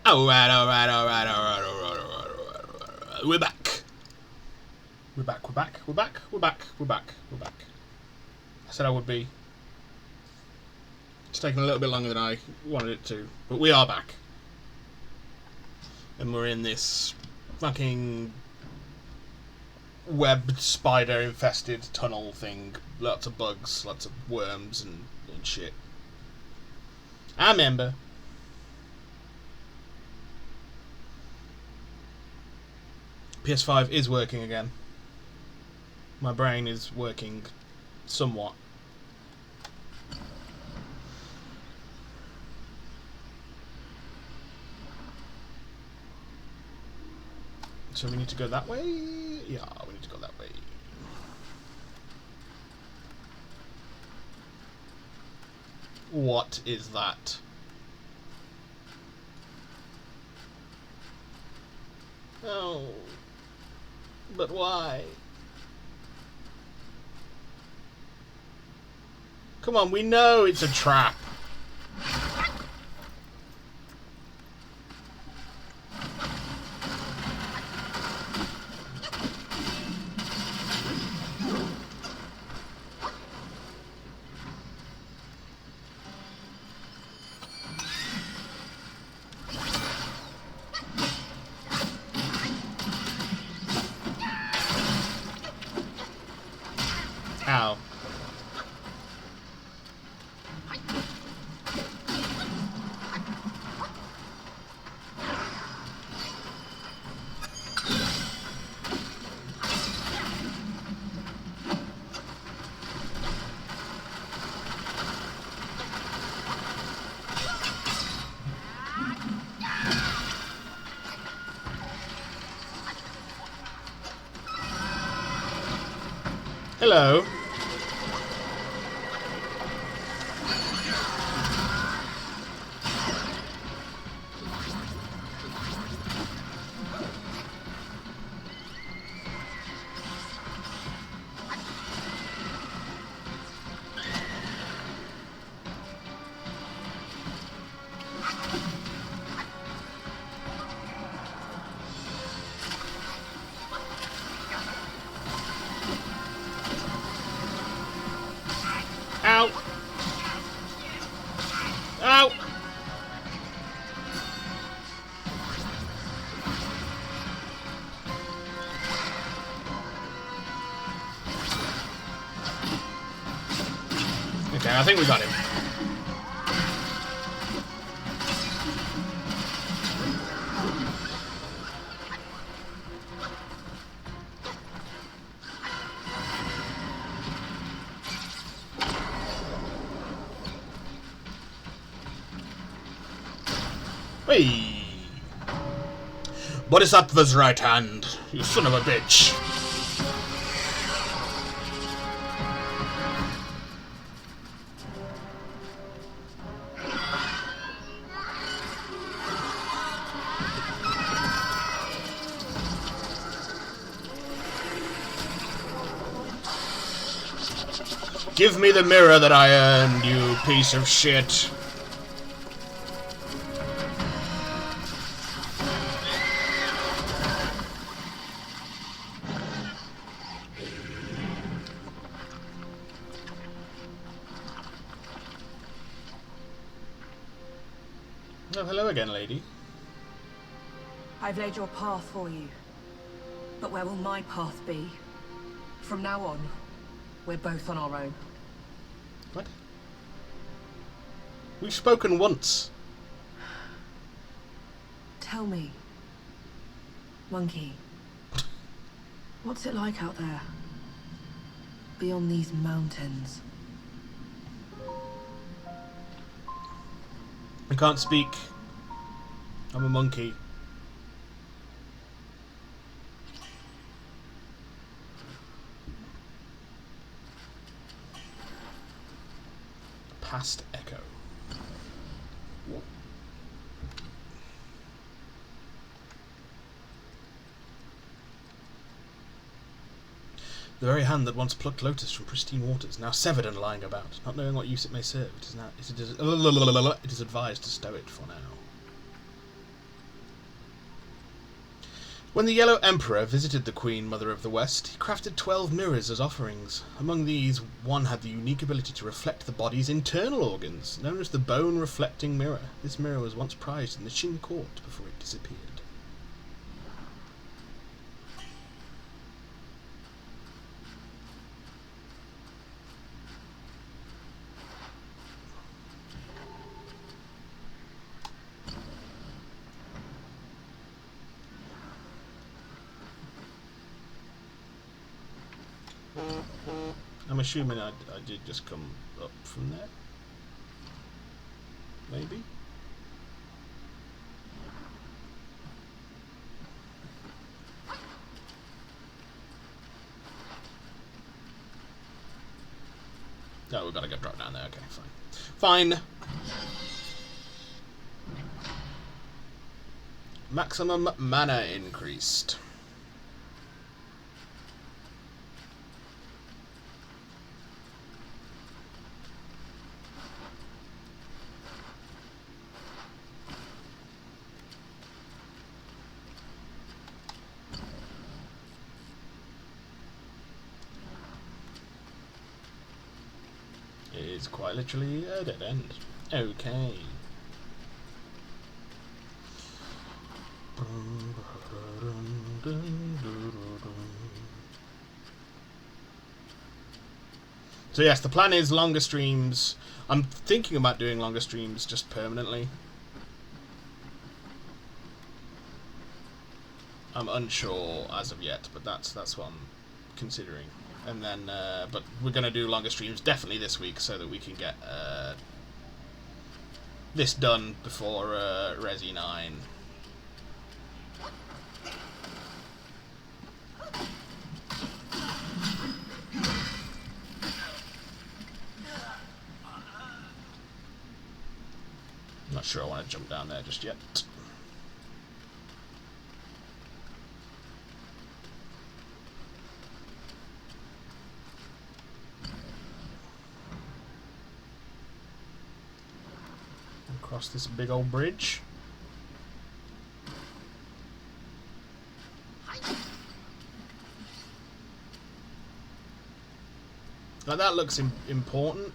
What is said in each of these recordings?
Alright. We're back. We're back. I said I would be. It's taken a little bit longer than I wanted it to, but we are back. And we're in this fucking web spider infested tunnel thing. Lots of bugs, lots of worms and shit. I remember. PS5 is working again. My brain is working somewhat. So we need to go that way? Yeah, we need to go that way. What is that? Oh. But why? Come on, we know it's a trap. Ow. Hello. Ow! Ow! Okay, I think we got him. Hey! Bodhisattva's right hand, you son of a bitch. Give me the mirror that I earned, you piece of shit. Oh, hello again, lady. I've laid your path for you. But where will my path be? From now on, we're both on our own. What? We've spoken once. Tell me, Monkey, what's it like out there? Beyond these mountains? I can't speak. I'm a monkey. Past echo. The very hand that once plucked lotus from pristine waters, now severed and lying about, not knowing what use it may serve, it is advised to stow it for now. When the Yellow Emperor visited the Queen Mother of the West, he crafted 12 mirrors as offerings. Among these, one had the unique ability to reflect the body's internal organs, known as the bone-reflecting mirror. This mirror was once prized in the Qin court before it disappeared. I'm assuming I did just come up from there. Maybe? No, we've got to go drop down there. Okay, fine. Fine! Maximum mana increased. It's quite literally a dead end. Okay. So yes, the plan is longer streams. I'm thinking about doing longer streams just permanently. I'm unsure as of yet, but that's what I'm considering. And then, but we're going to do longer streams definitely this week so that we can get this done before Resi 9. I'm not sure I want to jump down there just yet. Across this big old bridge. Like, that looks important.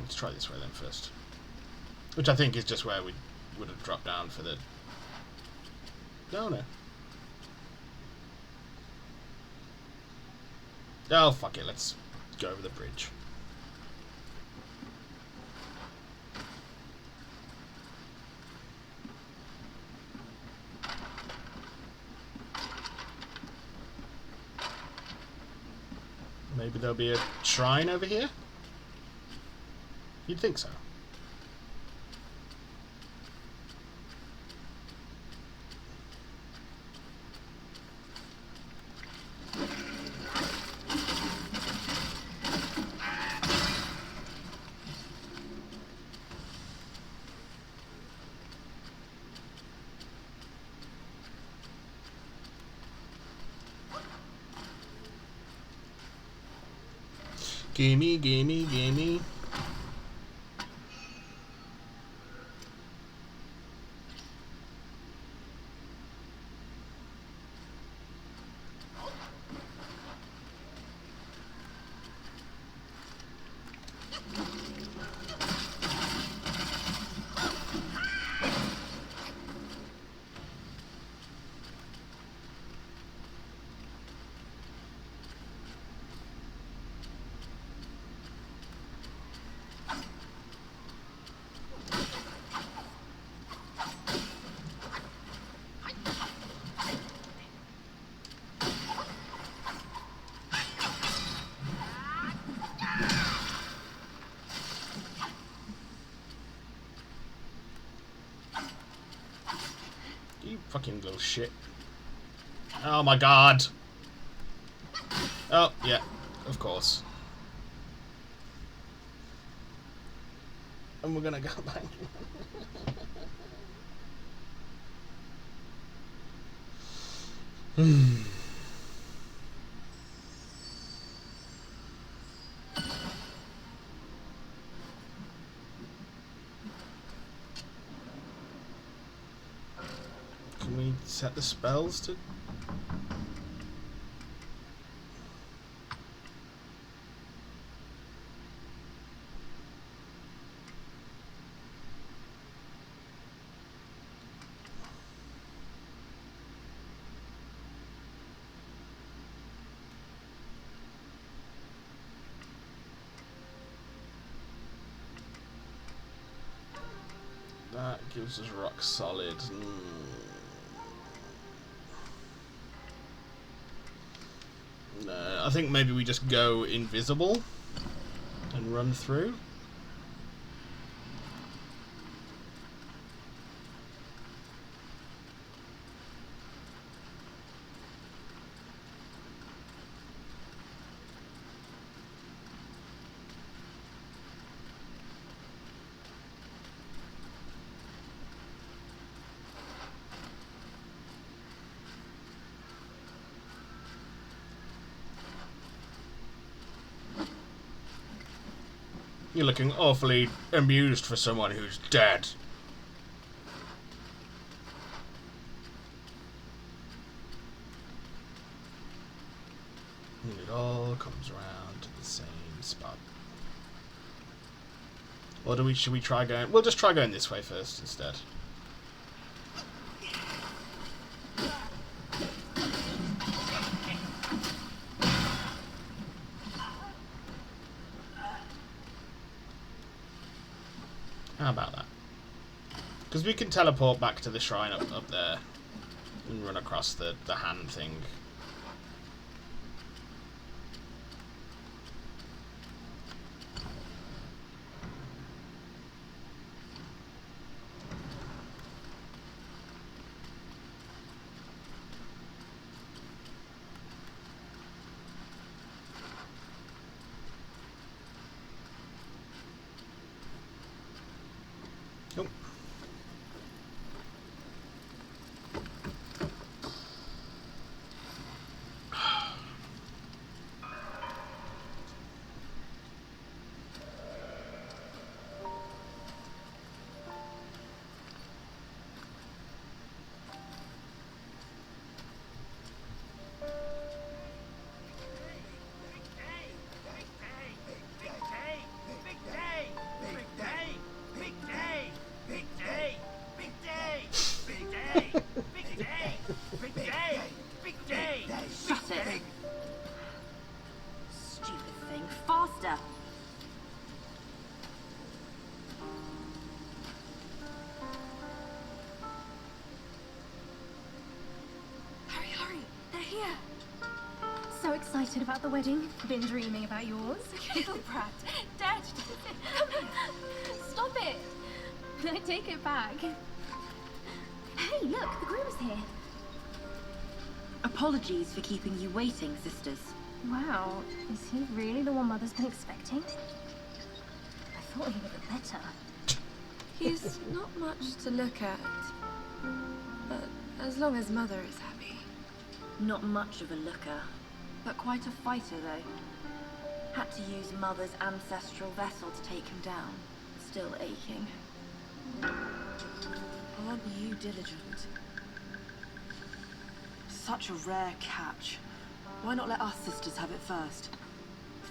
Let's try this way then first. Which I think is just where we would have dropped down for the... No. Oh, fuck it, let's go over the bridge. Maybe there'll be a shrine over here? You'd think so. Gimme. You fucking little shit. Oh my god. Oh, yeah, of course. And we're gonna go back. Can we set the spells to... That gives us rock solid. No, I think maybe we just go invisible and run through. You're looking awfully amused for someone who's dead. And it all comes around to the same spot. Or should we try going... We'll just try going this way first instead. How about that? Because we can teleport back to the shrine up there and run across the hand thing. Nope. So excited about the wedding. Been dreaming about yours. Little brat. Dad, Stop it! I take it back. Hey, look, the groom's here. Apologies for keeping you waiting, sisters. Wow, is he really the one Mother's been expecting? I thought he would look better. he's not much to look at. But as long as Mother is happy. Not much of a looker, but quite a fighter, though. Had to use Mother's ancestral vessel to take him down. Still aching. Aren't you diligent? Such a rare catch. Why not let us sisters have it first?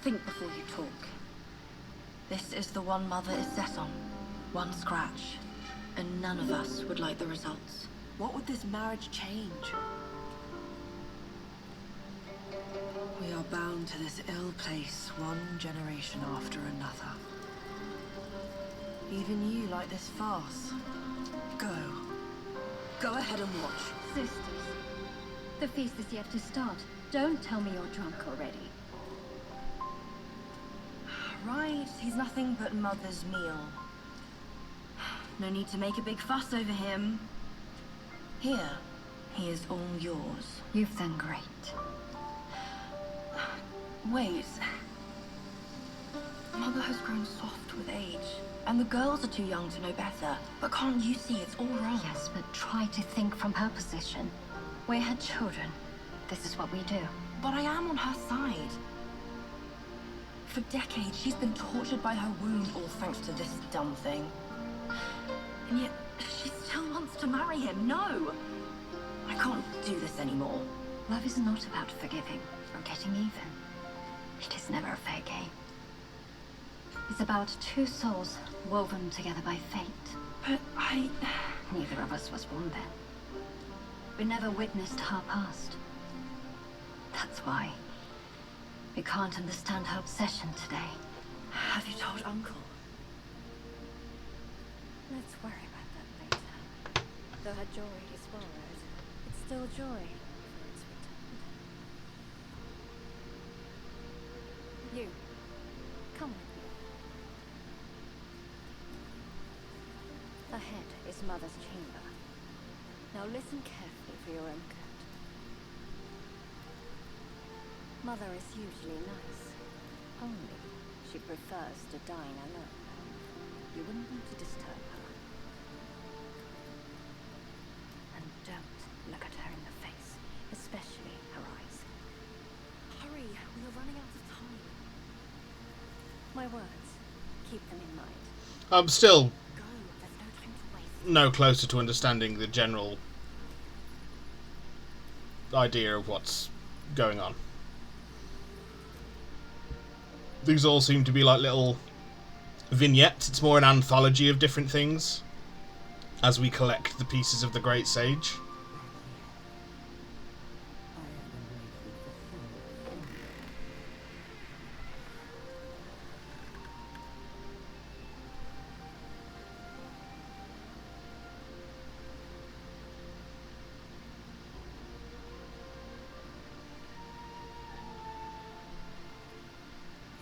Think before you talk. This is the one Mother is set on. One scratch. And none of us would like the results. What would this marriage change? We are bound to this ill place one generation after another. Even you like this farce. Go. Go ahead and watch. Sisters, the feast is yet to start. Don't tell me you're drunk already. Right, he's nothing but Mother's meal. No need to make a big fuss over him. Here, he is all yours. You've done great. Wait. Mother has grown soft with age, and the girls are too young to know better. But can't you see it's all wrong? Yes, but try to think from her position. We're her children. This is what we do. But I am on her side. For decades, she's been tortured by her wound, all thanks to this dumb thing. And yet, she still wants to marry him. No! I can't do this anymore. Love is not about forgiving or getting even. It is never a fair game. It's about two souls woven together by fate. But Neither of us was born then. We never witnessed her past. That's why we can't understand her obsession today. Have you told Uncle? Let's worry about that later. Though her joy is borrowed, it's still joy before it's returned. You, come with me. Ahead is Mother's chamber. Now listen carefully for your own good. Mother is usually nice, only she prefers to dine alone. You wouldn't want to disturb her. And don't look at her in the face, especially her eyes. Hurry, we are running out of time. My words, keep them in mind. I'm still Go, there's no time to waste. no closer to understanding the general idea of what's going on. These all seem to be like little vignettes. It's more an anthology of different things as we collect the pieces of the Great Sage.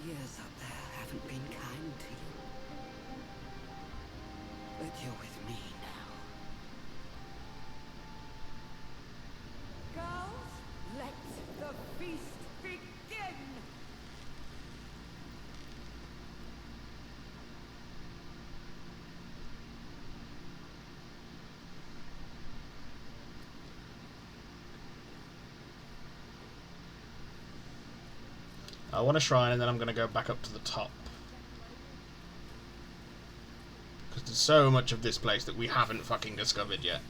Years up there haven't been kind to you. But you're with me now. Girls, let the feast begin! I want a shrine and then I'm going to go back up to the top. Because there's so much of this place that we haven't fucking discovered yet.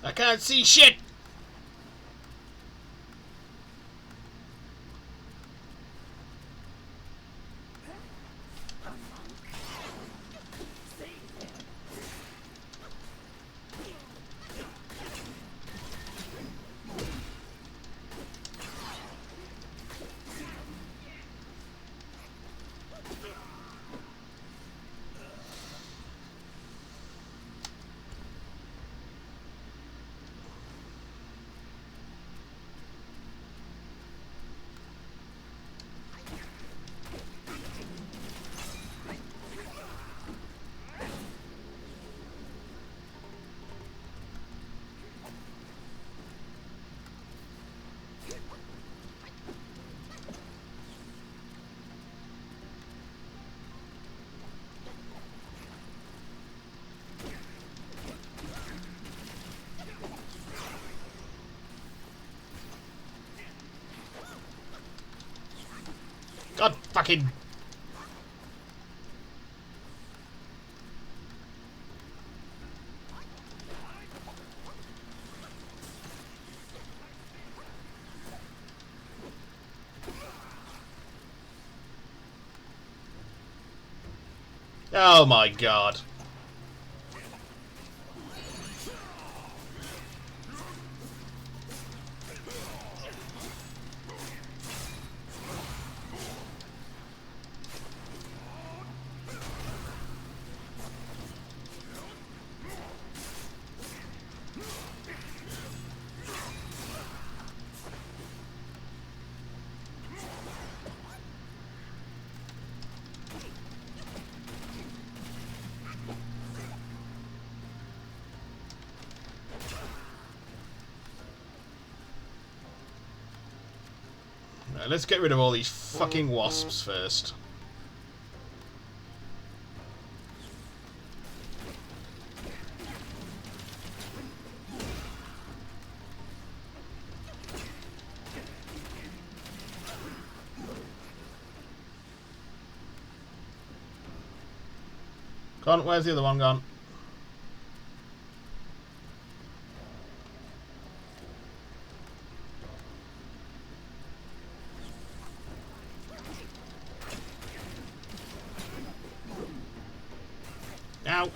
I can't see shit! God fucking... Oh my god. Let's get rid of all these fucking wasps first. Gone. Where's the other one gone? Ow.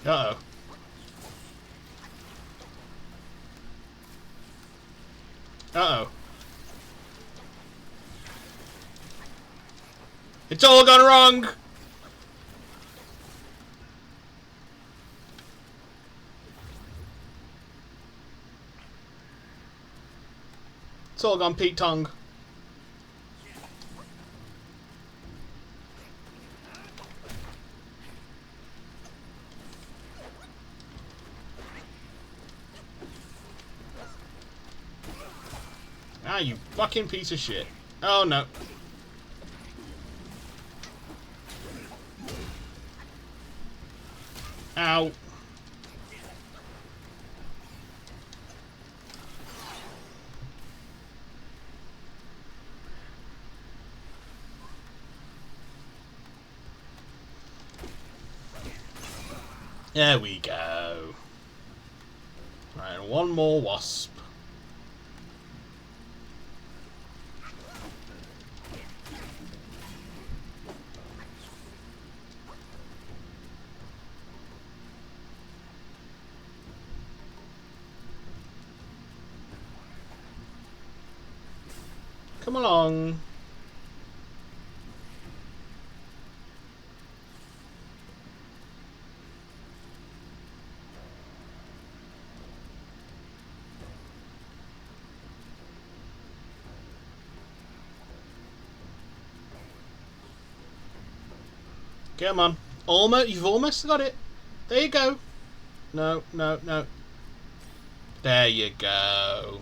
Uh-oh. Uh-oh. It's all gone wrong! It's all gone Pete Tong. Ah, you fucking piece of shit. Oh no. Ow. There we go. Right, one more wasp. Come along. Come on. Almost, you've almost got it. There you go. No, no, no. There you go.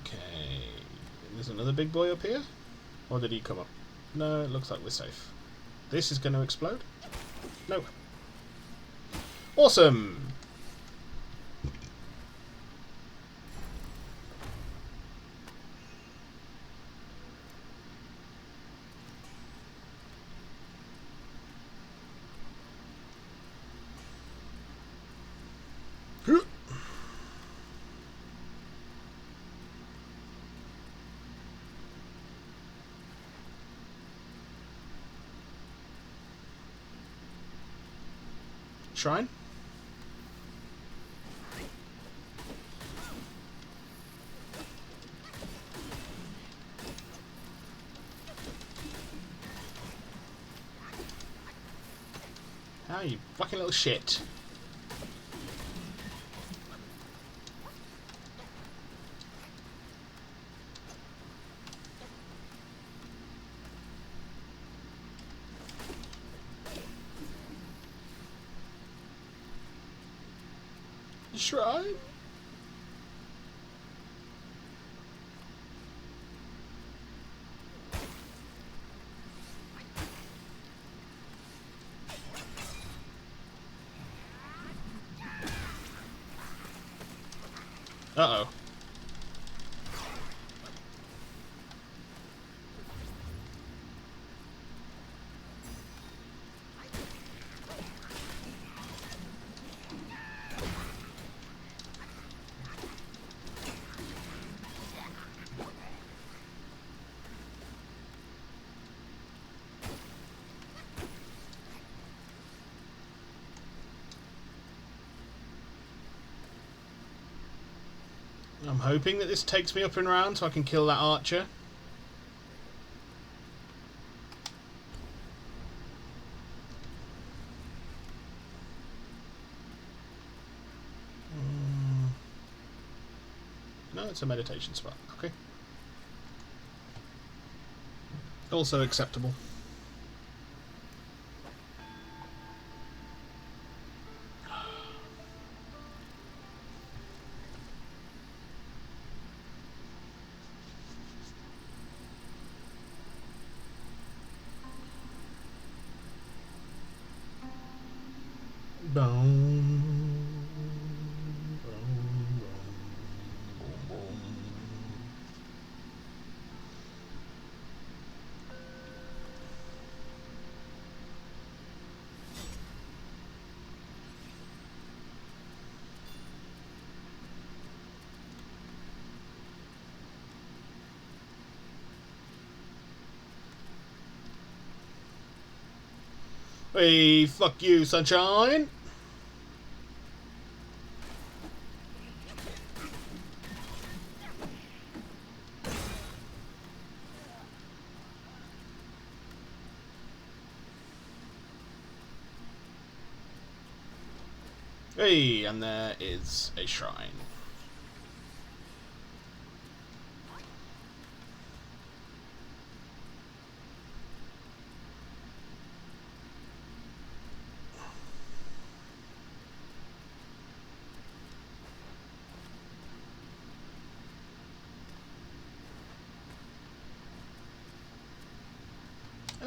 Okay. There's another big boy up here? Or did he come up? No, it looks like we're safe. This is going to explode? No. Awesome! Shrine? Ah, you fucking little shit. Shrine? Uh-oh. I'm hoping that this takes me up and round so I can kill that archer. No, it's a meditation spot. Okay. Also acceptable. Hey, fuck you, sunshine! Hey, and there is a shrine.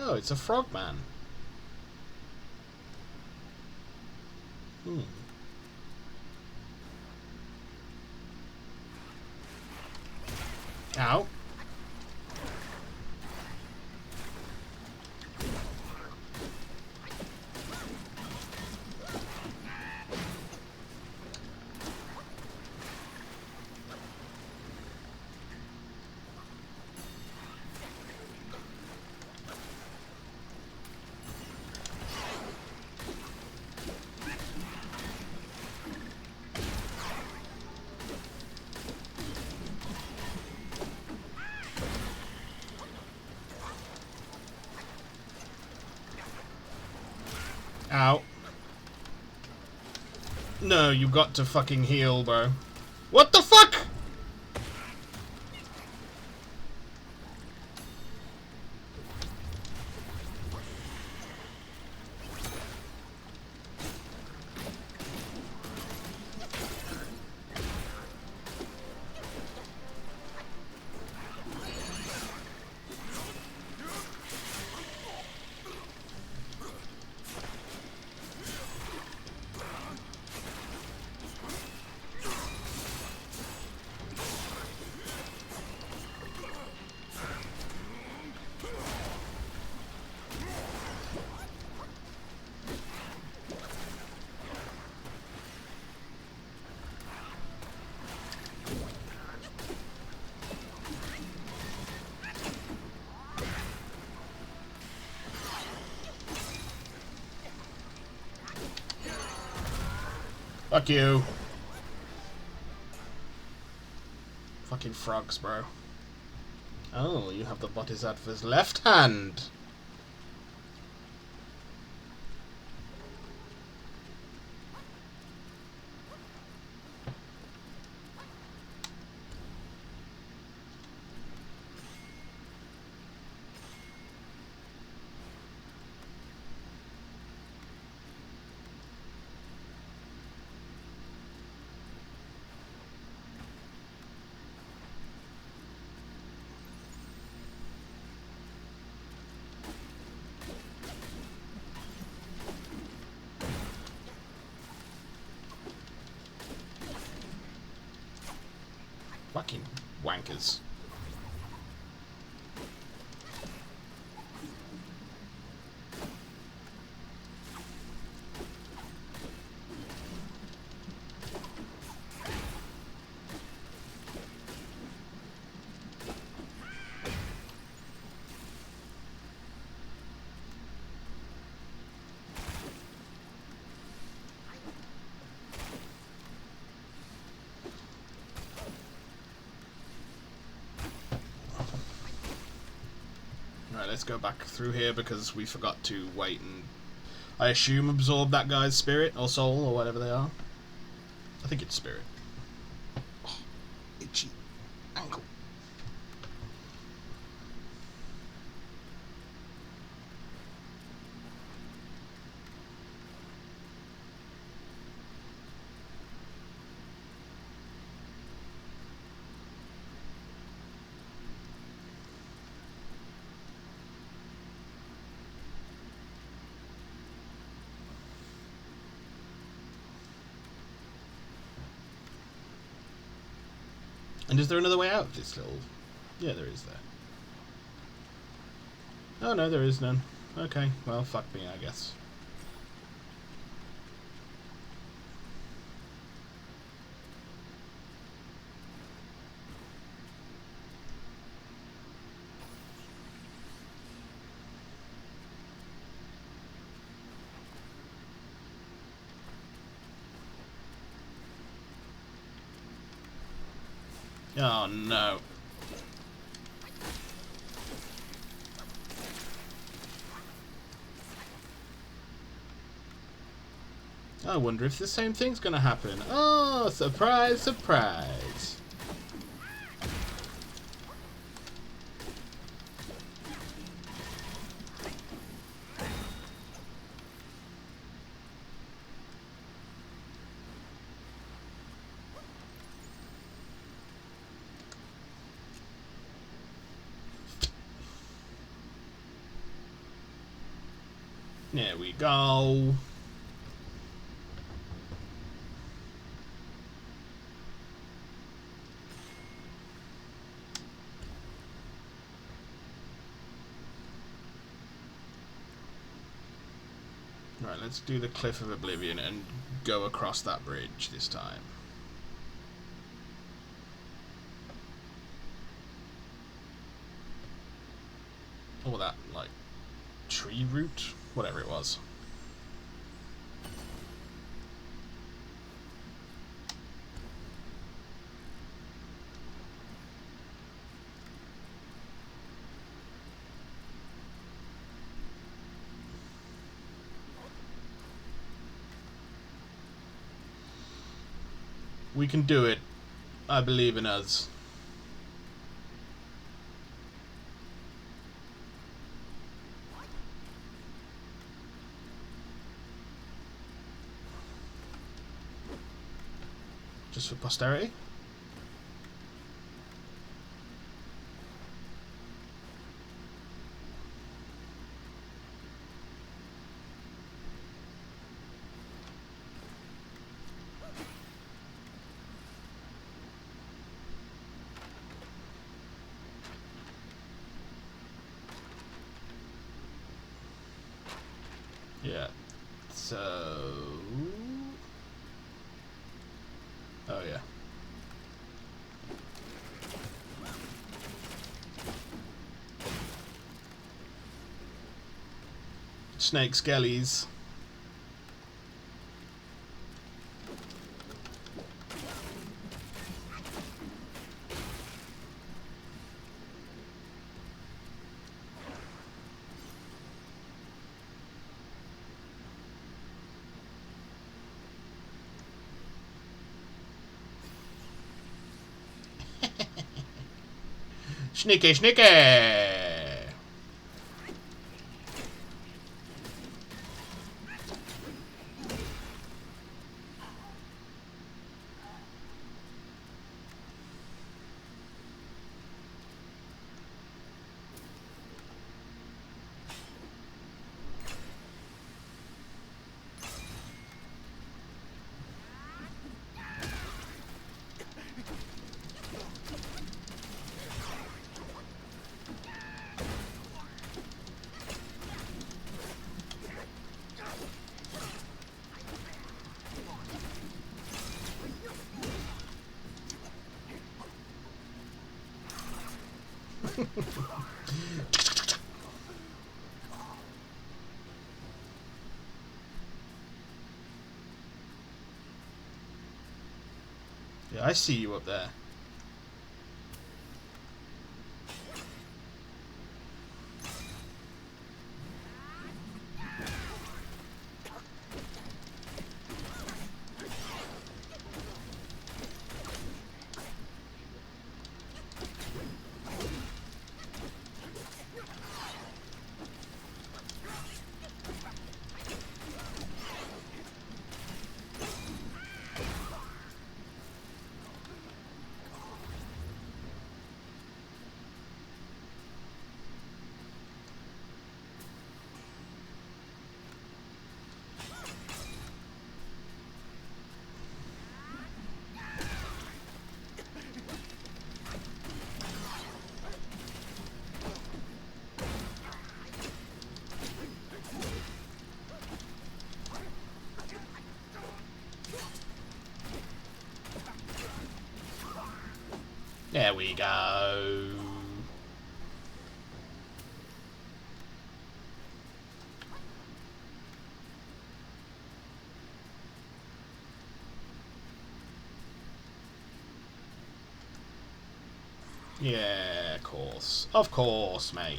Oh, it's a frogman. Ow. Ow. No, you got to fucking heal, bro. What the fuck?! Fuck you. Fucking frogs, bro. Oh, you have the Bodhisattva's left hand. Fucking wankers. Right, let's go back through here because we forgot to wait and, I assume, absorb that guy's spirit or soul or whatever they are. I think it's spirit. Oh, itchy ankle. And is there another way out of this little... Yeah, there is there. Oh no, there is none. Okay, well, fuck me, I guess. Oh no. I wonder if the same thing's gonna happen. Oh, surprise, surprise. There we go. Right, let's do the Cliff of Oblivion and go across that bridge this time. Or that, like, tree root? Whatever it was. We can do it. I believe in us. Just for posterity? Yeah. So... Oh, yeah. Snake skellies. Sneaky, sneaky! Yeah, I see you up there. There we go. Yeah, of course. Of course, mate.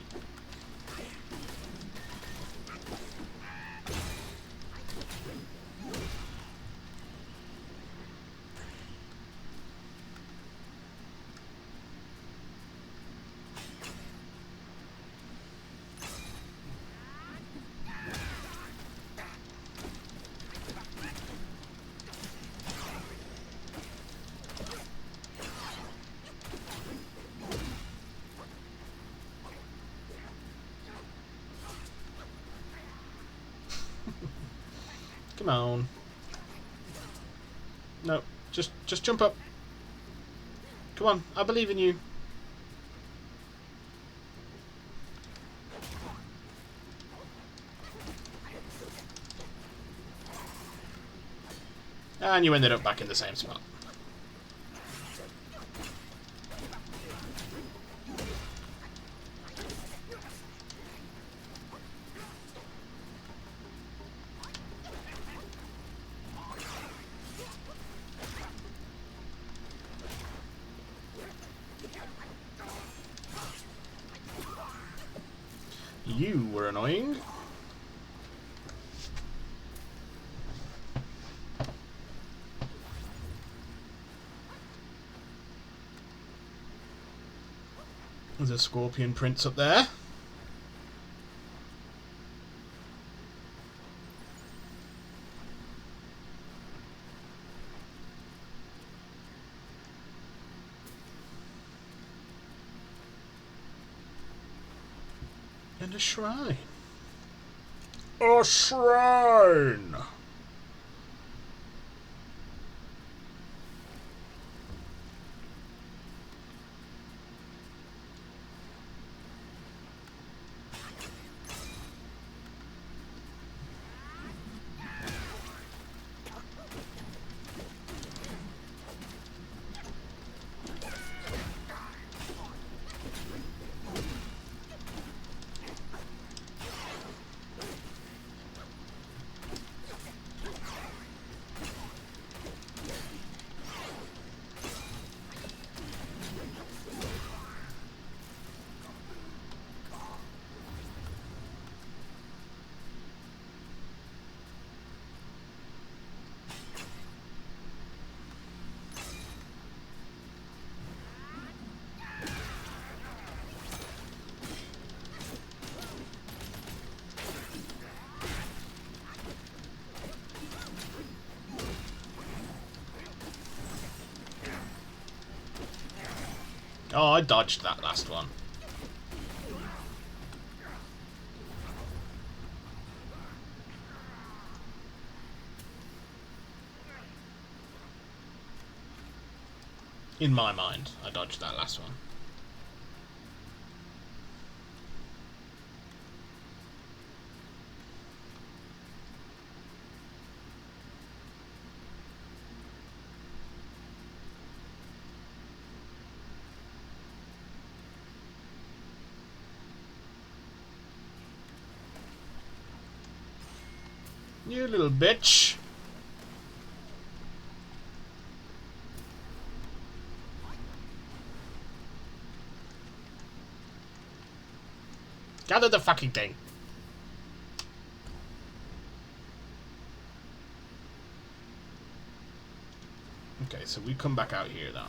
Come on. No, just jump up. Come on, I believe in you. And you ended up back in the same spot. You were annoying. There's a scorpion prince up there. And a shrine. A shrine! Oh, I dodged that last one. In my mind, I dodged that last one. You little bitch. Gather the fucking thing. Okay, so we come back out here then.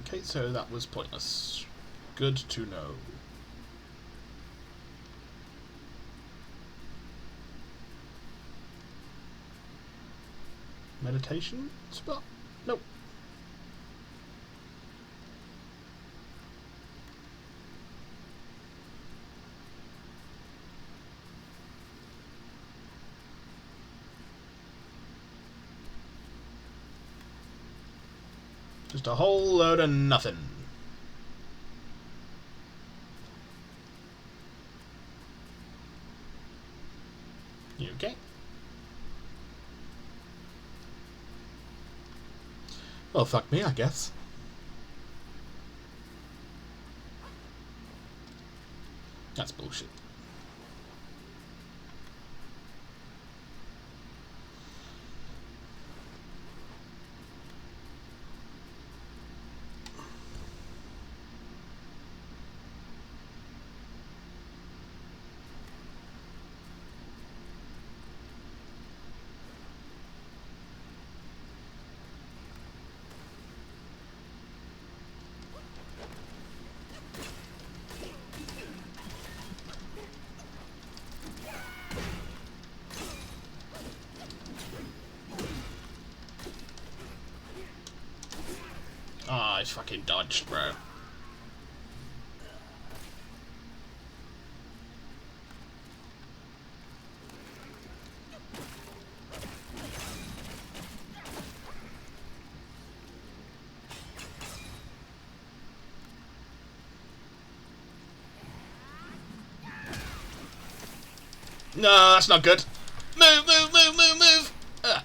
Okay, so that was pointless. Good to know. Meditation spot? Nope. Just a whole load of nothing. You okay? Well, fuck me, I guess. That's bullshit. Ah, I fucking dodged, bro. No, that's not good. Move, move, move, move, move! Ugh.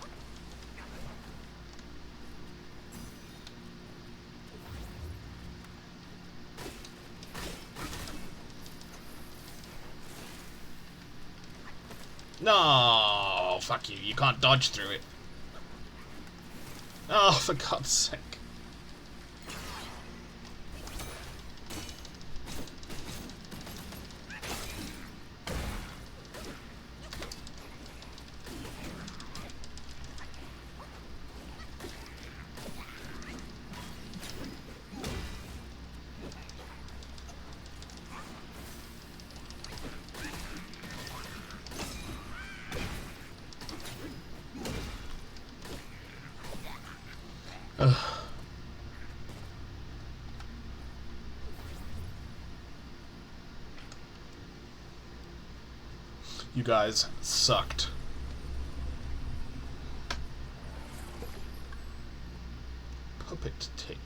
No, fuck you. You can't dodge through it. Oh, for God's sake. Ugh. You guys sucked. Puppet tick.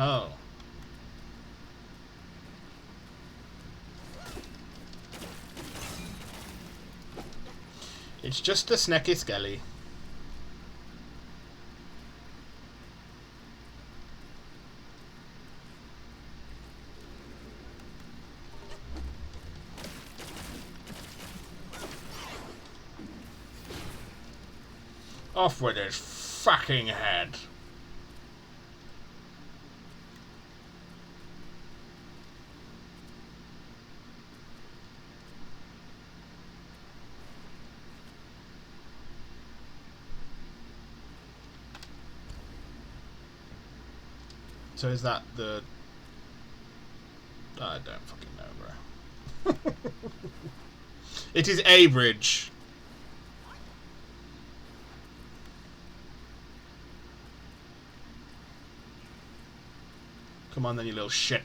Oh. It's just a snacky skelly. Off with his fucking head. So is that the... I don't fucking know, bro. It is a bridge. Come on then, you little shit.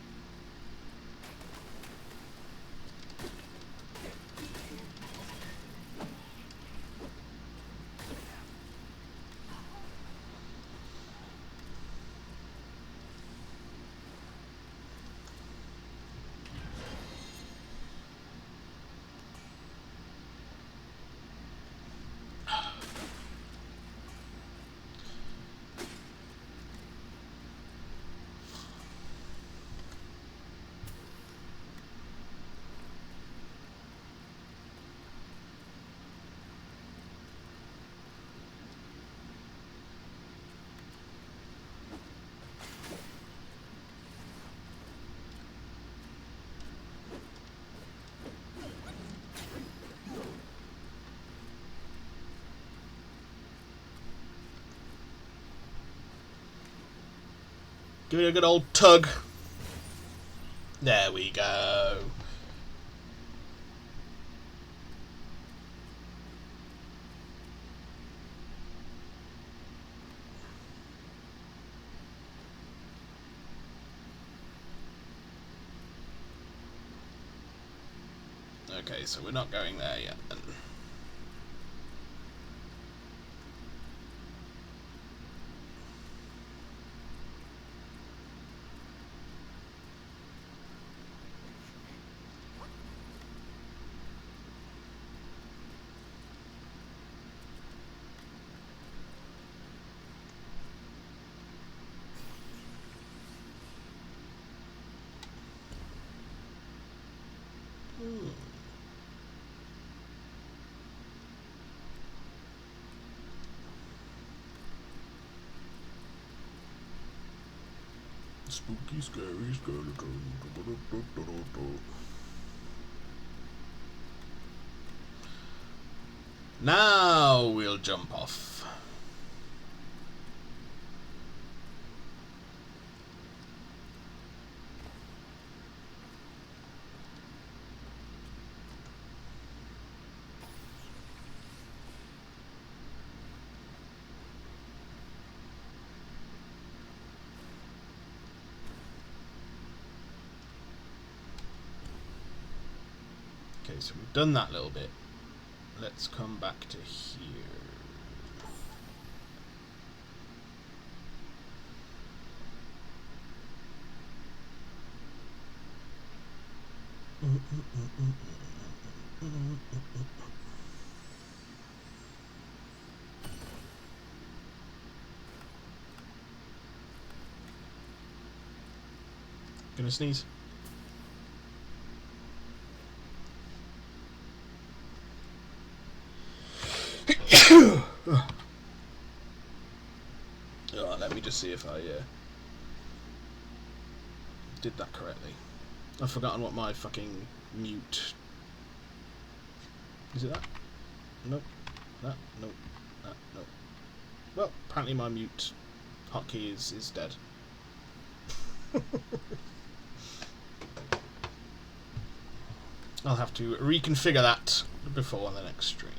Give it a good old tug. There we go. Okay, so we're not going there yet then. Spooky, scary skeleton. Now we'll jump off. Okay, so we've done that little bit. Let's come back to here. Gonna sneeze. Oh, let me just see if I did that correctly. I've forgotten what my fucking mute... Is it that? Nope. That? Nope. That? Nope. Well, apparently my mute hotkey is dead. I'll have to reconfigure that before the next stream.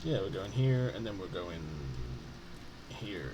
Yeah, we're going here, and then we're going here.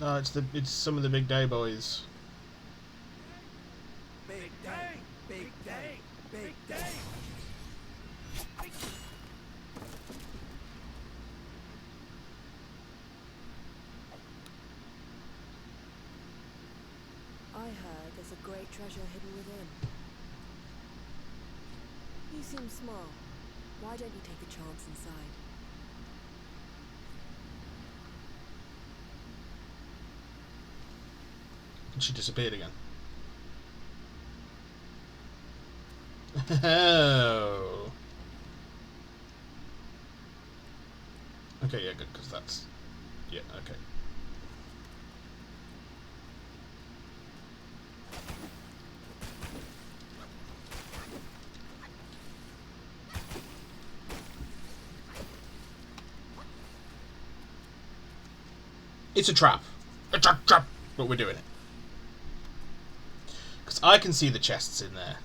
Oh, it's some of the big day boys. Big day, big day, big day. I heard there's a great treasure hidden within. You seem small. Why don't you take a chance inside? And she disappeared again. Oh. Okay, yeah, good, because that's... Yeah, okay. It's a trap. It's a trap! But we're doing it. Because I can see the chests in there.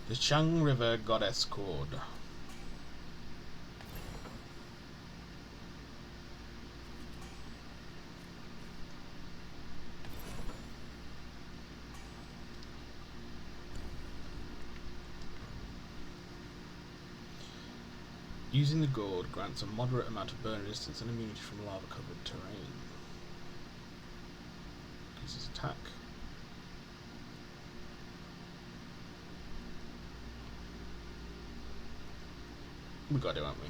The Chang River Goddess Cord. Using the gourd grants a moderate amount of burn resistance and immunity from lava-covered terrain. Increases attack. We got it, haven't we?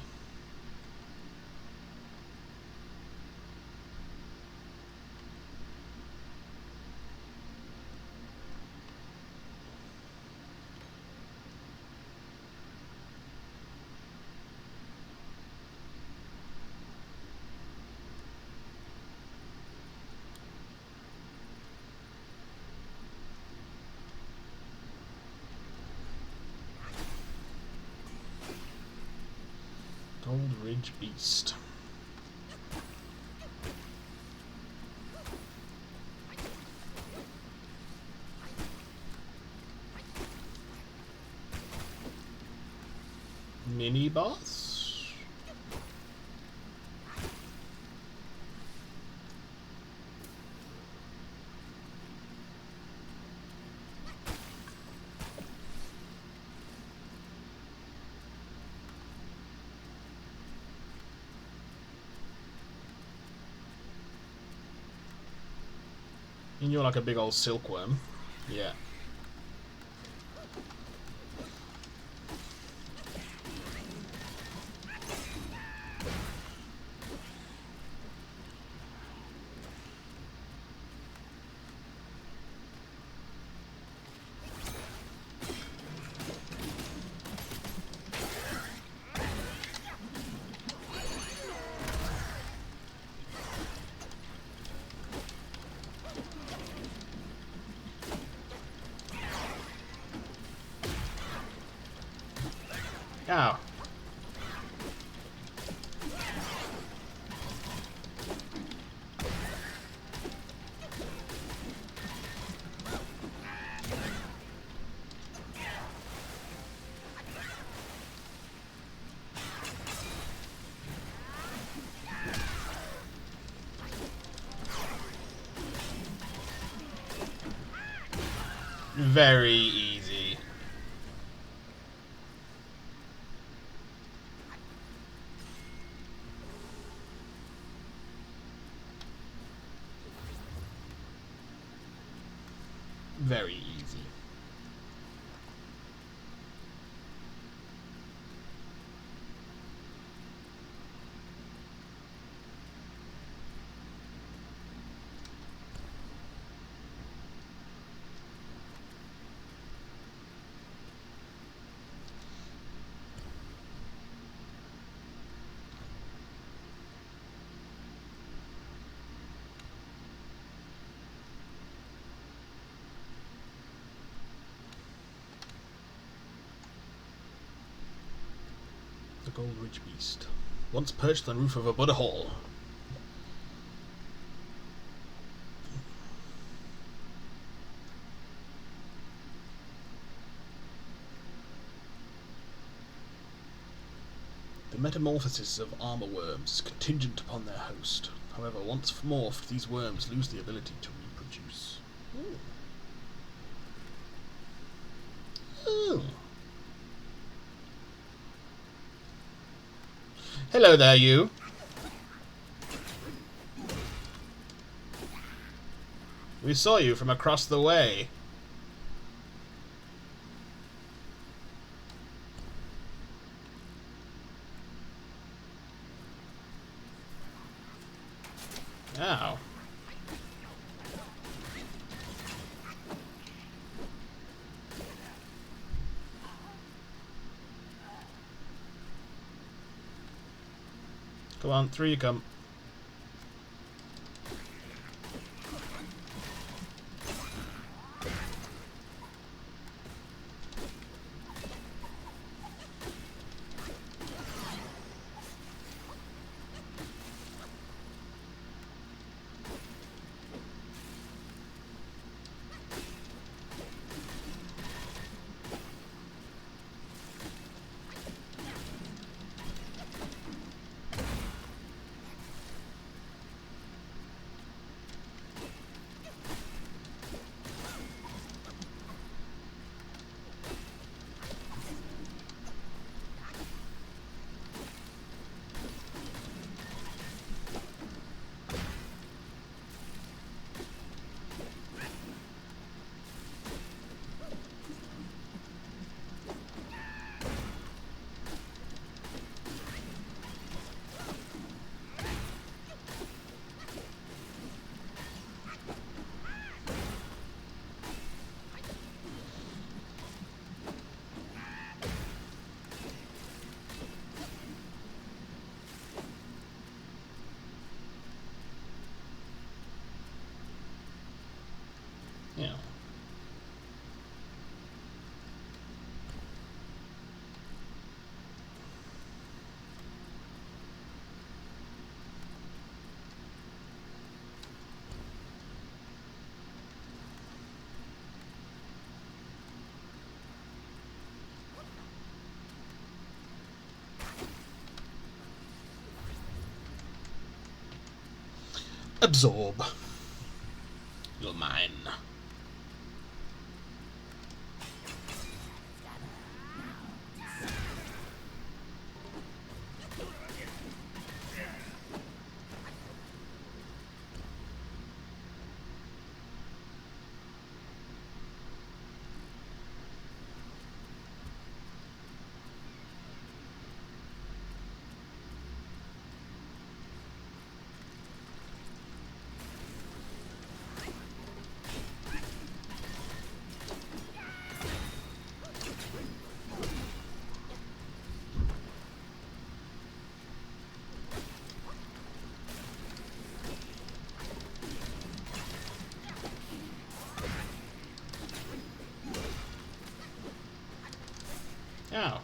Gold Ridge Beast. Mini boss? And you're like a big old silkworm. Yeah. Ow. Very easy. Very easy. The Gold Ridge Beast. Once perched on the roof of a Buddha Hall. The metamorphosis of armor worms is contingent upon their host. However, once morphed, these worms lose the ability to reproduce. Ooh. Ooh. Hello there, you. We saw you from across the way. Ow. Come on, through you come. Yeah. Absorb. You're mine. Ow.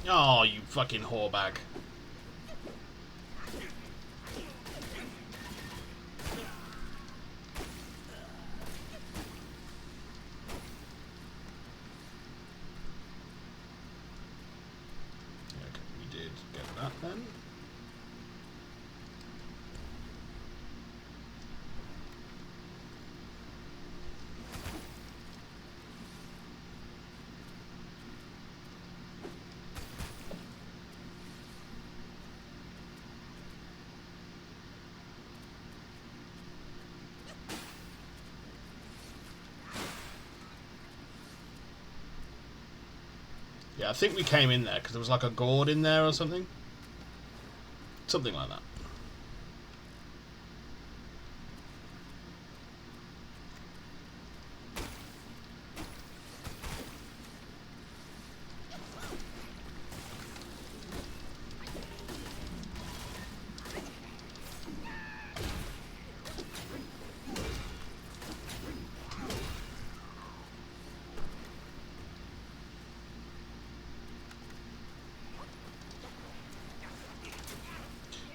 Oh, you fucking whorebag. Okay, we did get that then. Yeah, I think we came in there because there was like a gourd in there or something. Something like that.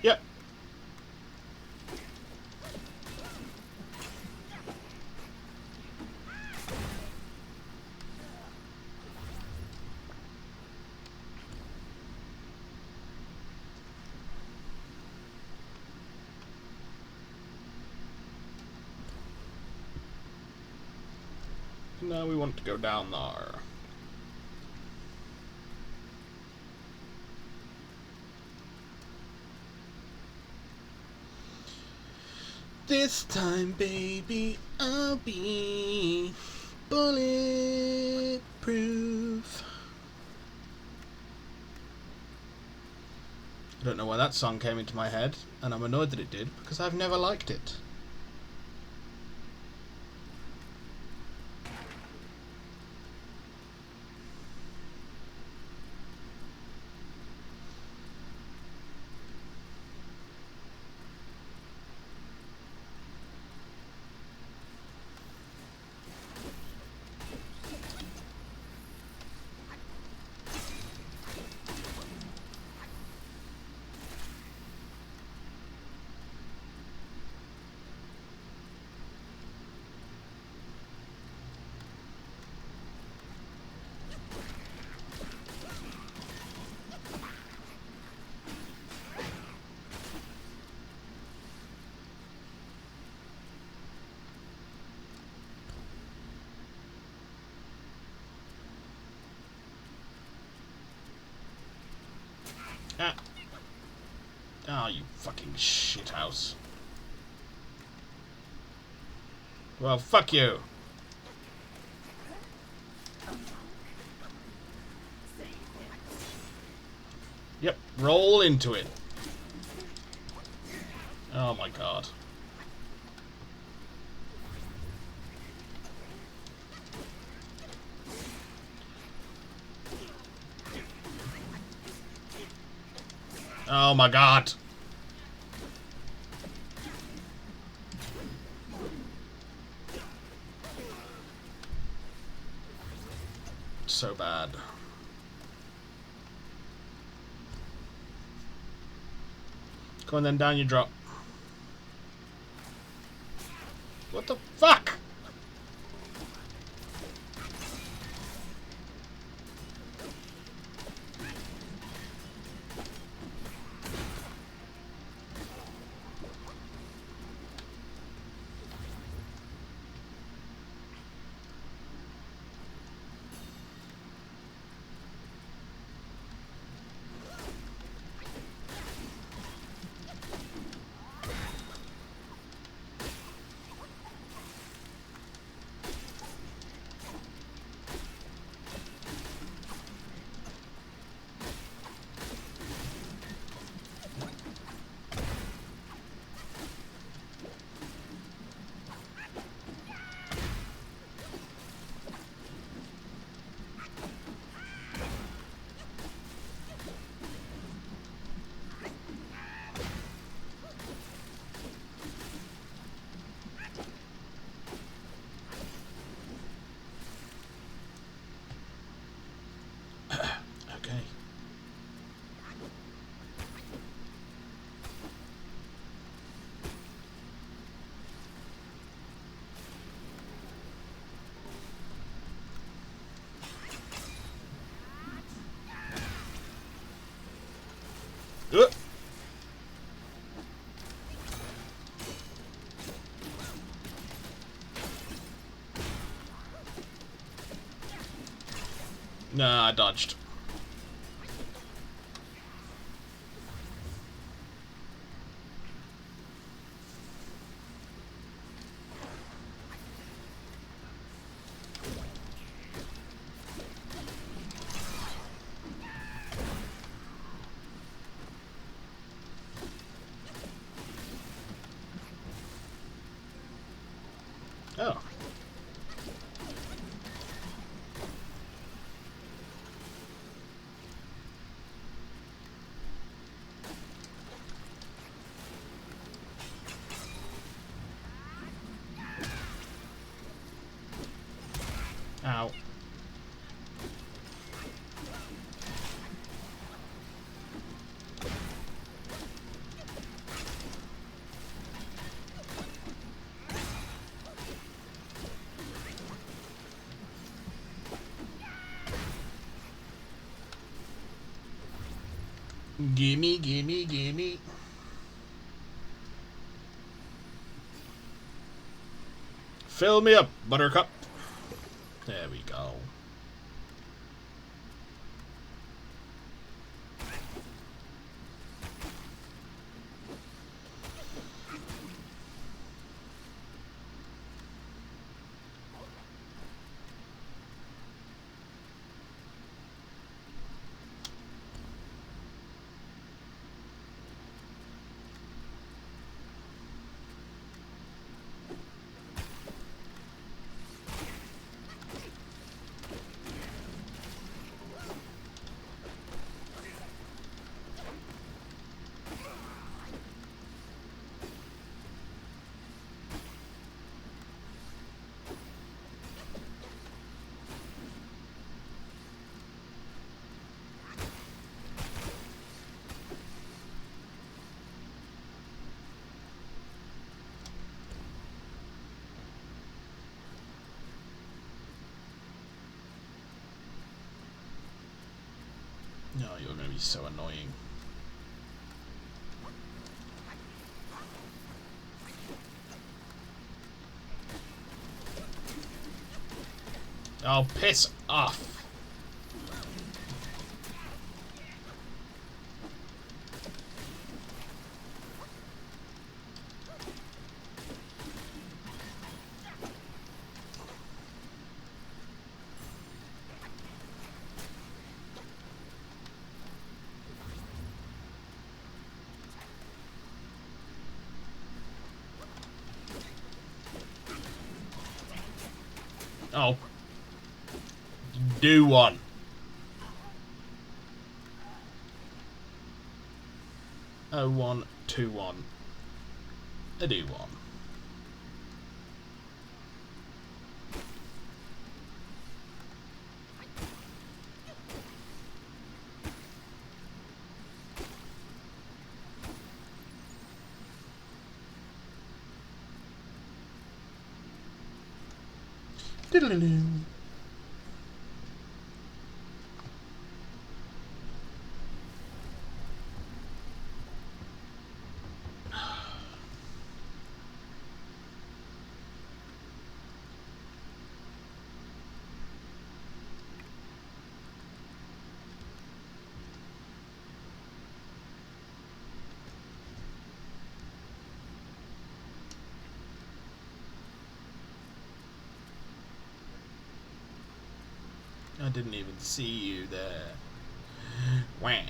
Yep. Now we want to go down there. This time, baby, I'll be bulletproof. I don't know why that song came into my head, and I'm annoyed that it did, because I've never liked it. Ah. Ah, you fucking shithouse. Well, fuck you. Yep, roll into it. Oh my god. Oh my god. So bad. Go on then, down you drop. What the fuck? Okay. Nah, I dodged. Gimme, gimme, gimme. Fill me up, buttercup. There we go. No, you're going to be so annoying. Oh, piss off. Oh. Do one. Oh, 1, 2, 1. I do one. Diddle-doo. I didn't even see you there. Wah.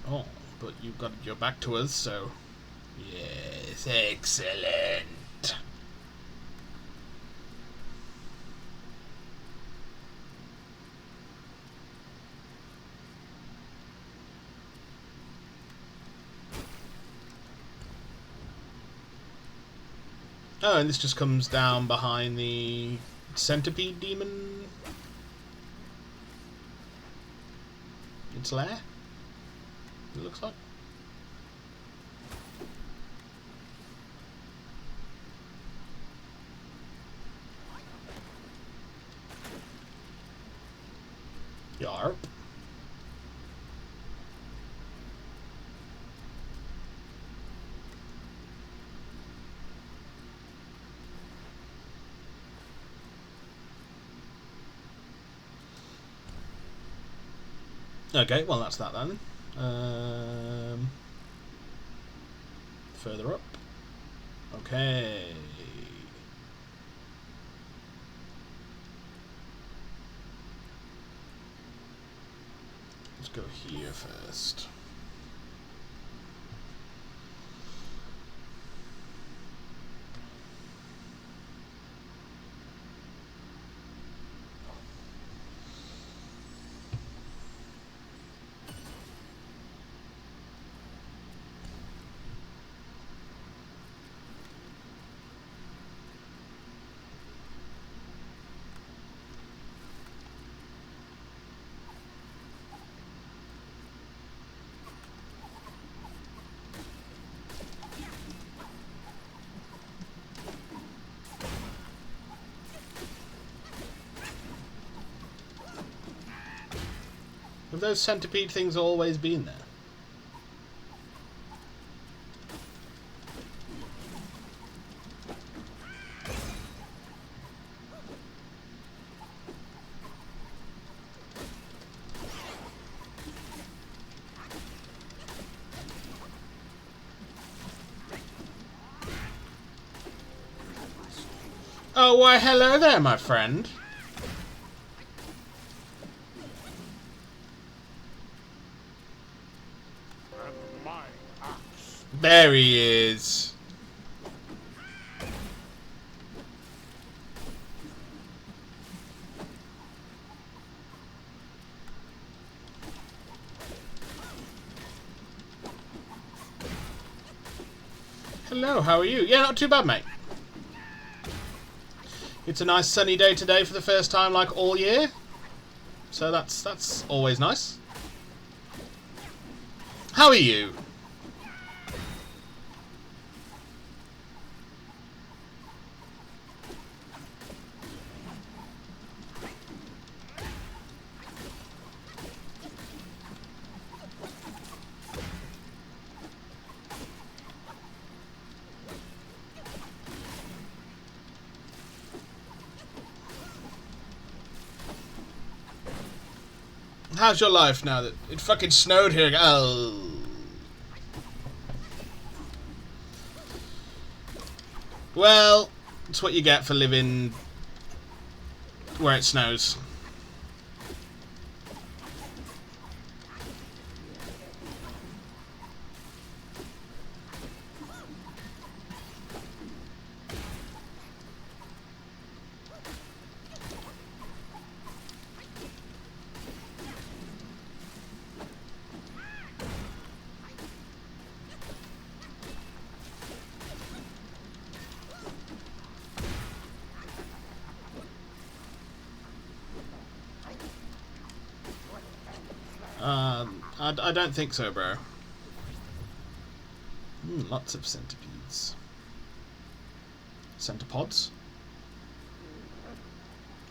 Oh, but you've got your back to us, so... Yes, excellent. Oh, and this just comes down behind the centipede demon. Its lair, it looks like. Yarp. Okay, well that's that then. Further up. Okay. Let's go here first. Have those centipede things always been there? Oh, why hello there, my friend. There he is. Hello, how are you? Yeah, not too bad, mate. It's a nice sunny day today for the first time like all year. So that's always nice. How are you? How's your life now that it fucking snowed here? Oh. Well, it's what you get for living where it snows. I don't think so, bro. Lots of centipedes. Centipods?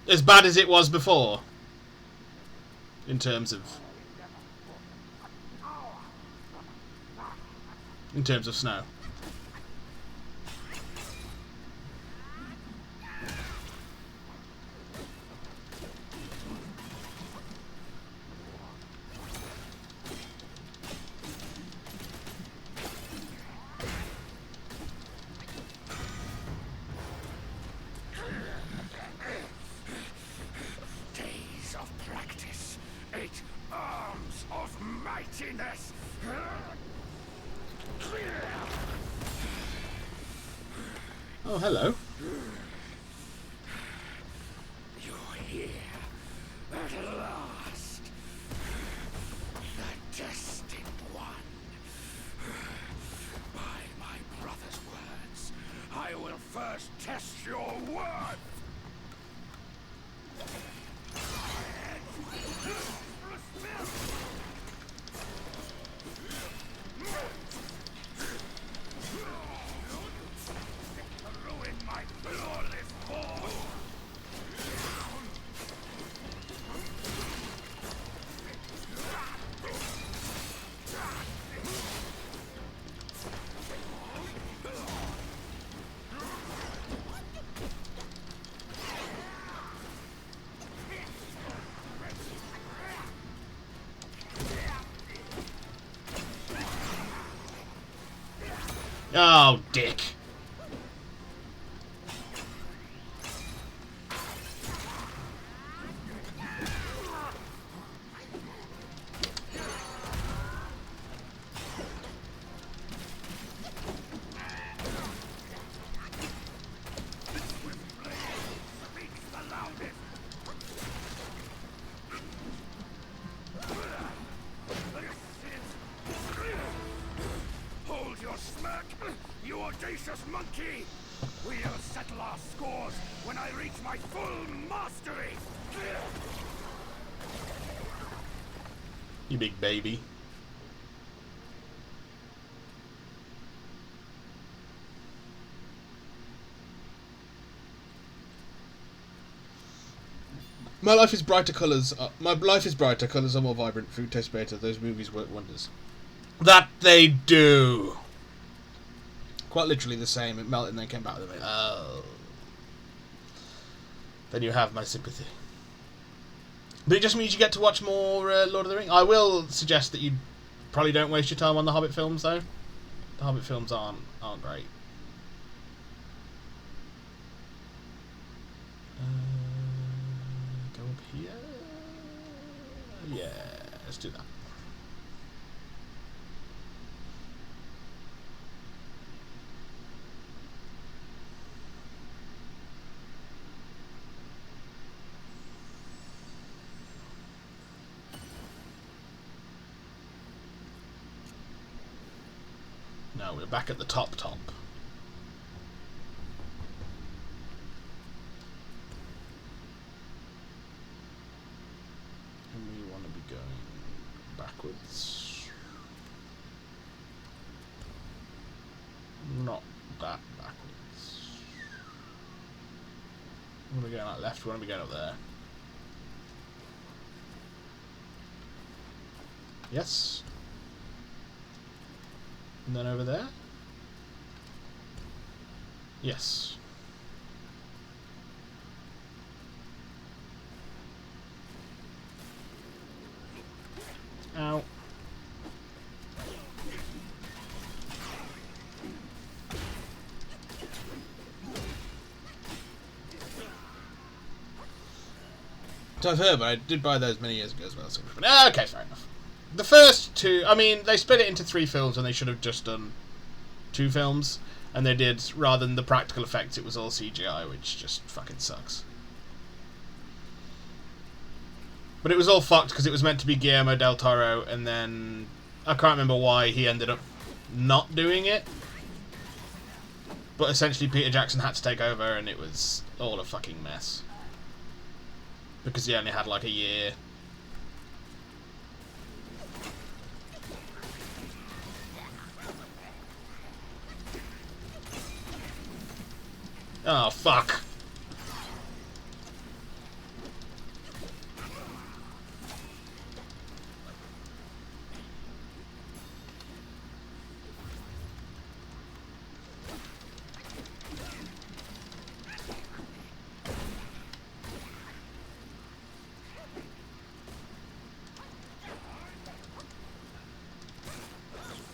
As bad as it was before. In terms of snow. Oh, hello. You're here at last. The destined one. By my brother's words, I will first test your worth. Oh, dick. Hold your smirk, you audacious monkey! We'll settle our scores when I reach my full mastery! You big baby. My life is brighter colours. My life is brighter. Colours are more vibrant. Food tastes better. Those movies work wonders. That they do. Quite literally the same. It melted and then came back with it. Oh. Then you have my sympathy. But it just means you get to watch more Lord of the Rings. I will suggest that you probably don't waste your time on the Hobbit films, though. The Hobbit films aren't great. Go up here. Yeah, let's do that. No, we're back at the top. And we want to be going backwards. Not that backwards. We want to be going like left, we want to be going up there. Yes. And then over there? Yes. Ow. So I've heard, but I did buy those many years ago as well. So okay, fair enough. The first two, I mean, they split it into 3 films, and they should have just done 2 films. And they did, rather than the practical effects, it was all CGI, which just fucking sucks. But it was all fucked because it was meant to be Guillermo del Toro, and then I can't remember why he ended up not doing it. But essentially Peter Jackson had to take over, and it was all a fucking mess. Because he only had like a year. Oh, fuck.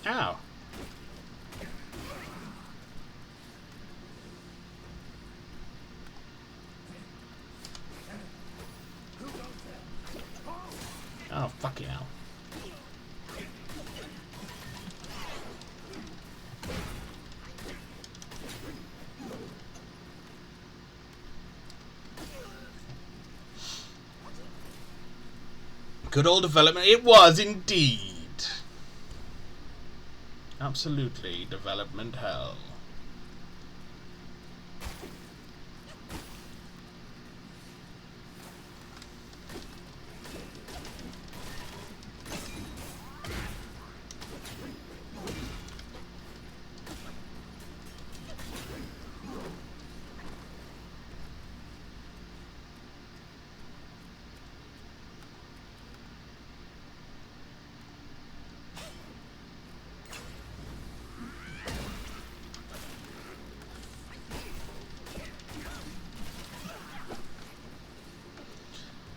Ow. Oh, fucking hell. Good old development. It was indeed. Absolutely development hell.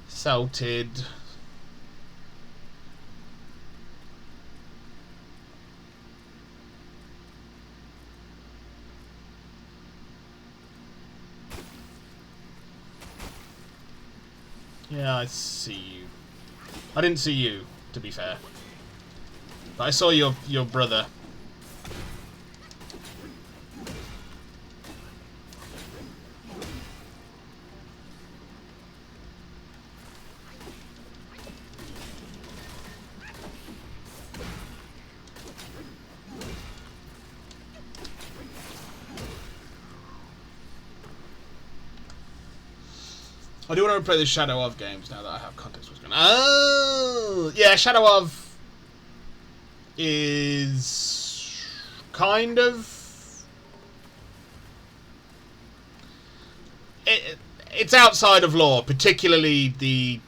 Salted. Yeah, I see you. I didn't see you, to be fair. But I saw your brother. I do want to play the Shadow of games now that I have context what's going on. Oh! Yeah, Shadow of is kind of... it's outside of lore, particularly the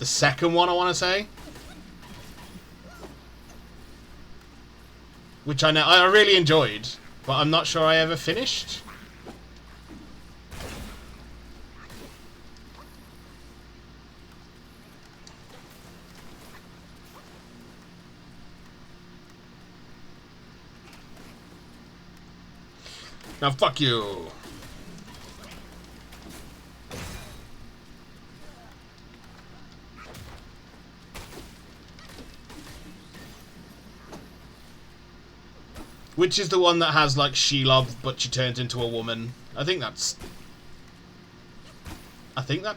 second one, I want to say. Which I know I really enjoyed, but I'm not sure I ever finished. Now fuck you. Which is the one that has like Shelob, but she turns into a woman? I think that's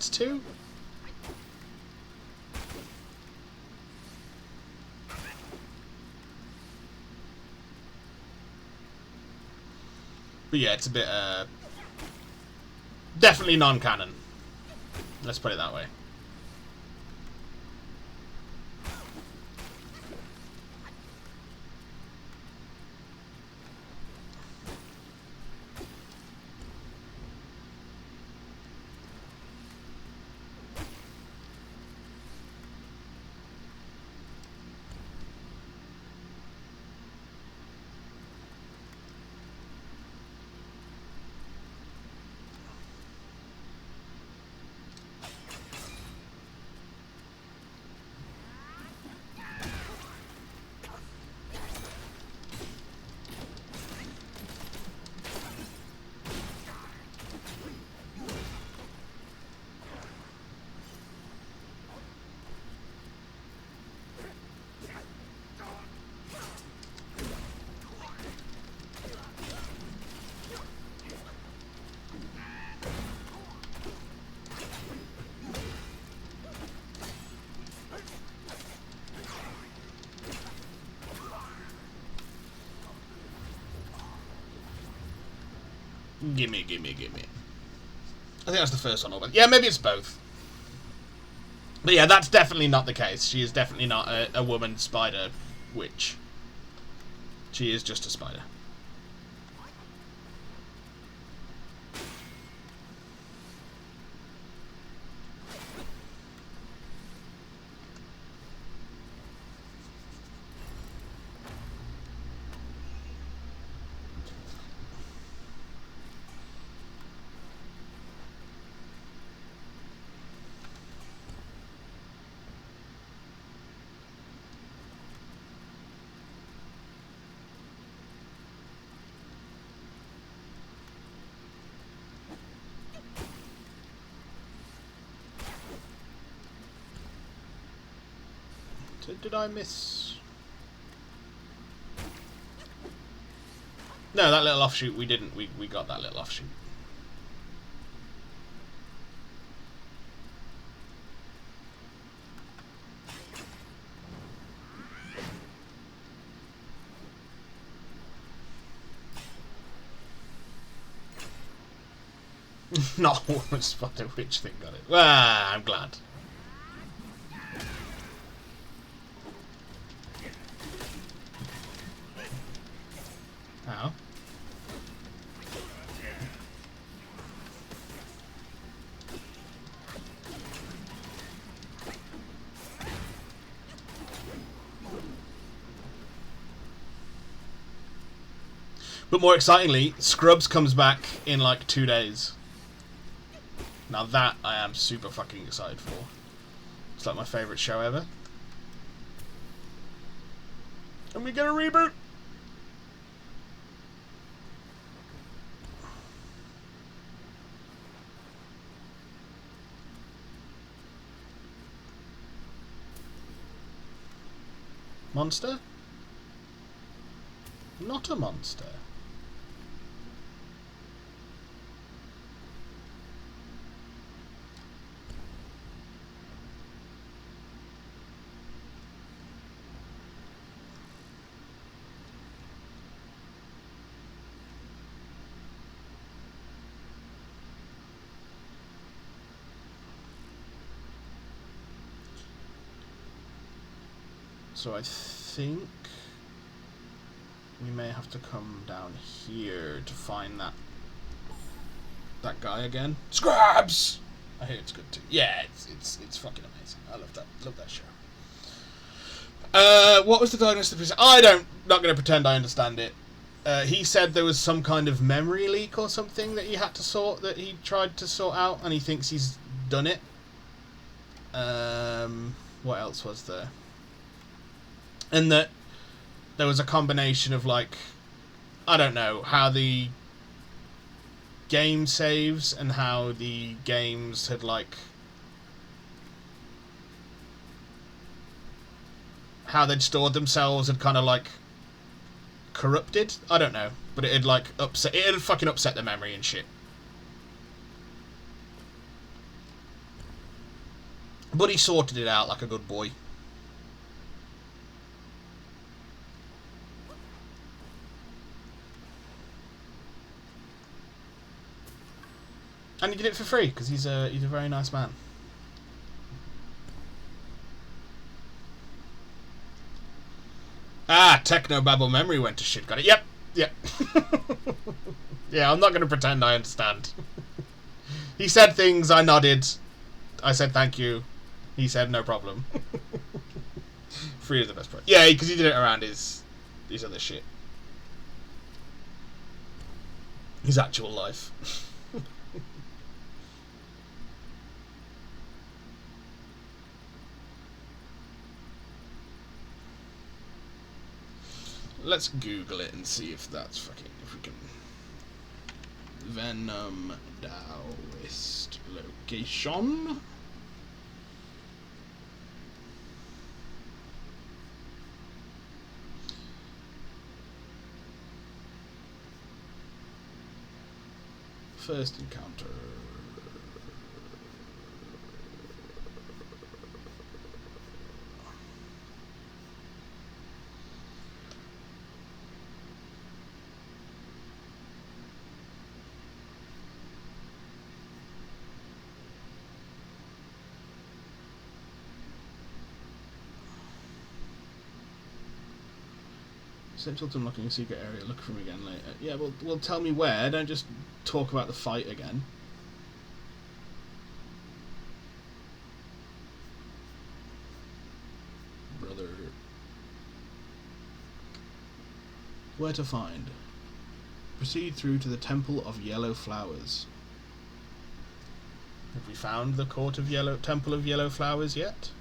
2. But yeah, it's a bit definitely non-canon. Let's put it that way. Gimme. I think that's the first one. Yeah, maybe it's both. But yeah, that's definitely not the case. She is definitely not a woman spider witch. She is just a spider. Did I miss? No, that little offshoot we didn't. We got that little offshoot. Not a woman spider witch thing got it. Well, I'm glad. Ow. But more excitingly, Scrubs comes back in like 2 days. Now that I am super fucking excited for. It's like my favourite show ever. And we get a reboot! Monster? Not a monster. So I think we may have to come down here to find that that guy again. Scrubs! I hear it's good too. Yeah, it's fucking amazing. I love that show. What was the diagnosis? Not going to pretend I understand it. He said there was some kind of memory leak or something that he tried to sort out, and he thinks he's done it. What else was there? And that there was a combination of, like, I don't know, how the game saves and how the games had, like, how they'd stored themselves had kind of, like, corrupted. I don't know, but it had, like, fucking upset the memory and shit. But he sorted it out like a good boy. And he did it for free, because he's a very nice man. Ah, Technobabble memory went to shit. Got it. Yep. Yeah, I'm not going to pretend I understand. He said things, I nodded. I said thank you. He said no problem. Free is the best part. Yeah, because he did it around his other shit. His actual life. Let's Google it and see if we can. Venom Taoist location. First encounter. Central to unlocking a secret area. Look for him again later. Yeah, well, tell me where. Don't just talk about the fight again. Brother. Where to find? Proceed through to the Temple of Yellow Flowers. Have we found the Temple of Yellow Flowers yet?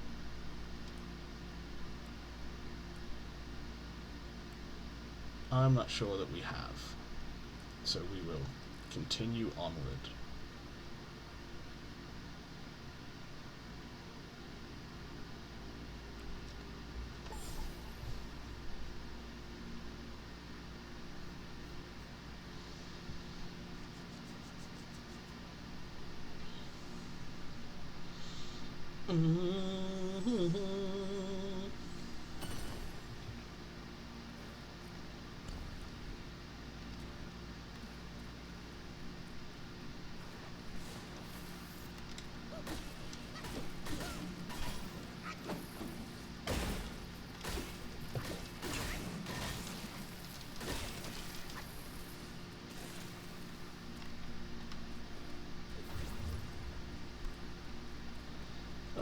I'm not sure that we have, so we will continue onward.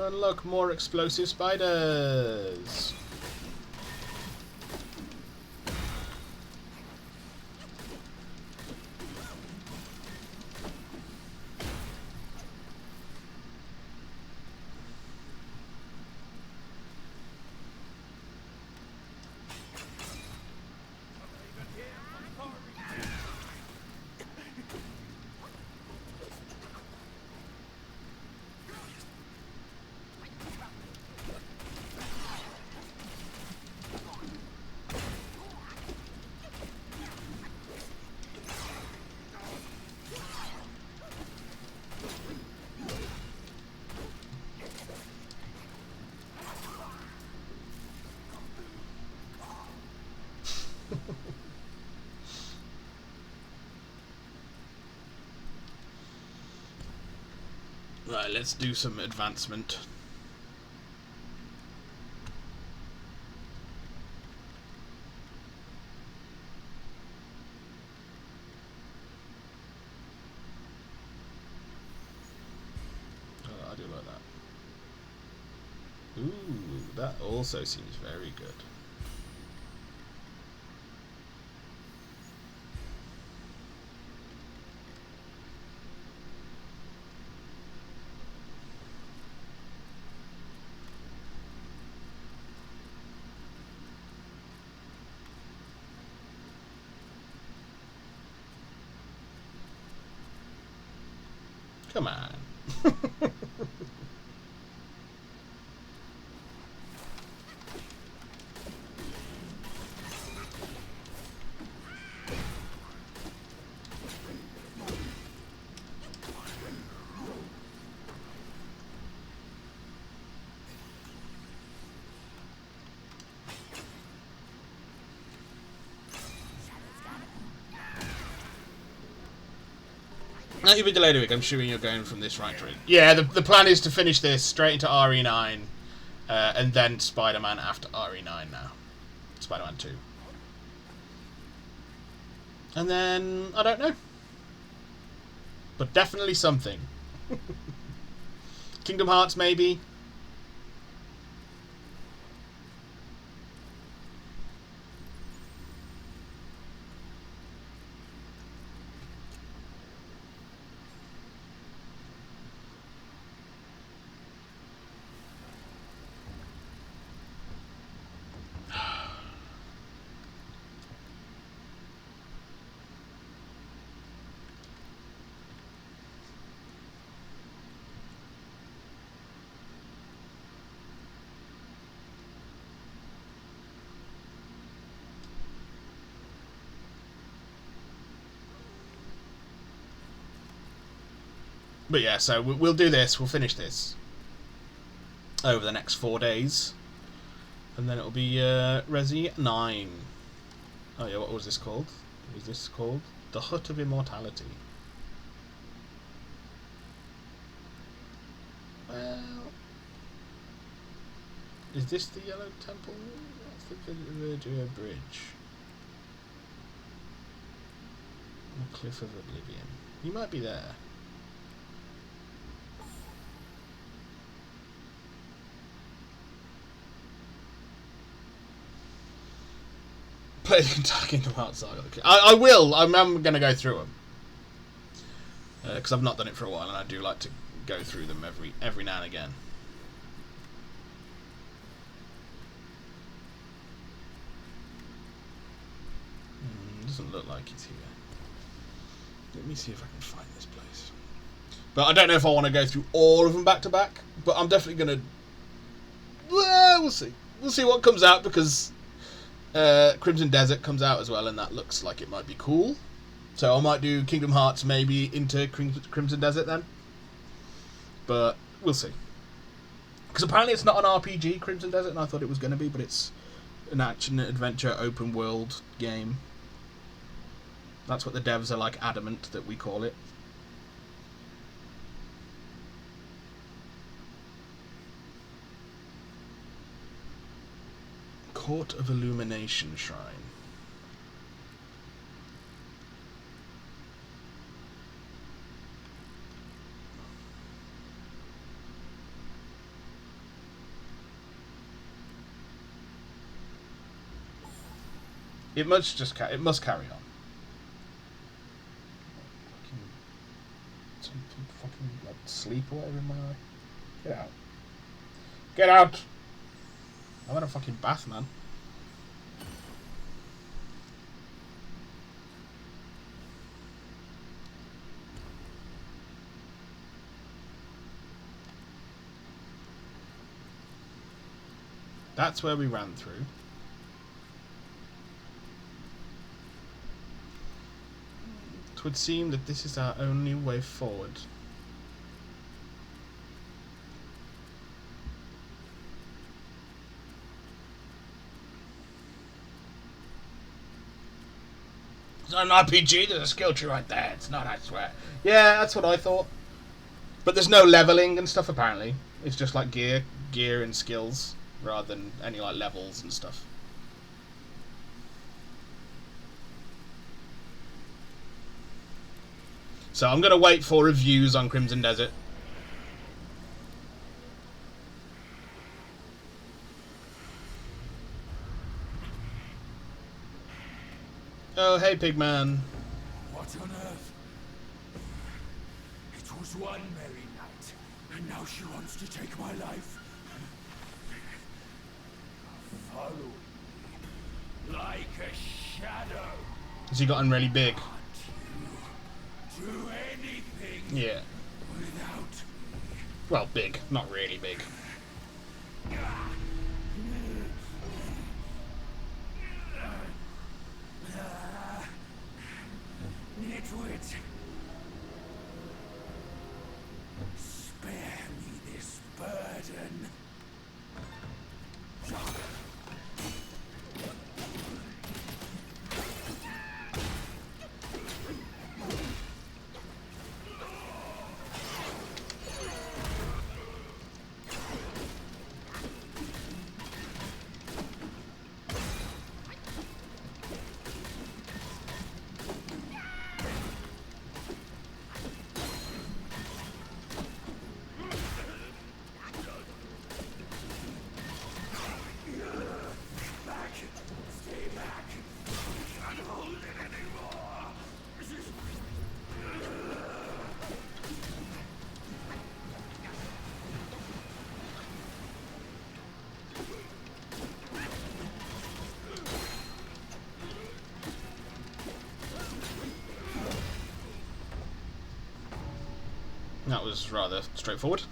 Unlock more explosive spiders. Right, let's do some advancement. That also seems very good. Come on. Now you've been delayed a week. I'm assuming you're going from this right to it. Yeah, the plan is to finish this straight into RE9, and then Spider-Man after RE9 now. Spider-Man 2. And then, I don't know. But definitely something. Kingdom Hearts, maybe. But yeah, so we'll do this. We'll finish this over the next 4 days, and then it'll be Resi 9. Oh yeah, what was this called? Was this called The Hut of Immortality? Well, is this the Yellow Temple? That's the Virgil Bridge. The Cliff of Oblivion. You might be there. Play the entire Kingdom Hearts saga. I will. I'm going to go through them because I've not done it for a while, and I do like to go through them every now and again. Doesn't look like it's here. Let me see if I can find this place. But I don't know if I want to go through all of them back to back. But I'm definitely going to. Well, we'll see. We'll see what comes out because. Crimson Desert comes out as well, and that looks like it might be cool. So I might do Kingdom Hearts maybe into Crimson Desert then. But we'll see. Because apparently it's not an RPG, Crimson Desert, and I thought it was going to be, but it's an action-adventure open-world game. That's what the devs are like adamant that we call it. Court of Illumination Shrine. It must carry on. Fucking like sleep or whatever in my eye. Get out. Get out! I want a fucking bath, man. That's where we ran through. It would seem that this is our only way forward. It's not an RPG, there's a skill tree right there. It's not, I swear. Yeah, that's what I thought. But there's no leveling and stuff apparently. It's just like gear and skills rather than any like levels and stuff. So I'm going to wait for reviews on Crimson Desert. Oh, hey, Pigman. What on earth? It was one merry night, and now she wants to take my life. Follow me like a shadow. Has he gotten really big? Can't you do anything Yeah. without me? Well, big. Not really big. Nitwit! Spare me this burden. That was rather straightforward.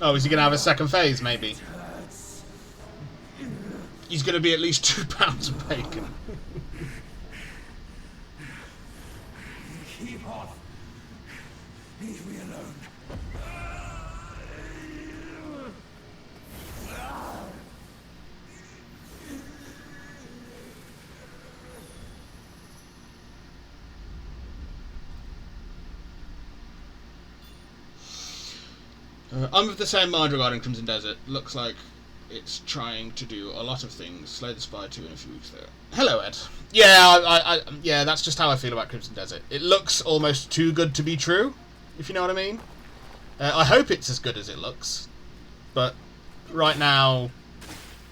Oh, is he going to have a second phase, maybe? He's going to be at least 2 pounds of bacon. Keep off. Leave me alone. I'm of the same mind regarding Crimson Desert. Looks like it's trying to do a lot of things. Slay the Spire 2 in a few weeks there. Hello, Ed. Yeah, yeah, that's just how I feel about Crimson Desert. It looks almost too good to be true, if you know what I mean. I hope it's as good as it looks, but right now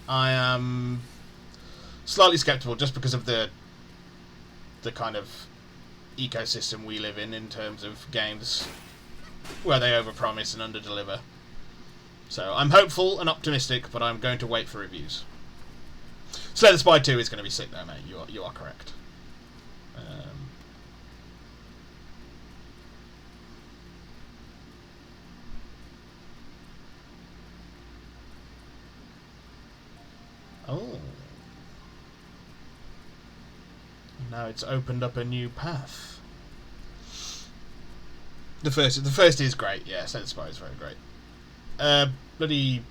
I am slightly skeptical just because of the kind of ecosystem we live in terms of games where they overpromise and underdeliver. So I'm hopeful and optimistic, but I'm going to wait for reviews. Slay the Spire 2 is going to be sick though, mate. You are correct. Oh. Now it's opened up a new path. The first is great, yeah. Slay the Spire is very great. Bloody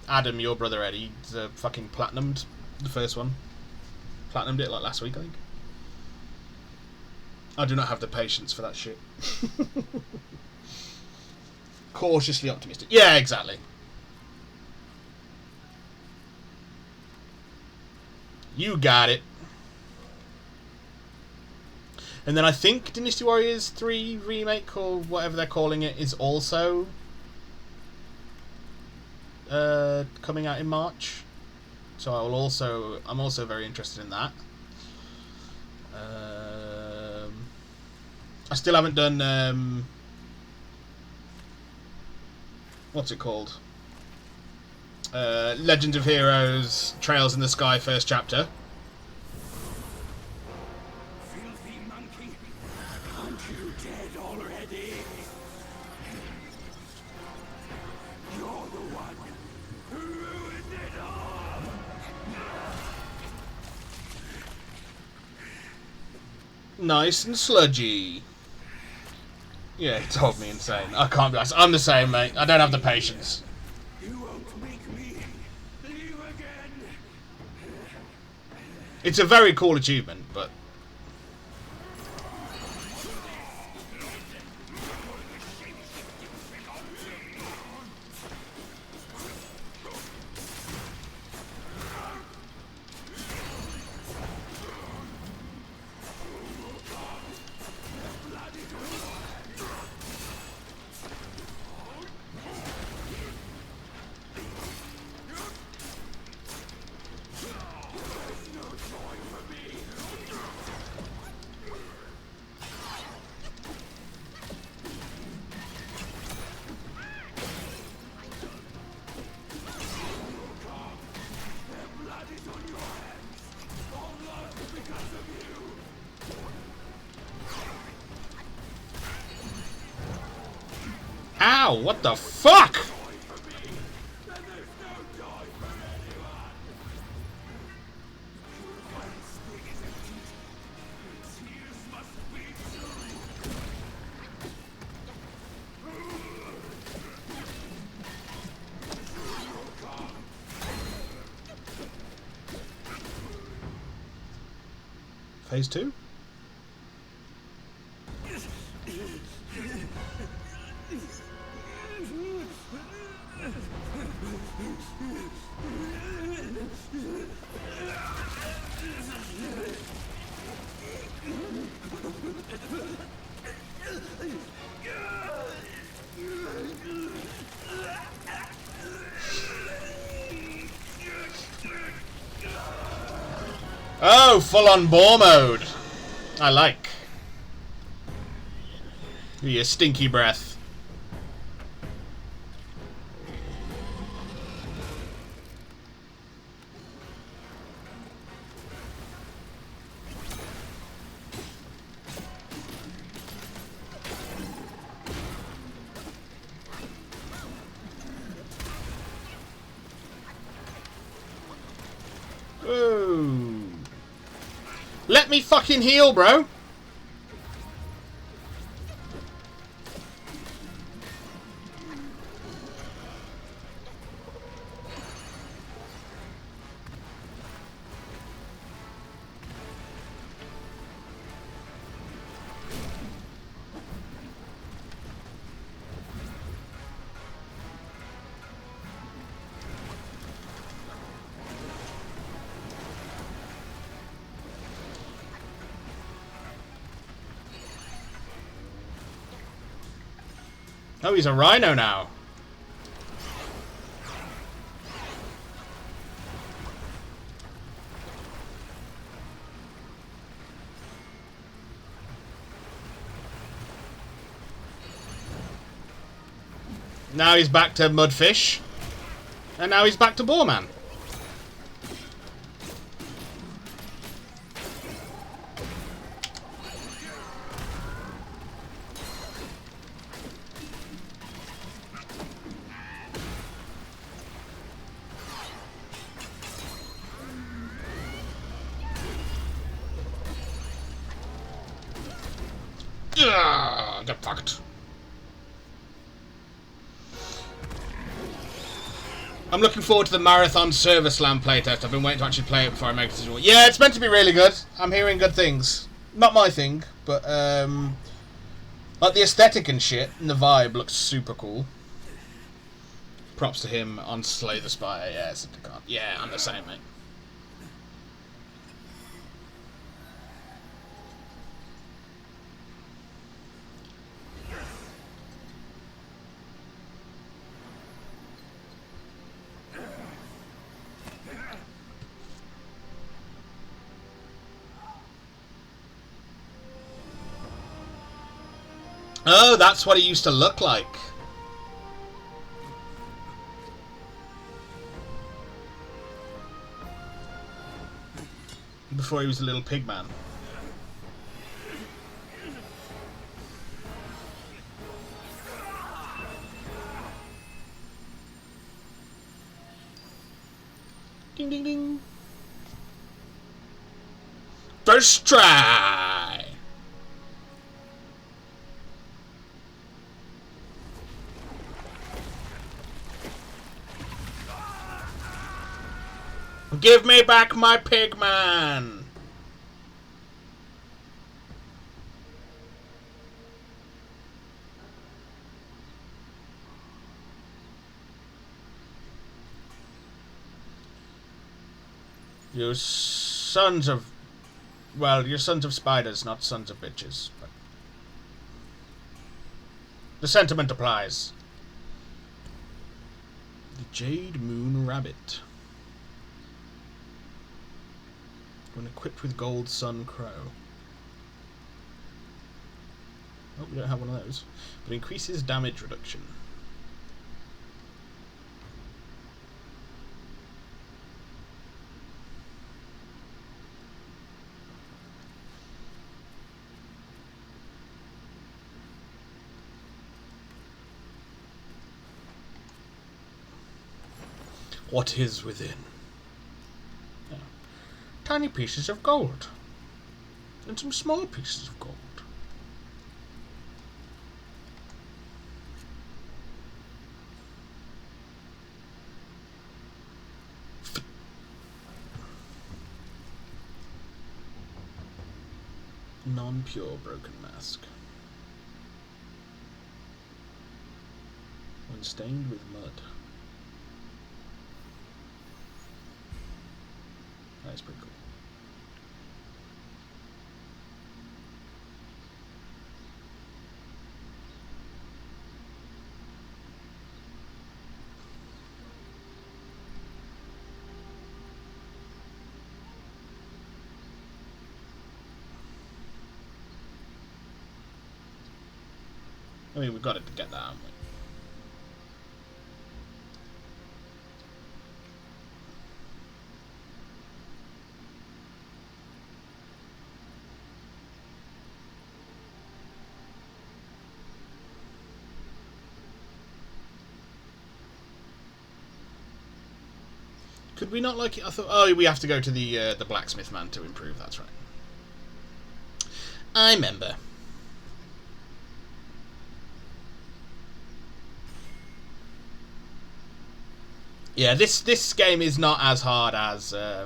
Adam, your brother Eddie, fucking platinumed the first one. Platinumed it like last week, I think. I do not have the patience for that shit. Cautiously optimistic. Yeah, exactly. You got it. And then I think Dynasty Warriors 3 Remake, or whatever they're calling it, is also coming out in March. So I'm also very interested in that. I still haven't done what's it called? Legends of Heroes Trails in the Sky first chapter. Filthy monkey, aren't you dead already? You're the one who ruined it all. Nice and sludgy. Yeah, it drove me insane. I can't be honest. I'm the same, mate. I don't have the patience. You won't make me leave again. It's a very cool achievement, but Ow, what the fuck? Phase 2? Oh, full-on boar mode. I like. Your stinky breath. Ooh. Let me fucking heal, bro. Oh, he's a rhino now. Now he's back to Mudfish. And now he's back to Boarman. Ugh, get fucked. I'm looking forward to the Marathon Server Slam playtest. I've been waiting to actually play it before I make a decision. Yeah, it's meant to be really good. I'm hearing good things. Not my thing, but like the aesthetic and shit and the vibe looks super cool. Props to him on Slay the Spire. Yeah, I'm the same, mate. Oh, that's what he used to look like. Before he was a little pig man. Ding ding ding. First try. Give me back my pig man. You sons of... Well, you're sons of spiders, not sons of bitches. But the sentiment applies. The Jade Moon Rabbit. When equipped with Gold Sun Crow. Oh, we don't have one of those. But increases damage reduction. What is within? Yeah. Tiny pieces of gold. And some small pieces of gold. Non-pure broken mask. When stained with mud. That's pretty cool. I mean, we've got to get that, haven't we? Could we not like it? I thought, oh, we have to go to the blacksmith man to improve. That's right. I remember. Yeah, this game is not as hard as yeah,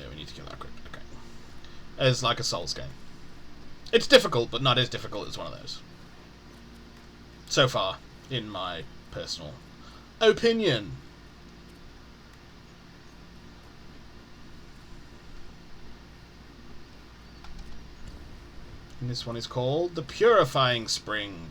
we need to kill that crypt. Okay, as like a Souls game. It's difficult, but not as difficult as one of those. So far, in my personal opinion. And this one is called the Purifying Spring.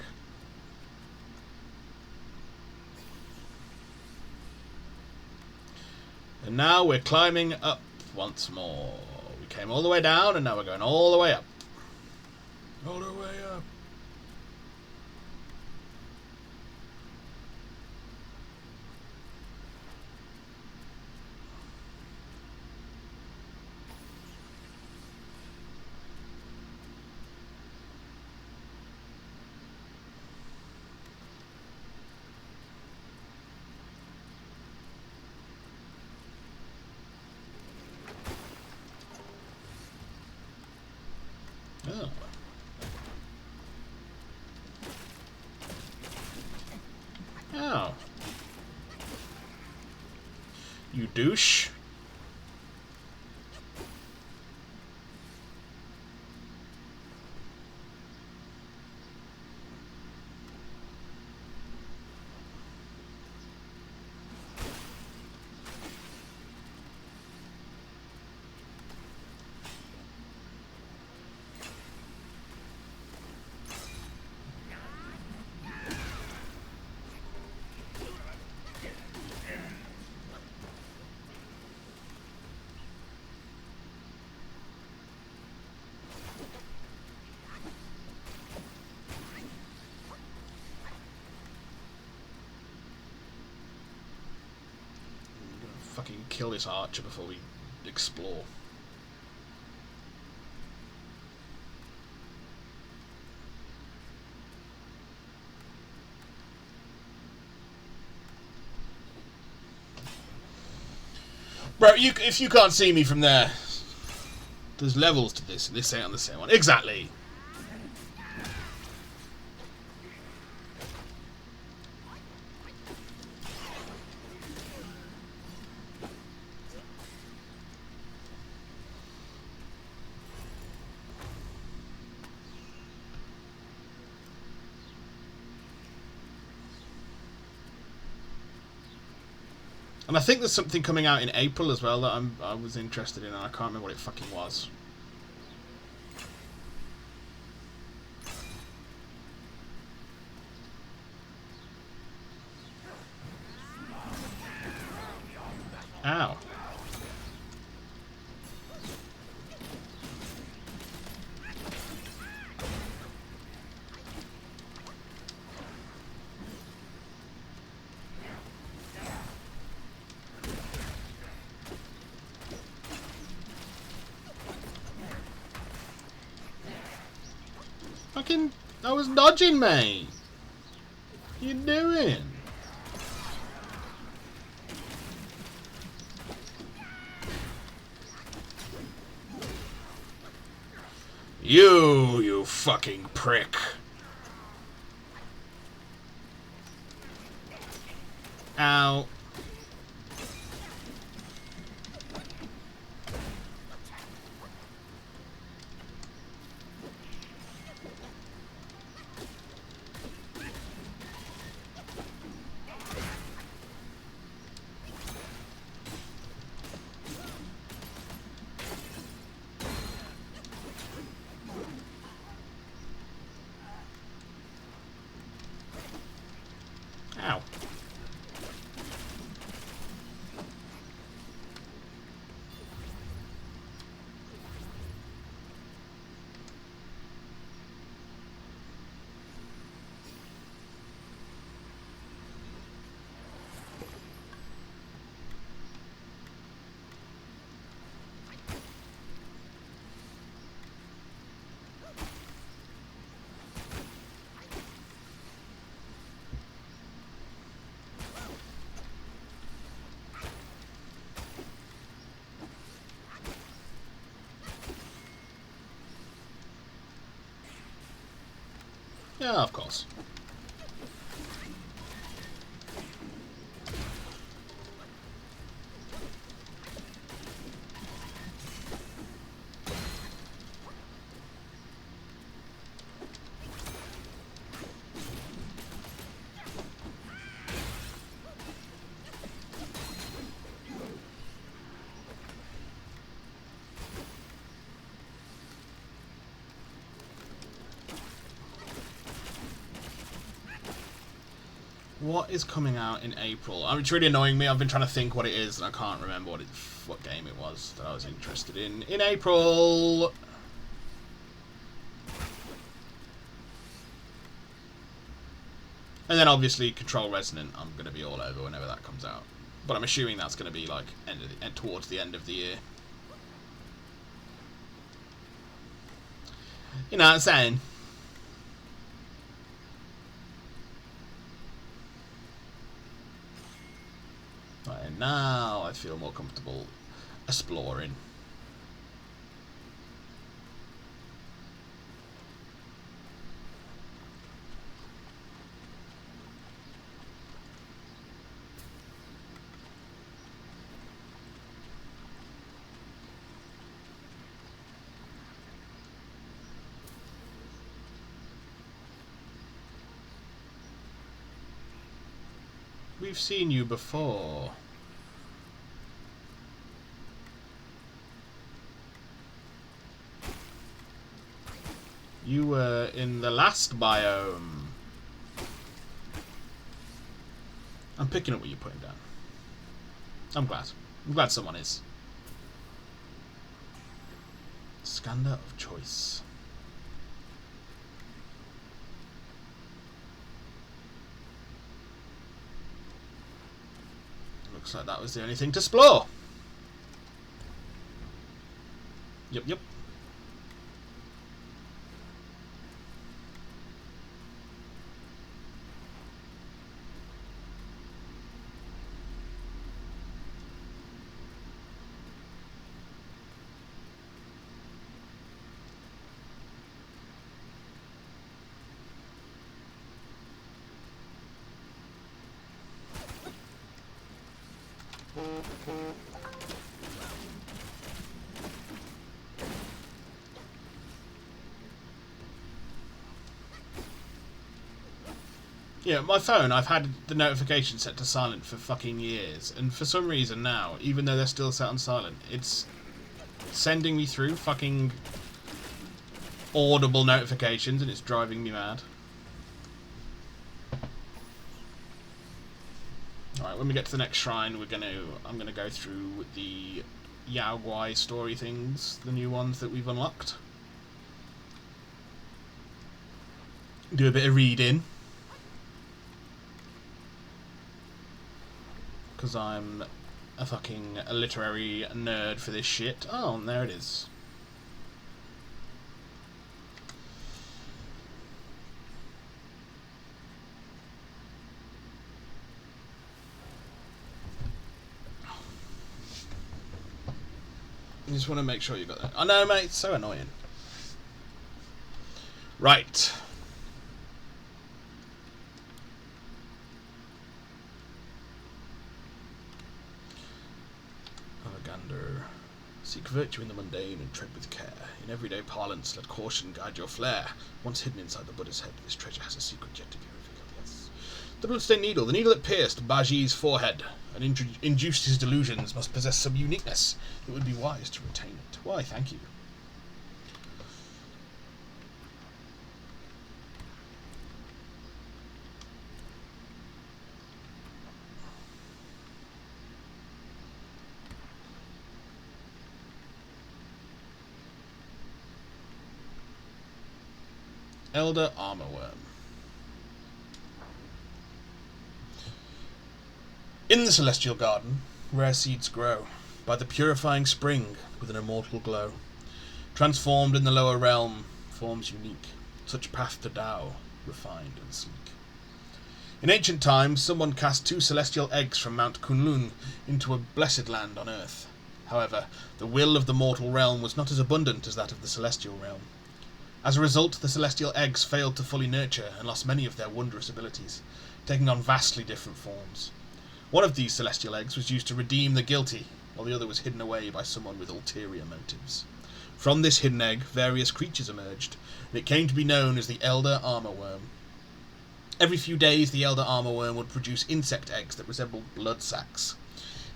And now we're climbing up once more. We came all the way down, and now we're going all the way up. All the way up. Oh. Oh. You douche. Fucking kill this archer before we explore. Bro, if you can't see me from there, there's levels to this. This ain't on the same one. Exactly. And I think there's something coming out in April as well that I was interested in, and I can't remember what it fucking was. Ow. Fucking... I was dodging, mate! What you doing? You fucking prick. Ow. Ow. Yeah, of course. What is coming out in April? It's really annoying me. I've been trying to think what it is, and I can't remember what game it was that I was interested in. In April... And then obviously Control Resonant, I'm going to be all over whenever that comes out. But I'm assuming that's going to be like towards the end of the year. You know what I'm saying? Right, now I feel more comfortable exploring. We've seen you before. You were in the last biome. I'm picking up what you're putting down. I'm glad. I'm glad someone is. Scander of choice. Looks like that was the only thing to explore. Yep, yep. Yeah, my phone, I've had the notification set to silent for fucking years, and for some reason now, even though they're still set on silent, it's sending me through fucking audible notifications, and it's driving me mad. Alright, when we get to the next shrine, I'm gonna go through the Yao Guai story things, the new ones that we've unlocked. Do a bit of reading. Because I'm a fucking literary nerd for this shit. Oh, and there it is. You just want to make sure you got that. I know, mate, it's so annoying. Right. Gander. Seek virtue in the mundane and tread with care. In everyday parlance, let caution guide your flair. Once hidden inside the Buddha's head, this treasure has a secret yet to be revealed. Yes. The bloodstained needle, the needle that pierced Baji's forehead and induced his delusions, must possess some uniqueness. It would be wise to retain it. Why, thank you. Elder Armorworm. In the celestial garden, rare seeds grow, by the purifying spring with an immortal glow. Transformed in the lower realm, forms unique, such path to Tao, refined and sleek. In ancient times, someone cast 2 celestial eggs from Mount Kunlun into a blessed land on earth. However, the will of the mortal realm was not as abundant as that of the celestial realm. As a result, the celestial eggs failed to fully nurture and lost many of their wondrous abilities, taking on vastly different forms. One of these celestial eggs was used to redeem the guilty, while the other was hidden away by someone with ulterior motives. From this hidden egg, various creatures emerged, and it came to be known as the Elder Armorworm. Every few days, the Elder Armorworm would produce insect eggs that resembled blood sacs.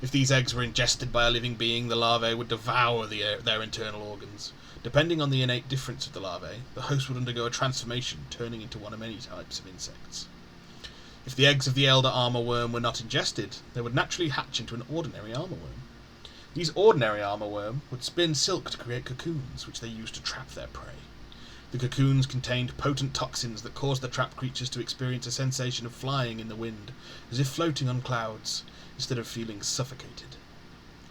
If these eggs were ingested by a living being, the larvae would devour their internal organs. Depending on the innate difference of the larvae, the host would undergo a transformation, turning into one of many types of insects. If the eggs of the Elder Armorworm were not ingested, they would naturally hatch into an ordinary armorworm. These ordinary armorworm would spin silk to create cocoons, which they used to trap their prey. The cocoons contained potent toxins that caused the trapped creatures to experience a sensation of flying in the wind, as if floating on clouds, instead of feeling suffocated.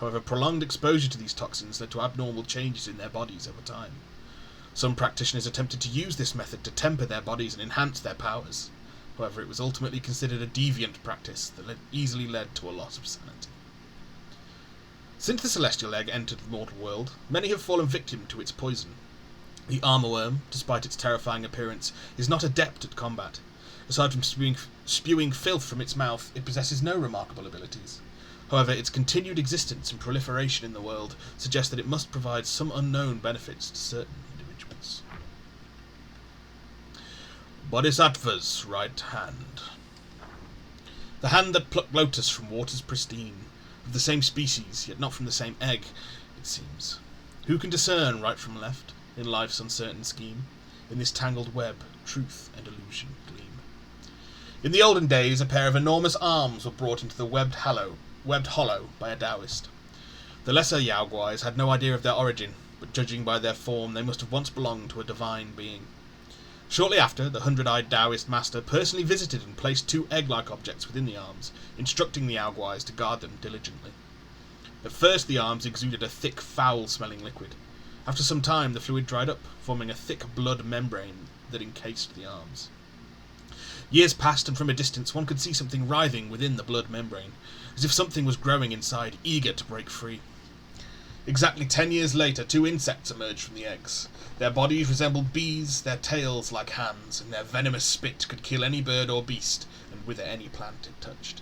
However, prolonged exposure to these toxins led to abnormal changes in their bodies over time. Some practitioners attempted to use this method to temper their bodies and enhance their powers. However, it was ultimately considered a deviant practice that easily led to a loss of sanity. Since the celestial egg entered the mortal world, many have fallen victim to its poison. The armorworm, despite its terrifying appearance, is not adept at combat. Aside from spewing filth from its mouth, it possesses no remarkable abilities. However, its continued existence and proliferation in the world suggest that it must provide some unknown benefits to certain individuals. Bodhisattva's right hand. The hand that plucked lotus from waters pristine, of the same species, yet not from the same egg, it seems. Who can discern right from left, in life's uncertain scheme? In this tangled web, truth and illusion gleam. In the olden days, a pair of enormous arms were brought into the webbed hollow by a Taoist. The lesser Yaoguais had no idea of their origin, but judging by their form, they must have once belonged to a divine being. Shortly after, the 100-eyed Taoist master personally visited and placed 2 egg-like objects within the arms, instructing the Yaoguais to guard them diligently. At first, the arms exuded a thick, foul-smelling liquid. After some time, the fluid dried up, forming a thick blood membrane that encased the arms. Years passed, and from a distance one could see something writhing within the blood membrane, as if something was growing inside, eager to break free. Exactly 10 years later, 2 insects emerged from the eggs. Their bodies resembled bees, their tails like hands, and their venomous spit could kill any bird or beast, and wither any plant it touched.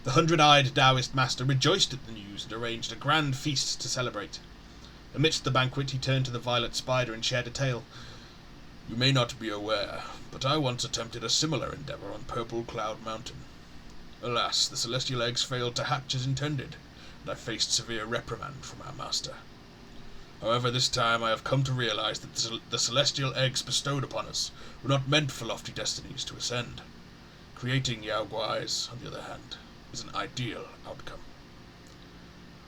The 100-eyed Taoist master rejoiced at the news and arranged a grand feast to celebrate. Amidst the banquet, he turned to the violet spider and shared a tale. "You may not be aware, but I once attempted a similar endeavour on Purple Cloud Mountain. Alas, the celestial eggs failed to hatch as intended, and I faced severe reprimand from our master. However, this time I have come to realize that the celestial eggs bestowed upon us were not meant for lofty destinies to ascend. Creating Yaoguais, on the other hand, is an ideal outcome."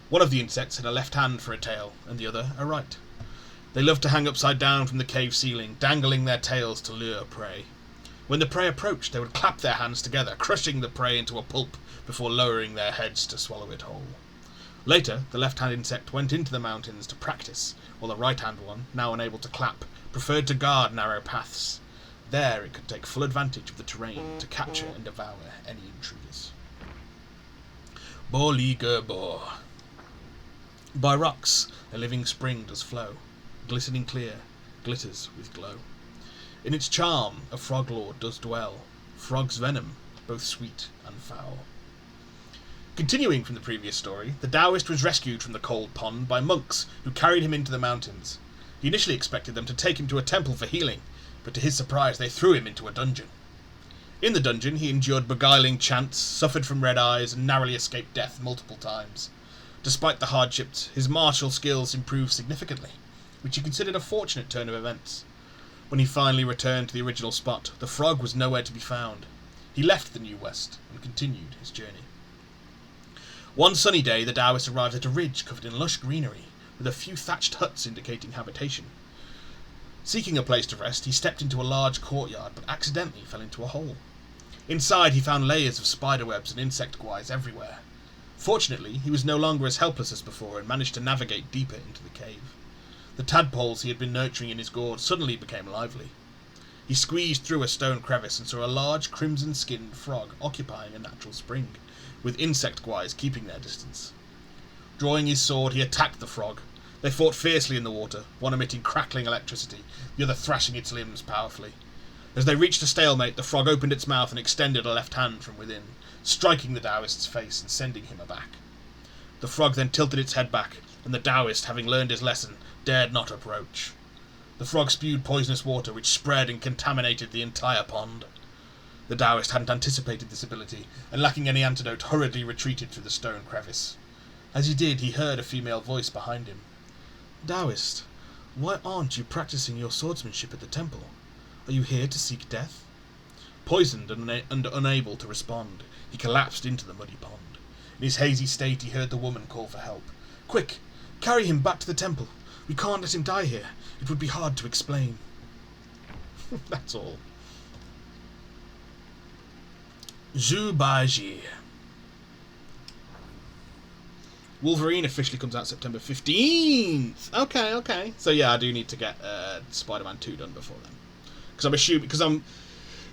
One of the insects had a left hand for a tail, and the other a right. They loved to hang upside down from the cave ceiling, dangling their tails to lure prey. When the prey approached, they would clap their hands together, crushing the prey into a pulp before lowering their heads to swallow it whole. Later, the left-hand insect went into the mountains to practice, while the right-hand one, now unable to clap, preferred to guard narrow paths. There it could take full advantage of the terrain to capture and devour any intruders. Bo-li-ger-bo. By rocks a living spring does flow, glistening clear, glitters with glow. In its charm a frog lord does dwell, frog's venom, both sweet and foul. Continuing from the previous story, the Taoist was rescued from the cold pond by monks who carried him into the mountains. He initially expected them to take him to a temple for healing, but to his surprise they threw him into a dungeon. In the dungeon he endured beguiling chants, suffered from red eyes, and narrowly escaped death multiple times. Despite the hardships, his martial skills improved significantly, which he considered a fortunate turn of events. When he finally returned to the original spot, the frog was nowhere to be found. He left the New West and continued his journey. One sunny day, the Taoist arrived at a ridge covered in lush greenery, with a few thatched huts indicating habitation. Seeking a place to rest, he stepped into a large courtyard, but accidentally fell into a hole. Inside, he found layers of spiderwebs and insect guys everywhere. Fortunately, he was no longer as helpless as before and managed to navigate deeper into the cave. The tadpoles he had been nurturing in his gourd suddenly became lively. He squeezed through a stone crevice and saw a large crimson-skinned frog occupying a natural spring, with insect guys keeping their distance. Drawing his sword, he attacked the frog. They fought fiercely in the water, one emitting crackling electricity, the other thrashing its limbs powerfully. As they reached a stalemate, the frog opened its mouth and extended a left hand from within, striking the Taoist's face and sending him aback. The frog then tilted its head back, and the Taoist, having learned his lesson, dared not approach. The frog spewed poisonous water, which spread and contaminated the entire pond. The Taoist hadn't anticipated this ability, and lacking any antidote, hurriedly retreated through the stone crevice. As he did, he heard a female voice behind him. "Taoist, why aren't you practicing your swordsmanship at the temple? Are you here to seek death?" Poisoned and unable to respond, he collapsed into the muddy pond. In his hazy state, he heard the woman call for help. "Quick, carry him back to the temple. We can't let him die here. It would be hard to explain." That's all. Zhu Baiji. Wolverine officially comes out September 15th. Okay. So yeah, I do need to get Spider-Man 2 done before then. Because I'm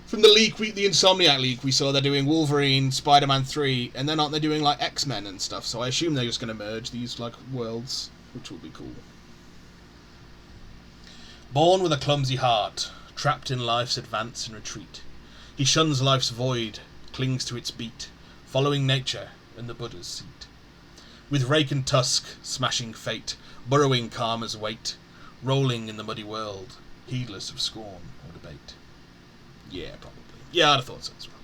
from the leak, the Insomniac leak, we saw they're doing Wolverine, Spider-Man 3, and then aren't they doing like X-Men and stuff? So I assume they're just going to merge these like worlds, which will be cool. Born with a clumsy heart, trapped in life's advance and retreat, he shuns life's void, clings to its beat, following nature and the Buddha's seat. With rake and tusk, smashing fate, burrowing karma's weight, rolling in the muddy world, heedless of scorn or debate. Yeah, probably. Yeah, I'd have thought so as well.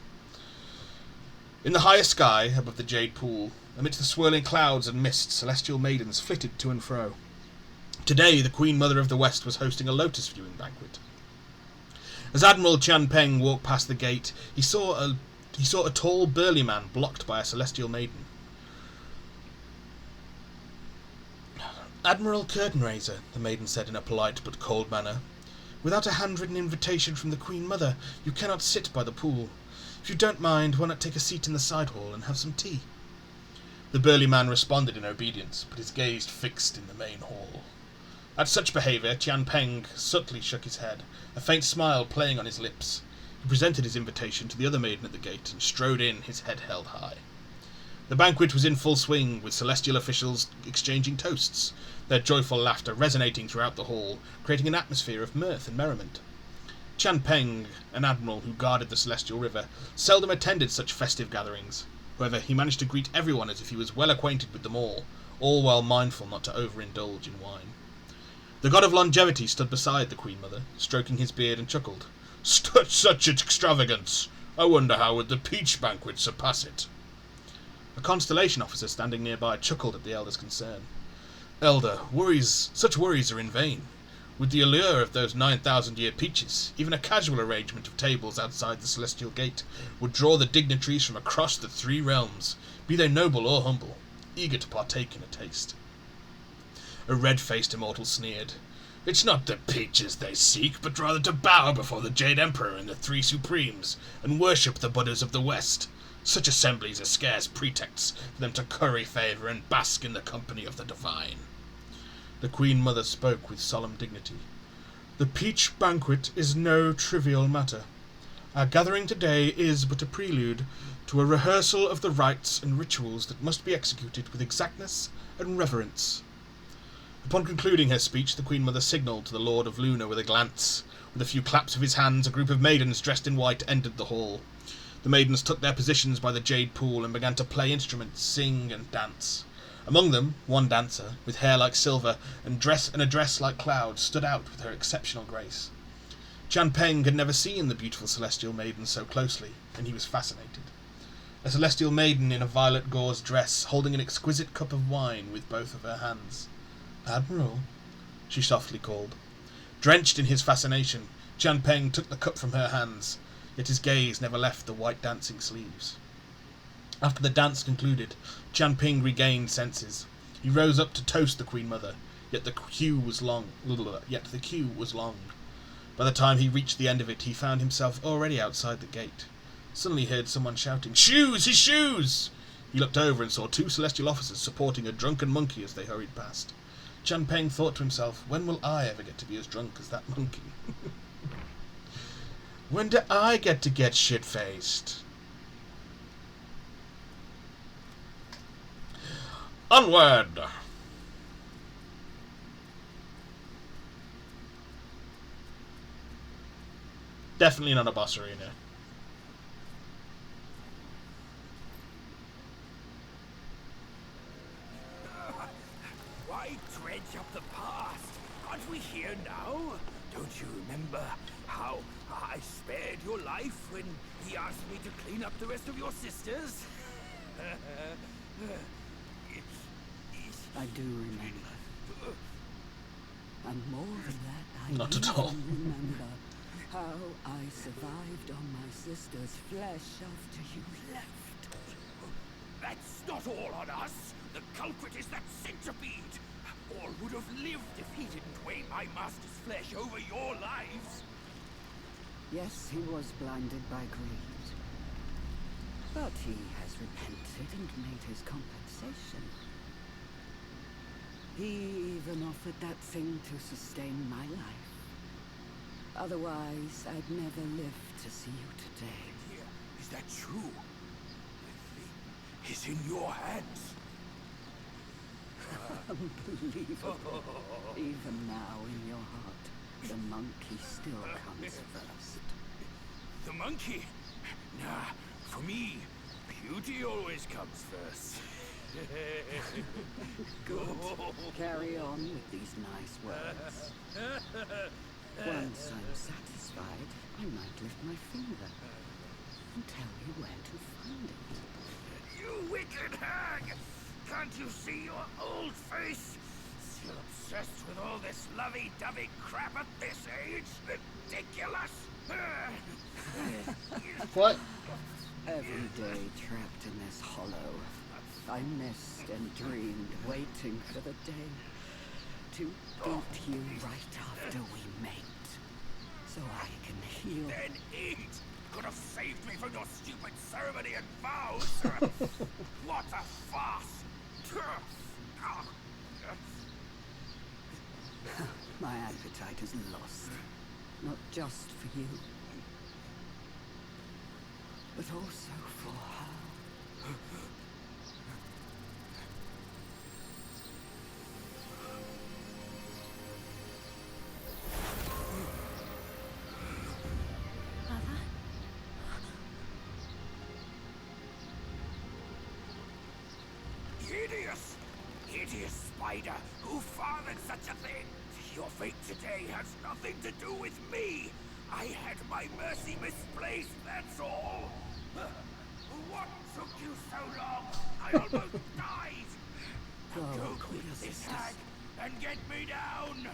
In the highest sky, above the jade pool, amidst the swirling clouds and mist, celestial maidens flitted to and fro. Today, the Queen Mother of the West was hosting a lotus viewing banquet. As Admiral Chan Peng walked past the gate, he saw a tall, burly man blocked by a celestial maiden. "Admiral Curtain-Raiser," the maiden said in a polite but cold manner, "without a handwritten invitation from the Queen Mother, you cannot sit by the pool. If you don't mind, why not take a seat in the side hall and have some tea?" The burly man responded in obedience, but his gaze fixed in the main hall. At such behaviour, Tian Peng subtly shook his head, a faint smile playing on his lips. He presented his invitation to the other maiden at the gate and strode in, his head held high. The banquet was in full swing, with celestial officials exchanging toasts, their joyful laughter resonating throughout the hall, creating an atmosphere of mirth and merriment. Chan Peng, an admiral who guarded the celestial river, seldom attended such festive gatherings. However, he managed to greet everyone as if he was well acquainted with them all while mindful not to overindulge in wine. The god of longevity stood beside the Queen Mother, stroking his beard, and chuckled. Such extravagance! I wonder how would the peach banquet surpass it?" A constellation officer standing nearby chuckled at the elder's concern. "Elder, such worries are in vain. With the allure of those 9,000-year peaches, even a casual arrangement of tables outside the celestial gate would draw the dignitaries from across the 3 realms, be they noble or humble, eager to partake in a taste." A red-faced immortal sneered. "It's not the peaches they seek, but rather to bow before the Jade Emperor and the 3 Supremes, and worship the Buddhas of the West. Such assemblies are scarce pretexts for them to curry favour and bask in the company of the divine." The Queen Mother spoke with solemn dignity. "The peach banquet is no trivial matter. Our gathering today is but a prelude to a rehearsal of the rites and rituals that must be executed with exactness and reverence. Upon concluding her speech, the Queen Mother signalled to the Lord of Luna with a glance. With a few claps of his hands, a group of maidens dressed in white entered the hall. The maidens took their positions by the jade pool and began to play instruments, sing and dance. Among them, one dancer, with hair like silver and a dress like clouds, stood out with her exceptional grace. Chan Peng had never seen the beautiful celestial maiden so closely, and he was fascinated. A celestial maiden in a violet gauze dress, holding an exquisite cup of wine with both of her hands. "Admiral," she softly called. Drenched in his fascination, Chan Peng took the cup from her hands, yet his gaze never left the white dancing sleeves. After the dance concluded, Chan Peng regained senses. He rose up to toast the Queen Mother, yet the queue was long. By the time he reached the end of it, he found himself already outside the gate. Suddenly he heard someone shouting, "Shoes! His shoes!" He looked over and saw two celestial officers supporting a drunken monkey as they hurried past. Chan Peng thought to himself, when will I ever get to be as drunk as that monkey? When do I get to get shit-faced? Onward! Definitely not a boss arena. Why dredge up the past? Aren't we here now? Don't you remember how I spared your life when he asked me to clean up the rest of your sisters? I do remember. And more than that, I Not at all. remember how I survived on my sister's flesh after you left. That's not all on us. The culprit is that centipede. All would have lived if he didn't weigh my master's flesh over your lives. Yes, he was blinded by greed. But he has repented and made his compensation. He even offered that thing to sustain my life. Otherwise, I'd never live to see you today. Is that true? He's in your hands. Unbelievable. Even now in your heart, the monkey still comes first. The monkey? Nah, for me, beauty always comes first. Good. Carry on with these nice words. Once I'm satisfied, I might lift my finger and tell you where to find it. You wicked hag! Can't you see your old face? Still obsessed with all this lovey-dovey crap at this age? Ridiculous! What? Every day trapped in this hollow, I missed and dreamed, waiting for the day to eat you right after we mate, so I can heal. Then eat! Could have saved me from your stupid ceremony and vows! What a farce! My appetite is lost, not just for you, but also for her. Hideous! Hideous spider! Who fathered such a thing? Your fate today has nothing to do with me! I had my mercy misplaced, that's all! What took you so long? I almost died! Now go with this hag and get me down!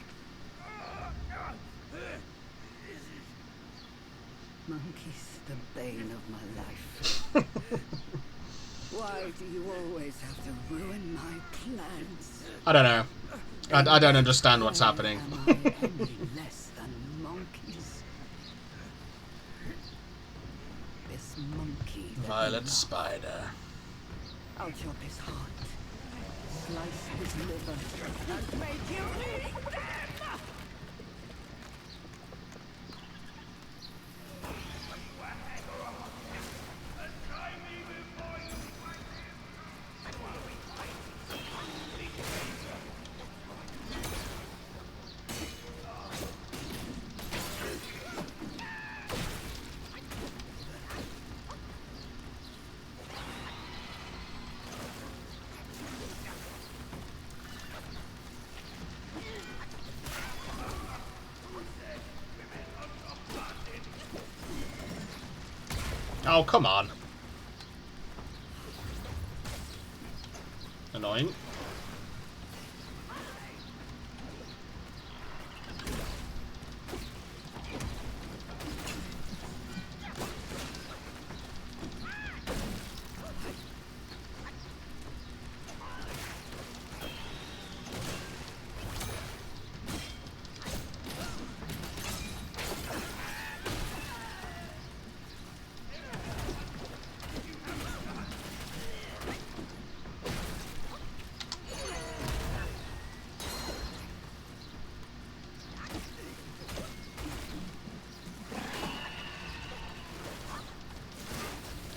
Monkey's the bane of my life. Why do you always have to ruin my plans? I don't know. I don't understand what's happening. Am I any less than monkeys? This monkey... Violet spider. I'll chop his heart, slice his liver, and make you eat them! Oh, come on. Annoying.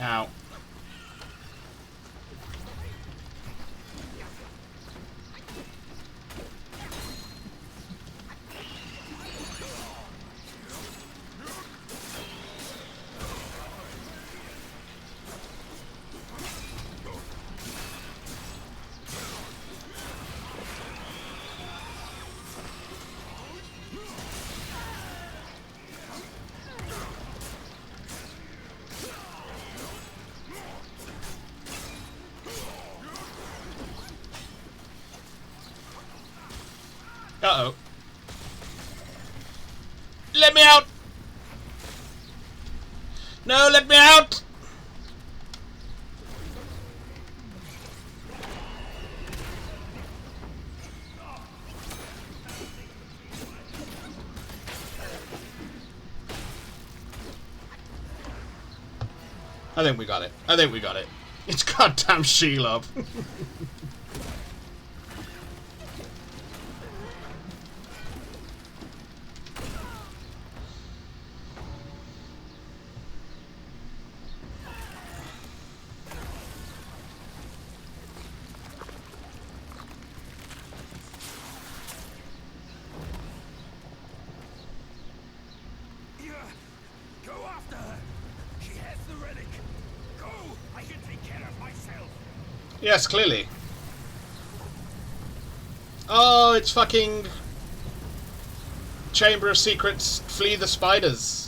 Ow. Uh-oh. Let me out! No, let me out! I think we got it. I think we got it. It's goddamn Shelob. Go after her. She has the relic. Go. I can take care of myself. Yes, clearly. Oh, it's fucking Chamber of Secrets. Flee the spiders.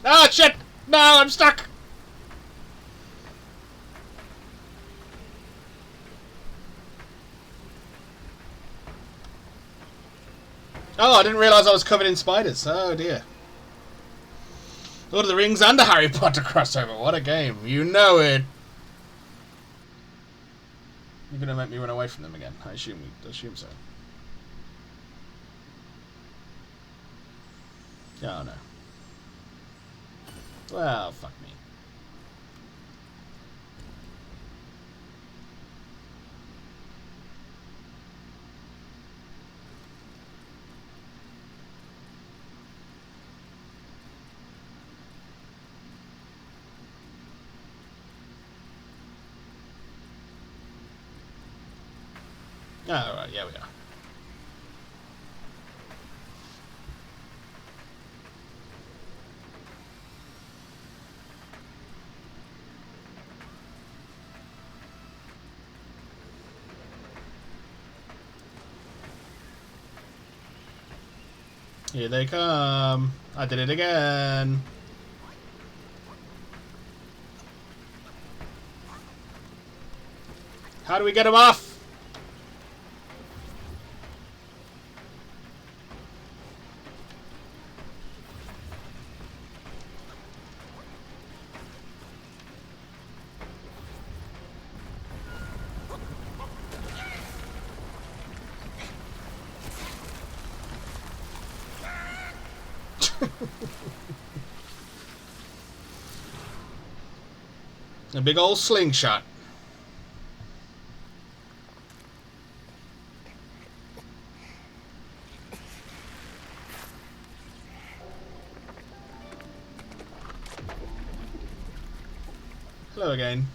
Ah, shit! No, I'm stuck! Oh, I didn't realise I was covered in spiders. Oh, dear. Lord of the Rings and a Harry Potter crossover. What a game. You know it. You're going to make me run away from them again. I assume so. Oh, no. Well, fuck me. Alright, yeah, we are. Here they come. I did it again. How do we get them off? A big old slingshot. Hello again.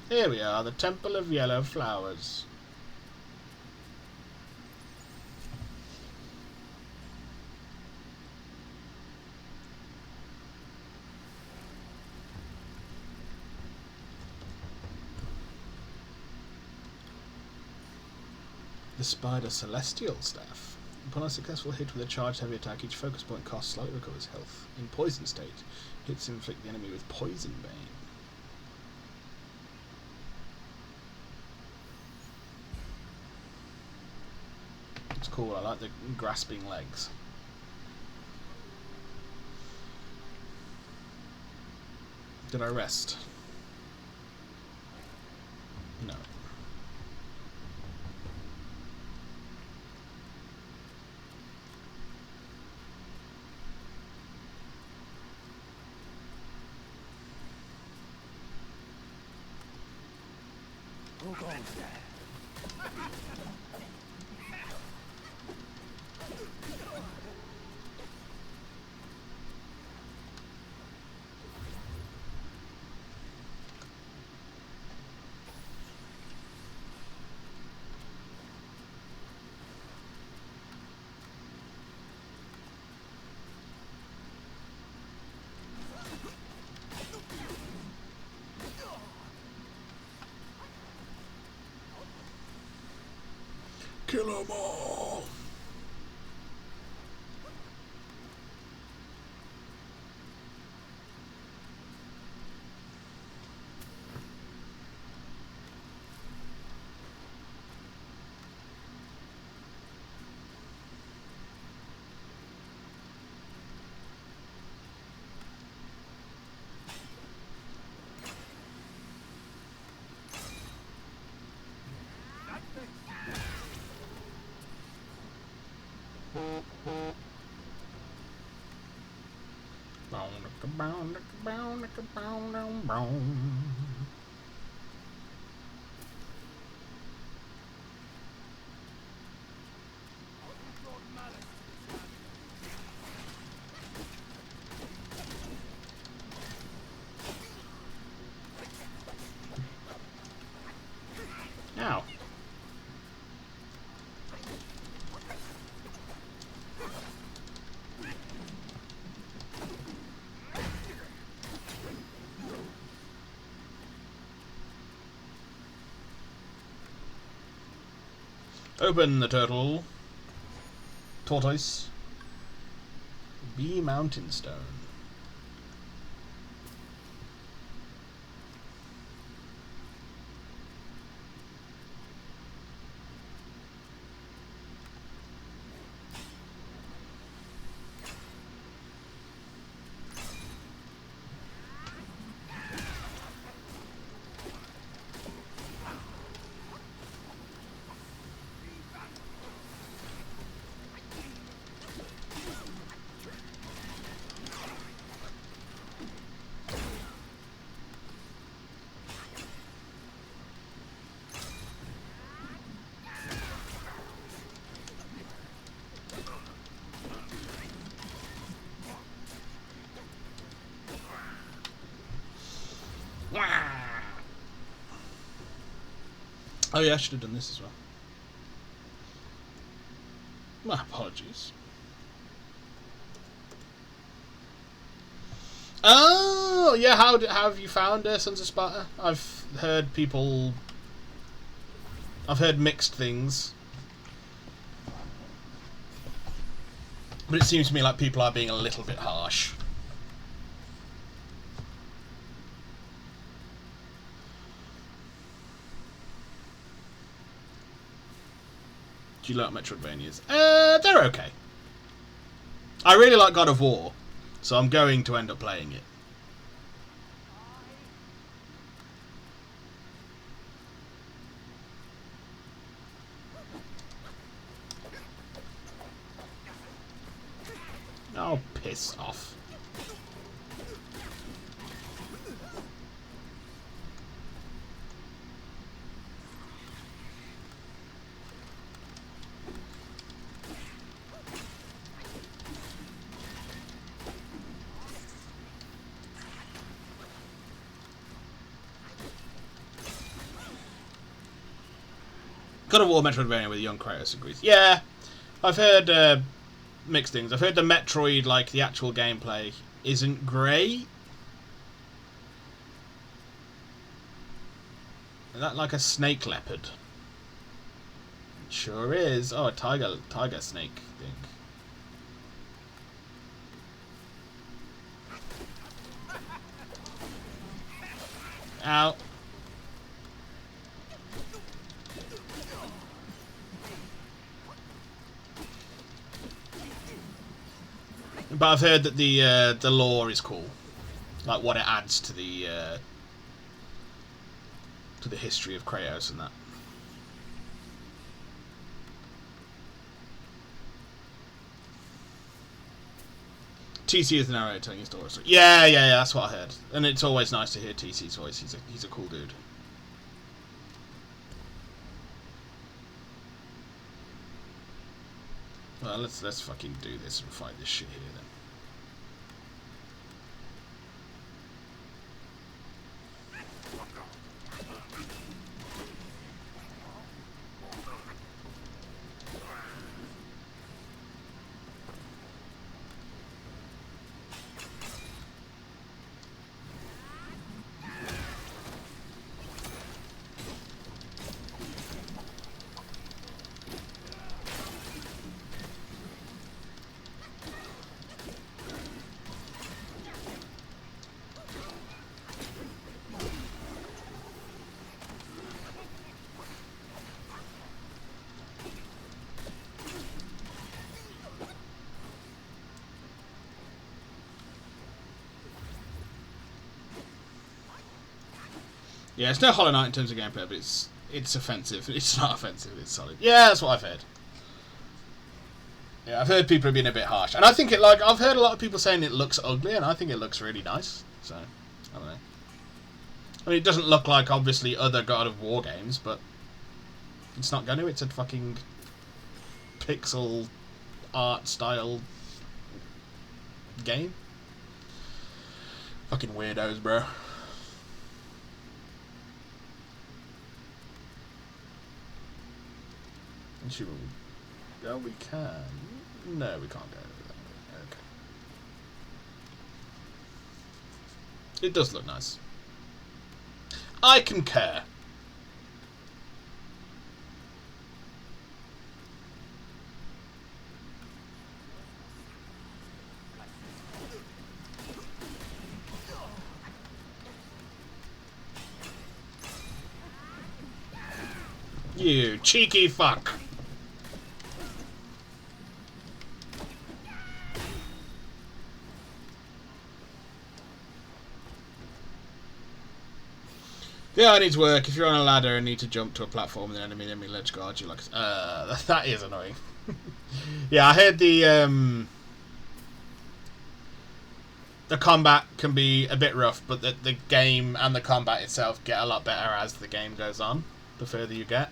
Here we are, the Temple of Yellow Flowers. The Spider Celestial Staff. Upon a successful hit with a charged heavy attack, each focus point cost slightly recovers health. In poison state, hits inflict the enemy with Poison Bane. It's cool, I like the grasping legs. Did I rest? No. Wukong there. Kill 'em all! Ow. Open the turtle. Tortoise. Be mountain stone. Oh yeah, I should have done this as well. My apologies. Oh yeah, how have you found Sons of Sparta? I've heard mixed things, but it seems to me like people are being a little bit harsh. Do you like Metroidvanias? They're okay. I really like God of War, so I'm going to end up playing it. Oh, piss off. God of War Metroidvania with young Kratos agrees. Yeah, I've heard mixed things. I've heard the Metroid, like the actual gameplay, isn't great. Is that like a snake leopard? It sure is. Oh, a tiger snake thing. Ow. But I've heard that the lore is cool, like what it adds to the history of Kratos and that. TC is the narrator telling his story. Yeah, that's what I heard, and it's always nice to hear TC's voice. He's a cool dude. Well, let's fucking do this and fight this shit here then. Yeah, it's no Hollow Knight in terms of gameplay, but it's offensive. It's not offensive, it's solid. Yeah, that's what I've heard. Yeah, I've heard people being a bit harsh. And I think I've heard a lot of people saying it looks ugly, and I think it looks really nice. So, I don't know. I mean, it doesn't look like, obviously, other God of War games, but it's not going to. It's a fucking pixel art style game. Fucking weirdos, bro. Oh, we can. No, we can't go that way. Okay. It does look nice. I concur. You cheeky fuck. Yeah, it needs work. If you're on a ladder and need to jump to a platform and the enemy ledge guards you, like, that is annoying. Yeah, I heard the combat can be a bit rough, but the game and the combat itself get a lot better as the game goes on, the further you get,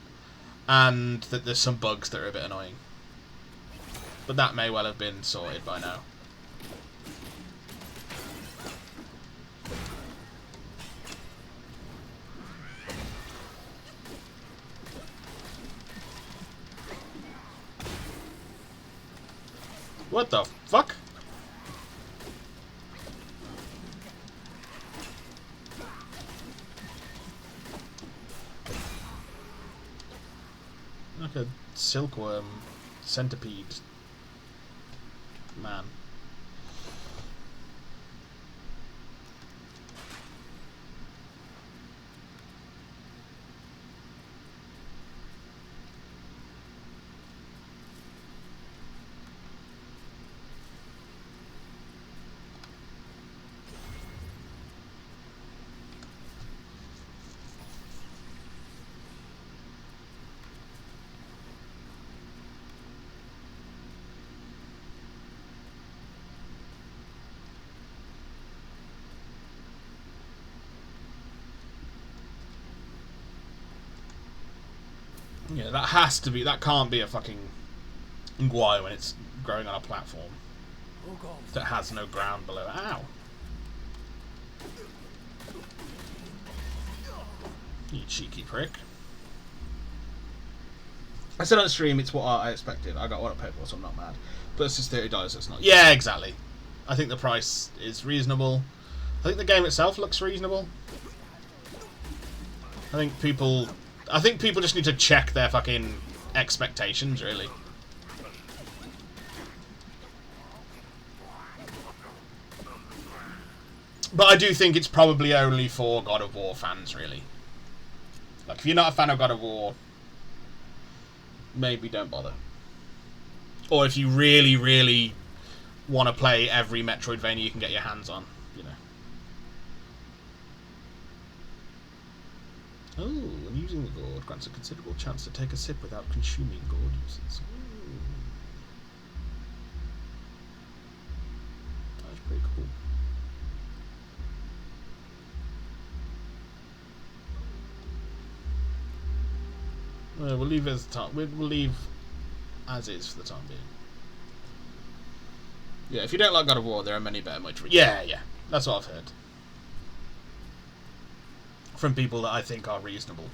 and that there's some bugs that are a bit annoying. But that may well have been sorted by now. What the fuck? Like a silkworm centipede man. Yeah, that has to be. That can't be a fucking Nguai when it's growing on a platform that has no ground below. Ow! You cheeky prick. I said on stream it's what I expected. I got what I paid for, so I'm not mad. But it's just $30, it's not. Yeah, exactly. I think the price is reasonable. I think the game itself looks reasonable. I think people just need to check their fucking expectations, really. But I do think it's probably only for God of War fans, really. Like, if you're not a fan of God of War, maybe don't bother. Or if you really, really want to play every Metroidvania you can get your hands on, you know. Oh, when using the gourd grants a considerable chance to take a sip without consuming gourd uses. Ooh. That's pretty cool. We'll leave as we'll leave as is for the time being. Yeah, if you don't like God of War, there are many better Metroid. Yeah, that's what I've heard from people that I think are reasonable.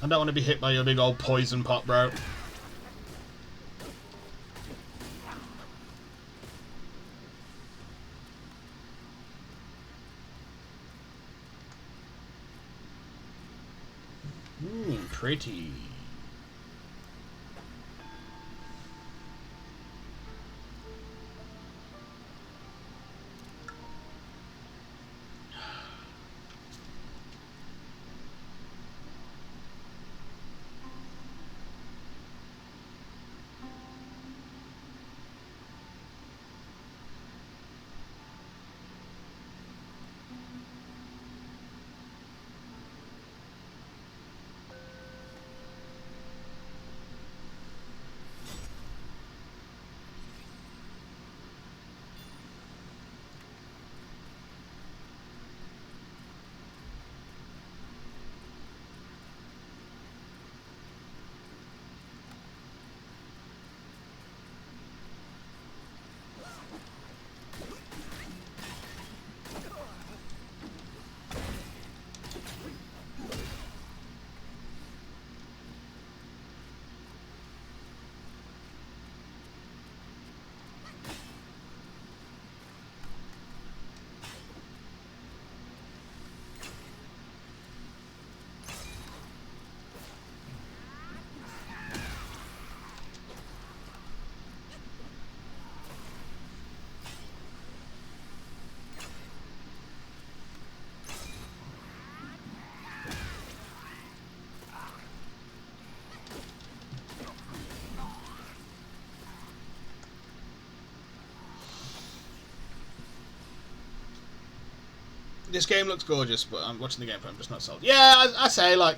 I don't want to be hit by your big old poison pot, bro. Pretty. This game looks gorgeous, but I'm watching the gameplay, I'm just not sold. Yeah, I say, like,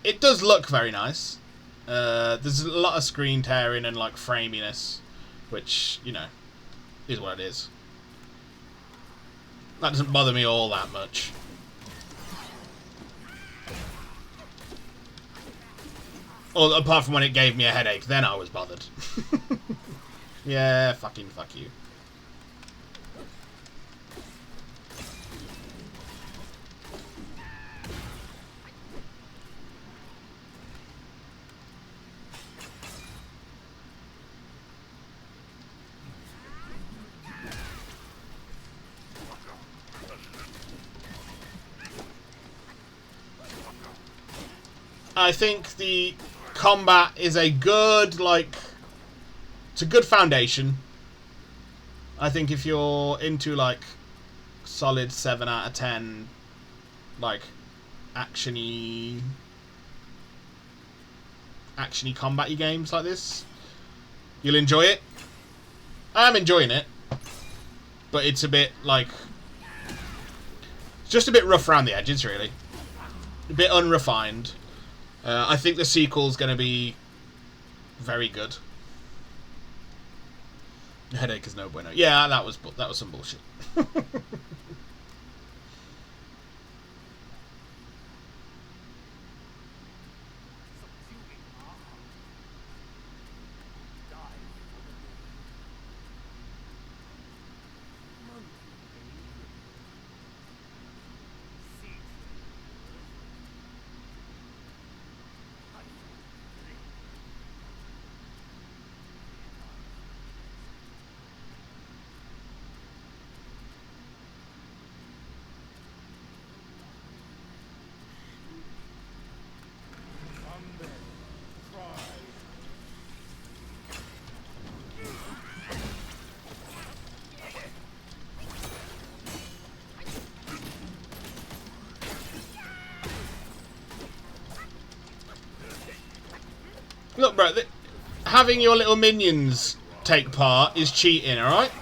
it does look very nice. There's a lot of screen tearing and, like, framiness, which, you know, is what it is. That doesn't bother me all that much. Well, apart from when it gave me a headache, then I was bothered. Yeah, fucking fuck you. I think the combat is a good, like, it's a good foundation. I think if you're into, like, solid 7 out of 10, like, actiony combat-y games like this, you'll enjoy it. I am enjoying it, but it's a bit, like, it's just a bit rough around the edges, really. A bit unrefined. I think the sequel's going to be very good. Headache is no bueno. Yeah, that was some bullshit. Look, bro, having your little minions take part is cheating, alright?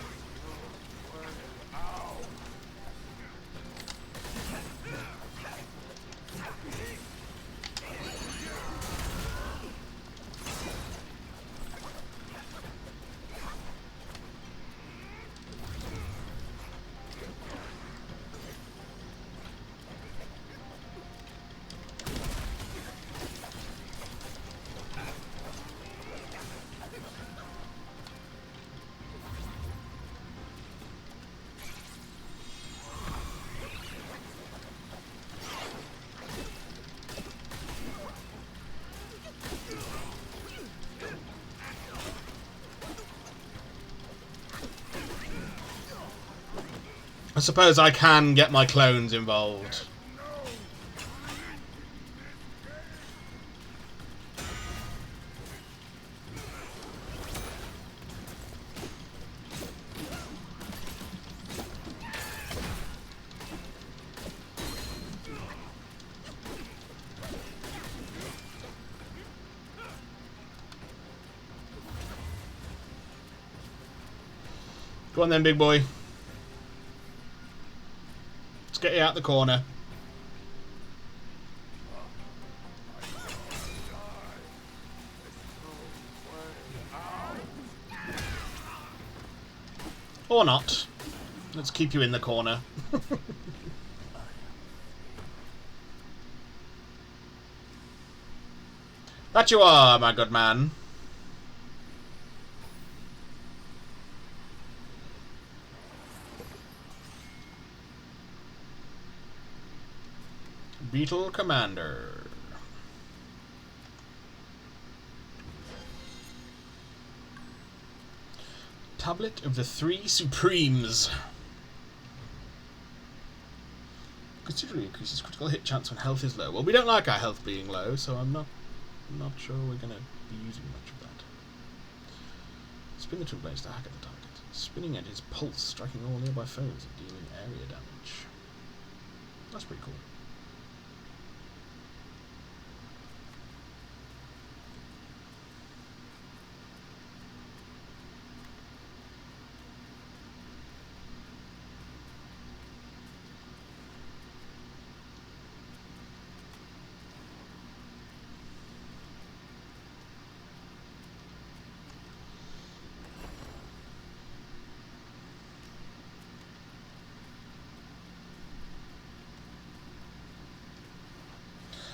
I suppose I can get my clones involved. Go on then, big boy. Let's get you out the corner. Or not. Let's keep you in the corner. That you are, my good man. Beetle Commander. Tablet of the Three Supremes. Considerably increases critical hit chance when health is low. Well, we don't like our health being low, so I'm not sure we're going to be using much of that. Spin the twin blades to hack at the target. Spinning edges pulse, striking all nearby foes and dealing area damage. That's pretty cool.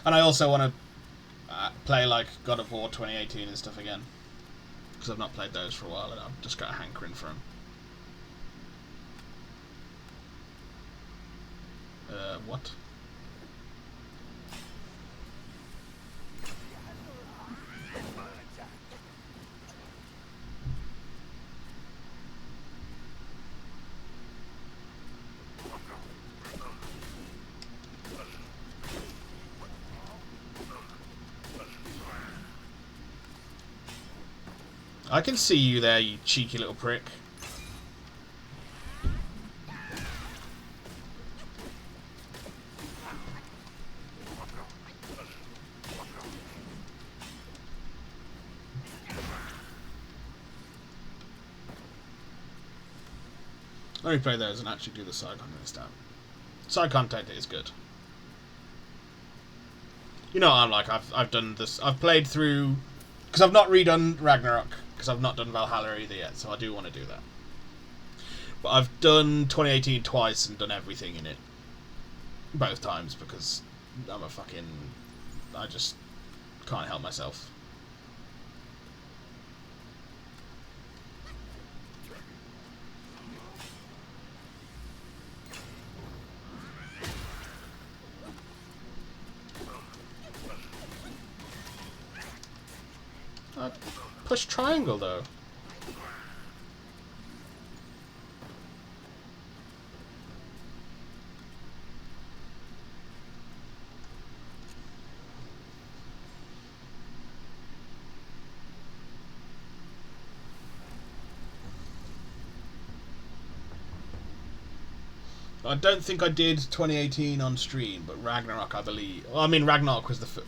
And I also want to play like God of War 2018 and stuff again, because I've not played those for a while and I've just got a hankering for them. What? I can see you there, you cheeky little prick. Let me play those and actually do the side content this time. Side content is good. You know what I'm like, I've done this, I've played through, because I've not redone Ragnarok, because I've not done Valhalla either yet, so I do want to do that. But I've done 2018 twice and done everything in it both times because I'm a fucking... I just can't help myself. Push triangle though. I don't think I did 2018 on stream, but Ragnarok, I believe. Well, I mean, Ragnarok was the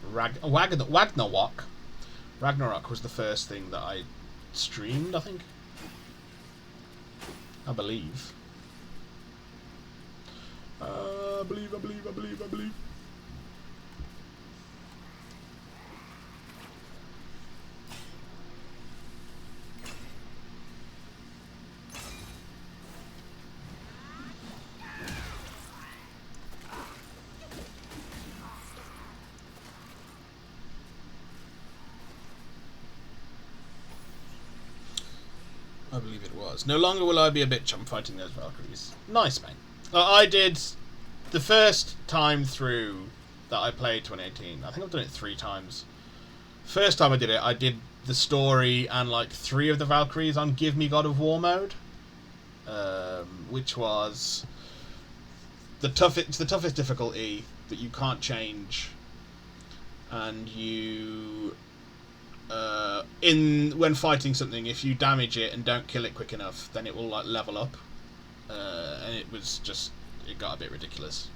Ragnarok was the first thing that I streamed, I think. I believe. I believe. I believe it was. No longer will I be a bitch, I'm fighting those Valkyries. Nice, mate. I did the first time through that I played 2018. I think I've done it 3 times. First time I did the story and like 3 of the Valkyries on Give Me God of War mode, which was it's the toughest difficulty that you can't change, and you when fighting something, if you damage it and don't kill it quick enough, then it will like level up, and it got a bit ridiculous,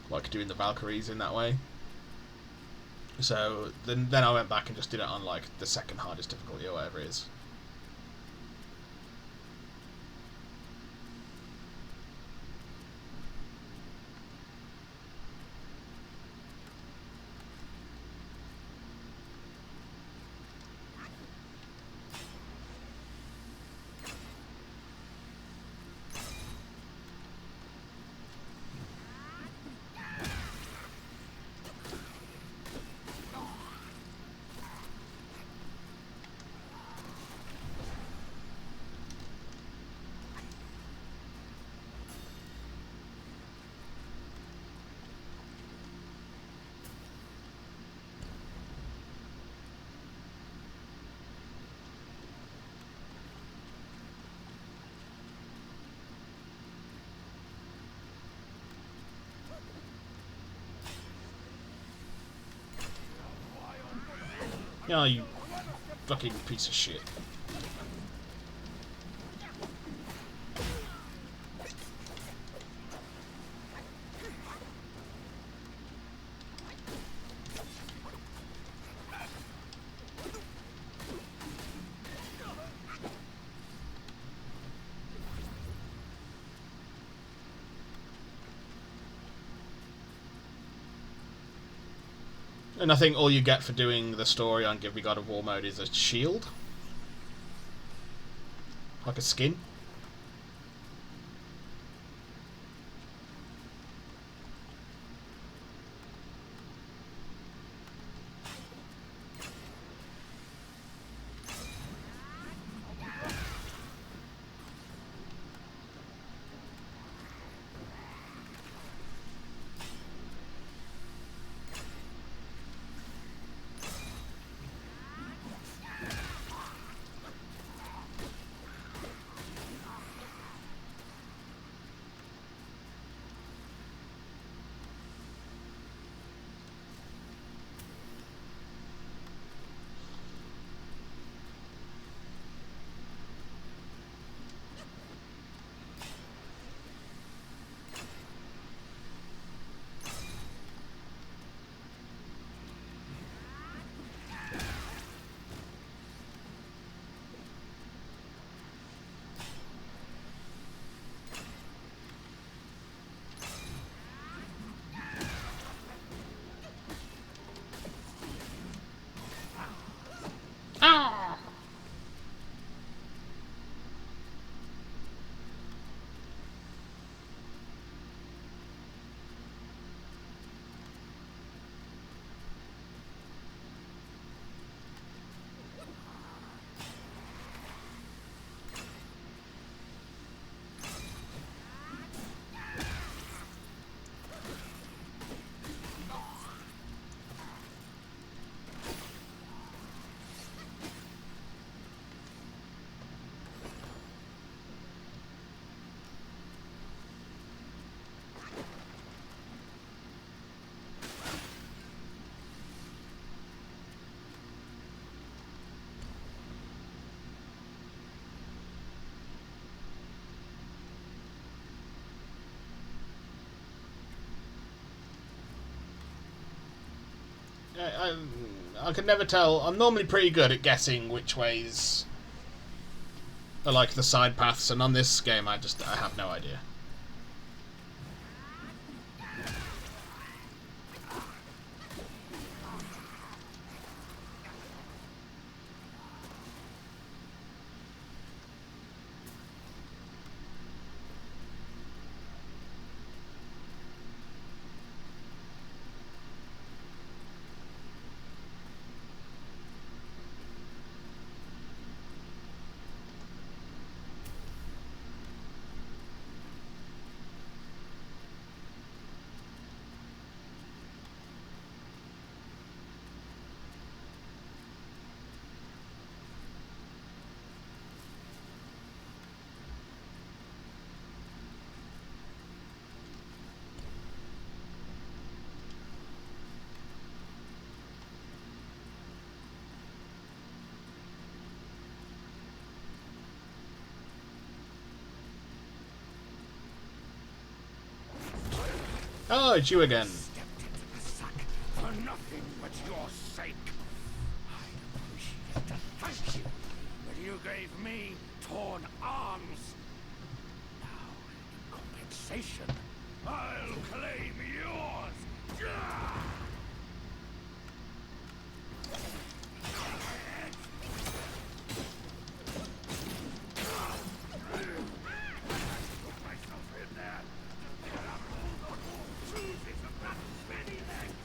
like doing the Valkyries in that way. So then I went back and just did it on like the second hardest difficulty or whatever it is. Yeah, you fucking piece of shit. And I think all you get for doing the story on Give Me God of War mode is a shield. Like a skin. I can never tell. I'm normally pretty good at guessing which ways are like the side paths, and on this game I have no idea. Oh, it's you again. Stepped into the sack for nothing but your sake. I'd appreciate to thank you, but you gave me torn arms. Now, in compensation, I'll claim yours. Gah! Put myself in there. There are all the bruises of that many legs.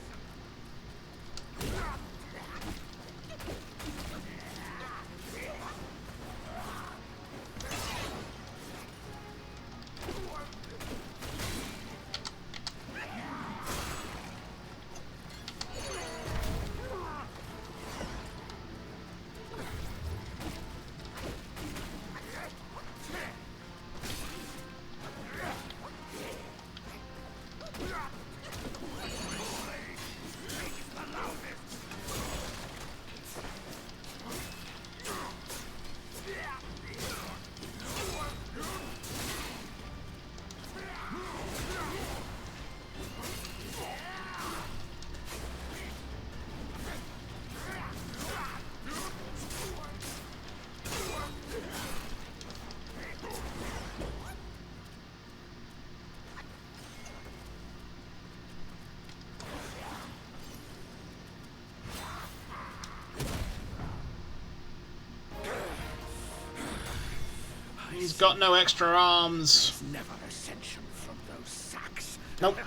He's got no extra arms. Never ascension from those sacks. Nope.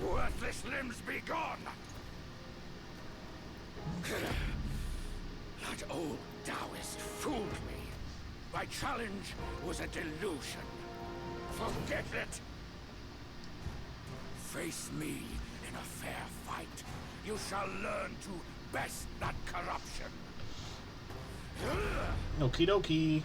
Worthless limbs be gone. That old Taoist fooled me. My challenge was a delusion. Forget it. Face me in a fair fight. You shall learn to best that corruption. Okie dokie.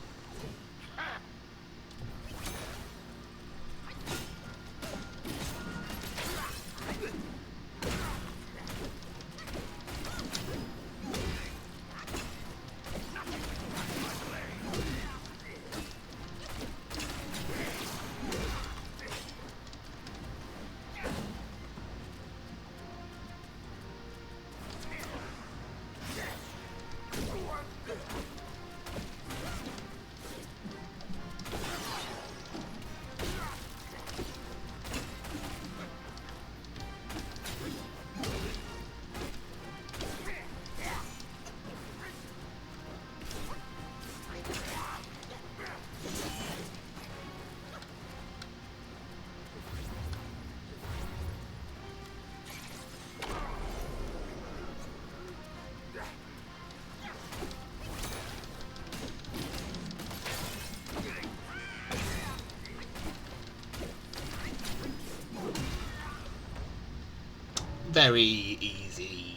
Very easy.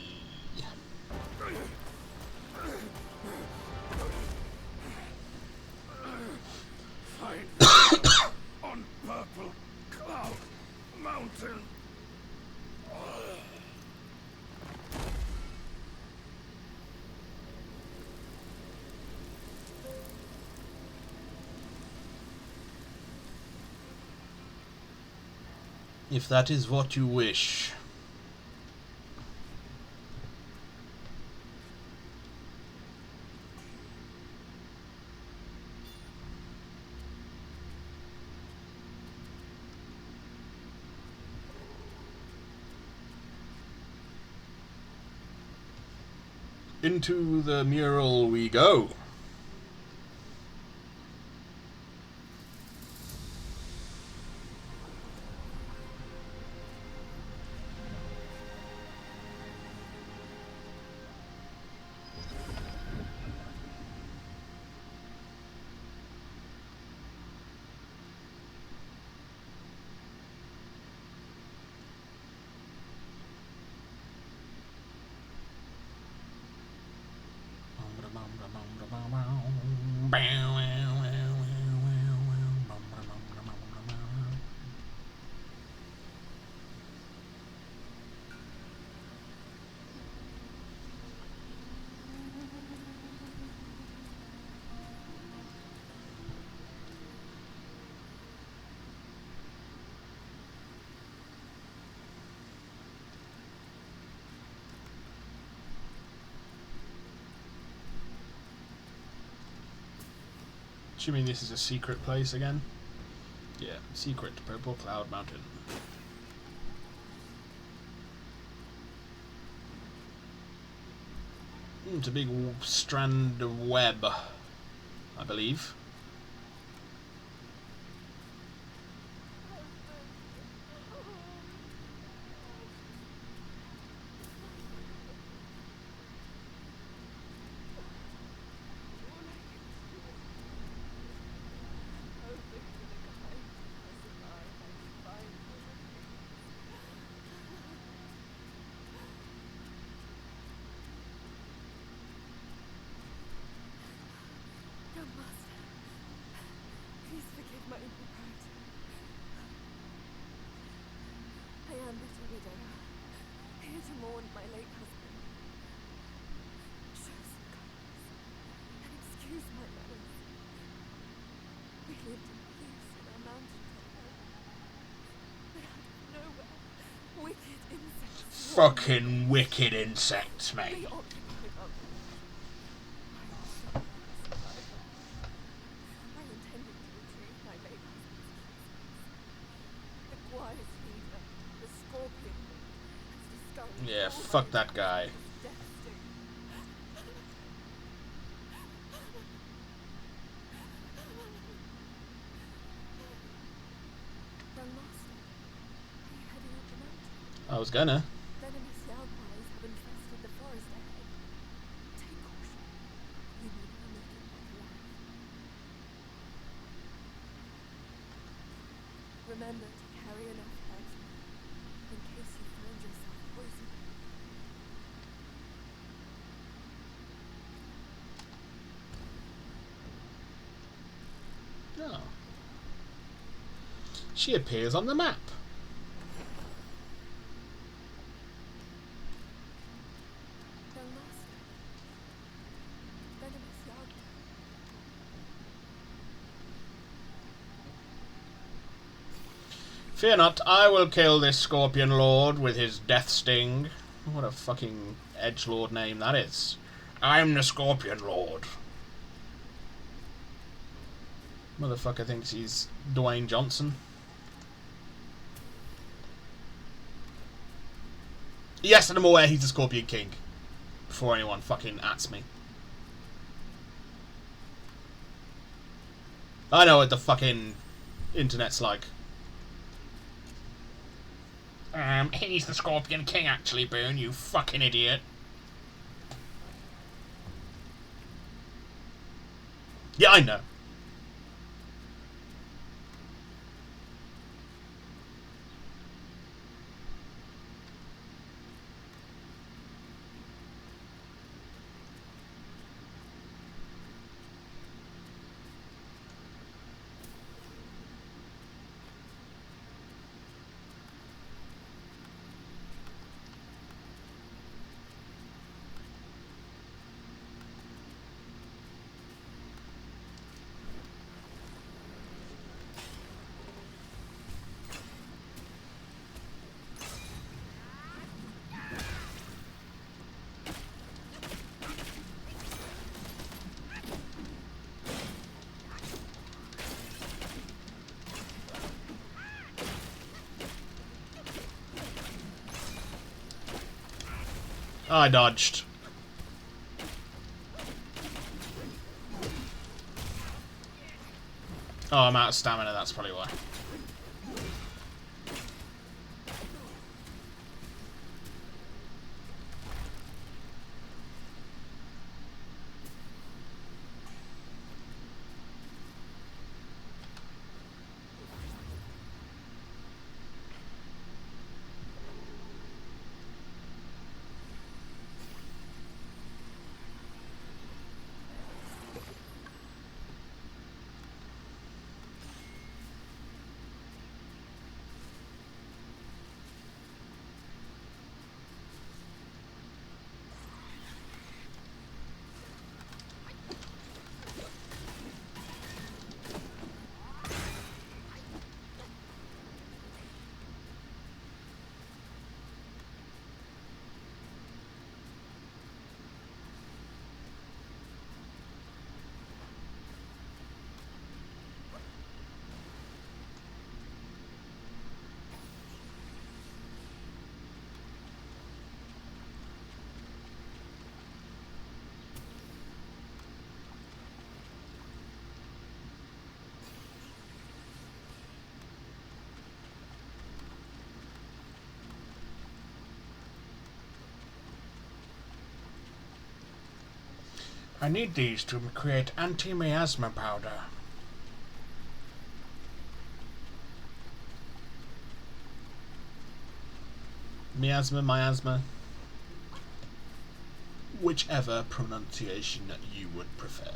Find on Purple Cloud Mountain. If that is what you wish. Into the mural we go. Assuming this is a secret place again. Yeah, secret Purple Cloud Mountain. It's a big strand of web, I believe. Fucking wicked insects, mate. Yeah, fuck that guy. I was gonna. Remember to carry enough herbs in case you find yourself poisoned. Oh. She appears on the map. Fear not, I will kill this Scorpion Lord with his death sting. What a fucking edgelord name that is. I'm the Scorpion Lord. Motherfucker thinks he's Dwayne Johnson. Yes, and I'm aware he's the Scorpion King. Before anyone fucking ats me. I know what the fucking internet's like. He's the Scorpion King actually, Boone, you fucking idiot. Yeah, I know. I dodged. Oh, I'm out of stamina, that's probably why. I need these to create anti-miasma powder. Miasma, whichever pronunciation that you would prefer.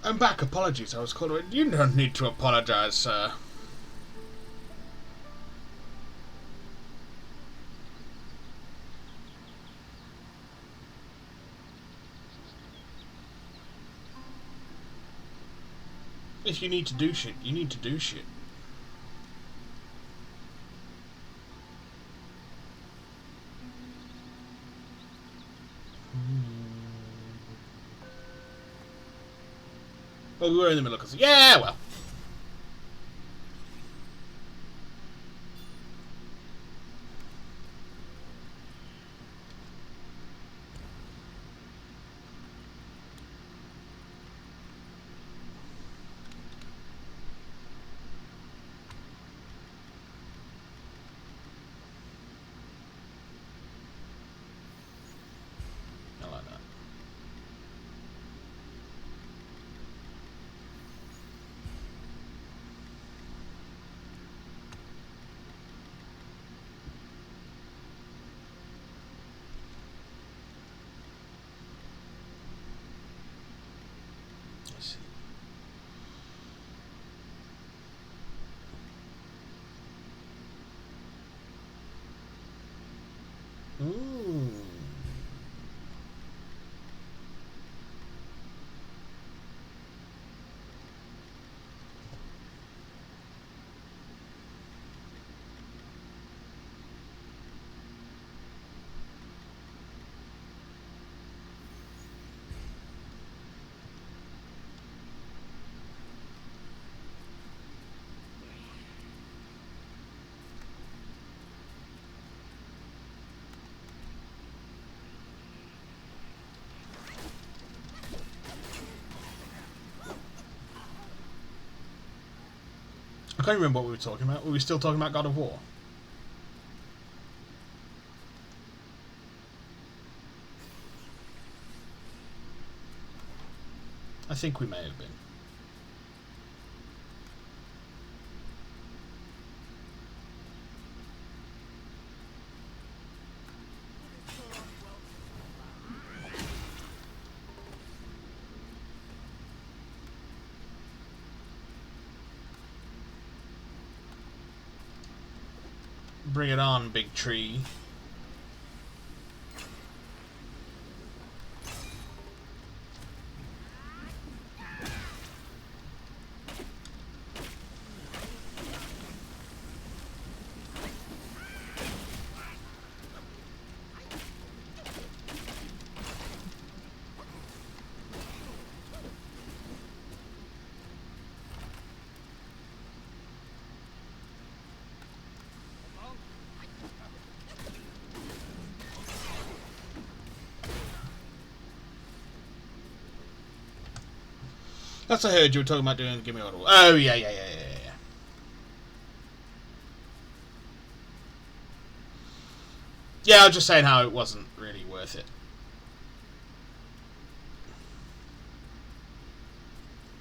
I'm back. Apologies, I was called away. You don't need to apologise, sir. If you need to do shit, you need to do shit. Well, we were in the middle of it. Yeah, well. I like that. I see. Ooh. I can't remember what we were talking about. Were we still talking about God of War? I think we may have been. Bring it on, big tree. That's what I heard you were talking about doing. Give me all. Oh yeah. Yeah, I was just saying how it wasn't really worth it.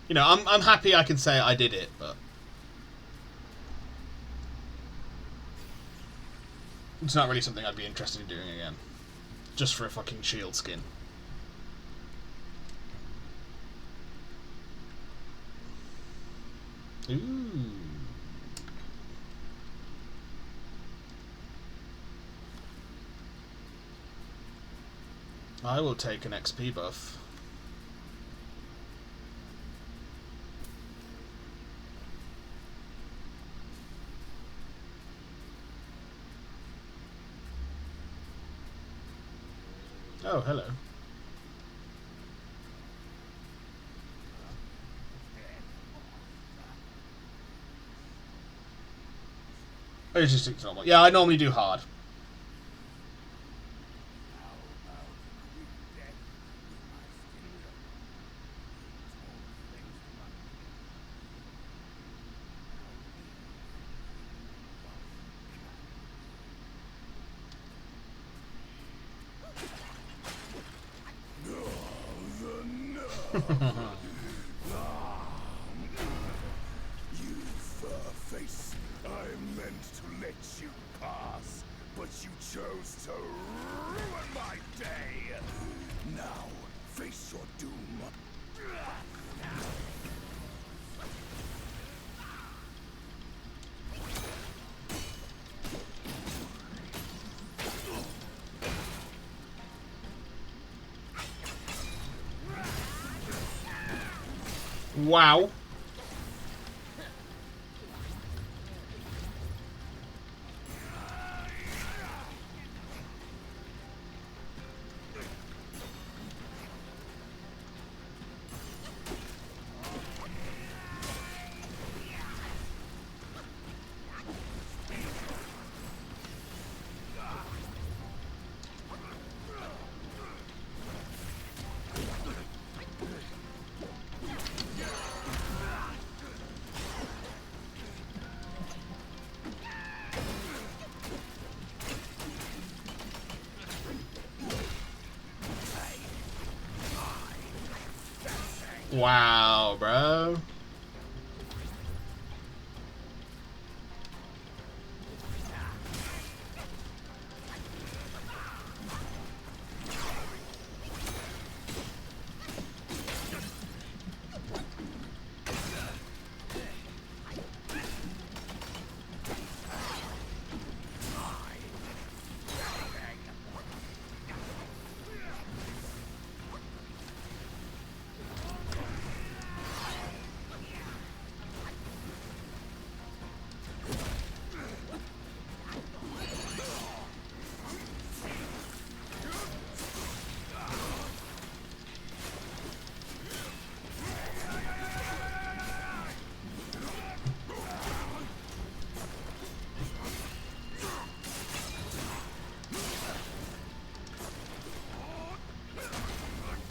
You know, I'm happy I can say I did it, but it's not really something I'd be interested in doing again. Just for a fucking shield skin. Ooh. I will take an XP buff. Oh, hello. Oh, it's just normal. Yeah, I normally do hard. You fur-face, I meant to let you pass, but you chose to ruin my day. Now, face your doom. Wow. Wow, bro.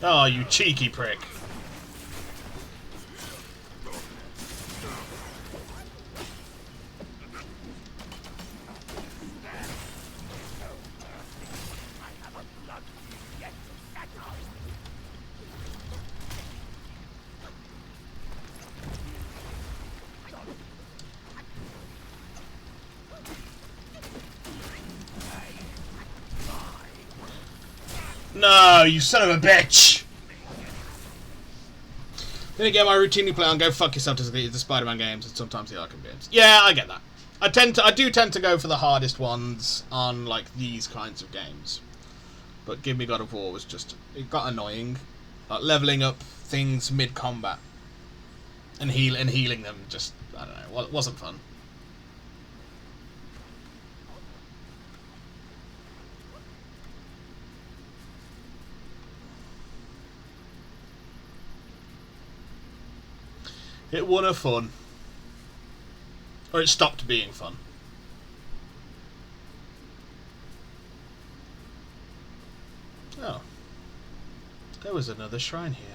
Oh, you cheeky prick. No, you son of a bitch! Then again, I routinely play on go fuck yourself to the Spider-Man games and sometimes the Arkham games. Yeah, I get that. I do tend to go for the hardest ones on like these kinds of games. But Give Me God of War was just, it got annoying. Like leveling up things mid combat and healing them just, I don't know, it wasn't fun. It won a fun. Or it stopped being fun. Oh. There was another shrine here.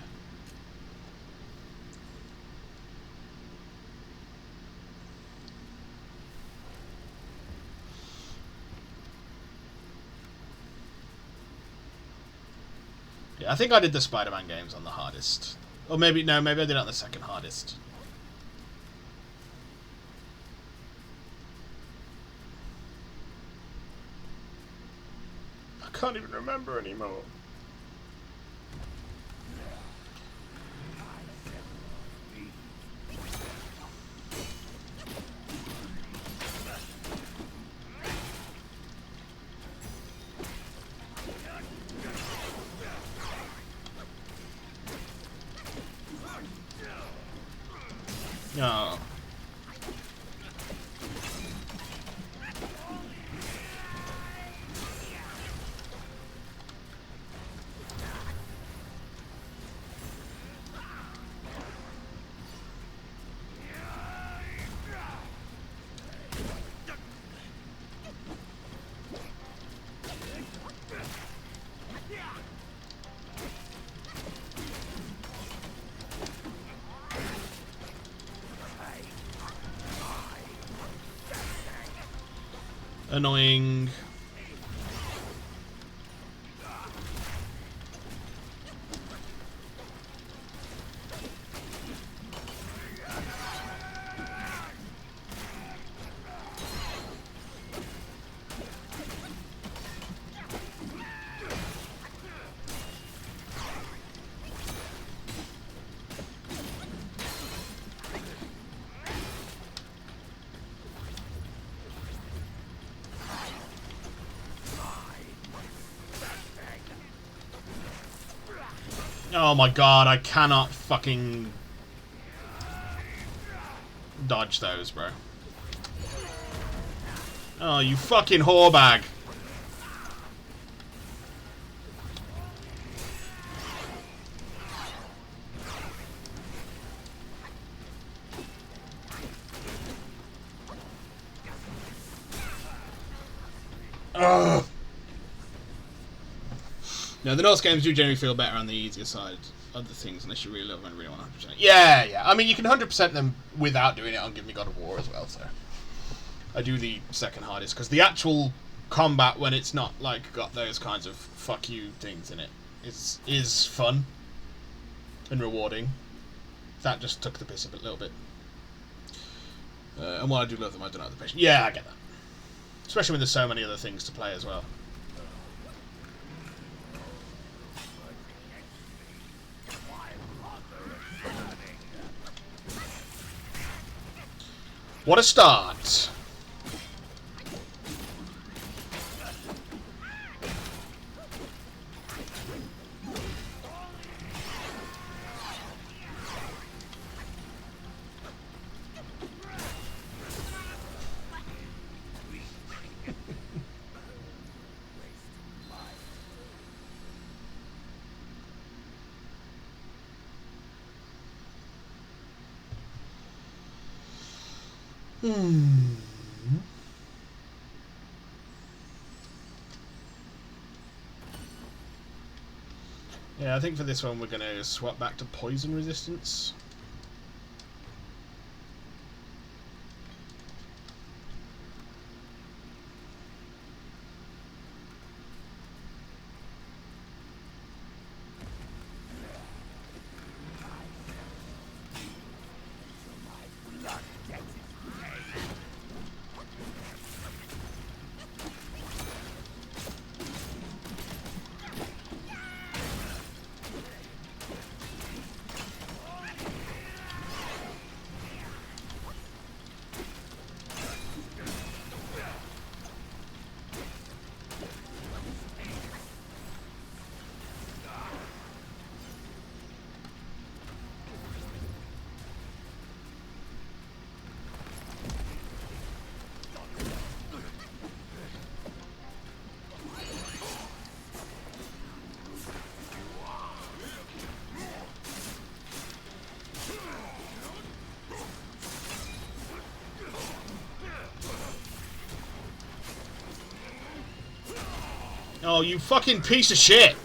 Yeah, I think I did the Spider-Man games on the hardest. Or maybe I did it on the second hardest. I can't even remember anymore. Oh. Annoying. Oh my god, I cannot fucking dodge those, bro. Oh, you fucking whorebag. Ugh. No, the Norse games do generally feel better on the easier side of the things, unless you really love them and really want 100%. Yeah. I mean, you can 100% them without doing it on Give Me God of War as well, so. I do the second hardest, because the actual combat, when it's not, like, got those kinds of fuck you things in it, is fun and rewarding. That just took the piss a little bit. And while I do love them, I don't have the patience. Yeah, I get that. Especially when there's so many other things to play as well. What a start! Yeah, I think for this one we're going to swap back to poison resistance. Oh, you fucking piece of shit!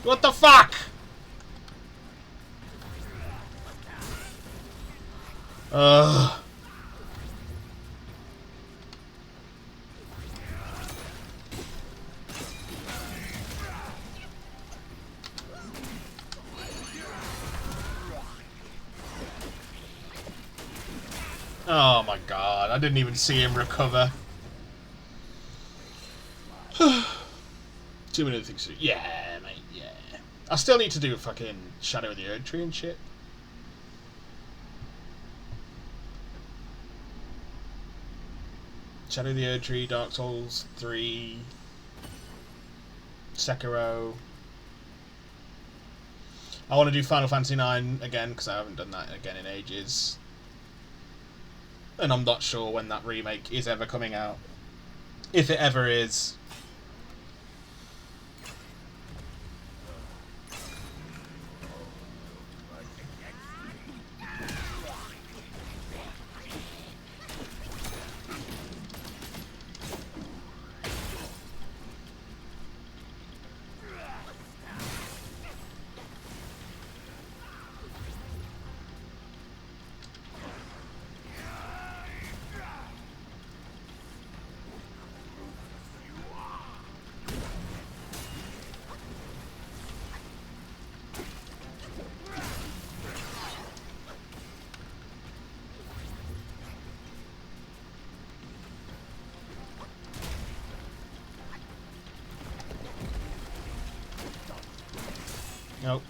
What the fuck? Ugh. Oh my god, I didn't even see him recover. Too many other things to do. Yeah, mate, yeah. I still need to do fucking Shadow of the Erd Tree and shit. Shadow of the Erd Tree, Dark Souls 3, Sekiro. I want to do Final Fantasy 9 again, because I haven't done that again in ages. And I'm not sure when that remake is ever coming out. If it ever is. Nope.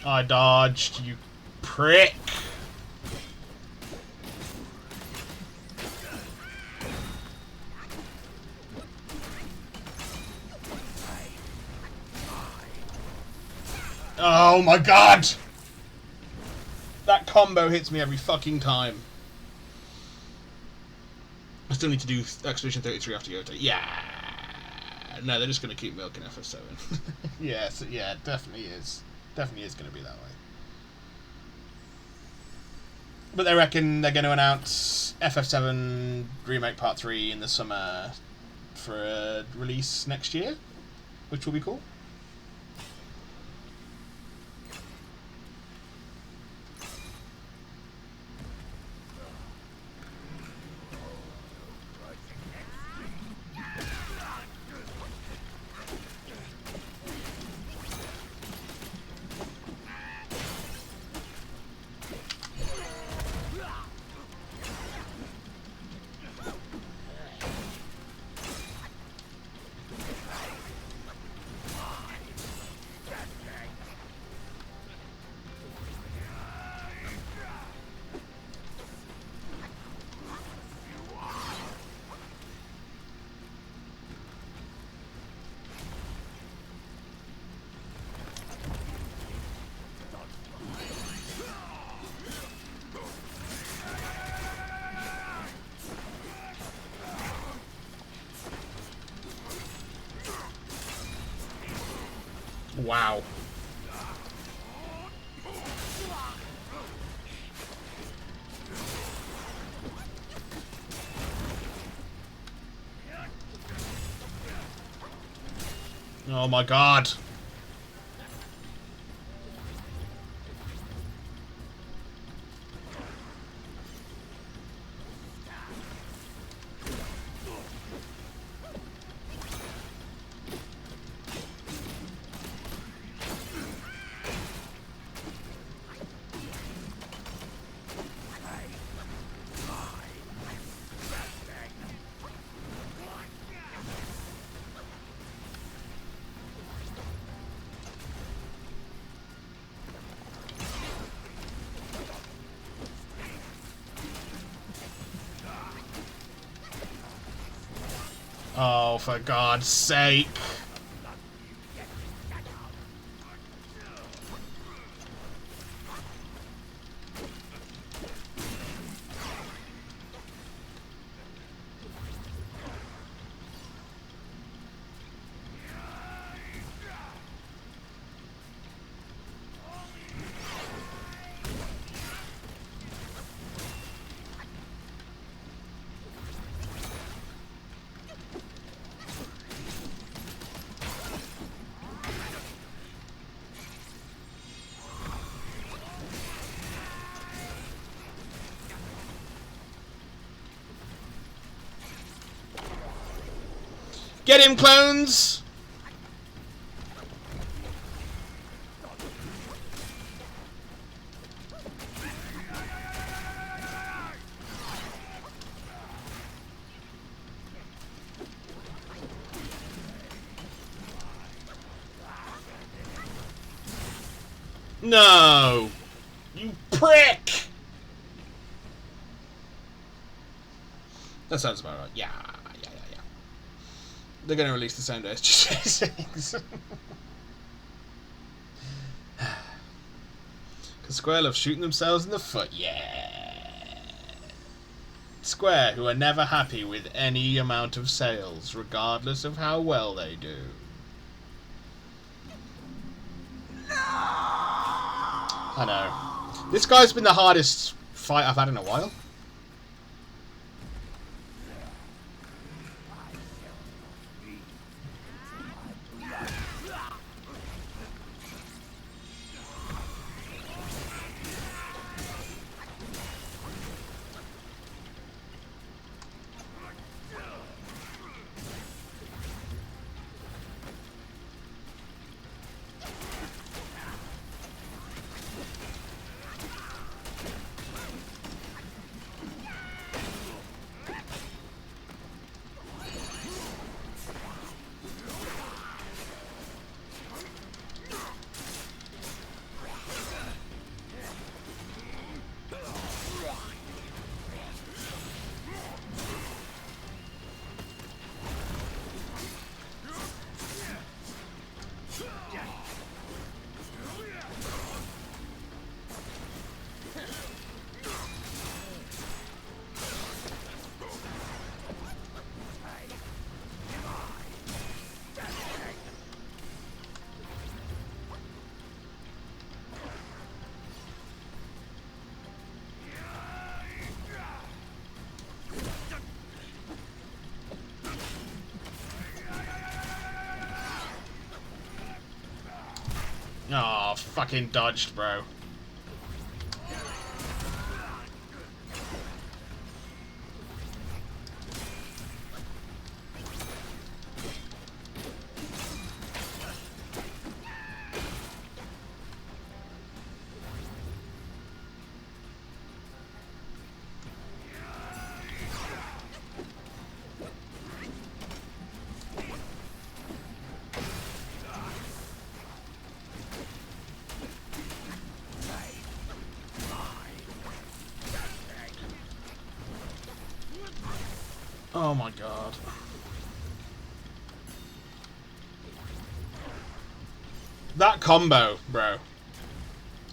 I dodged, you prick. Oh my god! That combo hits me every fucking time. I still need to do Expedition 33 after Yota. Yeah! No, they're just going to keep milking FF7. Yes, yeah, it definitely is. Definitely is going to be that way. But they reckon they're going to announce FF7 Remake Part 3 in the summer for a release next year, which will be cool. Wow. Oh my god. Oh, for God's sake. Get him, clones! No! You prick! That sounds about right. Yeah. They're going to release the same day as GTA6. Because Square love shooting themselves in the foot. Yeah. Square, who are never happy with any amount of sales, regardless of how well they do. I know. This guy's been the hardest fight I've had in a while. Oh, fucking dodged, bro. Oh my god. That combo, bro.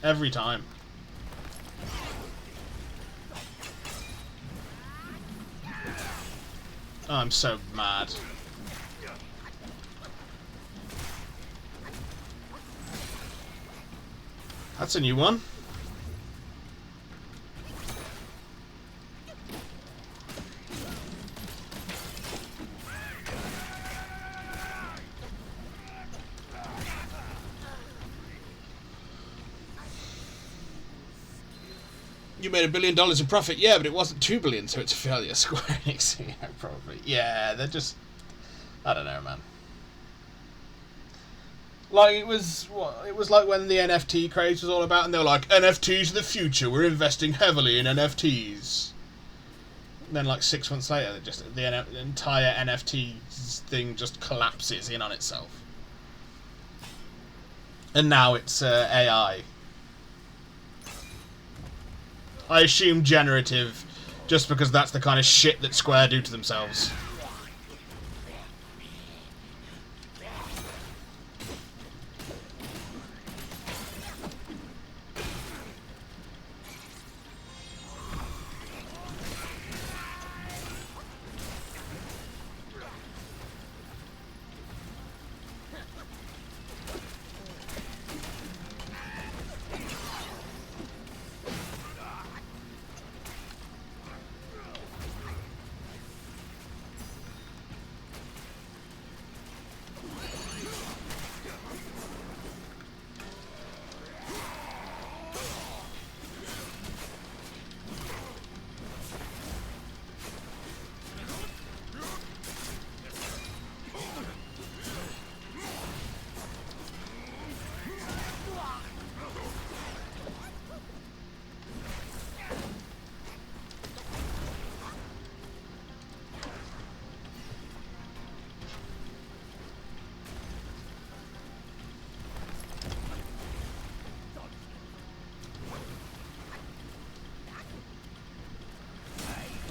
Every time. Oh, I'm so mad. That's a new one. You made $1 billion in profit, yeah, but it wasn't $2 billion, so it's a failure. Square Enix, yeah, probably. Yeah, they're just, I don't know, man. Like it was like when the NFT craze was all about, and they were like, NFTs are the future. We're investing heavily in NFTs. And then, like 6 months later, the entire NFT thing just collapses in on itself. And now it's AI. I assume generative, just because that's the kind of shit that Square do to themselves.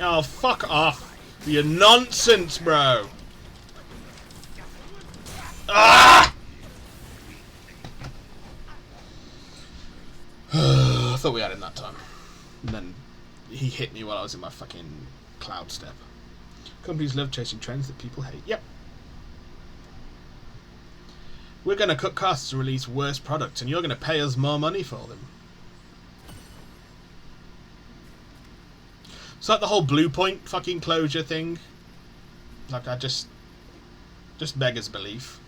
Oh, fuck off. You nonsense, bro. Ah! I thought we had him that time. And then he hit me while I was in my fucking cloud step. Companies love chasing trends that people hate. Yep. We're going to cut costs and release worse products, and you're going to pay us more money for them. It's like the whole Blue Point fucking closure thing. Like, I just beggars belief.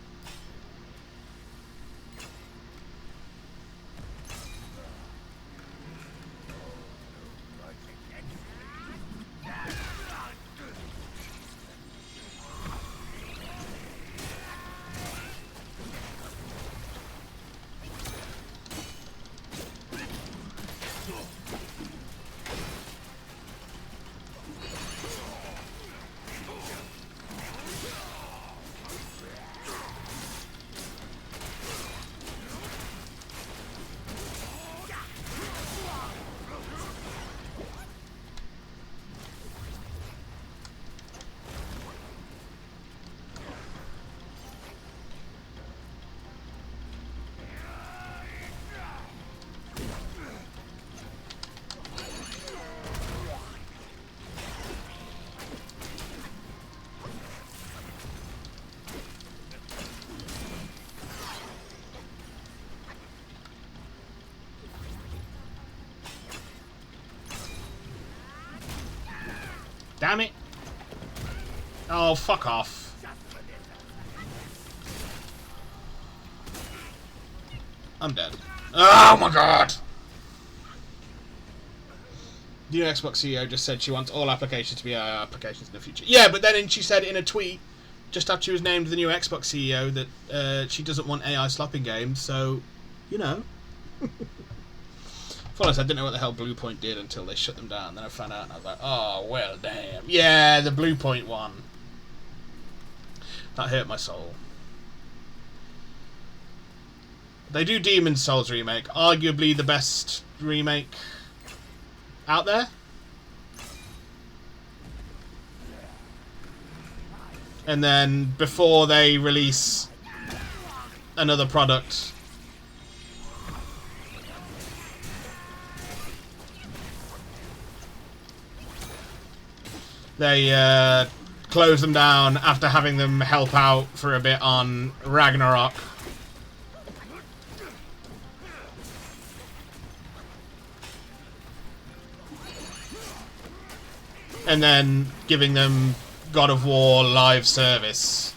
Damn it. Oh, fuck off. I'm dead. Oh my god! The new Xbox CEO just said she wants all applications to be AI applications in the future. Yeah, but then she said in a tweet, just after she was named the new Xbox CEO, that she doesn't want AI slopping games, so, you know. Honest, I didn't know what the hell Blue Point did until they shut them down. Then I found out and I was like, oh, well, damn. Yeah, the Blue Point one. That hurt my soul. They do Demon's Souls remake. Arguably the best remake out there. And then before they release another product, they close them down after having them help out for a bit on Ragnarok. And then giving them God of War live service.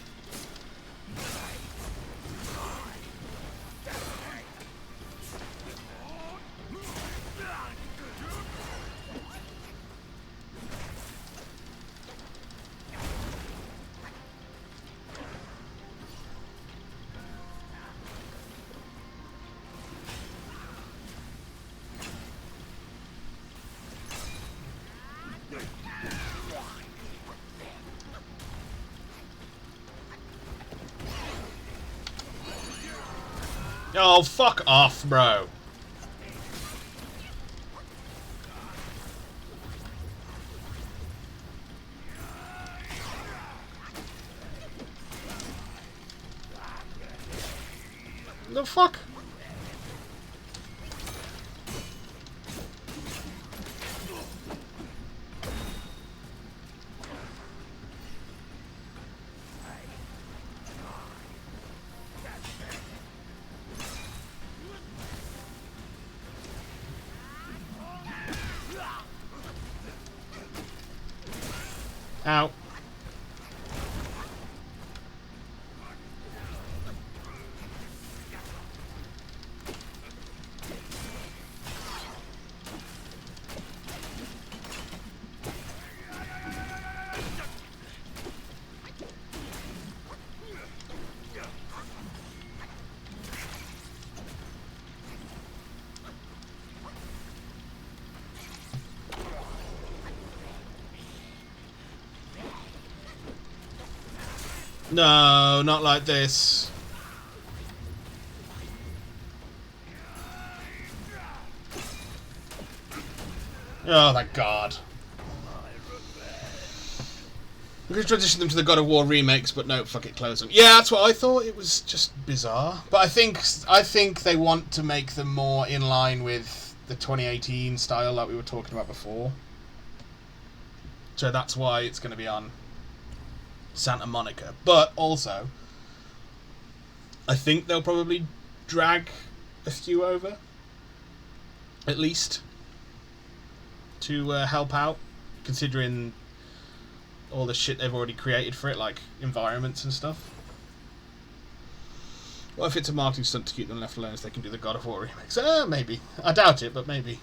Oh, fuck off, bro. The fuck? Ow. No, not like this. Oh my god. We could transition them to the God of War remakes, but no, fuck it, close them. Yeah, that's what I thought. It was just bizarre. But I think they want to make them more in line with the 2018 style like we were talking about before. So that's why it's going to be on Santa Monica. But also, I think they'll probably drag a few over, at least, to help out, considering all the shit they've already created for it, like environments and stuff. Well, if it's a marketing stunt to keep them left alone so they can do the God of War remakes? Maybe. I doubt it, but maybe.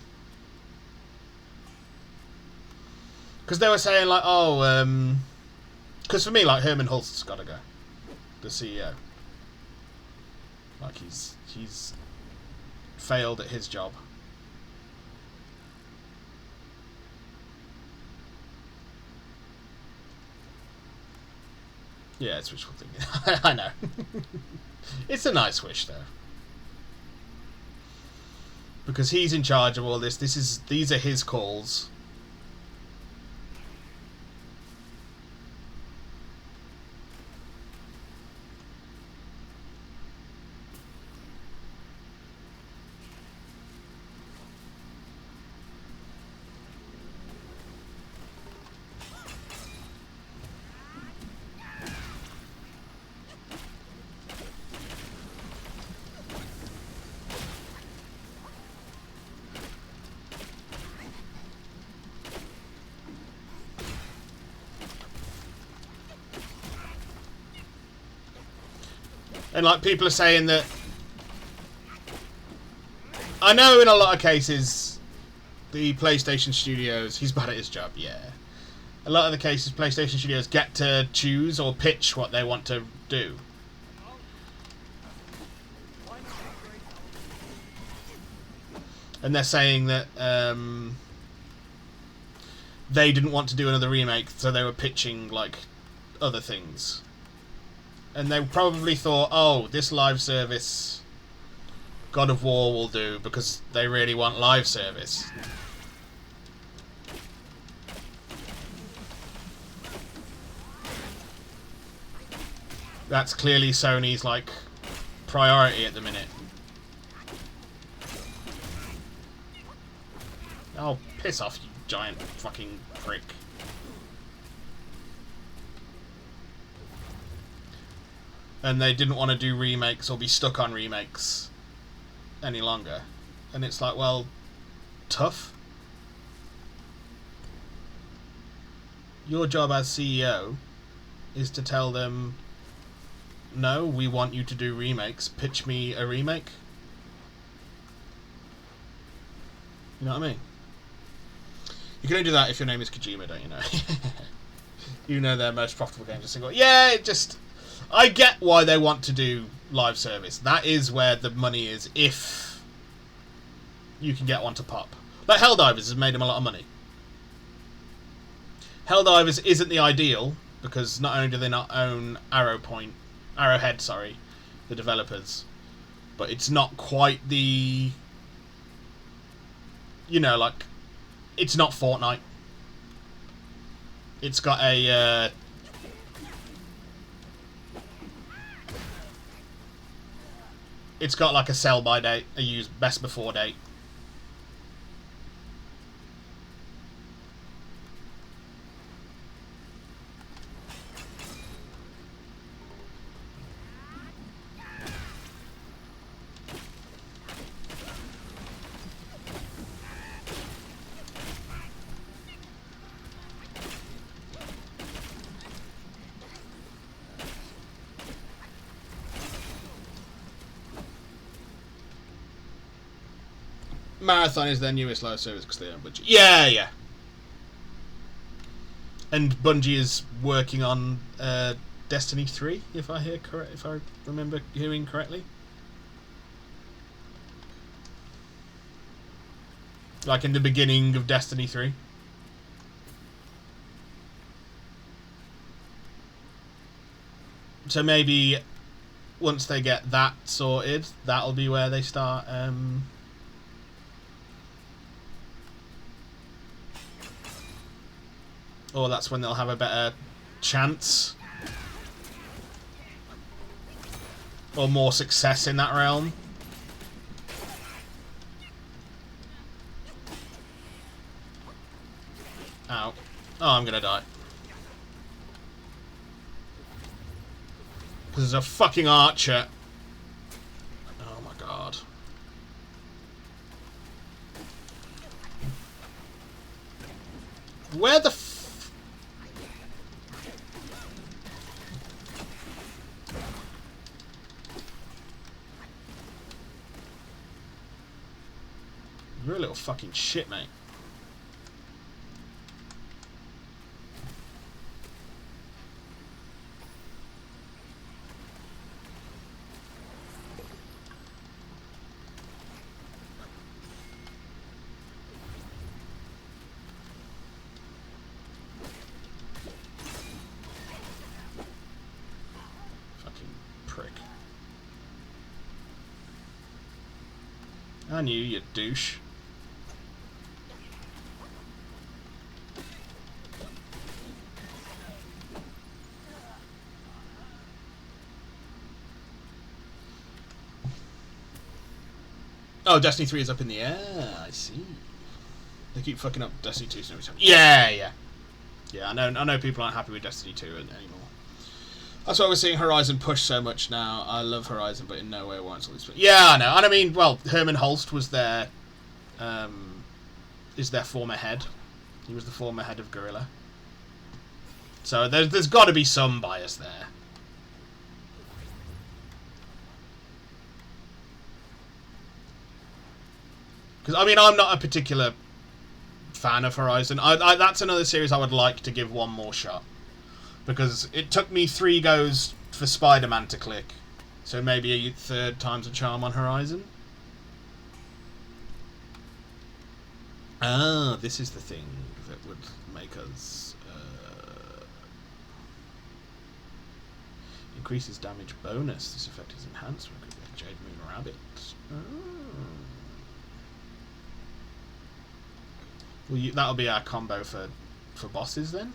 Because they were saying, like, oh, because for me, like, Herman Hulst's got to go. The CEO. Like, he's failed at his job. Yeah, it's wishful thinking. I know. It's a nice wish, though. Because he's in charge of all this. These are his calls. And like people are saying that, I know in a lot of cases the PlayStation Studios, he's bad at his job, yeah. A lot of the cases PlayStation Studios get to choose or pitch what they want to do. And they're saying that they didn't want to do another remake, so they were pitching like other things. And they probably thought, oh, this live service God of War will do because they really want live service. That's clearly Sony's, like, priority at the minute. Oh, piss off, you giant fucking prick. And they didn't want to do remakes or be stuck on remakes any longer. And it's like, well, tough. Your job as CEO is to tell them, no, we want you to do remakes. Pitch me a remake. You know what I mean? You can only do that if your name is Kojima, don't you know? You know their most profitable games are single. Yeah, it just... I get why they want to do live service. That is where the money is, if you can get one to pop. Like Helldivers has made them a lot of money. Helldivers isn't the ideal, because not only do they not own Arrowhead, sorry, the developers, but it's not quite the... You know, like, it's not Fortnite. It's got a... It's got like a sell-by date, a use best before date. Marathon is their newest live service because they own Bungie. Yeah, yeah. And Bungie is working on Destiny 3, if I remember hearing correctly. Like in the beginning of Destiny 3. So maybe once they get that sorted, that'll be where they start or that's when they'll have a better chance. Or more success in that realm. Ow. Oh, I'm gonna die. Because there's a fucking archer. Oh my god. Where the f... You're a little fucking shit, mate. I knew, you douche. Oh, Destiny 3 is up in the air. I see. They keep fucking up Destiny 2 every time. Yeah. Yeah, I know people aren't happy with Destiny 2 anymore. That's why we're seeing Horizon push so much now. I love Horizon, but in no way warrants all this. Yeah, I know. And I mean, well, Herman Holst was their, is their former head. He was the former head of Guerrilla. So there's got to be some bias there. Because, I mean, I'm not a particular fan of Horizon. That's another series I would like to give one more shot. Because it took me 3 goes for Spider-Man to click. So maybe a third time's a charm on Horizon. Ah, this is the thing that would make us... increases damage bonus. This effect is enhanced when with Jade Moon Rabbit. Oh. Well, that'll be our combo for bosses then.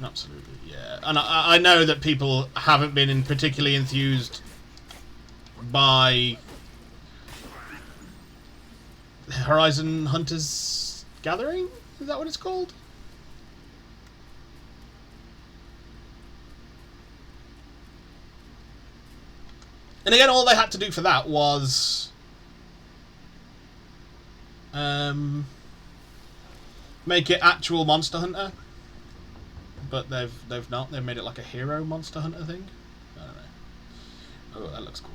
Absolutely, yeah. And I know that people haven't been particularly enthused by Horizon Hunters Gathering? Is that what it's called? And again, all they had to do for that was make it actual Monster Hunter. But they've not. They've made it like a hero Monster Hunter thing. I don't know. Oh, that looks cool.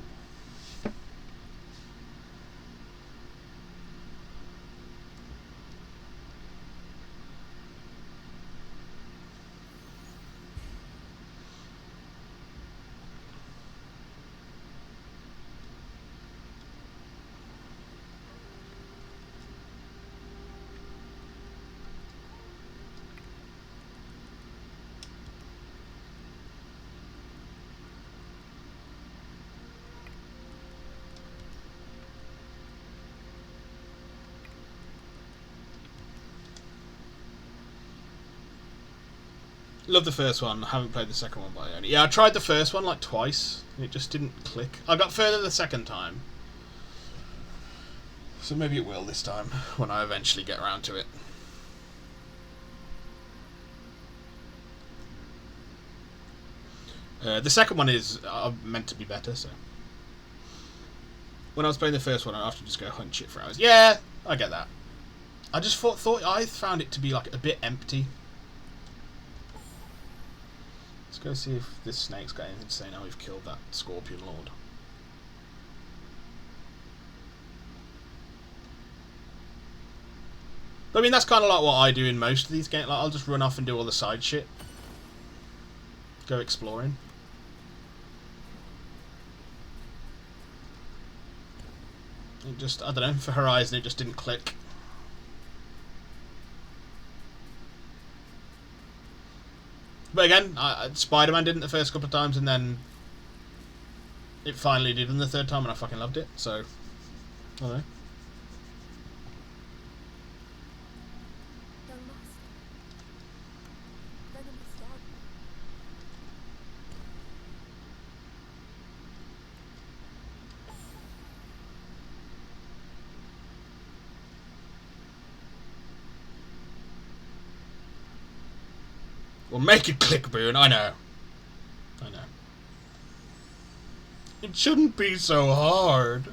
Love the first one. I haven't played the second one by any. Yeah, I tried the first one like twice. And it just didn't click. I got further the second time. So maybe it will this time, when I eventually get around to it. The second one is meant to be better, so... When I was playing the first one, I'd have to just go hunt shit for hours. Yeah, I get that. I just thought I found it to be like a bit empty. Let's go see if this snake's got anything to say now we've killed that Scorpion Lord. But I mean, that's kind of like what I do in most of these games. Like, I'll just run off and do all the side shit. Go exploring. It just, I don't know, for Horizon it just didn't click. But again, Spider-Man didn't the first couple of times, and then it finally did in the third time, and I fucking loved it. So, I don't know. Young master. Venom is done. Well, make it click, Boone. I know. It shouldn't be so hard.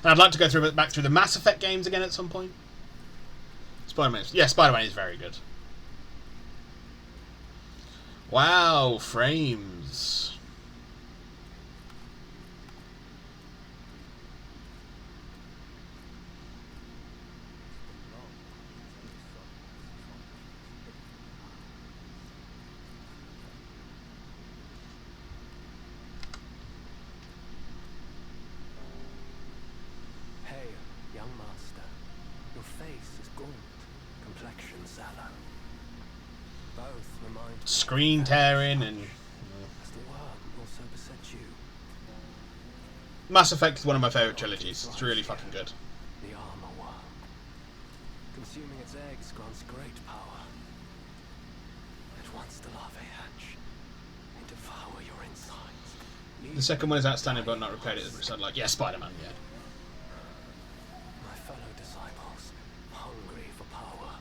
And I'd like to go back through the Mass Effect games again at some point. Spider-Man is very good. Wow, frames. Hail, young master. Your face is gaunt, complexion sallow. Both remind me Screen tearing and... as the worm also beset you. Mass Effect is one of my favourite trilogies. It's really fucking good. The armor worm. Consuming its eggs grants great power. At once the larvae hatch and devour your insides. The second one is outstanding, but not repaired it. So I'd like, yeah, Spider-Man, yeah. My fellow disciples, hungry for power,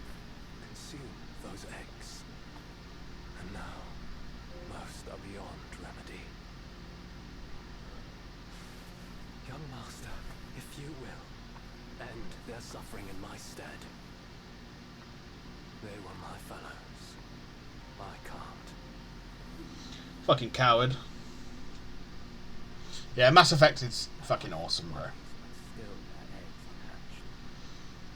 consume those eggs. And now, most are beyond remedy. Young master, if you will, end their suffering in my stead. They were my fellows. I can't. Fucking coward. Yeah, Mass Effect is fucking awesome, bro. Still, their eggs unhatched.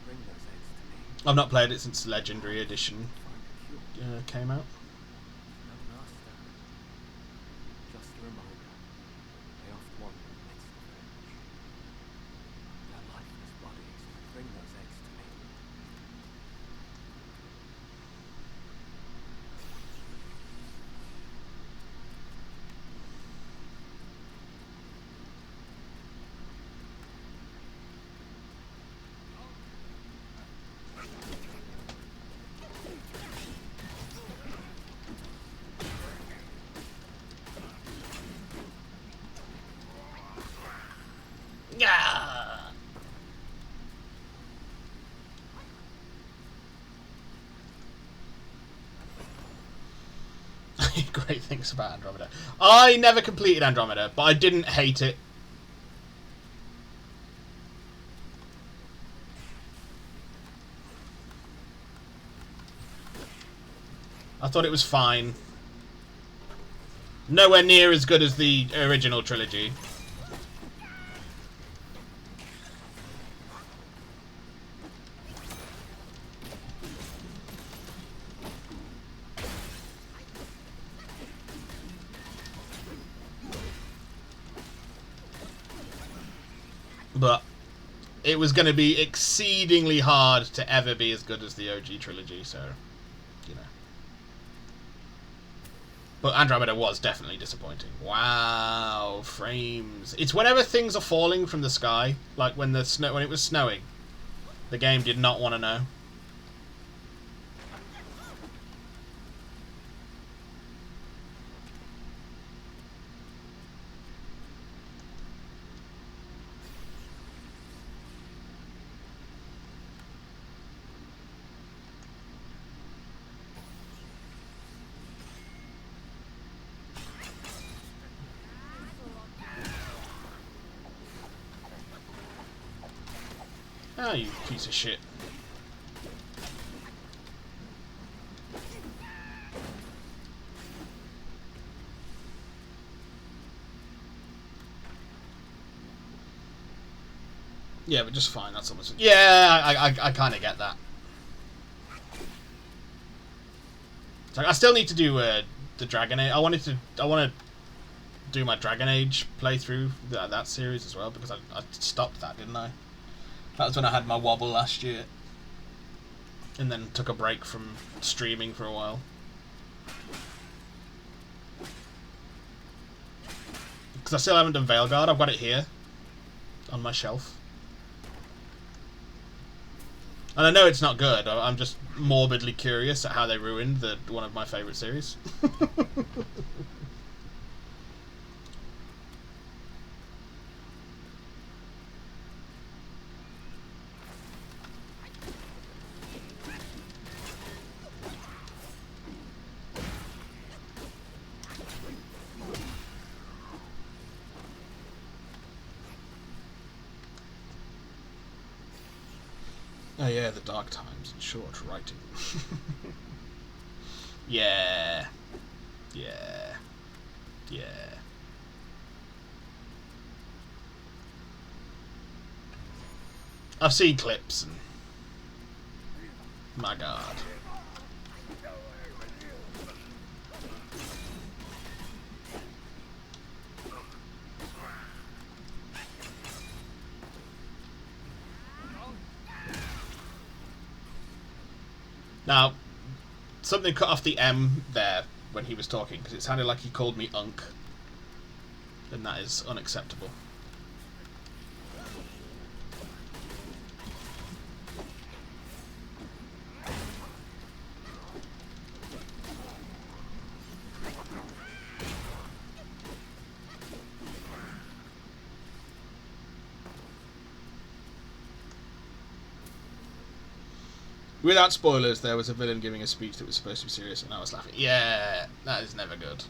Bring those eggs to me. I've not played it since Legendary Edition Find a cure. came out. Young master. Just a reminder. They oft wander in the midst of age. Their lifeless bodies. Bring those eggs to me. Yeah. Great things about Andromeda. I never completed Andromeda, but I didn't hate it. I thought it was fine. Nowhere near as good as the original trilogy. But it was going to be exceedingly hard to ever be as good as the OG trilogy, so, you know. But Andromeda was definitely disappointing. Wow, frames. It's whenever things are falling from the sky, like when it was snowing. The game did not want to know. Ah, you piece of shit. Yeah, but just fine. That's almost. Yeah, I kind of get that. So I still need to do the Dragon Age. I want to do my Dragon Age playthrough that series as well, because I stopped that, didn't I? That was when I had my wobble last year, and then took a break from streaming for a while. Because I still haven't done Veilguard. I've got it here on my shelf. And I know it's not good. I'm just morbidly curious at how they ruined one of my favourite series. Oh yeah, the dark times and short writing. Yeah. Yeah. Yeah. I've seen clips and... my god. Now, something cut off the M there when he was talking, because it sounded like he called me Unk. And that is unacceptable. Without spoilers, there was a villain giving a speech that was supposed to be serious, and I was laughing. Yeah, that is never good.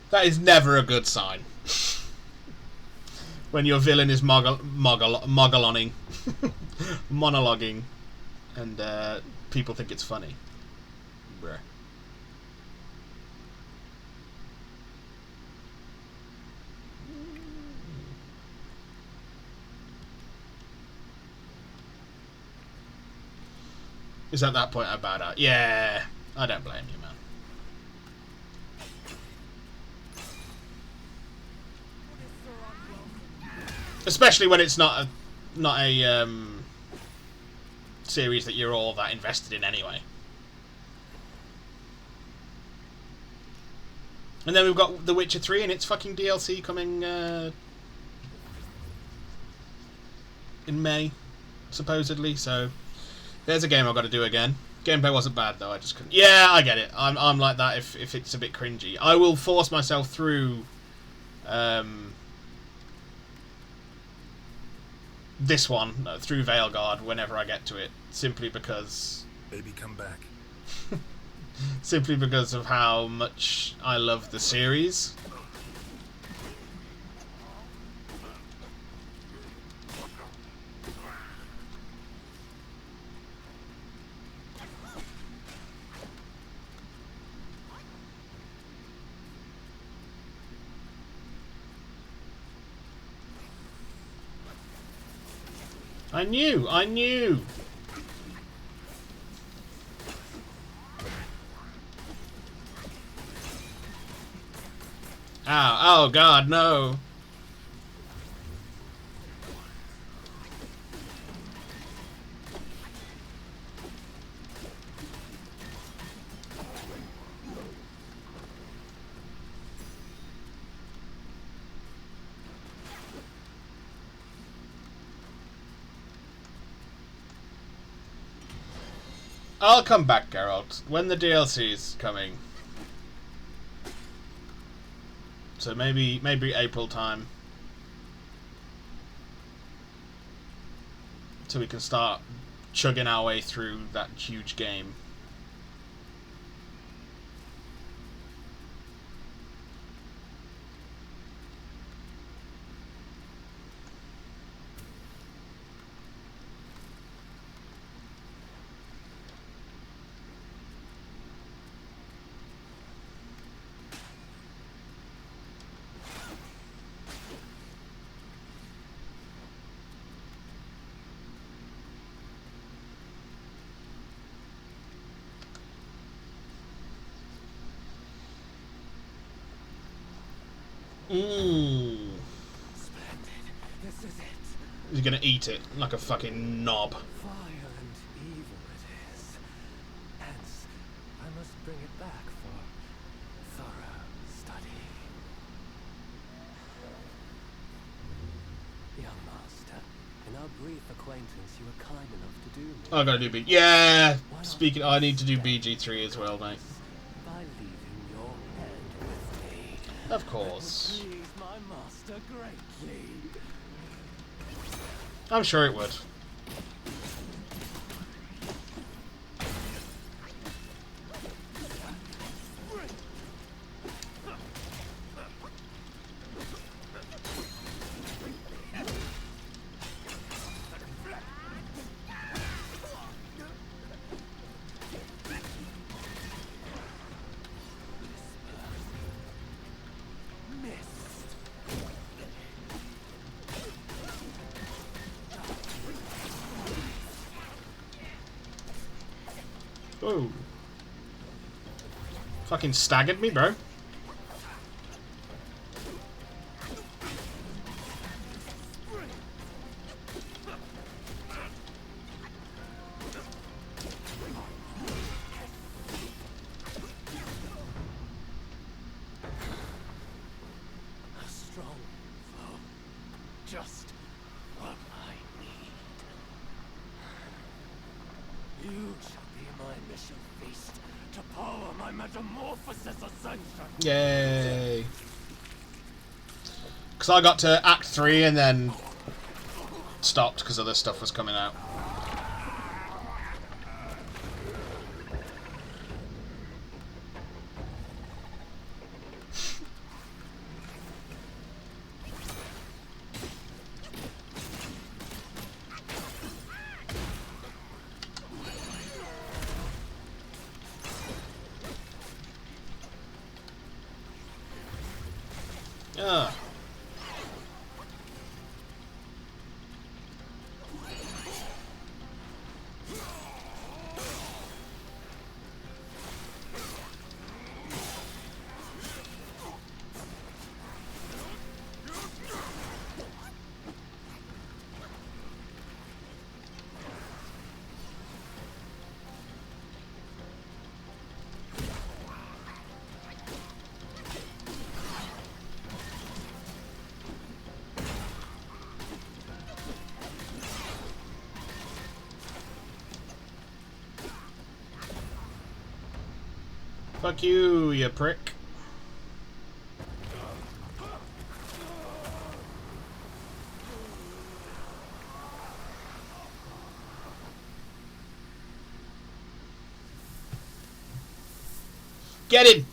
That is never a good sign. When your villain is monologuing, and people think it's funny. Bruh. Is at that point I bowed out. Yeah, I don't blame you, man. Especially when it's not a series that you're all that invested in anyway. And then we've got The Witcher 3 and its fucking DLC coming in May, supposedly. So there's a game I've got to do again. Gameplay wasn't bad though. I just couldn't. Yeah, I get it. I'm like that if it's a bit cringy. I will force myself through this one through Veilguard whenever I get to it, simply because. Baby, come back. Simply because of how much I love the series. I knew! Ow, oh god, no! I'll come back, Geralt, when the DLC's coming. So maybe April time. So we can start chugging our way through that huge game. Ooh. Splendid. This is it. He's gonna eat it like a fucking knob. Vile and evil it is. Hence, I must bring it back for thorough study. Young master, in our brief acquaintance, you were kind enough to do me. I gotta do B. Yeah. Speaking, I need to do BG3 as well, mate. By leaving your head with me. Of course. It would please my master greatly. I'm sure it would. Whoa. Fucking staggered me, bro. A strong foe. Just what I need. You shall be my mission feast to power my metamorphosis ascension. Yay. Because I got to Act 3 and then stopped because other stuff was coming out. Ah. Fuck you, you prick. Get him!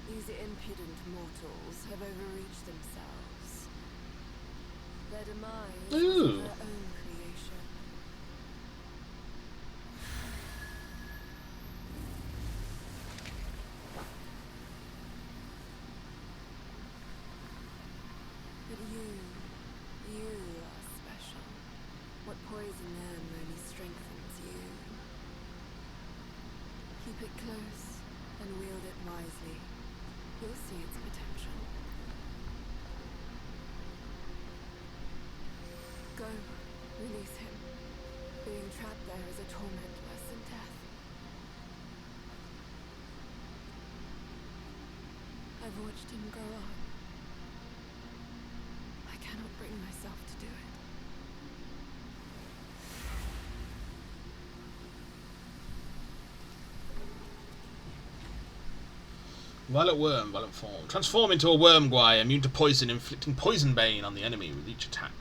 These impudent mortals have overreached themselves. Their demise is Ooh. their own creation. But you are special. What poison them only strengthens you. Keep it close and wield it wisely. You'll see its potential. Go, release him. Being trapped there is a torment worse than death. I've watched him grow up. I cannot bring myself to do it. Violet worm, violent form. Transform into a worm guy, immune to poison, inflicting poison bane on the enemy with each attack.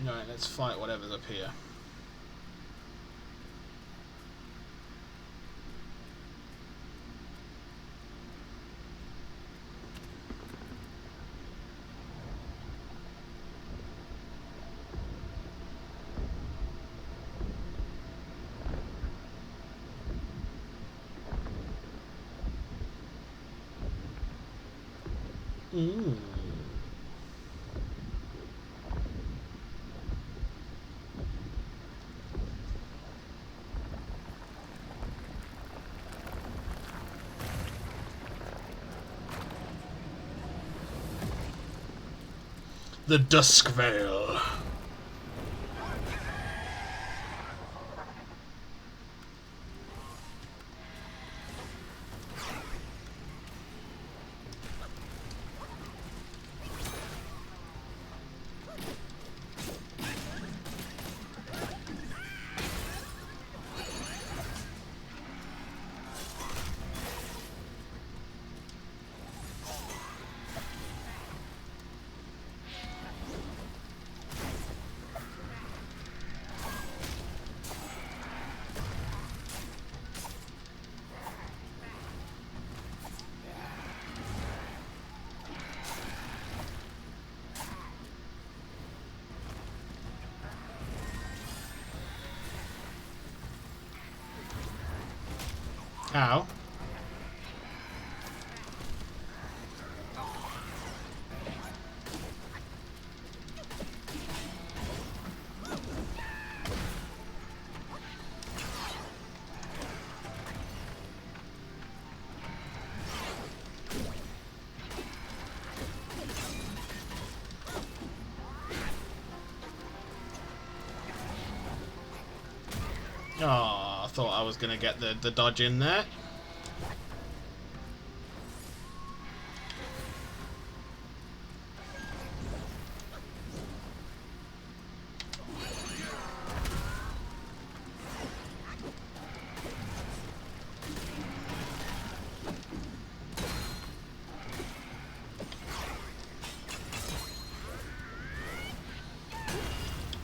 Alright, let's fight whatever's up here. The Dusk Veil. Ow. Oh, I thought I was going to get the dodge in there.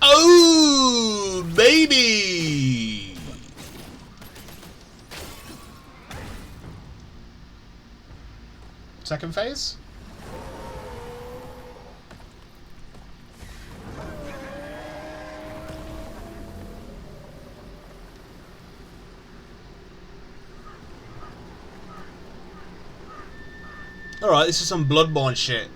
Oh, baby! Second phase? Alright, this is some Bloodborne shit.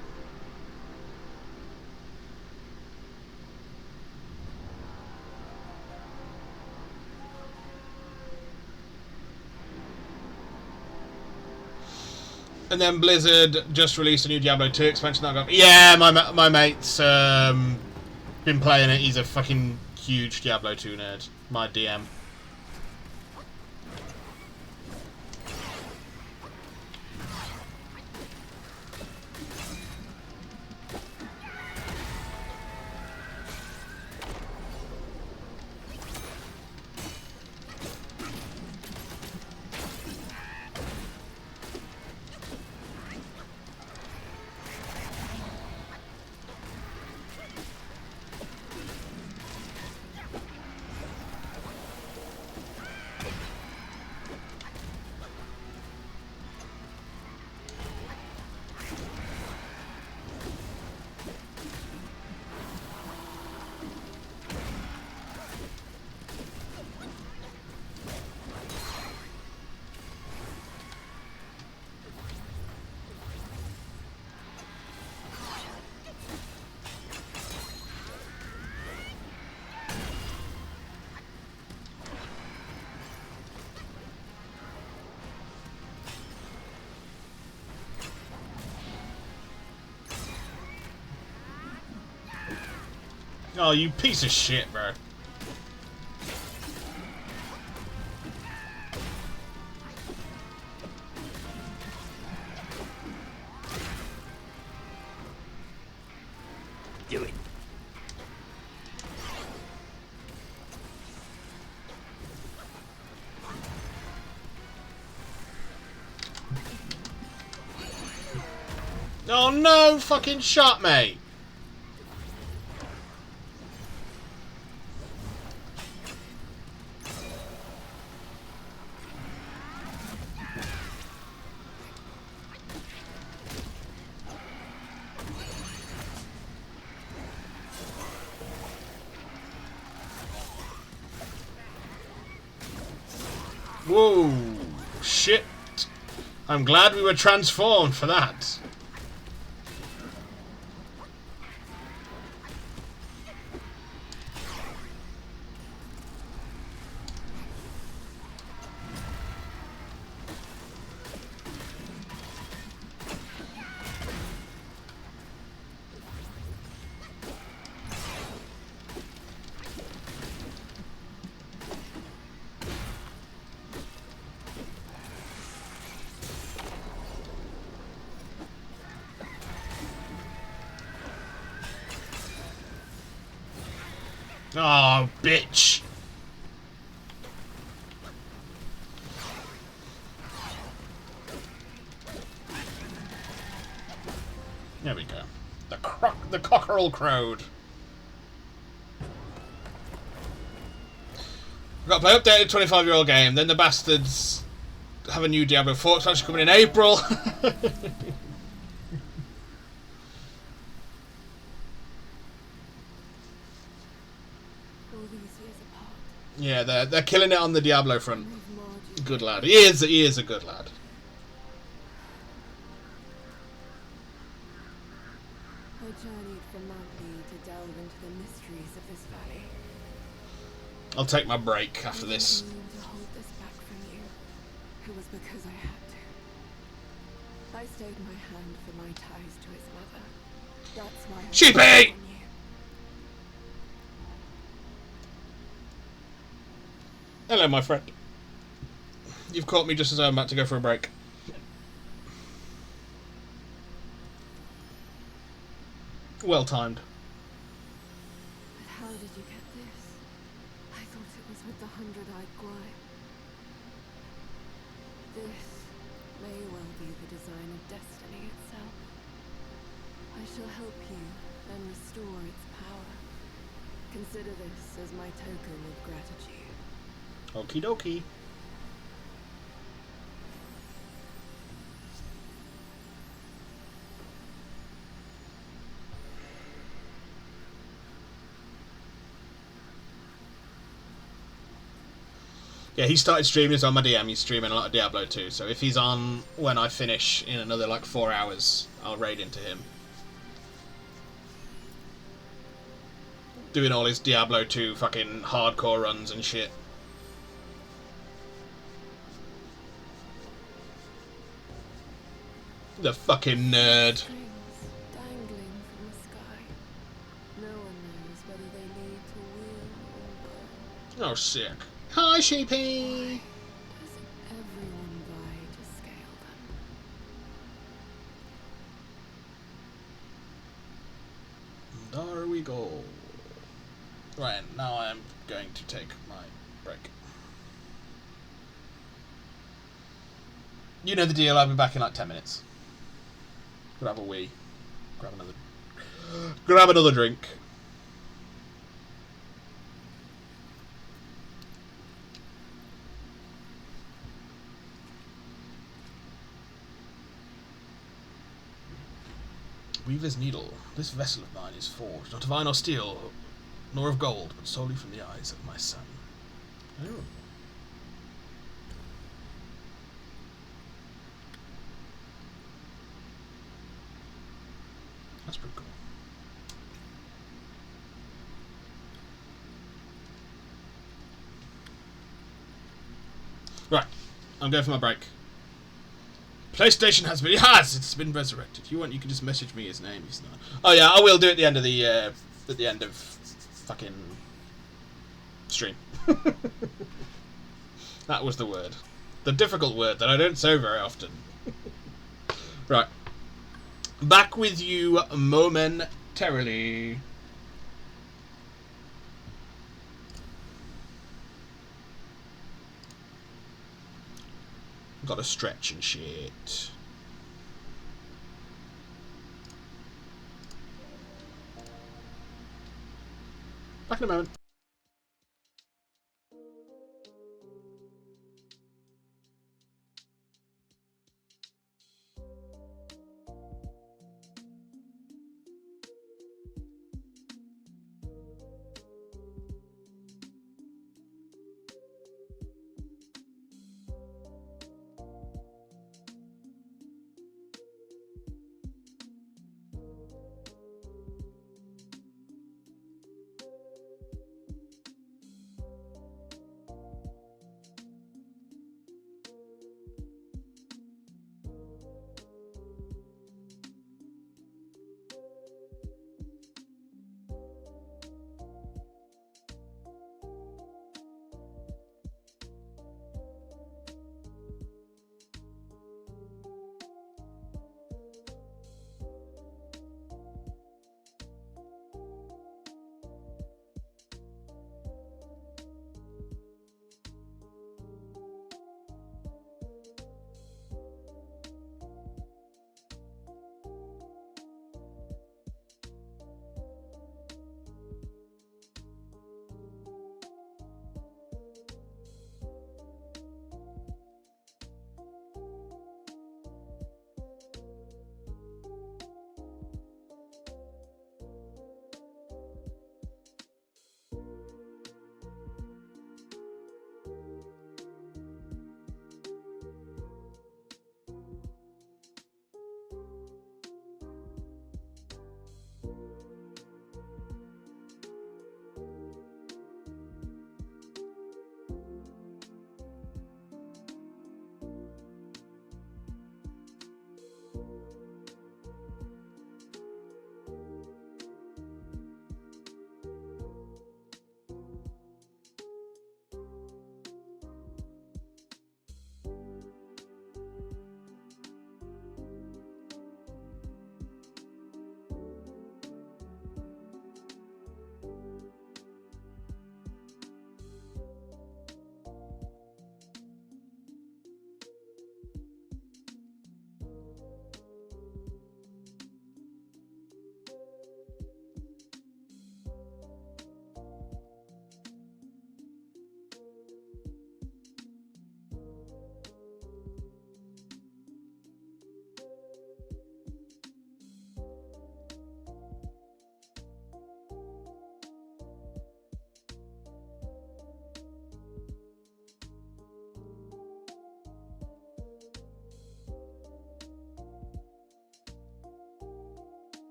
And then Blizzard just released a new Diablo 2 expansion. I go, yeah, my mate's been playing it. He's a fucking huge Diablo 2 nerd. My DM. Oh, you piece of shit, bro. Do it. Oh no, fucking shot me. Whoa! Shit! I'm glad we were transformed for that. Oh, bitch! There we go. The cockerel crowed. We've got to play updated 25-year-old game. Then the bastards have a new Diablo 4 expansion coming in April. Yeah, they're killing it on the Diablo front. Good lad. He is a good lad. I journeyed from Mount Lee to delve into the mysteries of this valley. I'll take my break after this. I didn't mean to hold this back from you. It was because I had to. I stayed my hand for my ties to his mother. That's why I Sheepy! relied on you. Hello, my friend. You've caught me just as I'm about to go for a break. Well timed. But how did you get this? I thought it was with the 100-eyed Gwai. This may well be the design of destiny itself. I shall help you and restore its power. Consider this as my token of gratitude. Okie dokie. Yeah, he started streaming, so on my DM he's streaming a lot of Diablo 2, so if he's on when I finish in another like 4 hours, I'll raid into him. Doing all his Diablo 2 fucking hardcore runs and shit. The fucking nerd. Strings dangling from the sky. No one knows whether they lead to will or go. Oh, sick. Hi, Sheepy! Doesn't everyone vie to scale them? There we go. Right, now I'm going to take my break. You know the deal, I'll be back in like 10 minutes. Grab a wee. Grab another drink. Weaver's Needle. This vessel of mine is forged, not of iron or steel, nor of gold, but solely from the eyes of my son. Oh. That's pretty cool. Right, I'm going for my break. PlayStation has been... It's been resurrected. If you want, you can just message me his name. He's not... Oh yeah, I will do it at the end of the fucking stream. That was the word. The difficult word that I don't say very often. Right. Back with you momentarily. Got to stretch and shit. Back in a moment.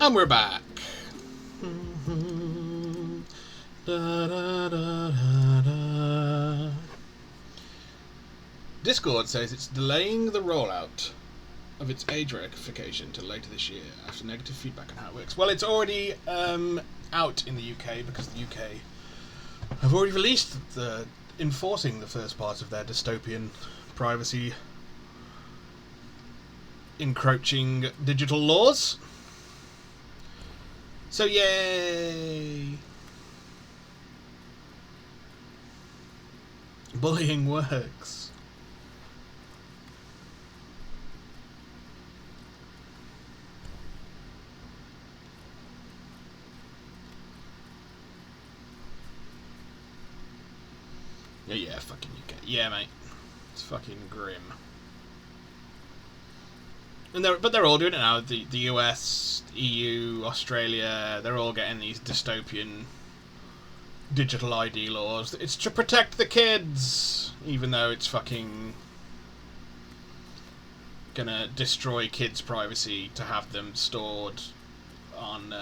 And we're back. Da, da, da, da, da. Discord says it's delaying the rollout of its age verification till later this year after negative feedback on how it works. Well, it's already out in the UK because the UK have already released the enforcing the first part of their dystopian privacy encroaching digital laws. So yay! Bullying works. Yeah, fucking UK. Yeah, mate. It's fucking grim. And they're all doing it now. The US, EU, Australia, they're all getting these dystopian digital ID laws. It's to protect the kids, even though it's fucking gonna destroy kids' privacy to have them stored on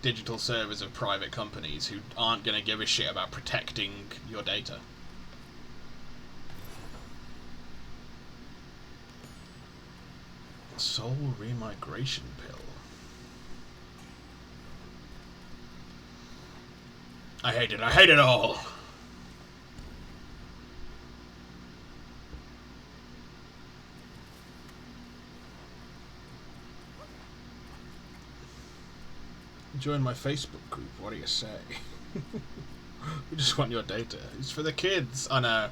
digital servers of private companies who aren't gonna give a shit about protecting your data. Soul remigration pill. I hate it. I hate it all. Join my Facebook group. What do you say? We just want your data. It's for the kids. I know.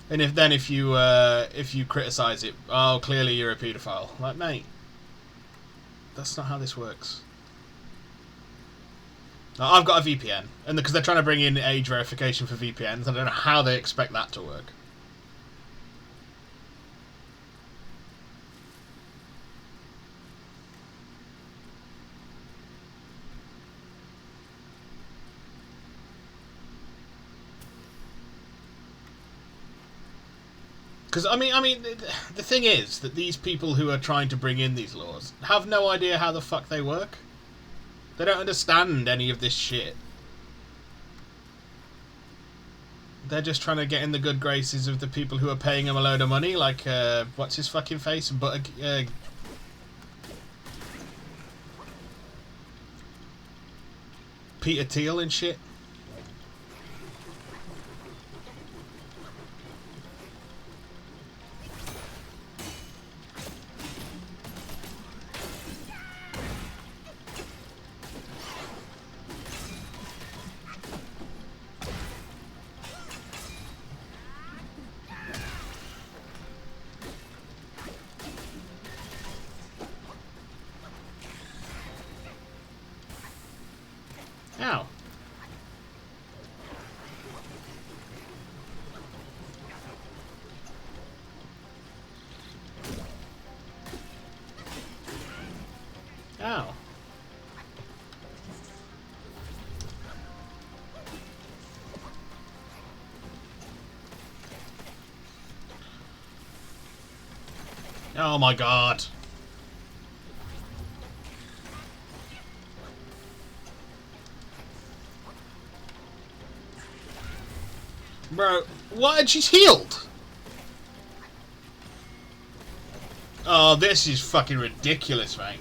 And if you criticize it, oh, clearly you're a paedophile. Like, mate, that's not how this works. Now, I've got a VPN, and because they're trying to bring in age verification for VPNs, I don't know how they expect that to work. Because, I mean, the thing is that these people who are trying to bring in these laws have no idea how the fuck they work. They don't understand any of this shit. They're just trying to get in the good graces of the people who are paying them a load of money, like, what's his fucking face? Peter Thiel and shit. Ow. Ow. Oh my god. Bro, what? And she's healed? Oh, this is fucking ridiculous, mate.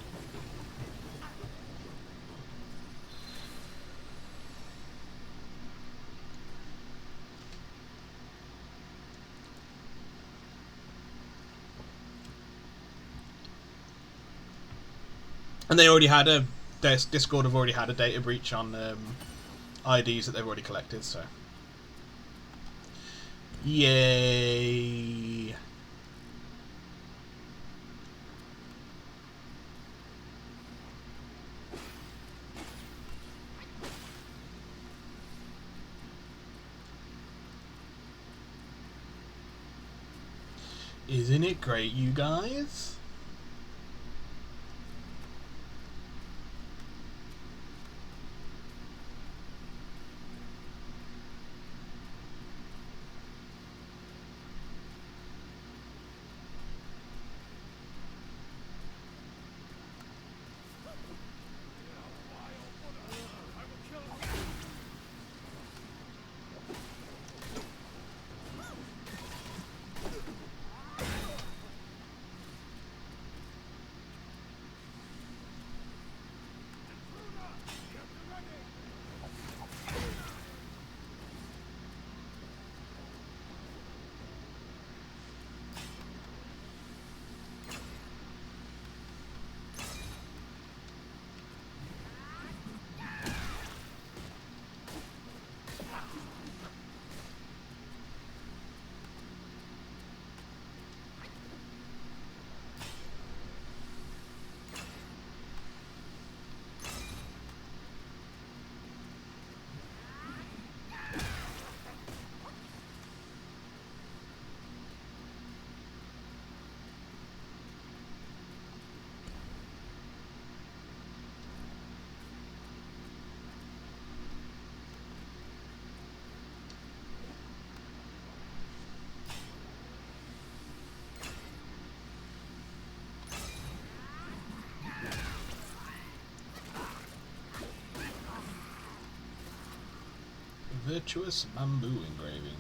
And they already had Discord have already had a data breach on IDs that they've already collected, so. Yay. Isn't it great, you guys? Virtuous bamboo engraving.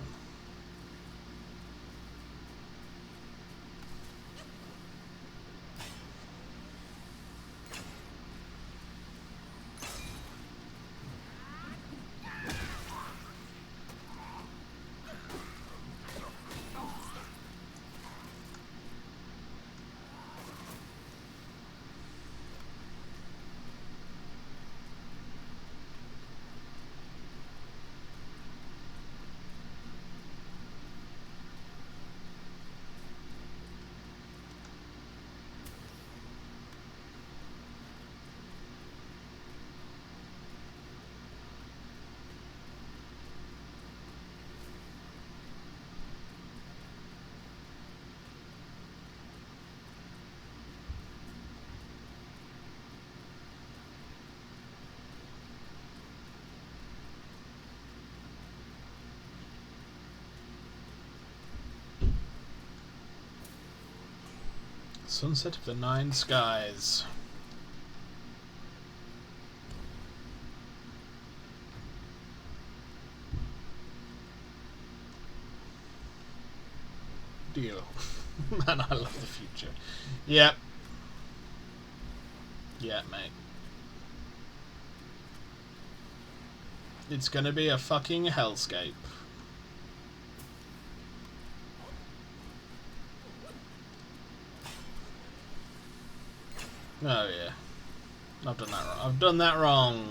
Sunset of the Nine Skies. Deal. Man, I love the future. Yep. Yeah, mate. It's gonna be a fucking hellscape. Oh yeah. I've done that wrong. I've done that wrong.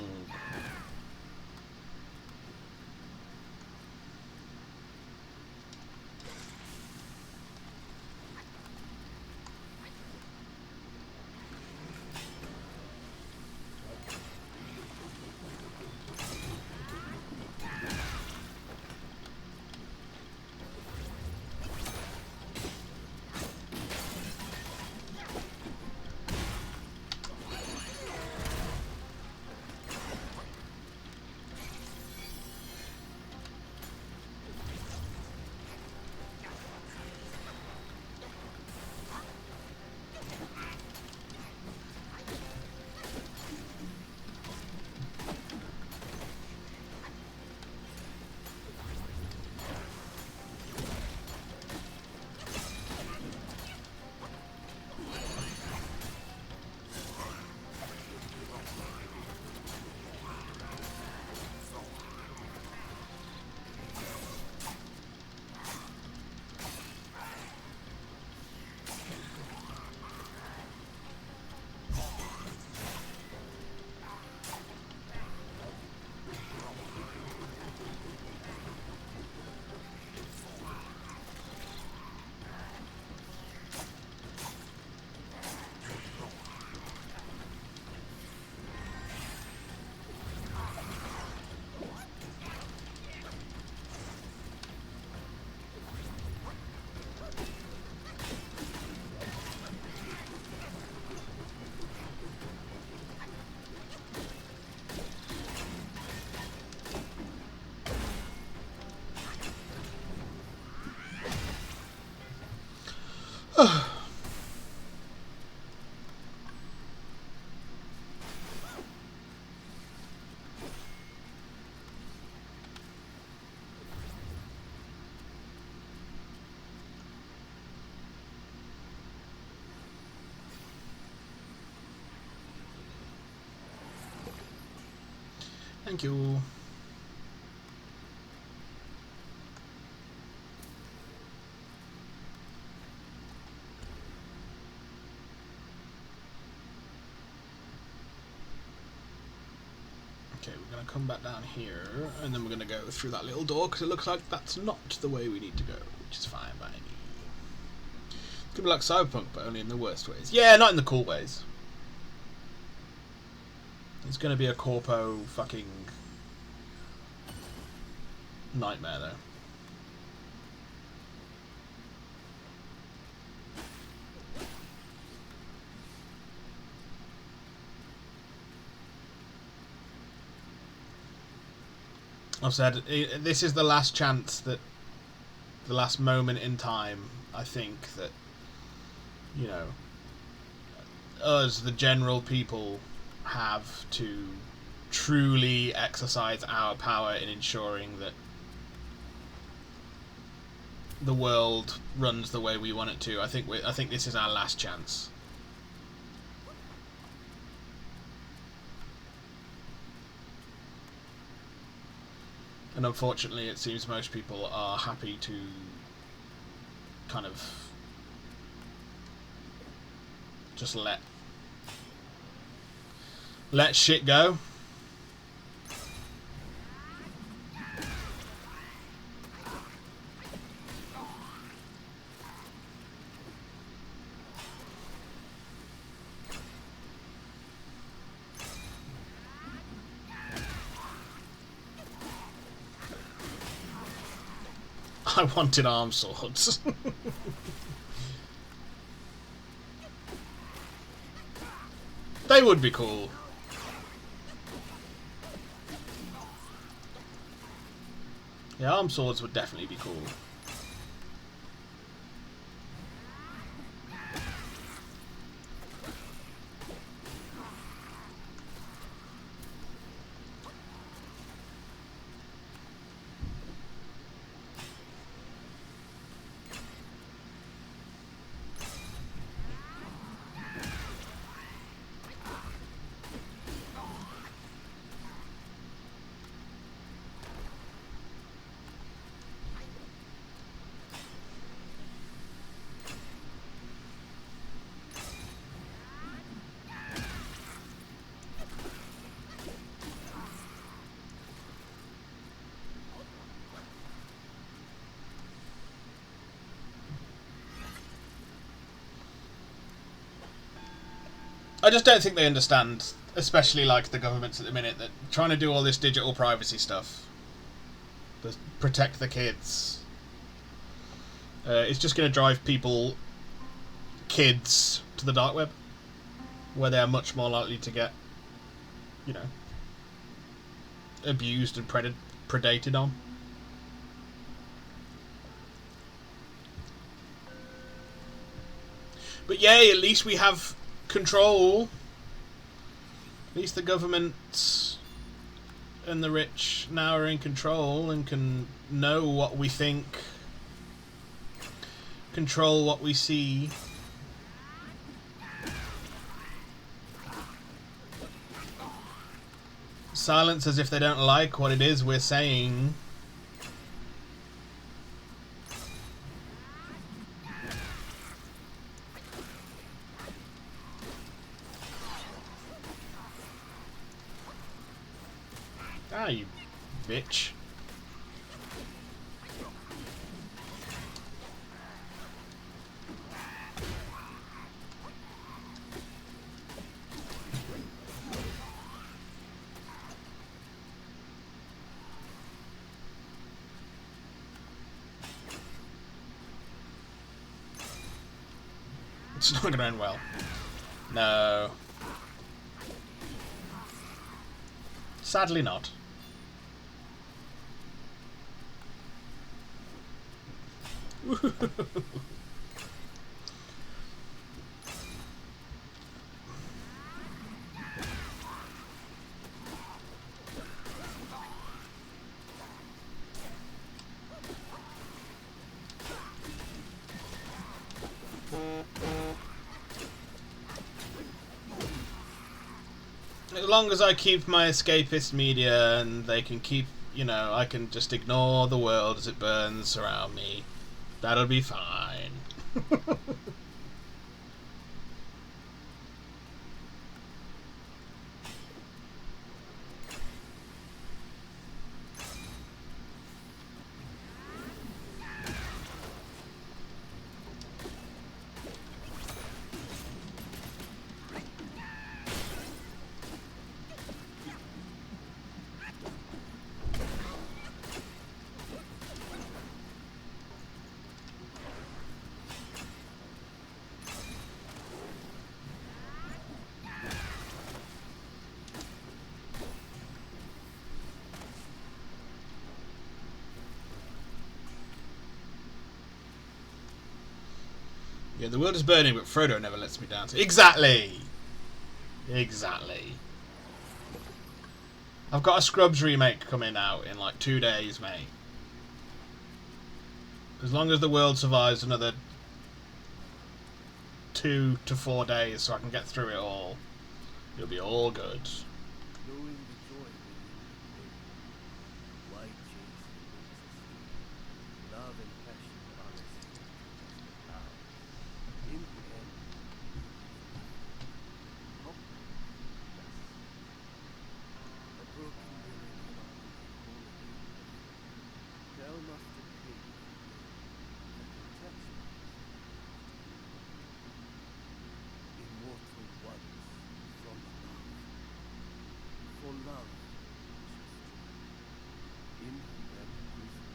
Thank you. Okay, we're going to come back down here, and then we're going to go through that little door, because it looks like that's not the way we need to go, which is fine by me. It's going to be like Cyberpunk, but only in the worst ways. Yeah, not in the cool ways. It's going to be a corpo fucking nightmare, though. I've said this is the last chance, that the last moment in time, I think, that, you know, us, the general people, have to truly exercise our power in ensuring that the world runs the way we want it to. I think this is our last chance. And unfortunately, it seems most people are happy to kind of just let shit go. I wanted arm swords. They would be cool. Yeah, arm swords would definitely be cool. I just don't think they understand, especially like the governments at the minute, that trying to do all this digital privacy stuff, to protect the kids, it's just going to drive kids, to the dark web, where they are much more likely to get, you know, abused and predated on. But yay, at least we have control. At least the government and the rich now are in control and can know what we think, control what we see. Silence as if they don't like what it is we're saying. Ah, you bitch. It's not going to end well. No. Sadly not. As long as I keep my escapist media and they can keep, you know, I can just ignore the world as it burns around me, that'll be fine. Yeah, the world is burning, but Frodo never lets me down. Exactly! Exactly. I've got a Scrubs remake coming out in like 2 days, mate. As long as the world survives another 2 to 4 days so I can get through it all, it'll be all good. Knowing the joy within the why chase love and passion, honesty, ours. In the end, a broken mirror cannot be whole again. Thou must pay the protection. Immortal ones from above. For love, in that prison,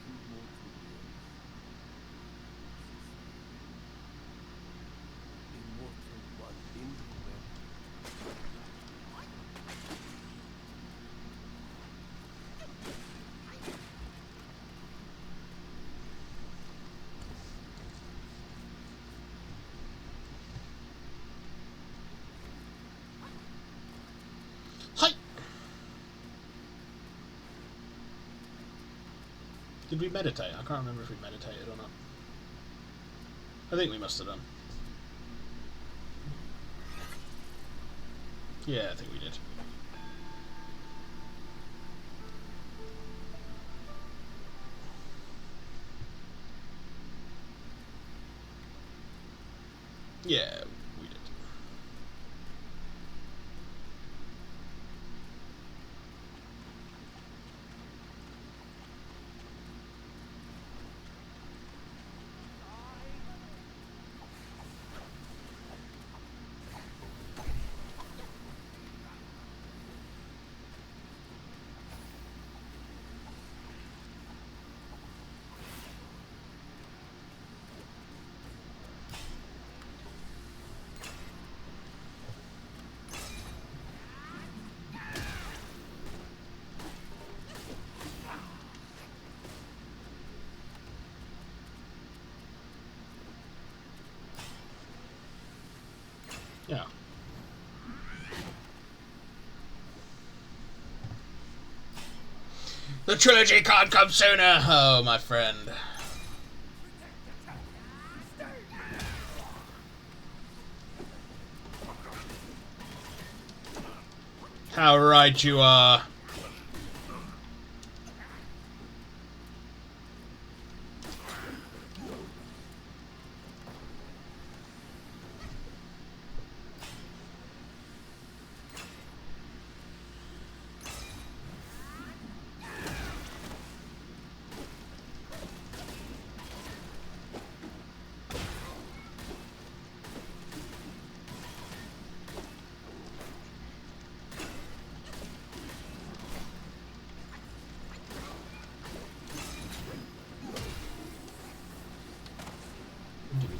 through mortal years, immortal one in the web. Hi! Did we meditate? I can't remember if we meditated or not. I think we must have done. Yeah, I think we did. Yeah, we did. Yeah. The trilogy can't come sooner! Oh, my friend. How right you are.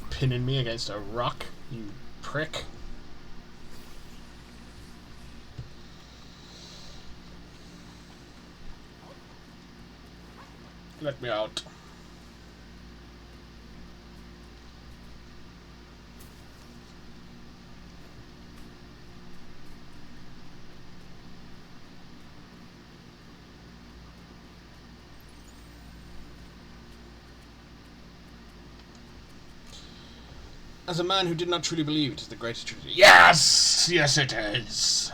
Pinning me against a rock, you prick. Let me out. As a man who did not truly believe it is the greatest trilogy. Yes! Yes, it is.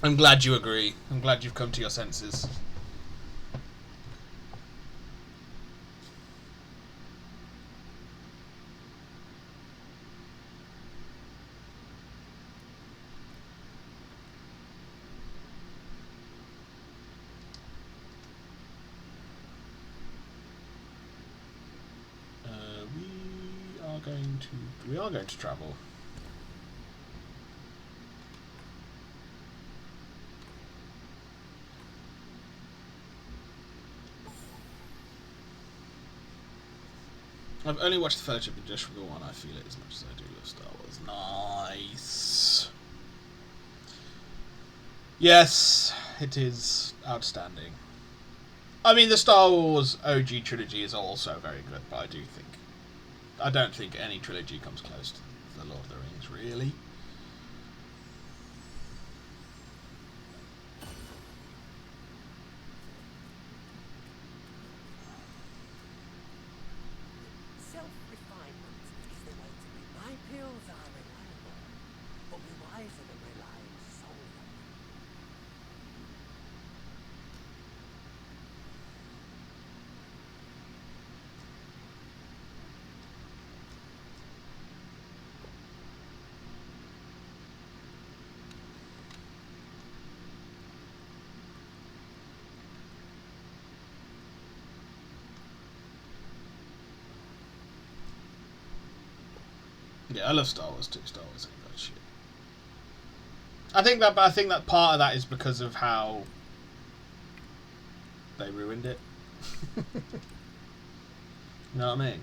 I'm glad you agree. I'm glad you've come to your senses. We are going to travel. I've only watched The Fellowship and just for the one. I feel it as much as I do love Star Wars. Nice. Yes, it is outstanding. I mean, the Star Wars OG trilogy is also very good, but I don't think any trilogy comes close to The Lord of the Rings, really. Yeah, I love Star Wars too. Star Wars ain't got shit. I think that part of that is because of how they ruined it. You know what I mean?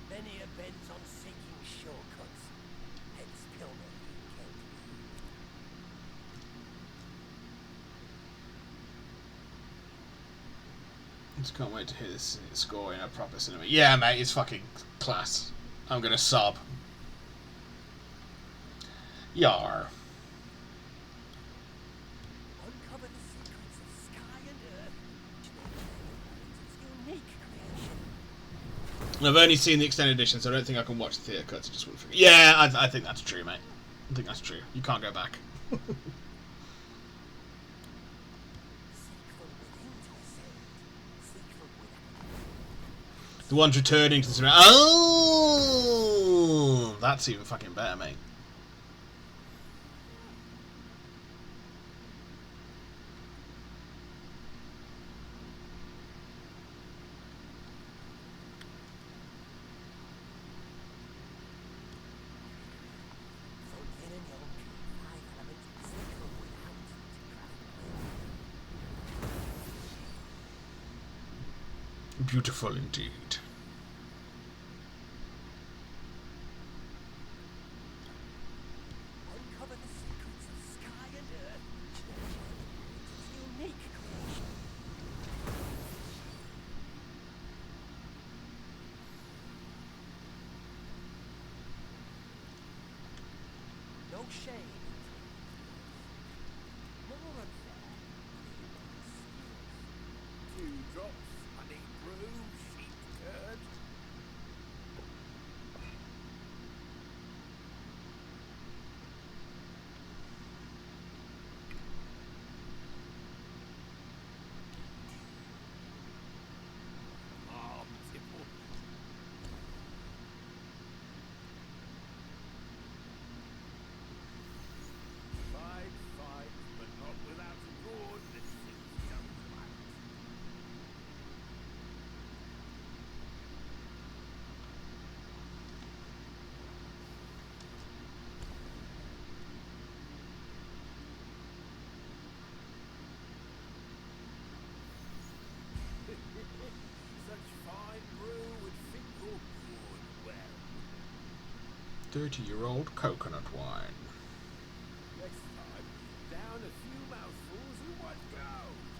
Many are bent on seeking shortcuts, hence pilgrimage came to be. Just can't wait to hear this score in a proper cinema. Yeah, mate, it's fucking class. I'm gonna sob. Yar. Uncover the secrets of sky and earth. Its unique creation. I've only seen the extended edition, so I don't think I can watch the theatre cuts. I just wouldn't. Yeah, I think that's true, mate. I think that's true. You can't go back. The ones returning to the surround. Oh, that's even fucking better, mate. Beautiful indeed. Uncover the secrets of sky and earth. Its unique creation. No shame. More unfair. 2 drops, honey brew, sheep curd. Tipple. Fight, but not without a roar. This thing's come to light. Such fine brew would fit your gourd well. 30-year-old coconut wine. Next time, down a few mouthfuls in one go.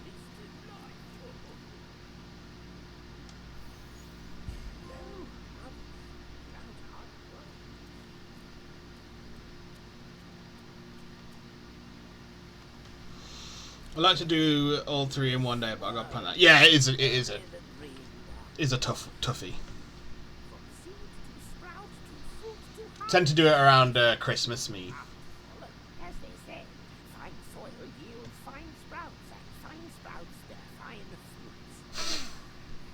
It's delightful. No, I like to do all 3 in one day, but I got to plan that. Yeah, it is a toughie. Tend to do it around Christmas, me. As they say, fine soil yields fine sprouts, and fine sprouts bear fine fruits.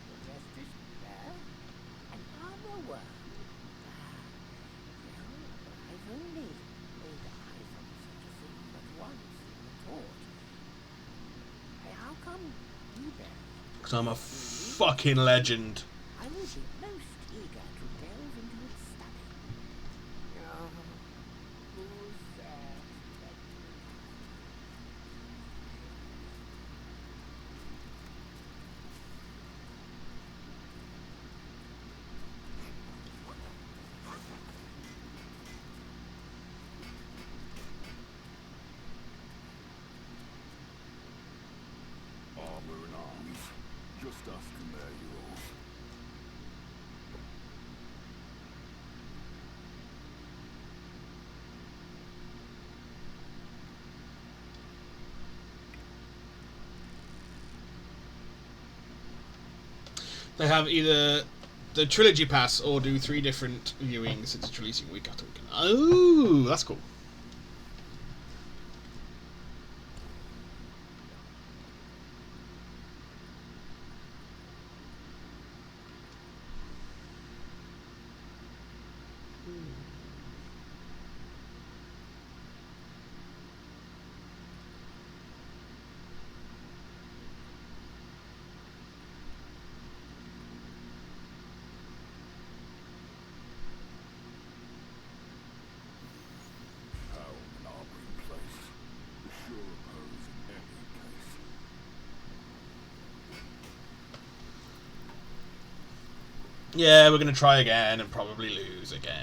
The rest is there. An armor worm. Well, I've only laid eyes on such a thing but once in the court. Hey, how come you bear? Because I'm a fucking legend. I will be most eager to delve into its study. Who's there? Armor and arms. Just ask them there, you all. They have either the trilogy pass or do 3 different viewings since it's releasing week after week. Oh, that's cool. Yeah, we're gonna try again and probably lose again.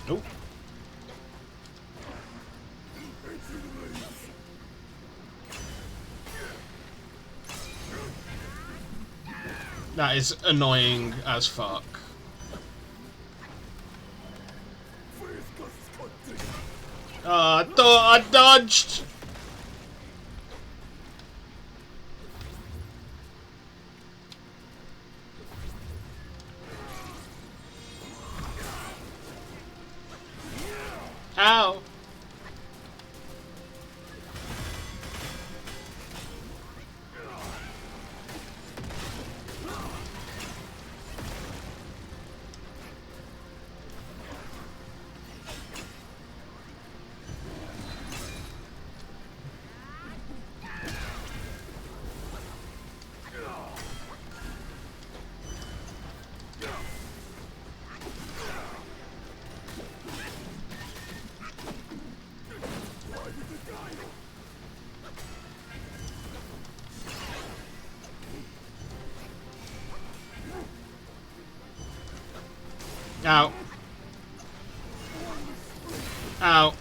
Nope. That is annoying as fuck. I thought I dodged! Ow! Ow. Ow.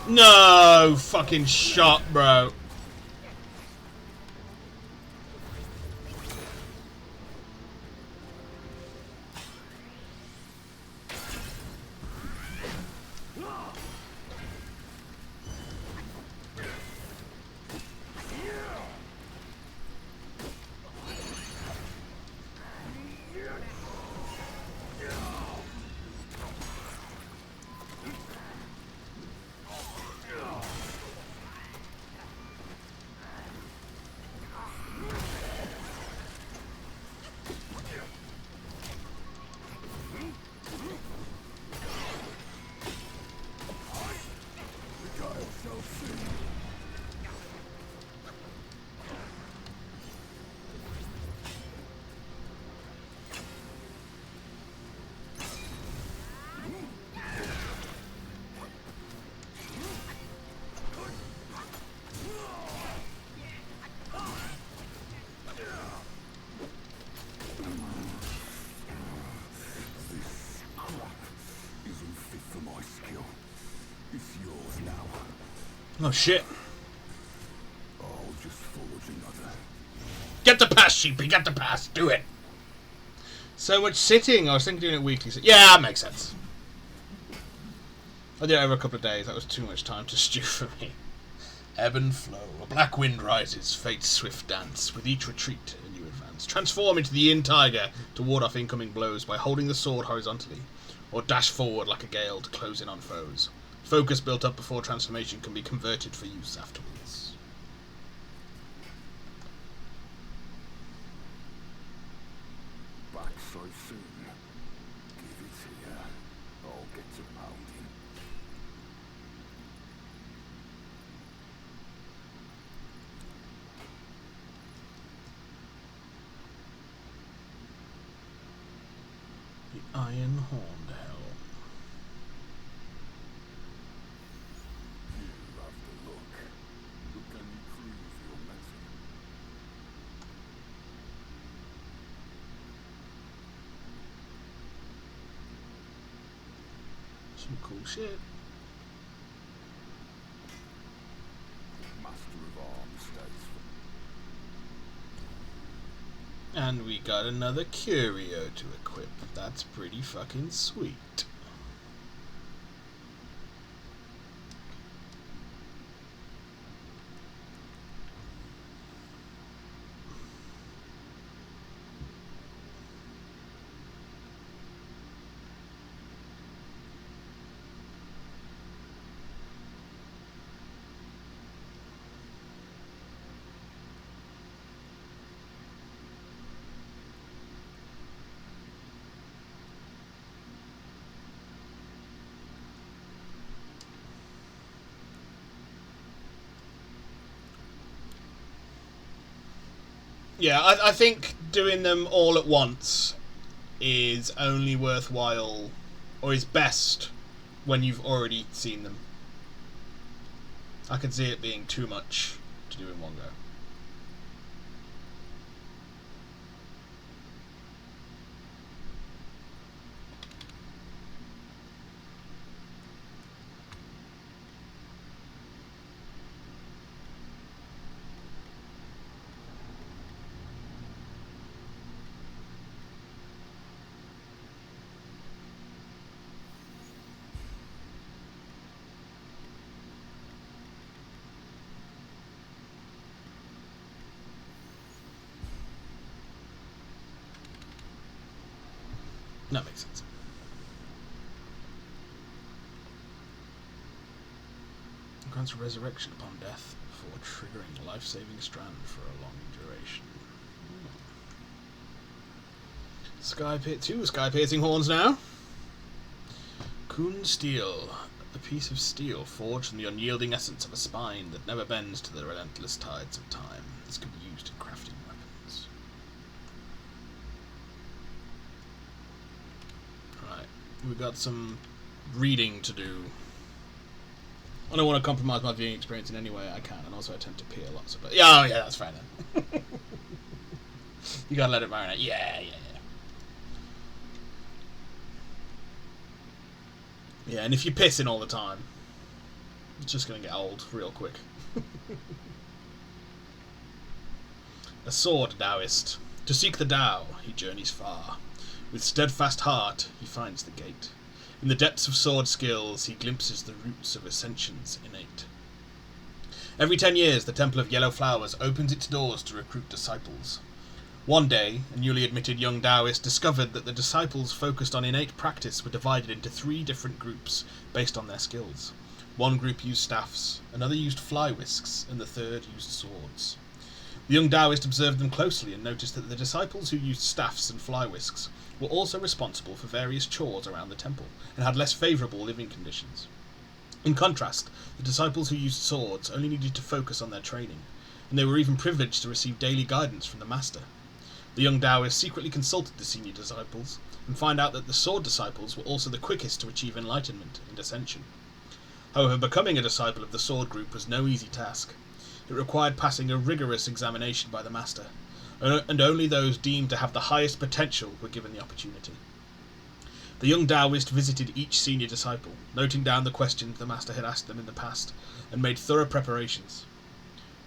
No fucking shot, bro. Oh shit. I'll just forge another. Get the pass, sheepy, get the pass, do it. So much sitting. I was thinking doing it weekly. Yeah, that makes sense. I did it over a couple of days. That was too much time to stew for me. Ebb and flow. A black wind rises, fate's swift dance. With each retreat, a new advance. Transform into the Yin Tiger to ward off incoming blows by holding the sword horizontally, or dash forward like a gale to close in on foes. Focus built up before transformation can be converted for use afterwards. Back so soon. Give it here. I'll get to pounding. The Iron Horned Helm. You have the look. But can you prove your metal? Some cool shit. Master of Arms stays for... And we got another curio to equip. That's pretty fucking sweet. Yeah, I think doing them all at once is only worthwhile, or is best, when you've already seen them. I could see it being too much to do in one go. That makes sense. It grants resurrection upon death before triggering a life-saving strand for a long duration. Two sky-piercing horns now. Kun steel. A piece of steel forged from the unyielding essence of a spine that never bends to the relentless tides of time. This could be used in crafting weapons. Right, we've got some reading to do. I don't want to compromise my viewing experience in any way I can, and also I tend to pee a lot. So, but yeah, that's fine then. You gotta let it marinate. Yeah. Yeah, and if you're pissing all the time, it's just going to get old real quick. A sword Taoist. To seek the Tao, he journeys far. With steadfast heart, he finds the gate. In the depths of sword skills, he glimpses the roots of ascensions innate. Every 10 years, the Temple of Yellow Flowers opens its doors to recruit disciples. One day, a newly admitted young Taoist discovered that the disciples focused on innate practice were divided into 3 different groups based on their skills. One group used staffs, another used fly whisks, and the third used swords. The young Taoist observed them closely and noticed that the disciples who used staffs and fly whisks were also responsible for various chores around the temple and had less favourable living conditions. In contrast, the disciples who used swords only needed to focus on their training, and they were even privileged to receive daily guidance from the master. The young Taoist secretly consulted the senior disciples and found out that the sword disciples were also the quickest to achieve enlightenment and ascension. However, becoming a disciple of the sword group was no easy task. It required passing a rigorous examination by the master, and only those deemed to have the highest potential were given the opportunity. The young Taoist visited each senior disciple, noting down the questions the master had asked them in the past, and made thorough preparations.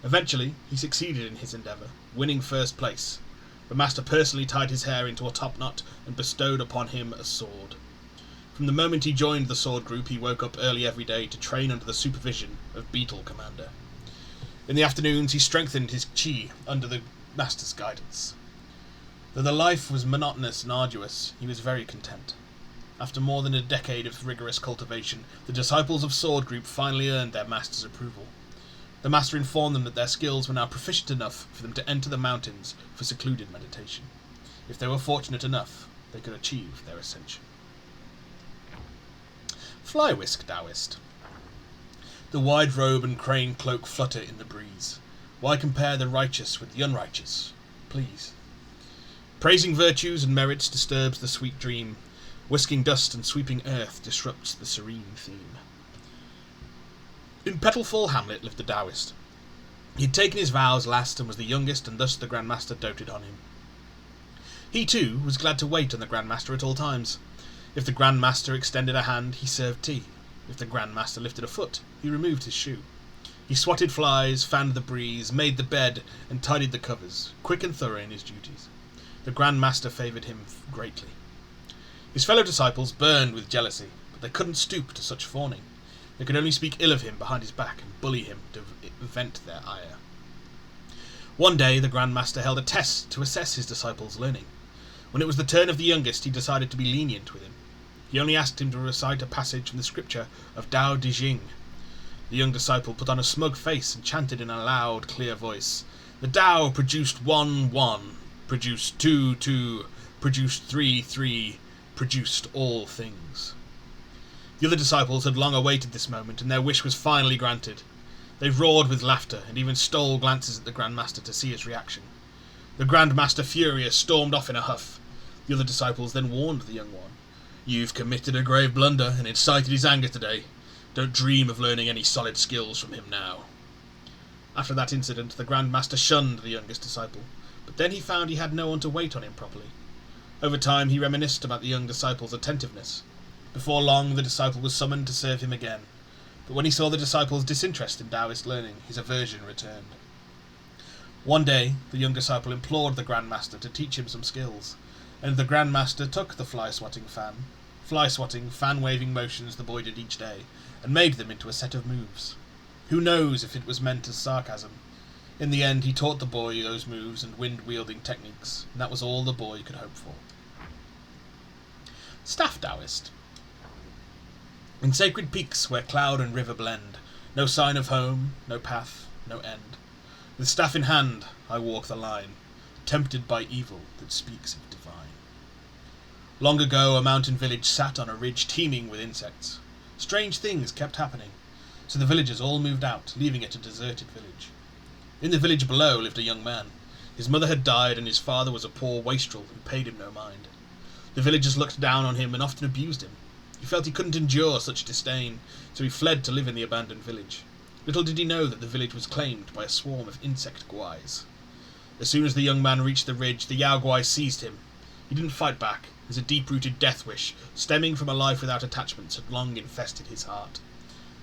Eventually, he succeeded in his endeavour, winning first place. The master personally tied his hair into a top knot and bestowed upon him a sword. From the moment he joined the sword group, he woke up early every day to train under the supervision of Beetle Commander. In the afternoons, he strengthened his chi under the master's guidance. Though the life was monotonous and arduous, he was very content. After more than a decade of rigorous cultivation, the disciples of Sword Group finally earned their master's approval. The master informed them that their skills were now proficient enough for them to enter the mountains for secluded meditation. If they were fortunate enough, they could achieve their ascension. Fly Whisk Taoist. The wide robe and crane cloak flutter in the breeze. Why compare the righteous with the unrighteous? Please. Praising virtues and merits disturbs the sweet dream. Whisking dust and sweeping earth disrupts the serene theme. In Petalfall Hamlet lived the Taoist. He had taken his vows last and was the youngest, and thus the Grand Master doted on him. He, too, was glad to wait on the Grand Master at all times. If the Grand Master extended a hand, he served tea. If the Grand Master lifted a foot, he removed his shoe. He swatted flies, fanned the breeze, made the bed, and tidied the covers, quick and thorough in his duties. The Grand Master favoured him greatly. His fellow disciples burned with jealousy, but they couldn't stoop to such fawning. They could only speak ill of him behind his back and bully him to vent their ire. One day the Grand Master held a test to assess his disciples' learning. When it was the turn of the youngest, he decided to be lenient with him. He only asked him to recite a passage from the scripture of Tao Te Ching. The young disciple put on a smug face and chanted in a loud, clear voice, "The Tao produced 1, 1, produced 2, 2, produced 3, 3, produced all things." The other disciples had long awaited this moment, and their wish was finally granted. They roared with laughter, and even stole glances at the Grand Master to see his reaction. The Grand Master, furious, stormed off in a huff. The other disciples then warned the young one. "You've committed a grave blunder and incited his anger today. Don't dream of learning any solid skills from him now." After that incident, the Grand Master shunned the youngest disciple, but then he found he had no one to wait on him properly. Over time, he reminisced about the young disciple's attentiveness. Before long, the disciple was summoned to serve him again, but when he saw the disciple's disinterest in Taoist learning, his aversion returned. One day, the young disciple implored the Grand Master to teach him some skills, and the Grand Master took the fly-swatting, fan-waving motions the boy did each day, and made them into a set of moves. Who knows if it was meant as sarcasm? In the end, he taught the boy those moves and wind-wielding techniques, and that was all the boy could hope for. Staff Taoist. In sacred peaks where cloud and river blend, no sign of home, no path, no end. With staff in hand, I walk the line, tempted by evil that speaks of divine. Long ago, a mountain village sat on a ridge teeming with insects. Strange things kept happening, so the villagers all moved out, leaving it a deserted village. In the village below lived a young man. His mother had died, and his father was a poor wastrel who paid him no mind. The villagers looked down on him and often abused him. He felt he couldn't endure such disdain, so he fled to live in the abandoned village. Little did he know that the village was claimed by a swarm of insect guais. As soon as the young man reached the ridge, the Yao Guai seized him. He didn't fight back, as a deep-rooted death wish, stemming from a life without attachments, had long infested his heart.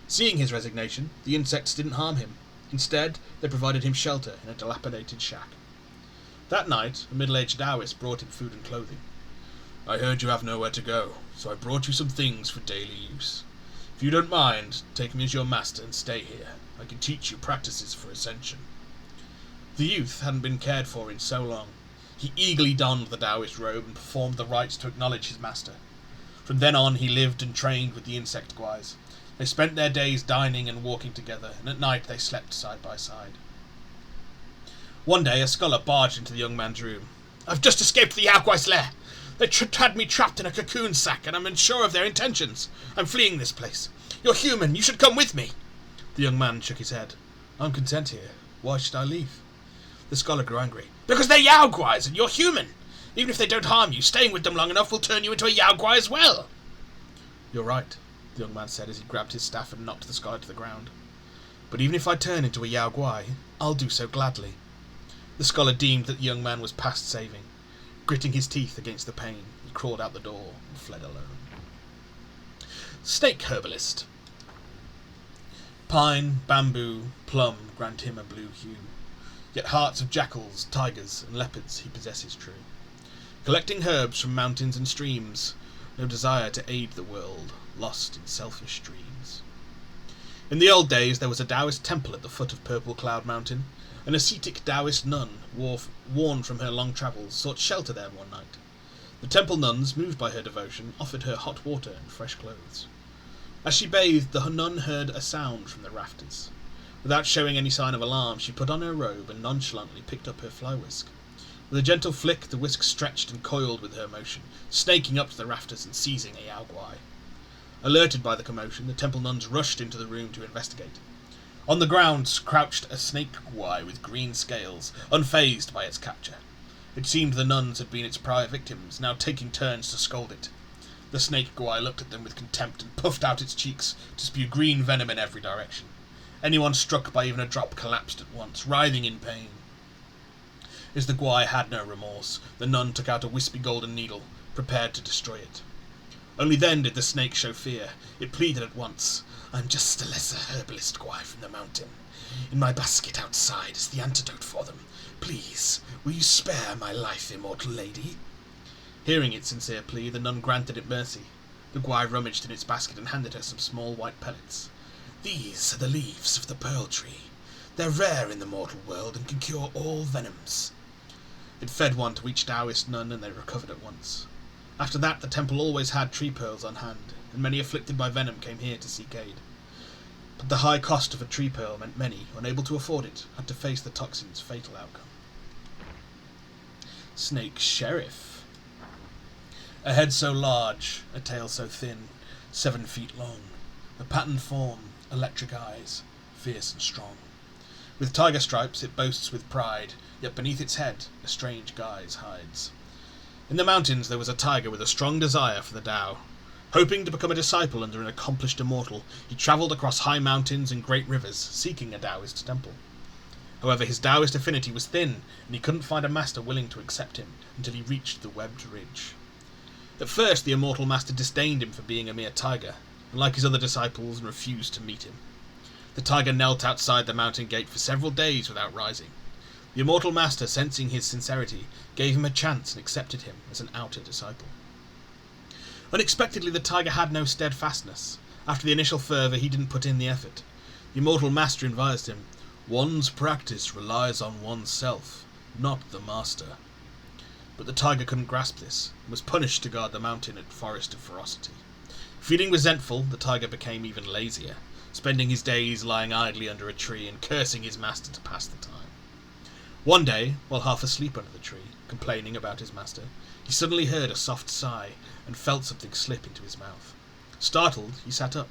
Seeing his resignation, the insects didn't harm him. Instead, they provided him shelter in a dilapidated shack. That night, a middle-aged Taoist brought him food and clothing. "I heard you have nowhere to go, so I brought you some things for daily use. If you don't mind, take me as your master and stay here. I can teach you practices for ascension." The youth hadn't been cared for in so long. He eagerly donned the Taoist robe and performed the rites to acknowledge his master. From then on, he lived and trained with the insect guais. They spent their days dining and walking together, and at night they slept side by side. One day, a scholar barged into the young man's room. "I've just escaped the Yao Guai's lair. They had me trapped in a cocoon sack, and I'm unsure of their intentions. I'm fleeing this place. You're human. You should come with me." The young man shook his head. "I'm content here. Why should I leave?" The scholar grew angry. "Because they're Yao Guais, and you're human. Even if they don't harm you, staying with them long enough will turn you into a Yao Guai as well." "You're right," the young man said as he grabbed his staff and knocked the scholar to the ground. "But even if I turn into a Yao Guai, I'll do so gladly." The scholar deemed that the young man was past saving. Gritting his teeth against the pain, he crawled out the door and fled alone. Snake Herbalist. Pine, bamboo, plum grant him a blue hue. Yet hearts of jackals, tigers, and leopards he possesses true. Collecting herbs from mountains and streams, no desire to aid the world, lost in selfish dreams. In the old days there was a Taoist temple at the foot of Purple Cloud Mountain. An ascetic Taoist nun, worn from her long travels, sought shelter there one night. The temple nuns, moved by her devotion, offered her hot water and fresh clothes. As she bathed, the nun heard a sound from the rafters. Without showing any sign of alarm, she put on her robe and nonchalantly picked up her fly whisk. With a gentle flick, the whisk stretched and coiled with her motion, snaking up to the rafters and seizing a Yao Guai. Alerted by the commotion, the temple nuns rushed into the room to investigate. On the ground crouched a snake guai with green scales, unfazed by its capture. It seemed the nuns had been its prior victims, now taking turns to scold it. The snake guai looked at them with contempt and puffed out its cheeks to spew green venom in every direction. Anyone struck by even a drop collapsed at once, writhing in pain. As the guai had no remorse, the nun took out a wispy golden needle, prepared to destroy it. Only then did the snake show fear. It pleaded at once. "I'm just a lesser herbalist guai from the mountain. In my basket outside is the antidote for them. Please, will you spare my life, immortal lady?" Hearing its sincere plea, the nun granted it mercy. The guai rummaged in its basket and handed her some small white pellets. "These are the leaves of the pearl tree. They're rare in the mortal world and can cure all venoms." It fed one to each Taoist nun and they recovered at once. After that, the temple always had tree pearls on hand, and many afflicted by venom came here to seek aid. But the high cost of a tree pearl meant many, unable to afford it, had to face the toxin's fatal outcome. Snake Sheriff. A head so large, a tail so thin, 7 feet long, a patterned form, electric eyes, fierce and strong. With tiger stripes it boasts with pride, yet beneath its head a strange guise hides. In the mountains there was a tiger with a strong desire for the Tao. Hoping to become a disciple under an accomplished immortal, he travelled across high mountains and great rivers, seeking a Taoist temple. However, his Taoist affinity was thin, and he couldn't find a master willing to accept him until he reached the Webbed Ridge. At first, the immortal master disdained him for being a mere tiger, and like his other disciples, refused to meet him. The tiger knelt outside the mountain gate for several days without rising. The immortal master, sensing his sincerity, gave him a chance and accepted him as an outer disciple. Unexpectedly, the tiger had no steadfastness. After the initial fervour, he didn't put in the effort. The immortal master advised him, "One's practice relies on oneself, not the master." But the tiger couldn't grasp this, and was punished to guard the mountain at Forest of Ferocity. Feeling resentful, the tiger became even lazier, spending his days lying idly under a tree and cursing his master to pass the time. One day, while half asleep under the tree, complaining about his master, he suddenly heard a soft sigh and felt something slip into his mouth. Startled, he sat up,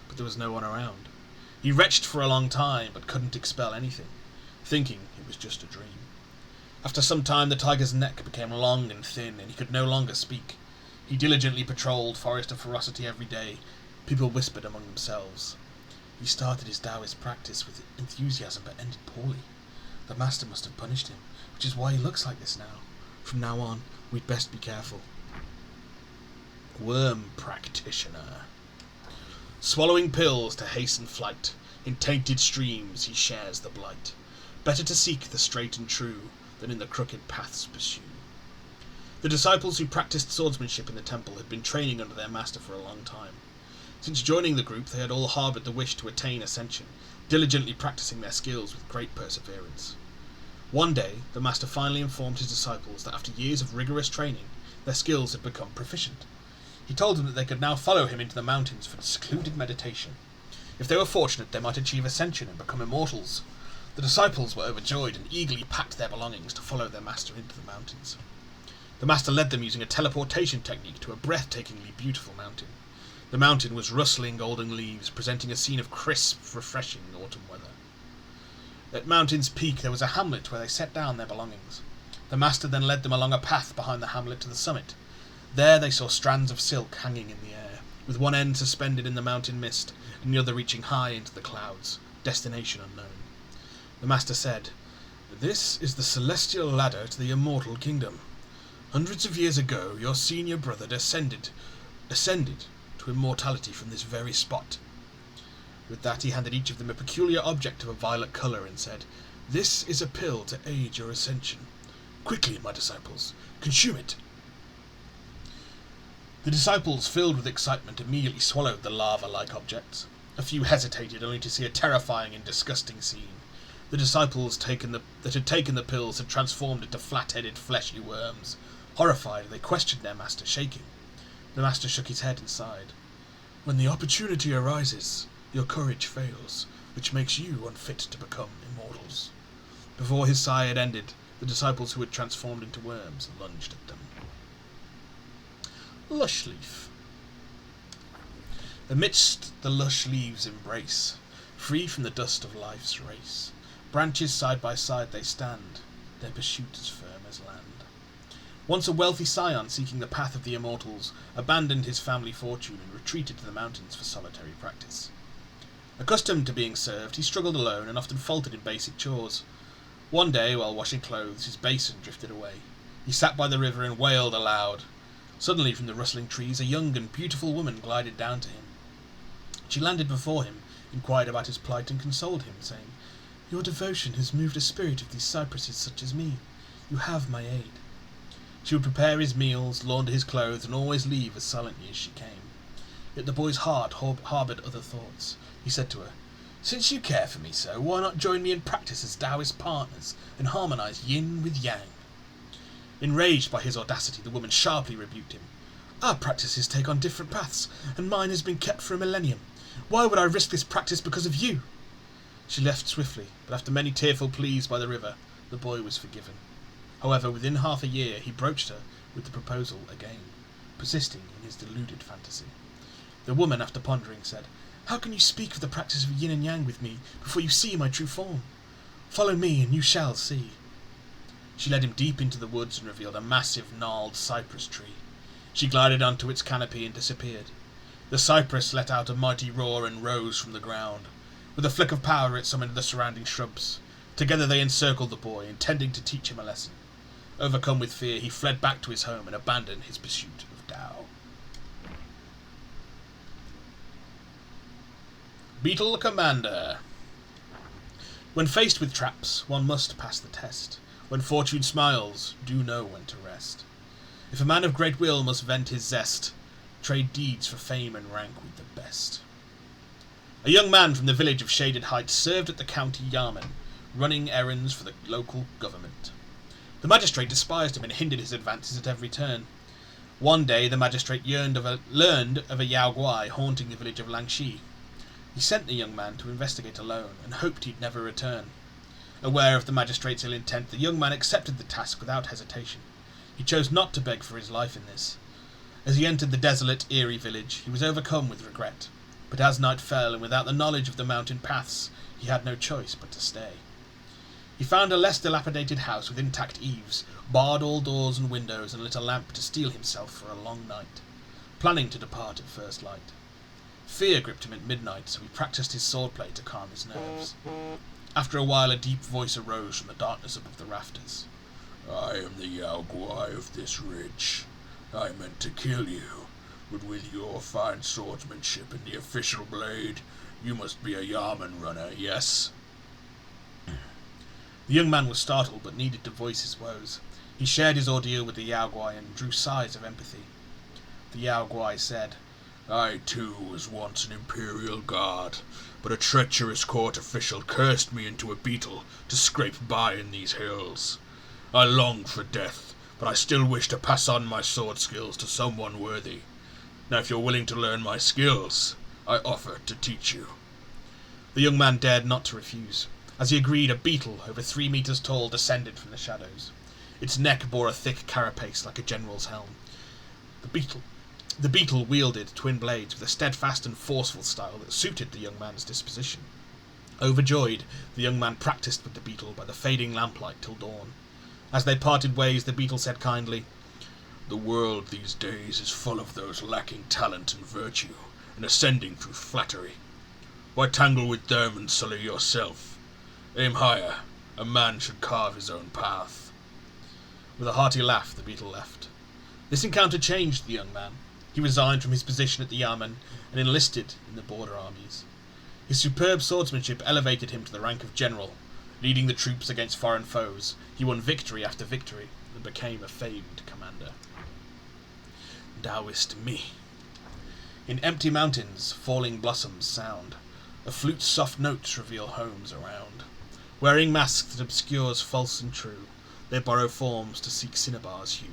but there was no one around. He retched for a long time, but couldn't expel anything, thinking it was just a dream. After some time, the tiger's neck became long and thin, and he could no longer speak. He diligently patrolled Forest of Ferocity every day. People whispered among themselves. He started his Taoist practice with enthusiasm, but ended poorly. The master must have punished him, which is why he looks like this now. From now on, we'd best be careful. Worm practitioner. Swallowing pills to hasten flight, in tainted streams he shares the blight. Better to seek the straight and true, than in the crooked paths pursue. The disciples who practiced swordsmanship in the temple had been training under their master for a long time. Since joining the group, they had all harboured the wish to attain ascension, diligently practicing their skills with great perseverance. One day, the master finally informed his disciples that after years of rigorous training, their skills had become proficient. He told them that they could now follow him into the mountains for secluded meditation. If they were fortunate, they might achieve ascension and become immortals. The disciples were overjoyed and eagerly packed their belongings to follow their master into the mountains. The master led them using a teleportation technique to a breathtakingly beautiful mountain. The mountain was rustling golden leaves, presenting a scene of crisp, refreshing autumn weather. At mountain's peak there was a hamlet where they set down their belongings. The master then led them along a path behind the hamlet to the summit. There they saw strands of silk hanging in the air, with one end suspended in the mountain mist, and the other reaching high into the clouds, destination unknown. The master said, "This is the celestial ladder to the immortal kingdom. Hundreds of years ago, your senior brother ascended to immortality from this very spot." With that, he handed each of them a peculiar object of a violet colour and said, "This is a pill to aid your ascension. Quickly, my disciples, consume it." The disciples, filled with excitement, immediately swallowed the lava-like objects. A few hesitated, only to see a terrifying and disgusting scene. The disciples that had taken the pills had transformed into flat-headed, fleshy worms. Horrified, they questioned their master, shaking. The master shook his head and sighed. "When the opportunity arises, your courage fails, which makes you unfit to become immortals." Before his sigh had ended, the disciples who had transformed into worms lunged at them. Lush leaf. Amidst the lush leaves' embrace, free from the dust of life's race, branches side by side they stand, their pursuit as firm as land. Once a wealthy scion seeking the path of the immortals abandoned his family fortune and retreated to the mountains for solitary practice. Accustomed to being served, he struggled alone and often faltered in basic chores. One day, while washing clothes, his basin drifted away. He sat by the river and wailed aloud. Suddenly, from the rustling trees, a young and beautiful woman glided down to him. She landed before him, inquired about his plight, and consoled him, saying, "Your devotion has moved a spirit of these cypresses such as me. You have my aid." She would prepare his meals, launder his clothes, and always leave as silently as she came. Yet the boy's heart harboured other thoughts. He said to her, "Since you care for me so, why not join me in practice as Taoist partners and harmonise yin with yang?" Enraged by his audacity, the woman sharply rebuked him. "Our practices take on different paths, and mine has been kept for a millennium. Why would I risk this practice because of you?" She left swiftly, but after many tearful pleas by the river, the boy was forgiven. However, within half a year, he broached her with the proposal again, persisting in his deluded fantasy. The woman, after pondering, said, "How can you speak of the practice of yin and yang with me before you see my true form? Follow me and you shall see. She led him deep into the woods and revealed a massive, gnarled cypress tree. She glided onto its canopy and disappeared. The cypress let out a mighty roar and rose from the ground. With a flick of power it summoned the surrounding shrubs. Together they encircled the boy, intending to teach him a lesson. Overcome with fear, he fled back to his home and abandoned his pursuit of Tao. Beetle Commander. When faced with traps, one must pass the test. When fortune smiles, do know when to rest. If a man of great will must vent his zest, trade deeds for fame and rank with the best. A young man from the village of Shaded Heights served at the county yarman, running errands for the local government. The magistrate despised him and hindered his advances at every turn. One day the magistrate learned of a Yao Guai haunting the village of Langshi. He sent the young man to investigate alone, and hoped he'd never return. Aware of the magistrate's ill intent, the young man accepted the task without hesitation. He chose not to beg for his life in this. As he entered the desolate, eerie village, he was overcome with regret. But as night fell, and without the knowledge of the mountain paths, he had no choice but to stay. He found a less dilapidated house with intact eaves, barred all doors and windows, and lit a lamp to steel himself for a long night, planning to depart at first light. Fear gripped him at midnight, so he practiced his swordplay to calm his nerves. After a while, a deep voice arose from the darkness above the rafters. I am the Yao Guai of this ridge. I meant to kill you, but with your fine swordsmanship and the official blade, you must be a yarman runner, yes? The young man was startled, but needed to voice his woes. He shared his ordeal with the Yao Guai and drew sighs of empathy. The Yao Guai said, I too was once an imperial guard, but a treacherous court official cursed me into a beetle to scrape by in these hills. I longed for death, but I still wish to pass on my sword skills to someone worthy. Now if you're willing to learn my skills, I offer to teach you. The young man dared not to refuse. As he agreed, a beetle, over 3 meters tall, descended from the shadows. Its neck bore a thick carapace like a general's helm. The beetle wielded twin blades with a steadfast and forceful style that suited the young man's disposition. Overjoyed, the young man practiced with the beetle by the fading lamplight till dawn. As they parted ways, the beetle said kindly, The world these days is full of those lacking talent and virtue, and ascending through flattery. Why tangle with them and sully yourself? Aim higher. A man should carve his own path. With a hearty laugh, the beetle left. This encounter changed the young man. He resigned from his position at the Yamen and enlisted in the border armies. His superb swordsmanship elevated him to the rank of general. Leading the troops against foreign foes, he won victory after victory and became a famed commander. Taoist me. In empty mountains, falling blossoms sound. A flute's soft notes reveal homes around. Wearing masks that obscures false and true, they borrow forms to seek Cinnabar's hue.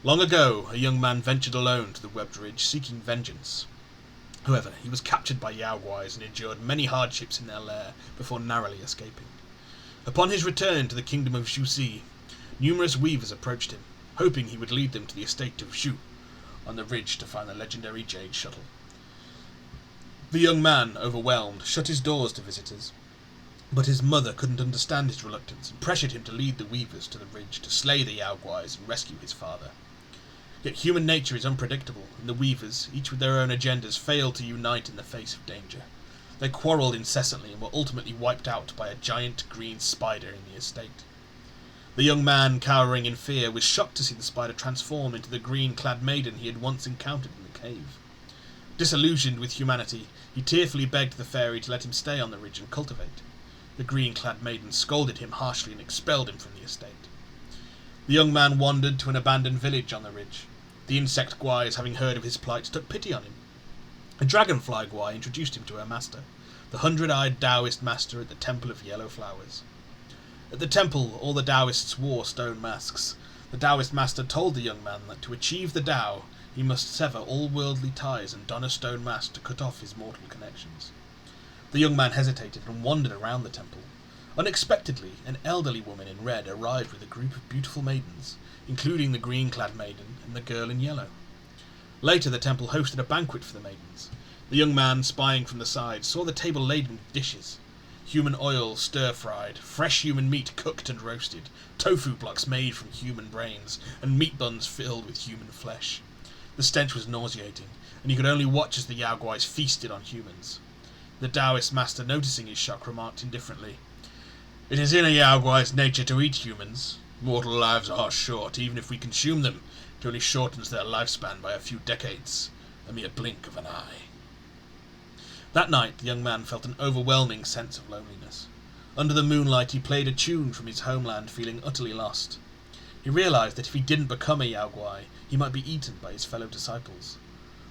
Long ago, a young man ventured alone to the webbed ridge, seeking vengeance. However, he was captured by Yao Guais and endured many hardships in their lair before narrowly escaping. Upon his return to the kingdom of Xuxi, numerous weavers approached him, hoping he would lead them to the estate of Xu, on the ridge to find the legendary jade shuttle. The young man, overwhelmed, shut his doors to visitors. But his mother couldn't understand his reluctance and pressured him to lead the weavers to the ridge to slay the Yao Guais and rescue his father. Yet human nature is unpredictable, and the weavers, each with their own agendas, failed to unite in the face of danger. They quarrelled incessantly and were ultimately wiped out by a giant green spider in the estate. The young man, cowering in fear, was shocked to see the spider transform into the green-clad maiden he had once encountered in the cave. Disillusioned with humanity, he tearfully begged the fairy to let him stay on the ridge and cultivate. The green-clad maiden scolded him harshly and expelled him from the estate. The young man wandered to an abandoned village on the ridge. The insect Guais, having heard of his plight, took pity on him. A dragonfly Guai introduced him to her master, the 100-eyed Taoist master at the Temple of Yellow Flowers. At the temple, all the Taoists wore stone masks. The Taoist master told the young man that to achieve the Tao, he must sever all worldly ties and don a stone mask to cut off his mortal connections. The young man hesitated and wandered around the temple. Unexpectedly, an elderly woman in red arrived with a group of beautiful maidens, including the green-clad maiden and the girl in yellow. Later, the temple hosted a banquet for the maidens. The young man, spying from the side, saw the table laden with dishes. human oil stir-fried, fresh human meat cooked and roasted, tofu blocks made from human brains, and meat buns filled with human flesh. The stench was nauseating, and you could only watch as the Yao Guais feasted on humans. The Taoist master, noticing his shock, remarked indifferently, "It is in a Yao Guai's nature to eat humans. Mortal lives are short. Even if we consume them, it only shortens their lifespan by a few decades, a mere blink of an eye." That night the young man felt an overwhelming sense of loneliness. Under the moonlight he played a tune from his homeland, feeling utterly lost. He realized that if he didn't become a Yao Guai, he might be eaten by his fellow disciples.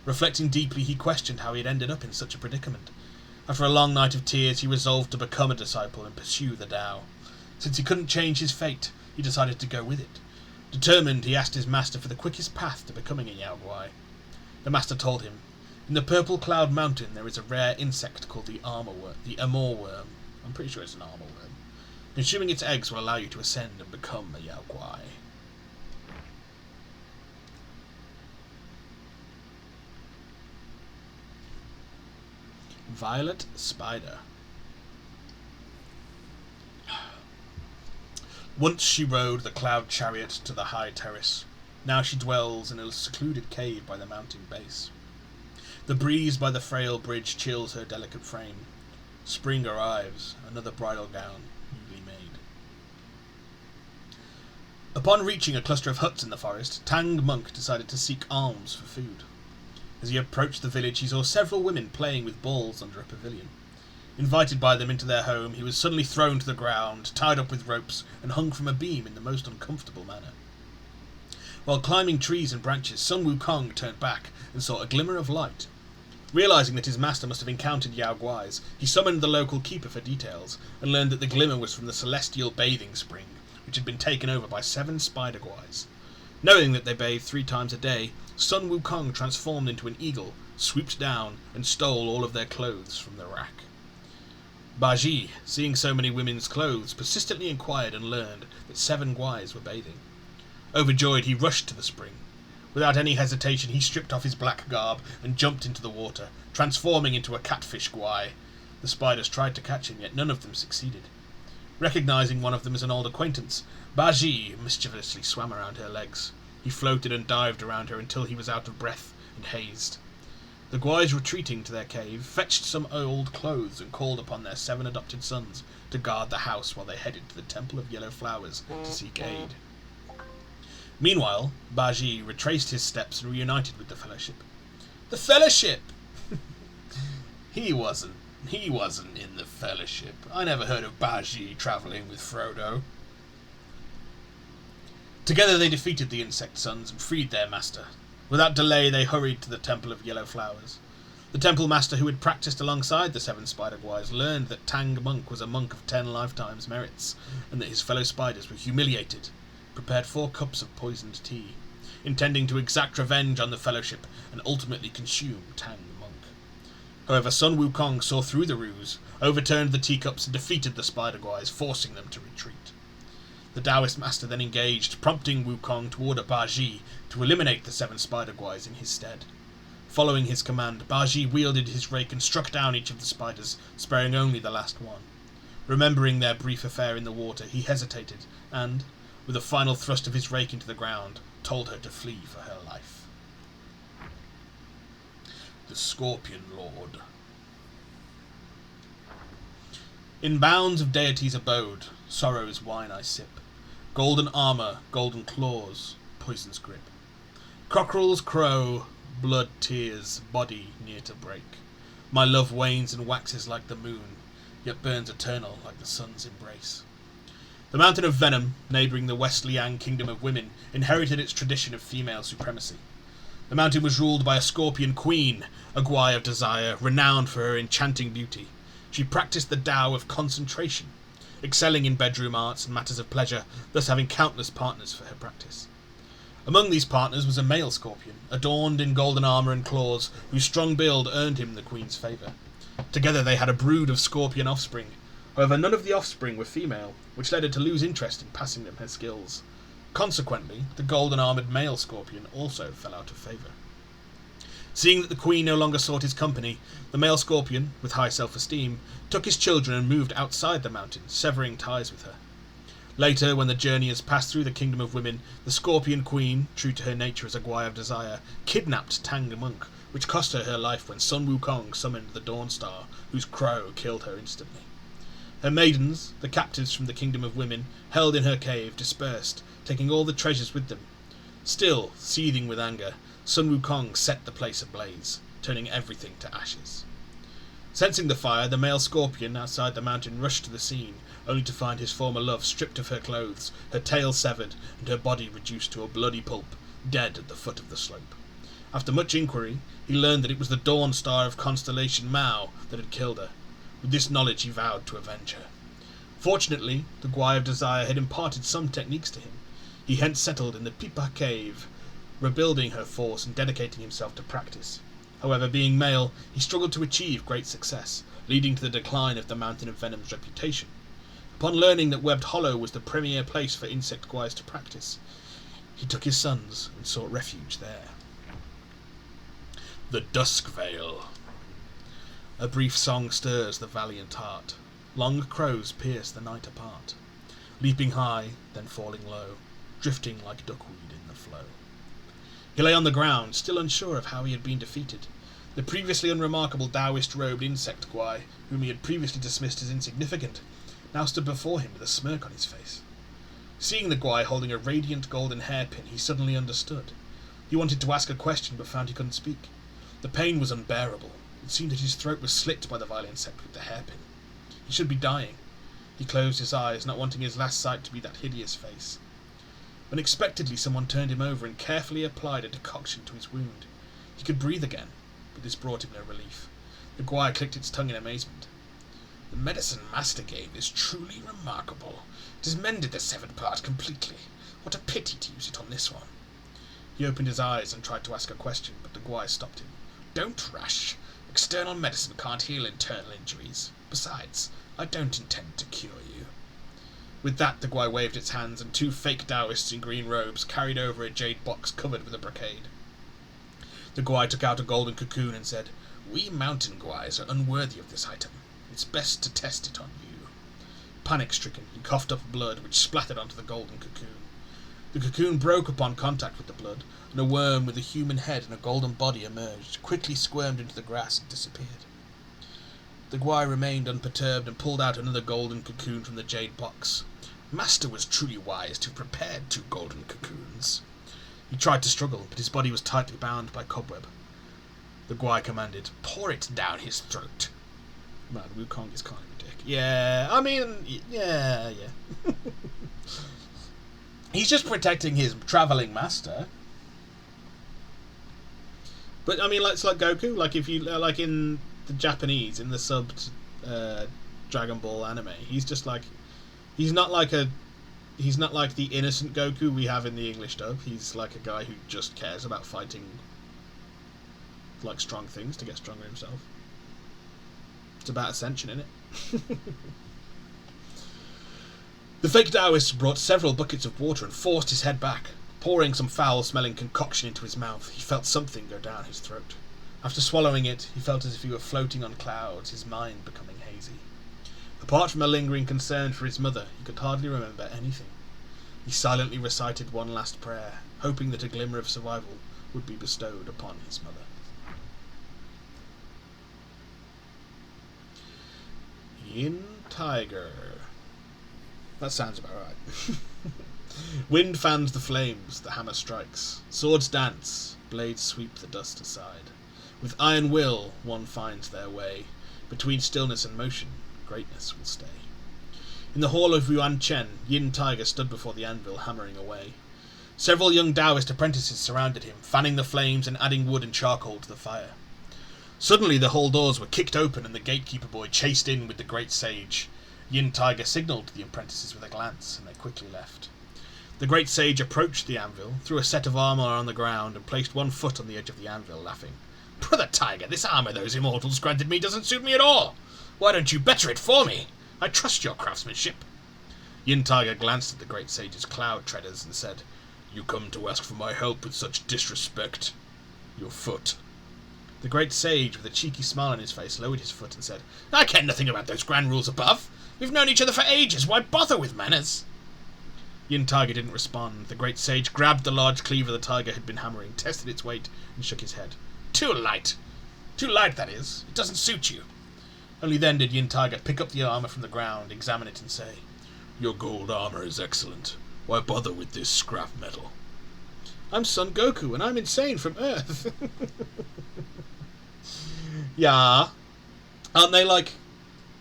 Reflecting deeply, he questioned how he had ended up in such a predicament. After a long night of tears, he resolved to become a disciple and pursue the Tao. Since he couldn't change his fate, he decided to go with it. Determined, he asked his master for the quickest path to becoming a Yao Guai. The master told him, "In the Purple Cloud Mountain there is a rare insect called the Amor worm. I'm pretty sure it's an armor worm. Consuming its eggs will allow you to ascend and become a Yao Guai." Violet Spider. Once she rode the cloud chariot to the high terrace. Now she dwells in a secluded cave by the mountain base. The breeze by the frail bridge chills her delicate frame. Spring arrives, another bridal gown newly made. Upon reaching a cluster of huts in the forest, Tang Monk decided to seek alms for food. As he approached the village, he saw several women playing with balls under a pavilion. Invited by them into their home, he was suddenly thrown to the ground, tied up with ropes, and hung from a beam in the most uncomfortable manner. While climbing trees and branches, Sun Wukong turned back and saw a glimmer of light. Realizing that his master must have encountered Yao Guais, he summoned the local keeper for details, and learned that the glimmer was from the celestial bathing spring, which had been taken over by 7 spider guais. Knowing that they bathed 3 times a day, Sun Wukong transformed into an eagle, swooped down, and stole all of their clothes from the rack. Baji, seeing so many women's clothes, persistently inquired and learned that 7 guais were bathing. Overjoyed, he rushed to the spring. Without any hesitation, he stripped off his black garb and jumped into the water, transforming into a catfish guai. The spiders tried to catch him, yet none of them succeeded. Recognizing one of them as an old acquaintance, Baji mischievously swam around her legs. He floated and dived around her until he was out of breath and hazed. The guais, retreating to their cave, fetched some old clothes and called upon their 7 adopted sons to guard the house while they headed to the Temple of Yellow Flowers to seek aid. Meanwhile, Baji retraced his steps and reunited with the Fellowship. The Fellowship! He wasn't in the Fellowship. I never heard of Baji travelling with Frodo. Together they defeated the Insect Sons and freed their master. Without delay they hurried to the Temple of Yellow Flowers. The temple master, who had practiced alongside the 7 spider guais, learned that Tang Monk was a monk of 10 lifetimes merits, and that his fellow spiders were humiliated, prepared 4 cups of poisoned tea, intending to exact revenge on the Fellowship and ultimately consume Tang Monk. However, Sun Wukong saw through the ruse, overturned the teacups and defeated the spider guais, forcing them to retreat. The Taoist master then engaged, prompting Wukong to order Baji to eliminate the 7 spider guais in his stead. Following his command, Baji wielded his rake and struck down each of the spiders, sparing only the last one. Remembering their brief affair in the water, he hesitated and, with a final thrust of his rake into the ground, told her to flee for her life. The Scorpion Lord. In bounds of deity's abode, sorrow's wine I sip. Golden armour, golden claws, poison's grip. Cockerels crow, blood tears, body near to break. My love wanes and waxes like the moon, yet burns eternal like the sun's embrace. The Mountain of Venom, neighbouring the West Liang Kingdom of Women, inherited its tradition of female supremacy. The mountain was ruled by a scorpion queen, a guai of desire, renowned for her enchanting beauty. She practiced the Tao of concentration, excelling in bedroom arts and matters of pleasure, thus having countless partners for her practice. Among these partners was a male scorpion, adorned in golden armour and claws, whose strong build earned him the queen's favour. Together they had a brood of scorpion offspring. However, none of the offspring were female, which led her to lose interest in passing them her skills. Consequently, the golden-armoured male scorpion also fell out of favour. Seeing that the queen no longer sought his company, the male scorpion, with high self-esteem, took his children and moved outside the mountain, severing ties with her. Later, when the journeyers passed through the kingdom of women, the scorpion queen, true to her nature as a Gwai of Desire, kidnapped Tang the monk, which cost her her life when Sun Wukong summoned the Dawn Star, whose crow killed her instantly. Her maidens, the captives from the kingdom of women, held in her cave, dispersed, taking all the treasures with them. Still, seething with anger, Sun Wukong set the place ablaze, turning everything to ashes. Sensing the fire, the male scorpion outside the mountain rushed to the scene, only to find his former love stripped of her clothes, her tail severed, and her body reduced to a bloody pulp, dead at the foot of the slope. After much inquiry, he learned that it was the Dawn Star of Constellation Mao that had killed her. With this knowledge he vowed to avenge her. Fortunately, the Gwai of Desire had imparted some techniques to him. He hence settled in the Pipa cave, rebuilding her force and dedicating himself to practice. However, being male, he struggled to achieve great success, leading to the decline of the Mountain of Venom's reputation. Upon learning that Webbed Hollow was the premier place for insect Gwais to practice, he took his sons and sought refuge there. The Dusk Vale. A brief song stirs the valiant heart. Long crows pierce the night apart, leaping high, then falling low, drifting like duckweed in the flow. He lay on the ground, still unsure of how he had been defeated. The previously unremarkable Taoist-robed insect Gwai, whom he had previously dismissed as insignificant, now stood before him with a smirk on his face. Seeing the Gwai holding a radiant golden hairpin, he suddenly understood. He wanted to ask a question, but found he couldn't speak. The pain was unbearable. It seemed that his throat was slit by the vile insect with the hairpin. He should be dying. He closed his eyes, not wanting his last sight to be that hideous face. Unexpectedly, someone turned him over and carefully applied a decoction to his wound. He could breathe again, but this brought him no relief. The Gwai clicked its tongue in amazement. The medicine Master gave is truly remarkable. It has mended the severed part completely. What a pity to use it on this one. He opened his eyes and tried to ask a question, but the Gwai stopped him. Don't rush. External medicine can't heal internal injuries. Besides, I don't intend to cure you. With that, the Gwai waved its hands, and two fake Taoists in green robes carried over a jade box covered with a brocade. The Gwai took out a golden cocoon and said, "We mountain Gwais are unworthy of this item. It's best to test it on you." Panic-stricken, he coughed up blood, which splattered onto the golden cocoon. The cocoon broke upon contact with the blood, and a worm with a human head and a golden body emerged, quickly squirmed into the grass and disappeared. The Gwai remained unperturbed and pulled out another golden cocoon from the jade box. Master was truly wise to have prepared 2 golden cocoons. He tried to struggle, but his body was tightly bound by cobweb. The Gwai commanded, "Pour it down his throat." Man, Wukong is kind of a dick. Yeah, I mean, yeah. He's just protecting his travelling master. But, I mean, it's like Goku. Like, if you, like in the Japanese, in the subbed Dragon Ball anime, he's just like, he's not like the innocent Goku we have in the English dub. He's like a guy who just cares about fighting, like, strong things to get stronger himself. It's about ascension, innit? The fake Taoist brought several buckets of water and forced his head back. Pouring some foul-smelling concoction into his mouth, he felt something go down his throat. After swallowing it, he felt as if he were floating on clouds, his mind becoming hazy. Apart from a lingering concern for his mother, he could hardly remember anything. He silently recited one last prayer, hoping that a glimmer of survival would be bestowed upon his mother. Yin Tiger. That sounds about right. Wind fans the flames, the hammer strikes. Swords dance, blades sweep the dust aside. With iron will, one finds their way. Between stillness and motion, greatness will stay. In the hall of Yuan Chen, Yin Tiger stood before the anvil, hammering away. Several young Taoist apprentices surrounded him, fanning the flames and adding wood and charcoal to the fire. Suddenly the hall doors were kicked open and the gatekeeper boy chased in with the great sage. Yin Tiger signalled to the apprentices with a glance, and they quickly left. The great sage approached the anvil, threw a set of armour on the ground, and placed one foot on the edge of the anvil, laughing. "Brother Tiger, this armour those immortals granted me doesn't suit me at all. Why don't you better it for me? I trust your craftsmanship." Yin Tiger glanced at the great sage's cloud treaders and said, "You come to ask for my help with such disrespect. Your foot." The great sage, with a cheeky smile on his face, lowered his foot and said, "I care nothing about those grand rules above. We've known each other for ages. Why bother with manners?" Yin Tiger didn't respond. The great sage grabbed the large cleaver the tiger had been hammering, tested its weight, and shook his head. "Too light. Too light, that is. It doesn't suit you." Only then did Yin Tiger pick up the armor from the ground, examine it, and say, "Your gold armor is excellent. Why bother with this scrap metal?" "I'm Son Goku, and I'm insane from Earth." Yeah. Aren't they, like,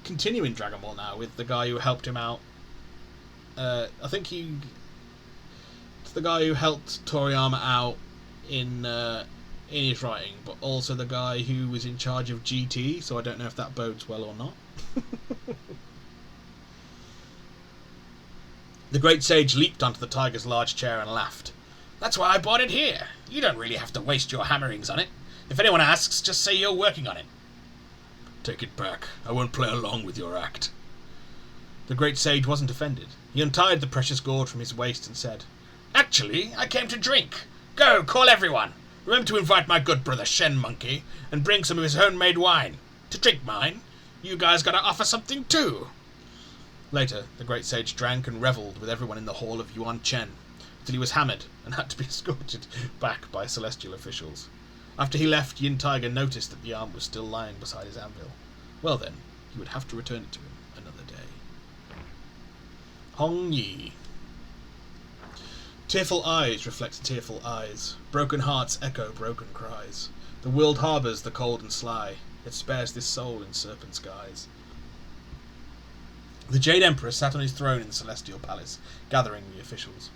continuing Dragon Ball now with the guy who helped him out? I think it's the guy who helped Toriyama out in his writing, but also the guy who was in charge of GT, so I don't know if that bodes well or not. The great sage leaped onto the tiger's large chair and laughed. "That's why I bought it here. You don't really have to waste your hammerings on it. If anyone asks, just say you're working on it." "Take it back. I won't play along with your act." The great sage wasn't offended. He untied the precious gourd from his waist and said, "Actually, I came to drink. Go, call everyone. Remember to invite my good brother Shen Monkey, and bring some of his homemade wine. To drink mine, you guys gotta offer something too." Later, the great sage drank and revelled with everyone in the hall of Yuan Chen, until he was hammered and had to be escorted back by celestial officials. After he left, Yin Tiger noticed that the arm was still lying beside his anvil. Well then, he would have to return it to him another day. Hong Yi. Tearful eyes reflect tearful eyes. Broken hearts echo broken cries. The world harbours the cold and sly, yet spares this soul in serpent's guise. The Jade Emperor sat on his throne in the Celestial Palace, gathering the officials.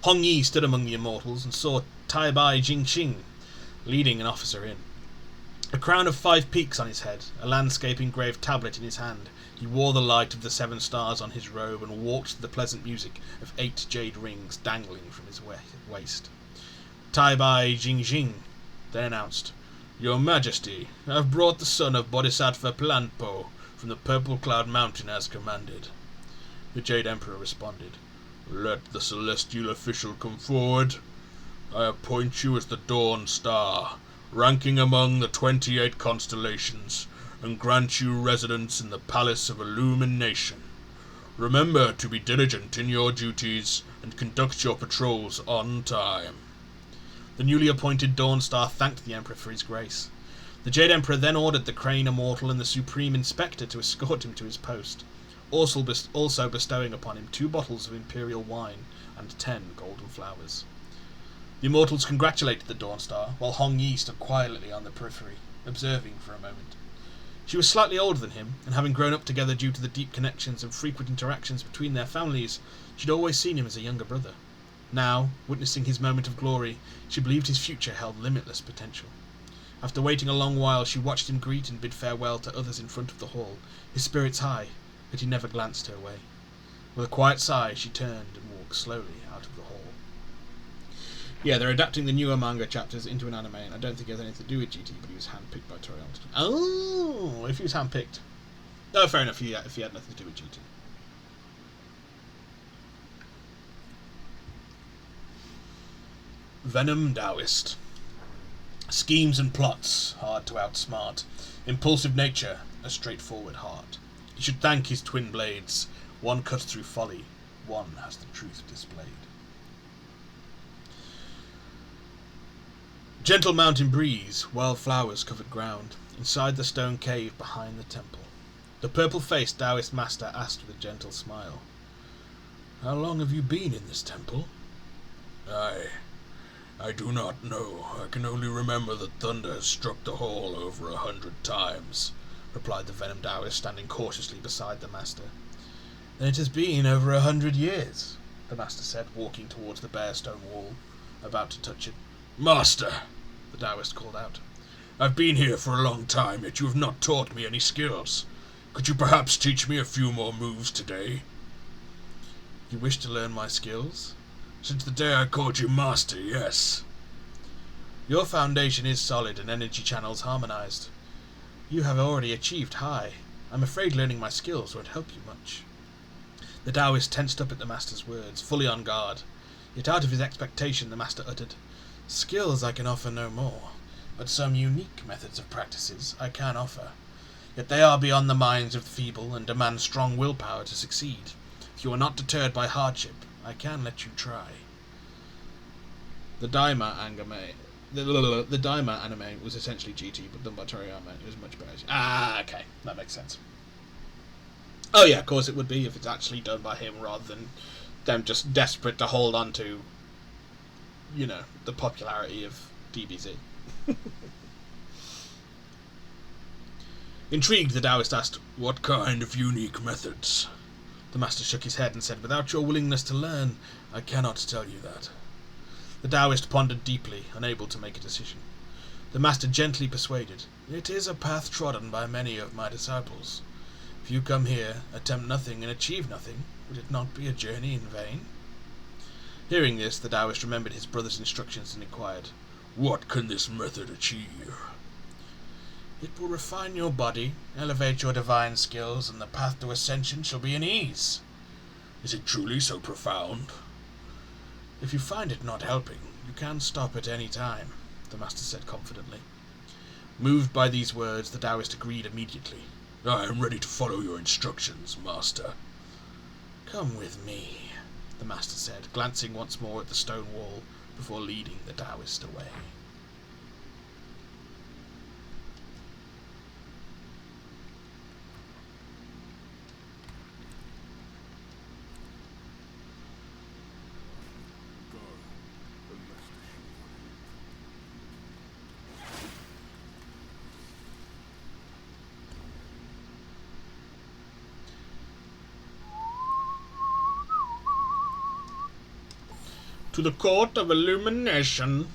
Hong Yi stood among the immortals and saw Tai Bai Jingxing leading an officer in. A crown of 5 peaks on his head, a landscape-engraved tablet in his hand, he wore the light of the 7 stars on his robe and walked to the pleasant music of 8 jade rings dangling from his waist. Tai Bai Jingxing then announced, "Your Majesty, I have brought the son of Bodhisattva Planpo from the Purple Cloud Mountain as commanded." The Jade Emperor responded, "Let the celestial official come forward. I appoint you as the Dawn Star, ranking among the 28 constellations, and grant you residence in the Palace of Illumination. Remember to be diligent in your duties and conduct your patrols on time." The newly appointed Dawn Star thanked the Emperor for his grace. The Jade Emperor then ordered the Crane Immortal and the Supreme Inspector to escort him to his post, also bestowing upon him 2 bottles of imperial wine and 10 golden flowers. The immortals congratulated the Dawn Star, while Hong Yi stood quietly on the periphery, observing for a moment. She was slightly older than him, and having grown up together due to the deep connections and frequent interactions between their families, she'd always seen him as a younger brother. Now, witnessing his moment of glory, she believed his future held limitless potential. After waiting a long while, she watched him greet and bid farewell to others in front of the hall, his spirits high, but he never glanced her way. With a quiet sigh, she turned and walked slowly out of the hall. Yeah, they're adapting the newer manga chapters into an anime, and I don't think it has anything to do with GT, but he was handpicked by Toriyama. Oh, if he was handpicked. No, fair enough, if he had nothing to do with GT. Venom Taoist. Schemes and plots, hard to outsmart. Impulsive nature, a straightforward heart. He should thank his twin blades. One cuts through folly, one has the truth displayed. Gentle mountain breeze, wild flowers covered ground, inside the stone cave behind the temple. The purple-faced Taoist master asked with a gentle smile, "How long have you been in this temple?" I do not know. I can only remember that thunder has struck the hall over 100 times, replied the Venom Taoist, standing cautiously beside the master. "Then it has been over 100 years, the master said, walking towards the bare stone wall, about to touch it. "Master," the Taoist called out, "I've been here for a long time, yet you have not taught me any skills. Could you perhaps teach me a few more moves today?" "You wish to learn my skills?" "Since the day I called you master, yes." "Your foundation is solid and energy channels harmonized. You have already achieved high. I'm afraid learning my skills won't help you much." The Taoist tensed up at the master's words, fully on guard. Yet out of his expectation the master uttered, "Skills I can offer no more, but some unique methods of practices I can offer. Yet they are beyond the minds of the feeble and demand strong willpower to succeed. If you are not deterred by hardship, I can let you try. The Daima anime was essentially GT, but done by Toriyama. It was much better. Ah, okay, that makes sense. Oh yeah, of course it would be if it's actually done by him rather than them just desperate to hold on to, you know, the popularity of DBZ. Intrigued, the Taoist asked, "What kind of unique methods?" The master shook his head and said, "Without your willingness to learn, I cannot tell you that." The Taoist pondered deeply, unable to make a decision. The master gently persuaded, "It is a path trodden by many of my disciples. If you come here, attempt nothing, and achieve nothing, would it not be a journey in vain?" Hearing this, the Taoist remembered his brother's instructions and inquired, "What can this method achieve?" "It will refine your body, elevate your divine skills, and the path to ascension shall be an ease." "Is it truly so profound?" "If you find it not helping, you can stop at any time," the master said confidently. Moved by these words, the Taoist agreed immediately. "I am ready to follow your instructions, master." "Come with me," the master said, glancing once more at the stone wall before leading the Taoist away. To the Court of Illumination.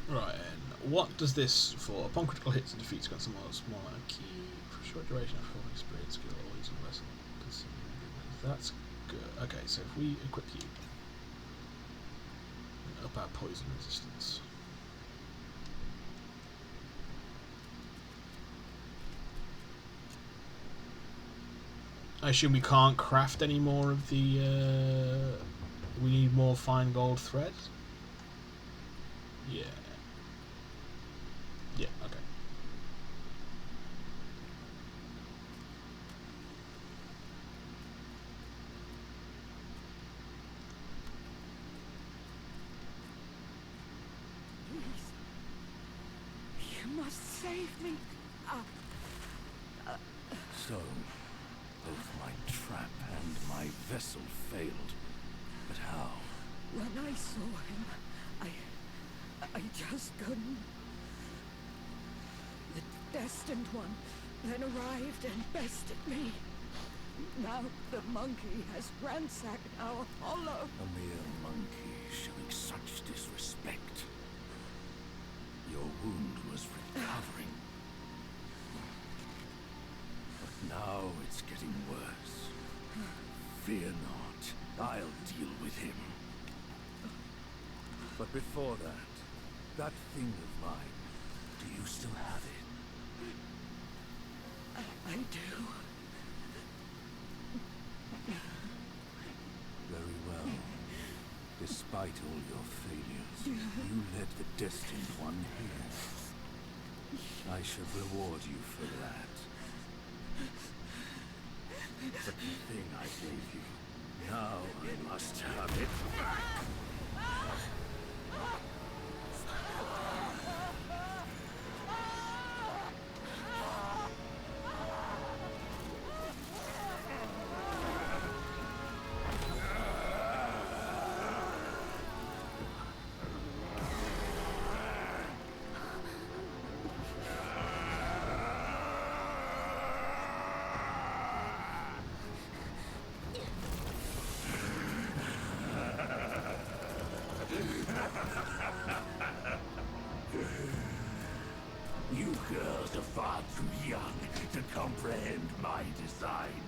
Right, and what does this for? Upon critical hits and defeats against someone smaller, key for a short duration of falling spirit skill always and vessel. That's good. Okay, so if we equip you, up our poison resistance. I assume we can't craft any more of the. We need more fine gold thread. Yeah. Yeah, okay. Please. You must save me. So, both my trap and my vessel failed. But how? When I saw him, I just couldn't. The destined one then arrived and bested me. Now the monkey has ransacked our hollow. A mere monkey showing such disrespect. Your wound was recovering. But now it's getting worse. Fear not, I'll deal with him. But before that thing of mine, do you still have it? I do. Very well. Despite all your failures, you led the destined one here. I shall reward you for that. But the thing I gave you, now I must have it back. You girls are far too young to comprehend my design.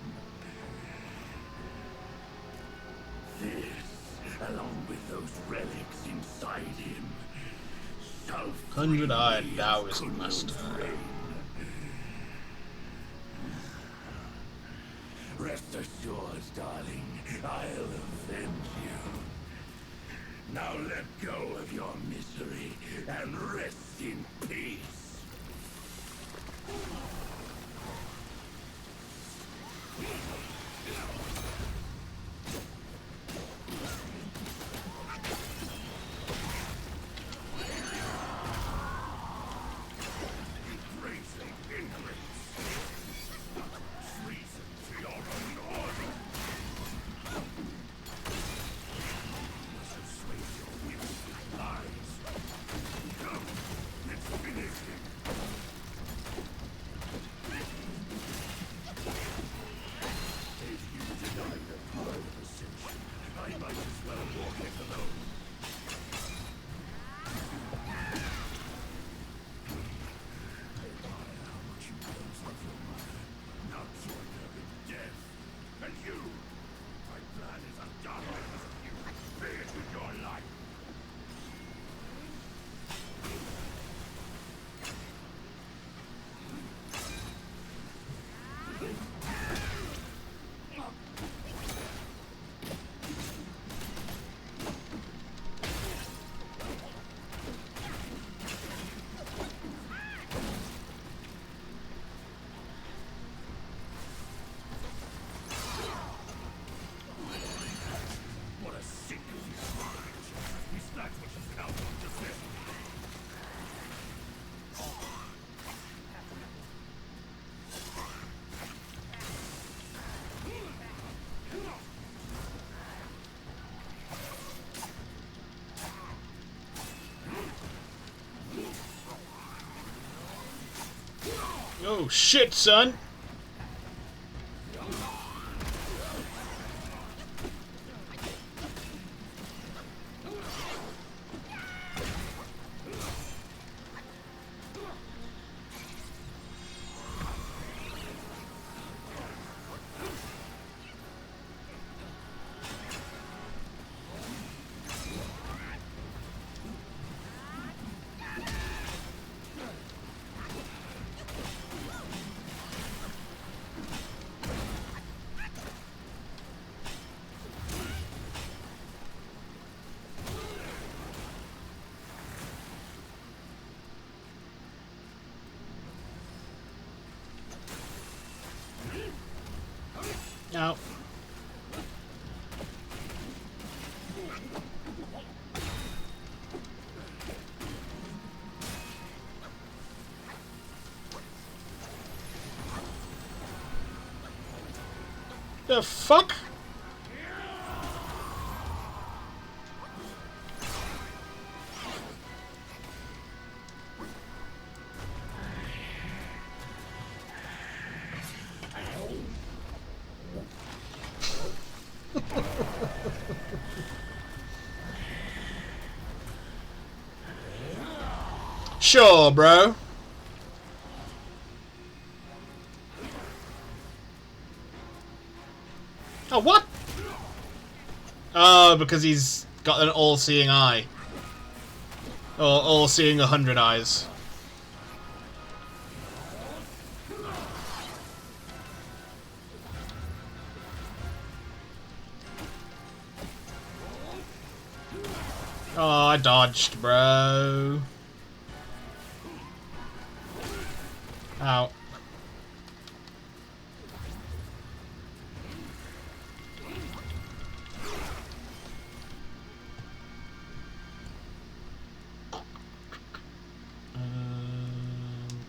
This, along with those relics inside him, shall 100-eyed Taoist master. Rest assured, darling, I'll avenge you. Now let go of your misery and rest in peace. Oh shit, son! Ow. The fuck? Sure, bro. Oh, what? Oh, because he's got an all-seeing eye. Or all-seeing 100 eyes. Oh, I dodged, bro. Ow.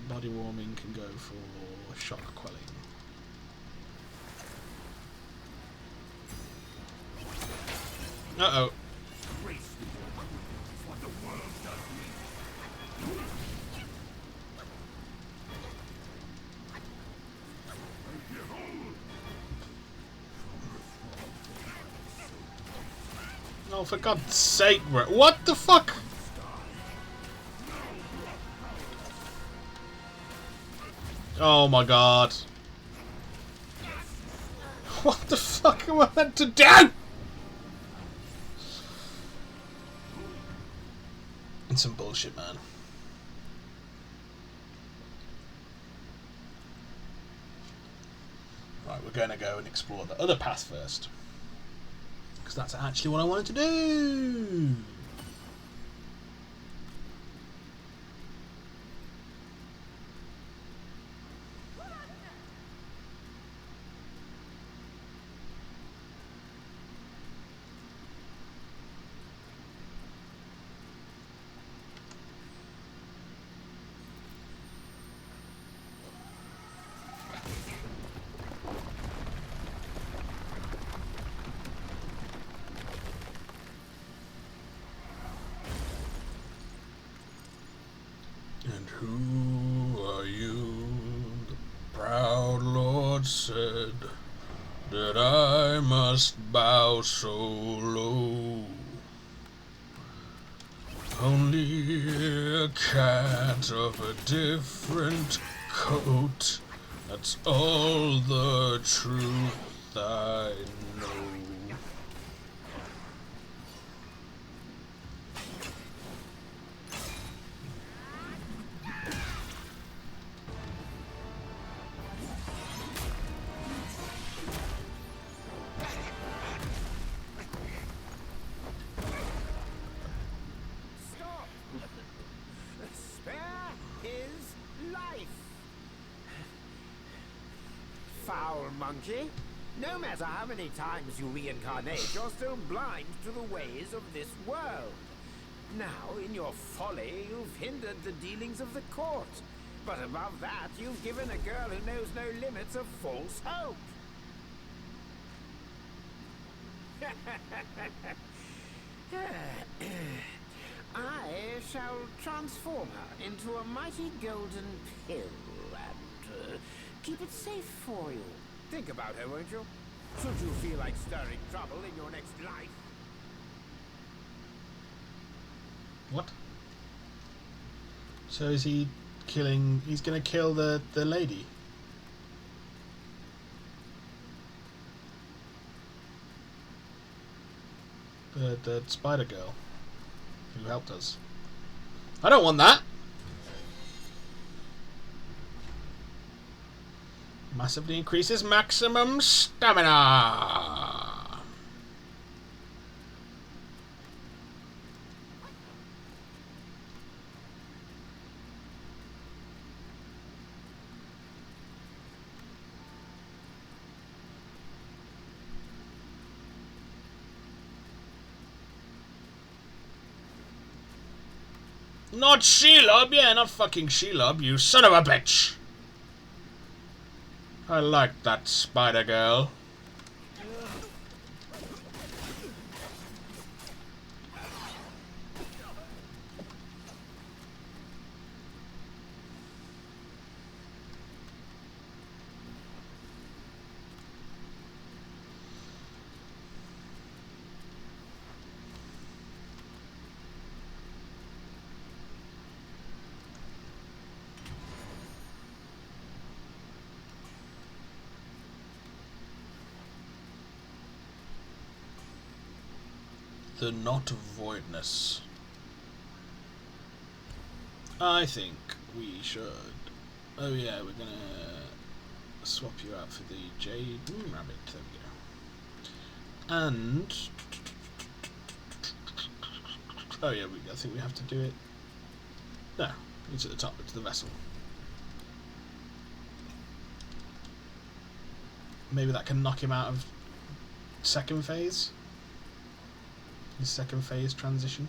Body warming can go for shock quelling. Uh-oh. Oh, for God's sake, bro. What the fuck? Oh my god. What the fuck am I meant to do? It's some bullshit, man. Right, we're going to go and explore the other path first. Because that's actually what I wanted to do. And who are you? The proud lord said that I must bow so low. Only a cat of a different coat. That's all the truth I know. Spare his life. Foul monkey. No matter how many times you reincarnate, you're still blind to the ways of this world. Now, in your folly, you've hindered the dealings of the court. But above that, you've given a girl who knows no limits a false hope. I shall transform her into a mighty golden pill and keep it safe for you. Think about her, won't you? Should you feel like stirring trouble in your next life. What? So is he killing... He's going to kill the lady? The spider girl who helped us. I don't want that! Massively increases maximum stamina! Not Shelob, yeah, not fucking Shelob, you son of a bitch! I like that spider girl. The knot of voidness. I think we should. Oh yeah, we're gonna swap you out for the jade rabbit. There we go. And oh yeah, I think we have to do it. No, it's at the top. It's the vessel. Maybe that can knock him out of second phase. His second phase transition.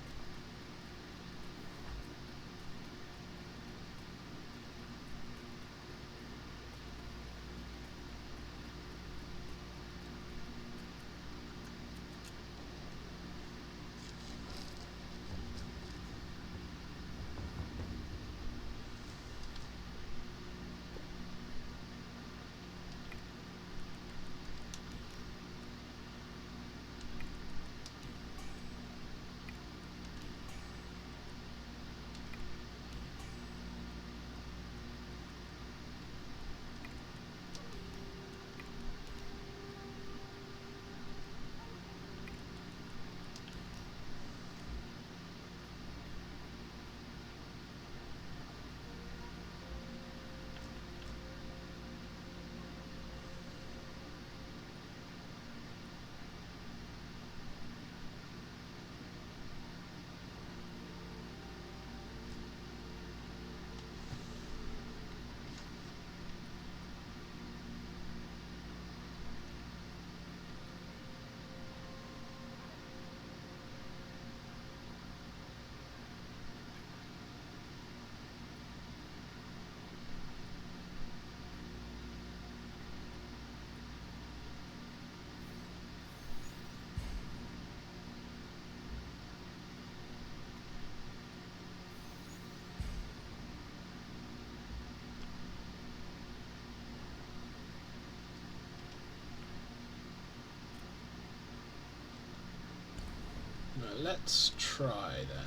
Let's try then.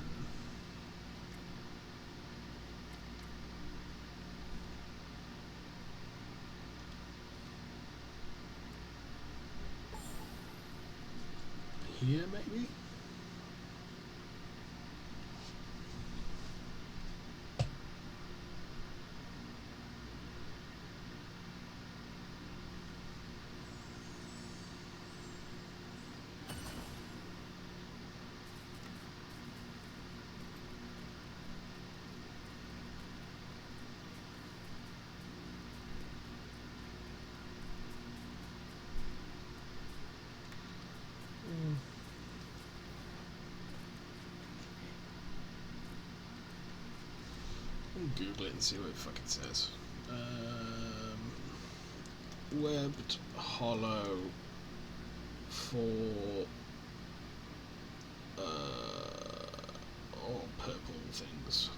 Here, maybe? Google it and see what it fucking says. Webbed hollow for purple things.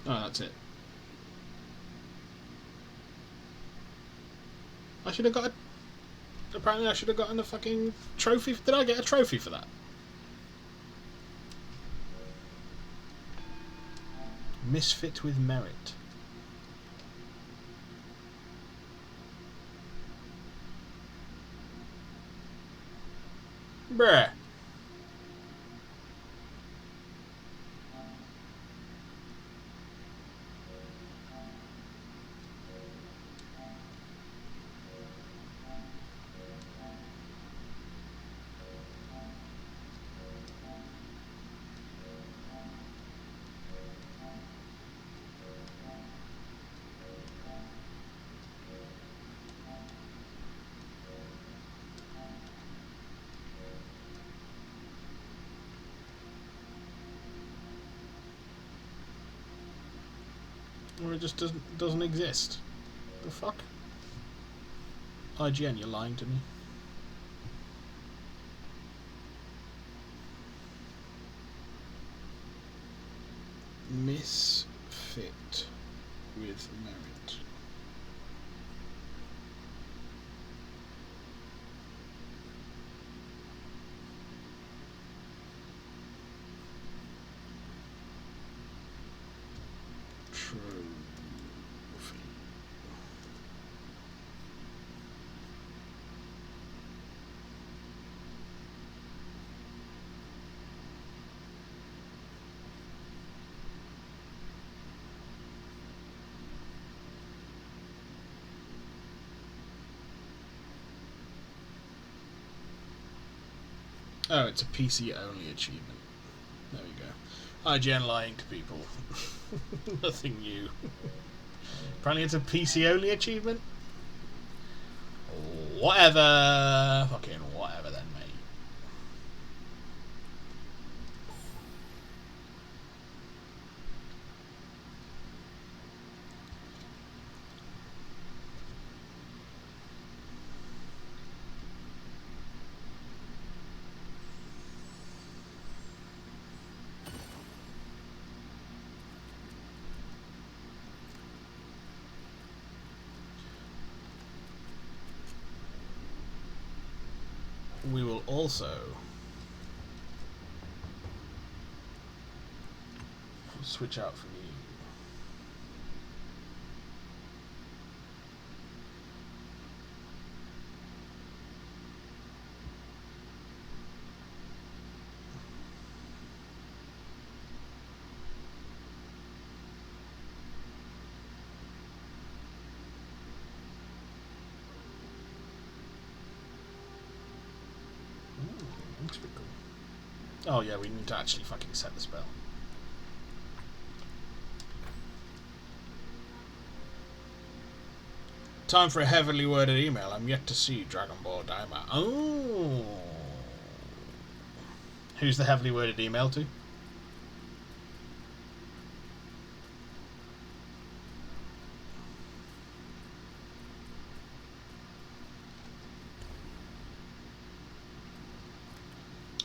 Oh, that's it. I should have got a... Apparently I should have gotten a fucking trophy. Did I get a trophy for that? Misfit with merit. Bruh. Or it just doesn't exist. The fuck? IGN, you're lying to me. Misfit with merit. Oh, it's a PC only achievement. There we go. IGN lying to people. Nothing new. Apparently it's a PC only achievement? Whatever. Fucking whatever then, mate. We will also switch out from you. Looks pretty cool. Oh yeah, we need to actually fucking set the spell. Time for a heavily worded email. I'm yet to see Dragon Ball Daima. Oh. Who's the heavily worded email to?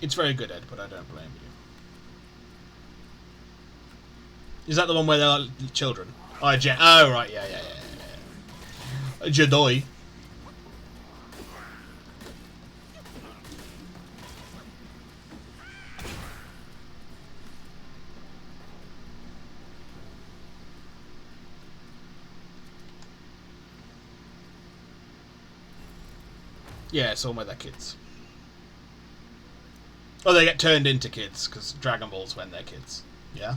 It's very good, Ed, but I don't blame you. Is that the one where they're like children? Oh, oh right, yeah. A Jedi. Yeah, it's all where they're kids. Oh, they get turned into kids, because Dragon Ball's when they're kids. Yeah?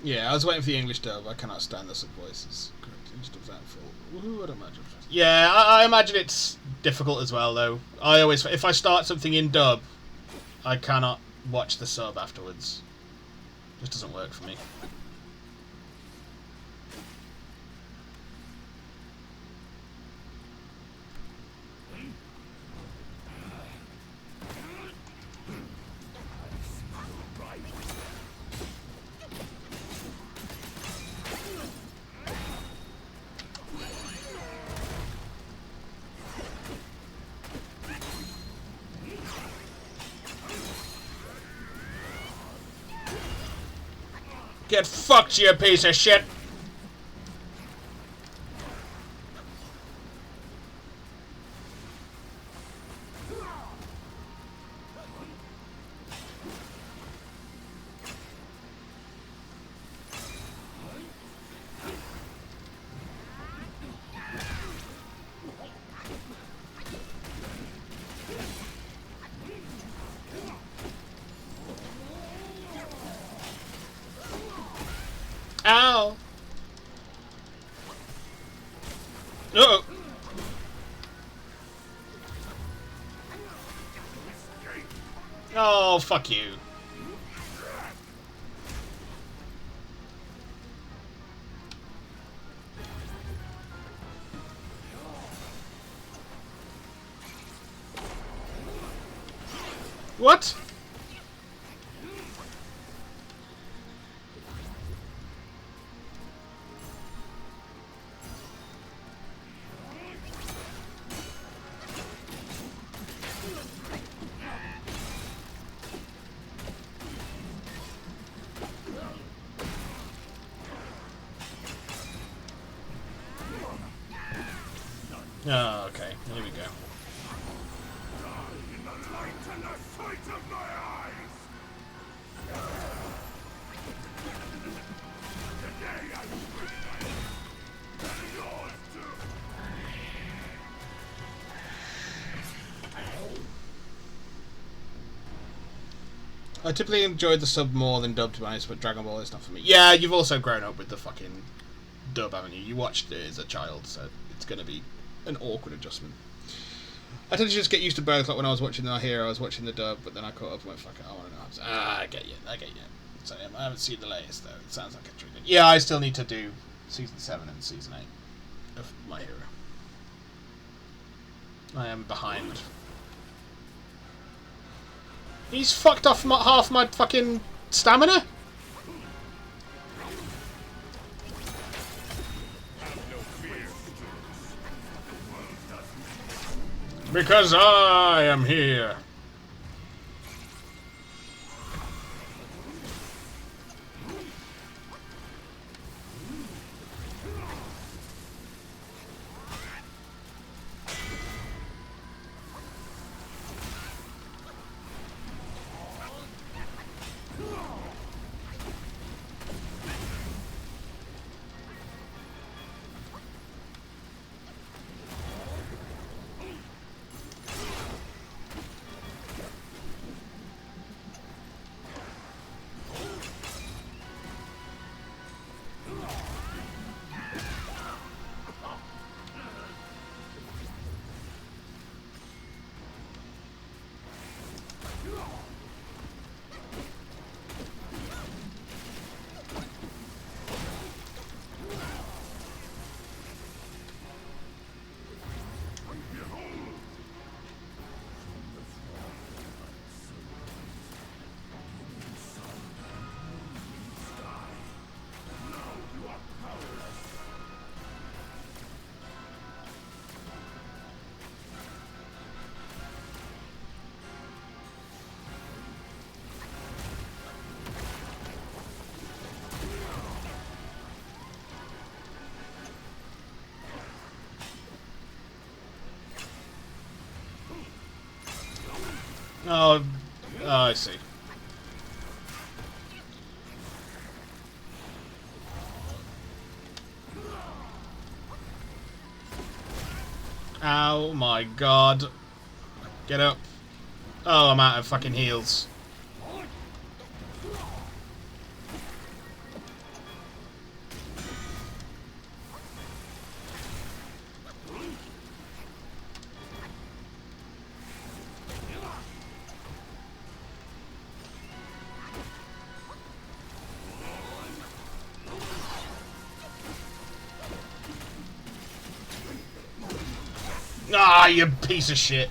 Yeah, I was waiting for the English dub. I cannot stand the sub voices. Correct, English dub's out full. Woohoo, I'd imagine. Yeah, I imagine it's difficult as well, though. I always, if I start something in dub, I cannot watch the sub afterwards. It just doesn't work for me. Get fucked, you piece of shit! Ow! Uh-oh. Oh, fuck you. What? Oh, okay. Here we go. I typically enjoyed the sub more than dub, to be honest, but Dragon Ball is not for me. Yeah, you've also grown up with the fucking dub, haven't you? You watched it as a child, so it's going to be an awkward adjustment. I tend to just get used to both. Like when I was watching the Hero, I was watching the dub, but then I caught up and went, fuck it, I want to know. I get you. So I haven't seen the latest, though. It sounds like a trigger. Yeah, I still need to do Season 7 and Season 8 of My Hero. I am behind. He's fucked off half my fucking stamina? Because I am here. Oh, I see. Oh my god. Get up. Oh, I'm out of fucking heals. Ah, you piece of shit.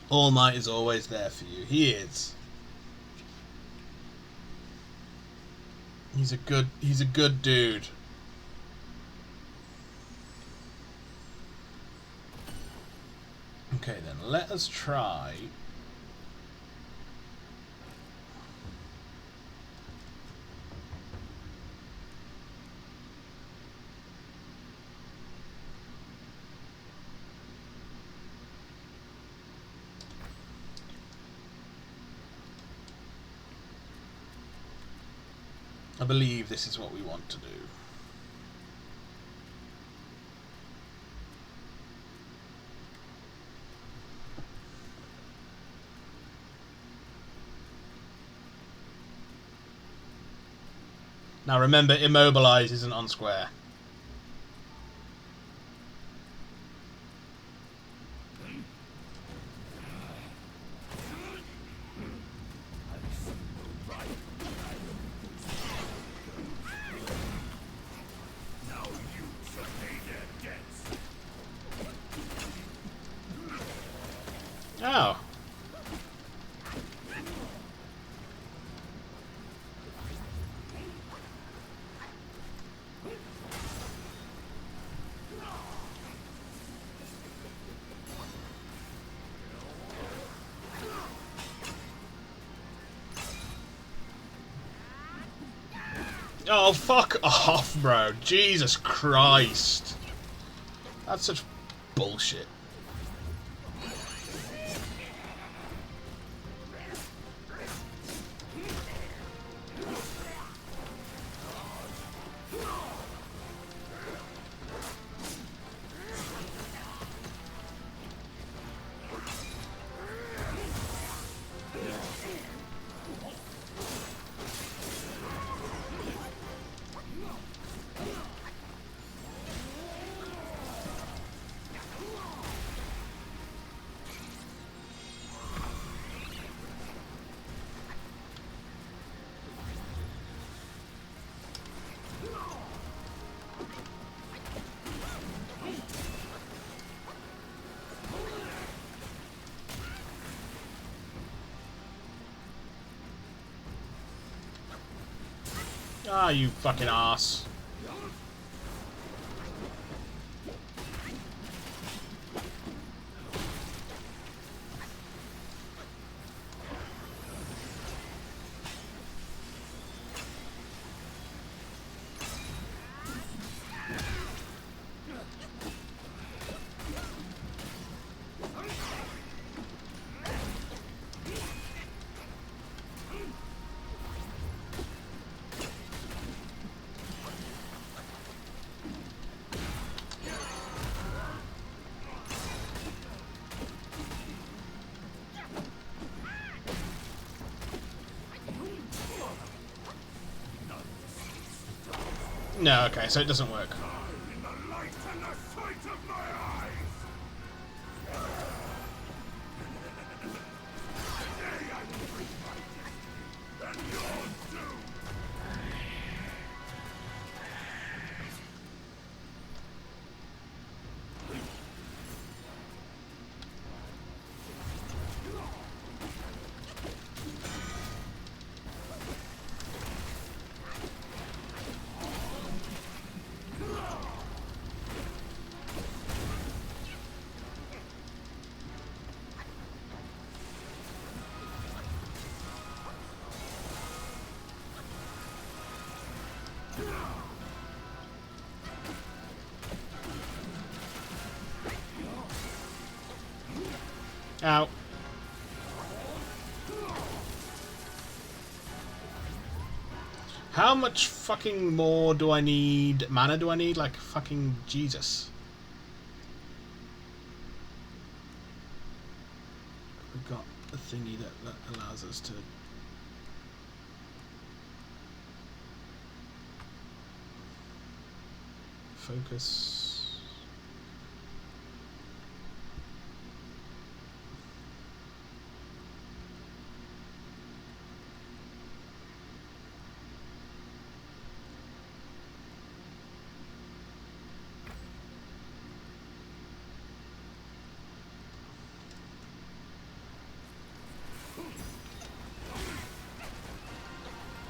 All Might is always there for you. He is. He's a good dude. Okay then, let us try. I believe this is what we want to do. Now remember, immobilize isn't on square. Oh. Oh, fuck off, bro. Jesus Christ. That's such bullshit. Ah, you fucking ass. No, okay, so it doesn't work. Ow. How much fucking more do I need? Mana do I need? Like fucking Jesus. We've got a thingy that allows us to... focus.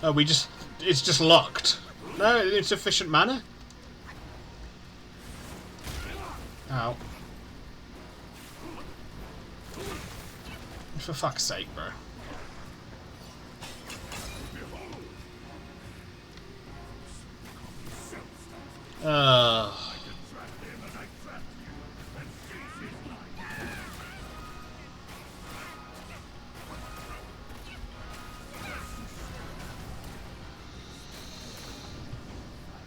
Oh, it's just locked. No, insufficient mana? Ow. For fuck's sake, bro.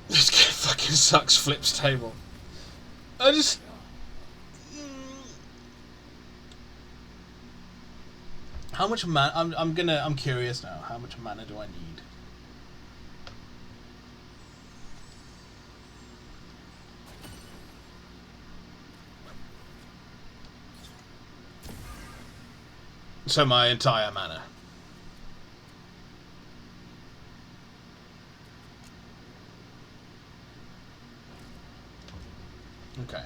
This game fucking sucks. Flips table. I just... How much mana? I'm curious now. How much mana do I need? So my entire mana. Okay.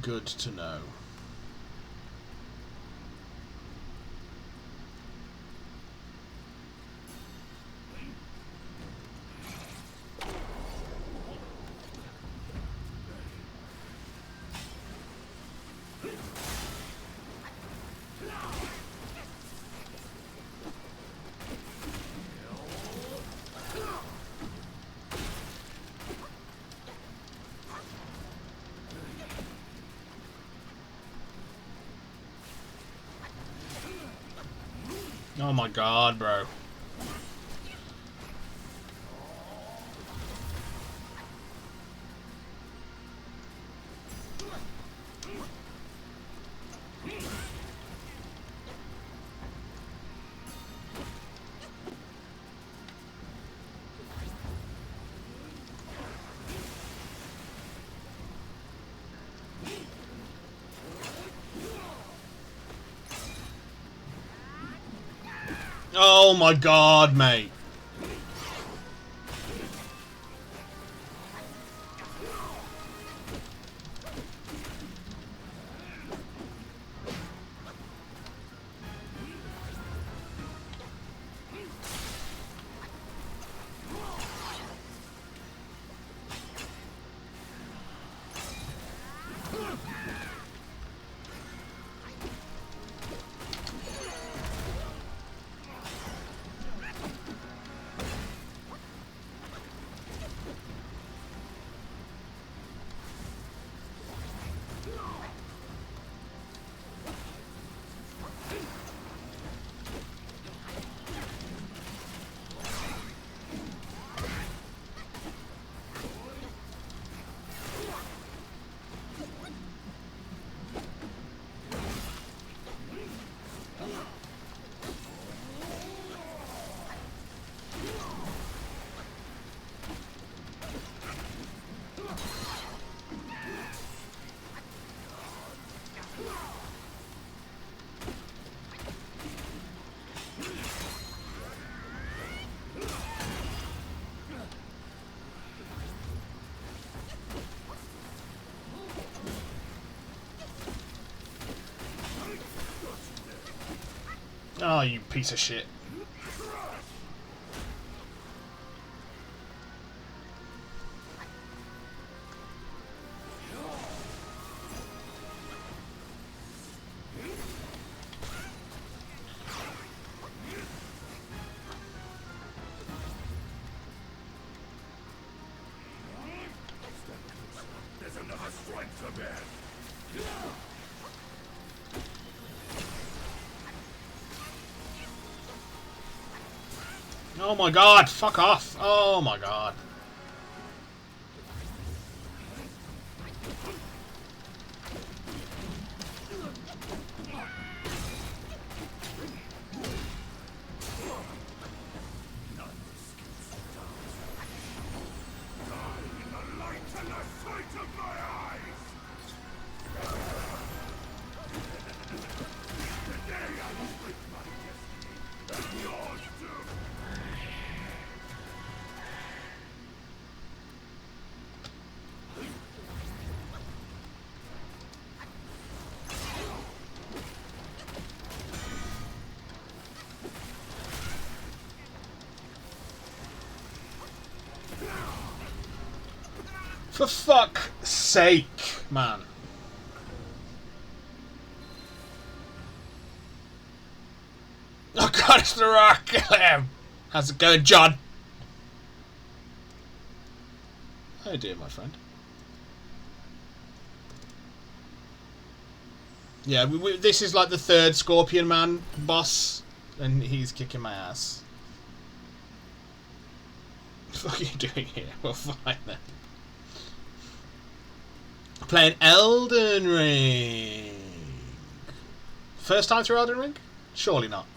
Good to know. Oh my god, bro. Oh my god, mate. Oh, you piece of shit. Oh my god, fuck off. Oh my god. For fuck's sake, man. Oh god, it's the Rock! How's it going, John? Oh dear, my friend. Yeah, this is like the third Scorpion Man boss, and he's kicking my ass. What are you doing here? Well, fine then. Playing Elden Ring. First time through Elden Ring? Surely not.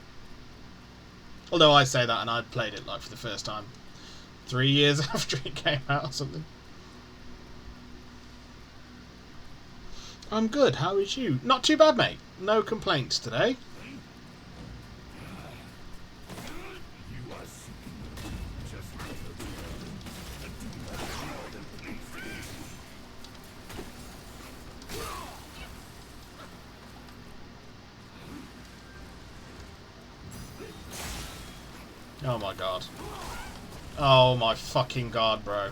Although I say that and I played it like for the first time 3 years after it came out or something. I'm good, how is you? Not too bad, mate. No complaints today. Oh my god. Oh my fucking god, bro.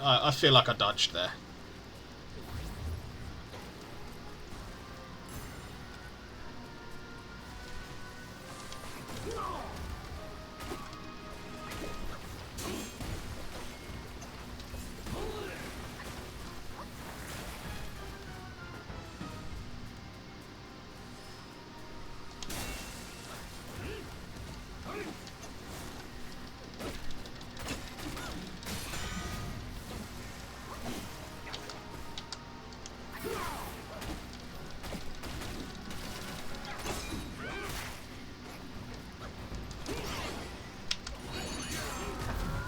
I feel like I dodged there.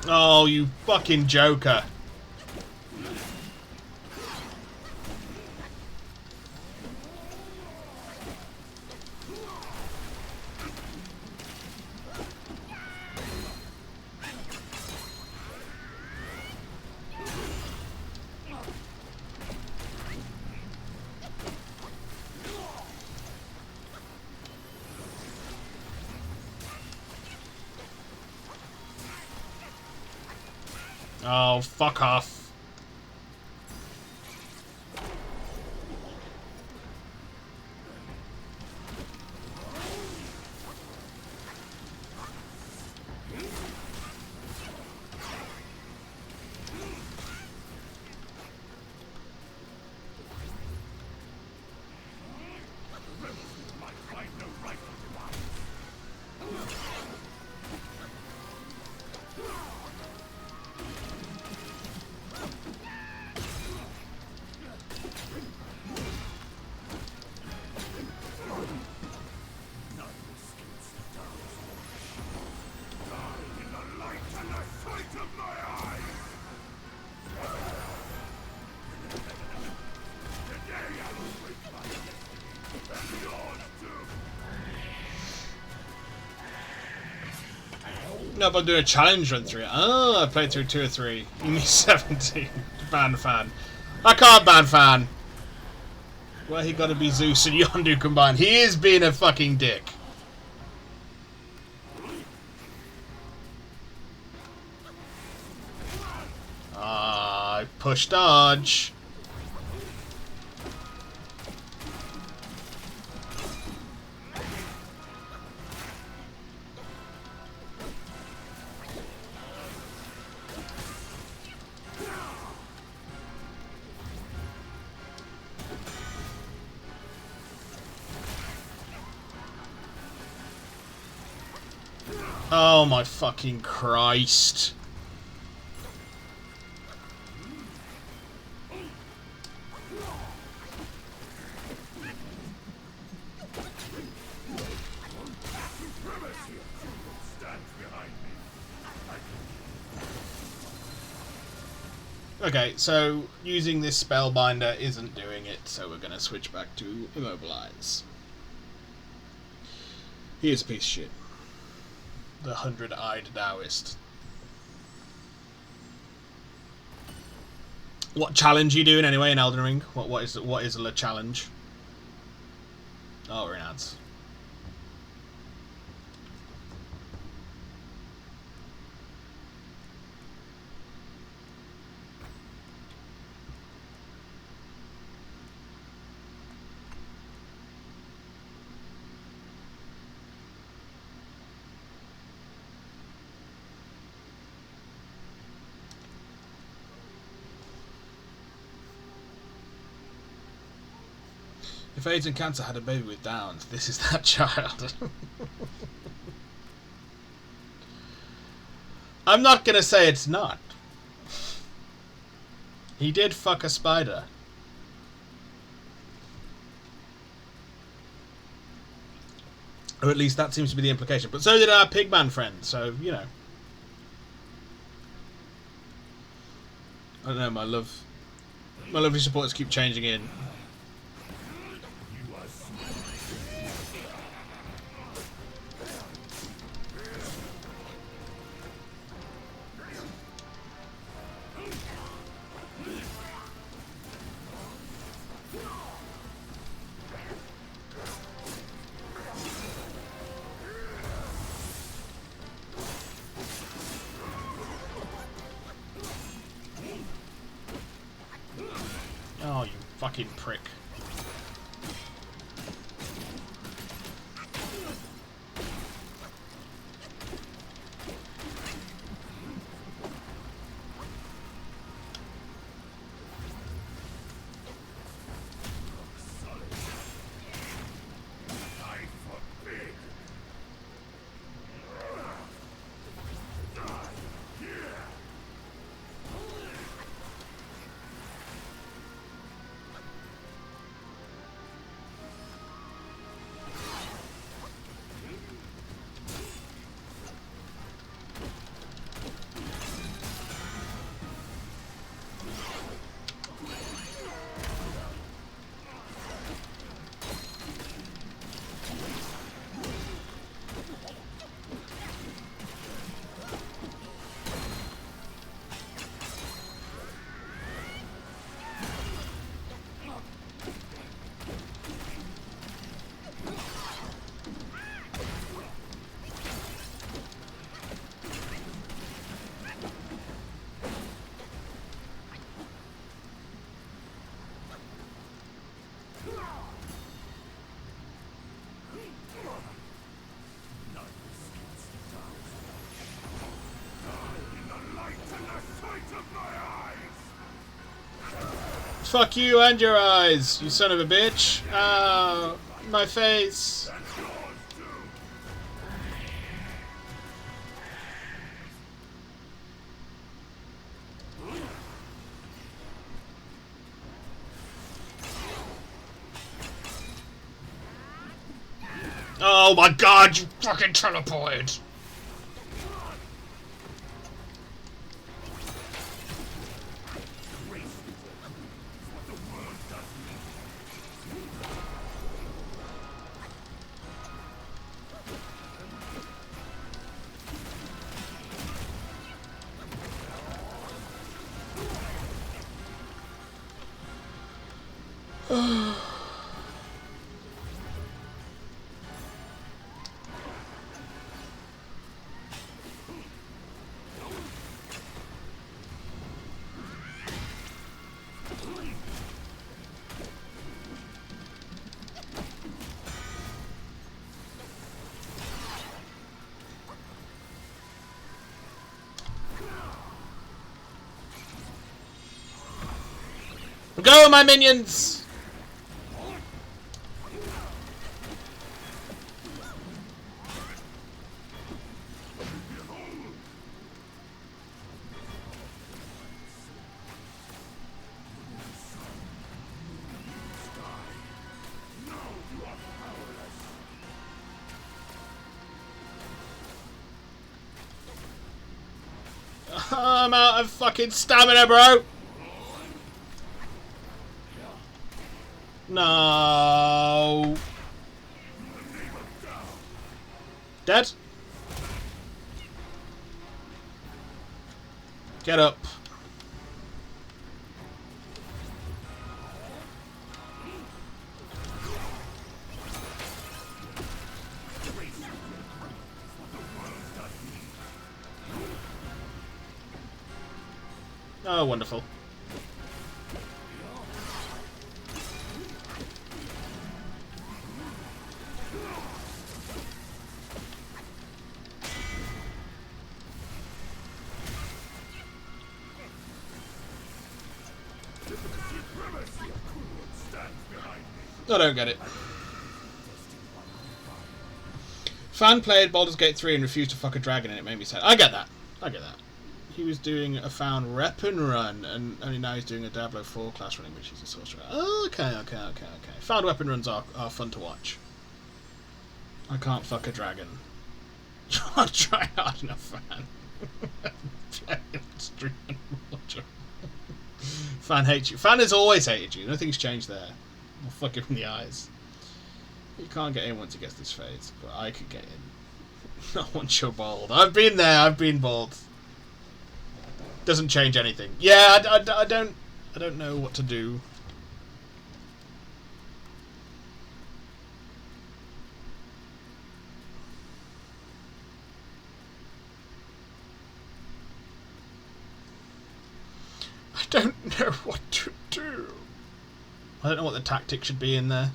Oh, you fucking joker. Oh, fuck off. No, but I'm doing a challenge run through it. Oh, I played through 2 or 3. You need 17. Fan. I can't ban fan. Well, he got to be Zeus and Yondu combined. He is being a fucking dick. Ah, push dodge. Oh my fucking Christ. Okay, so using this spellbinder isn't doing it, so we're going to switch back to immobilize. Here's a piece of shit. The 100-eyed Taoist. What challenge are you doing anyway in Elden Ring? What is the challenge? Oh, we're in ads. If AIDS and cancer had a baby with Downs, this is that child. I'm not gonna say it's not. He did fuck a spider. Or at least that seems to be the implication. But so did our pigman friend, so, you know. I don't know, my lovely supporters keep changing in. Oh, you fucking prick. Fuck you and your eyes, you son of a bitch. Oh, my face. Oh my god, you fucking teleported. Go, my minions! I'm out of fucking stamina, bro! No. Dead? Get up. Oh, wonderful. I don't get it. Fan played Baldur's Gate 3 and refused to fuck a dragon and it made me sad. I get that. I get that. He was doing a found weapon run and only now he's doing a Diablo 4 class running, which is a sorcerer. Okay. Found weapon runs are fun to watch. I can't fuck a dragon. I'll try hard enough, fan. Fan hates you. Fan has always hated you. Nothing's changed there. I'll fuck him in the eyes. You can't get in once he gets this phase, but I could get in. Not once you're bald. I've been there. I've been bald. Doesn't change anything. Yeah, I don't know what to do. I don't know what to do. I don't know what the tactic should be in there.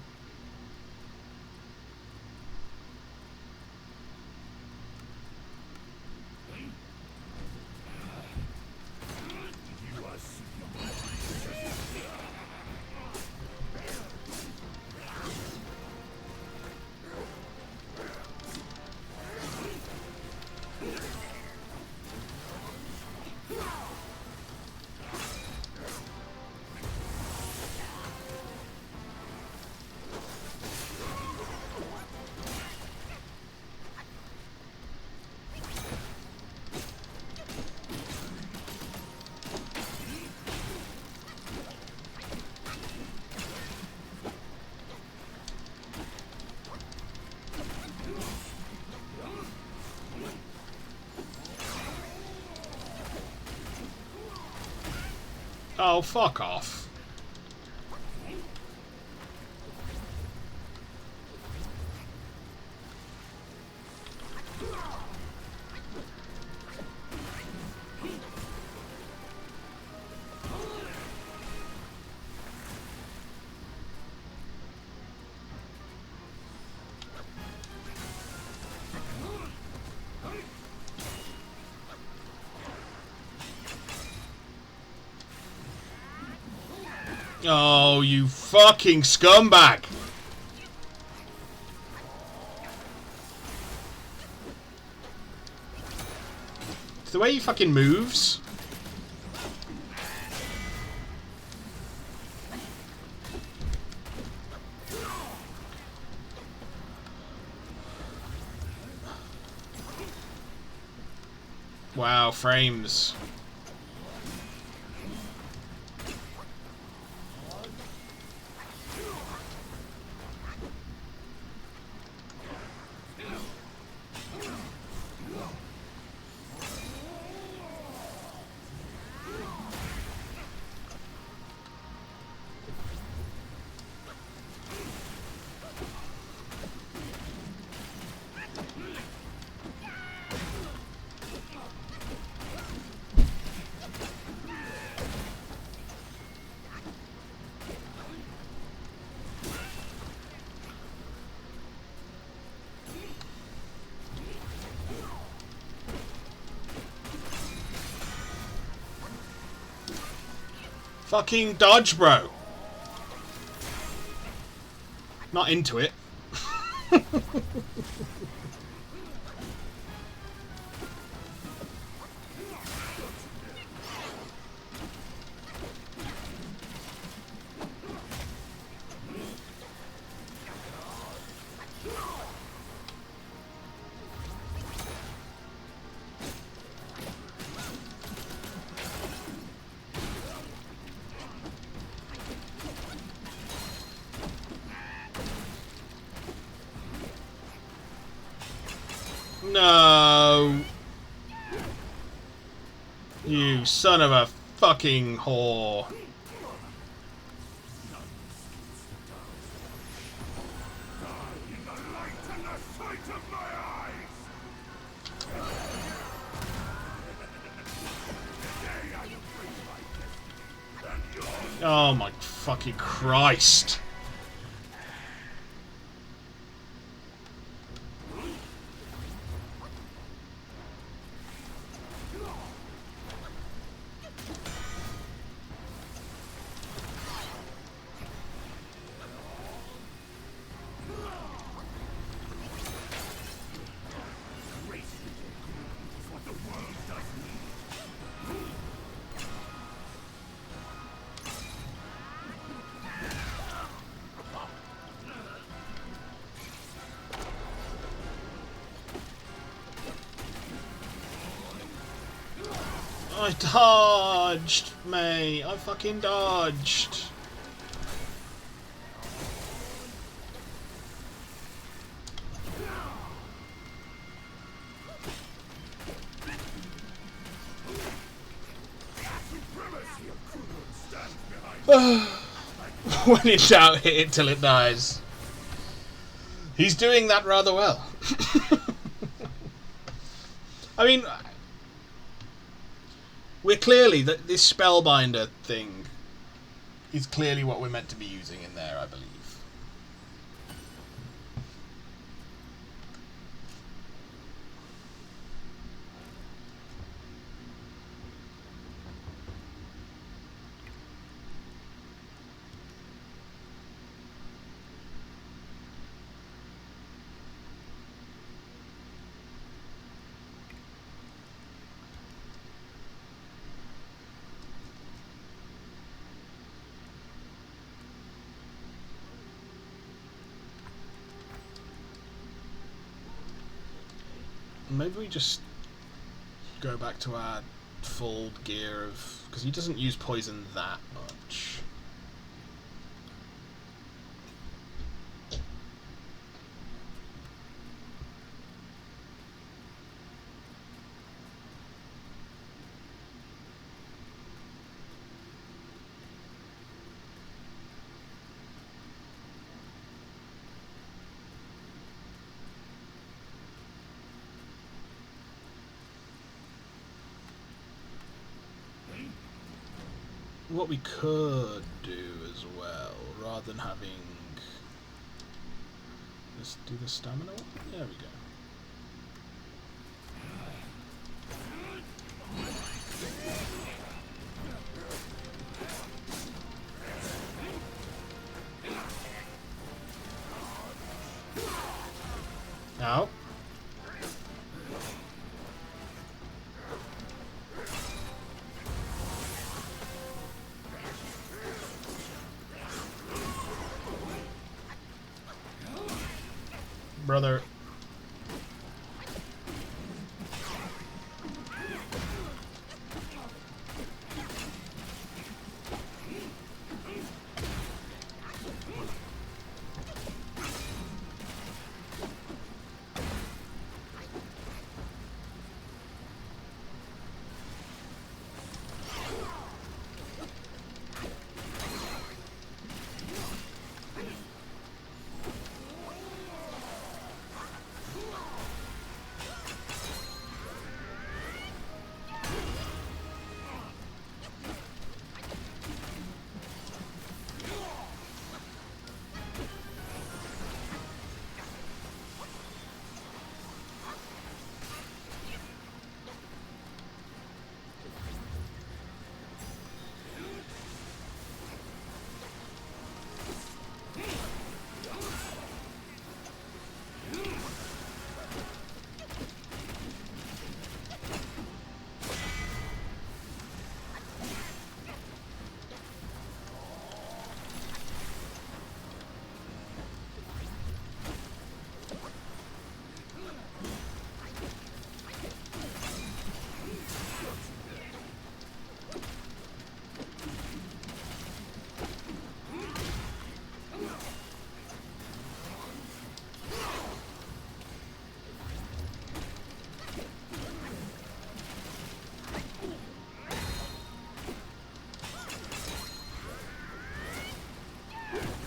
Oh, fuck off. Oh, you fucking scumbag! It's the way he fucking moves. Wow, frames. Fucking dodge, bro. Not into it. No. You son of a fucking whore. Oh my fucking Christ. I dodged, mate. I fucking dodged. When in doubt, hit it till it dies. He's doing that rather well. I mean, we're clearly that this spellbinder thing is clearly what we're meant to be using in there, I believe. Maybe we just go back to our full gear of... because he doesn't use poison that much. What we could do as well, rather than having... let's do the stamina one? There we go. Now. Brother.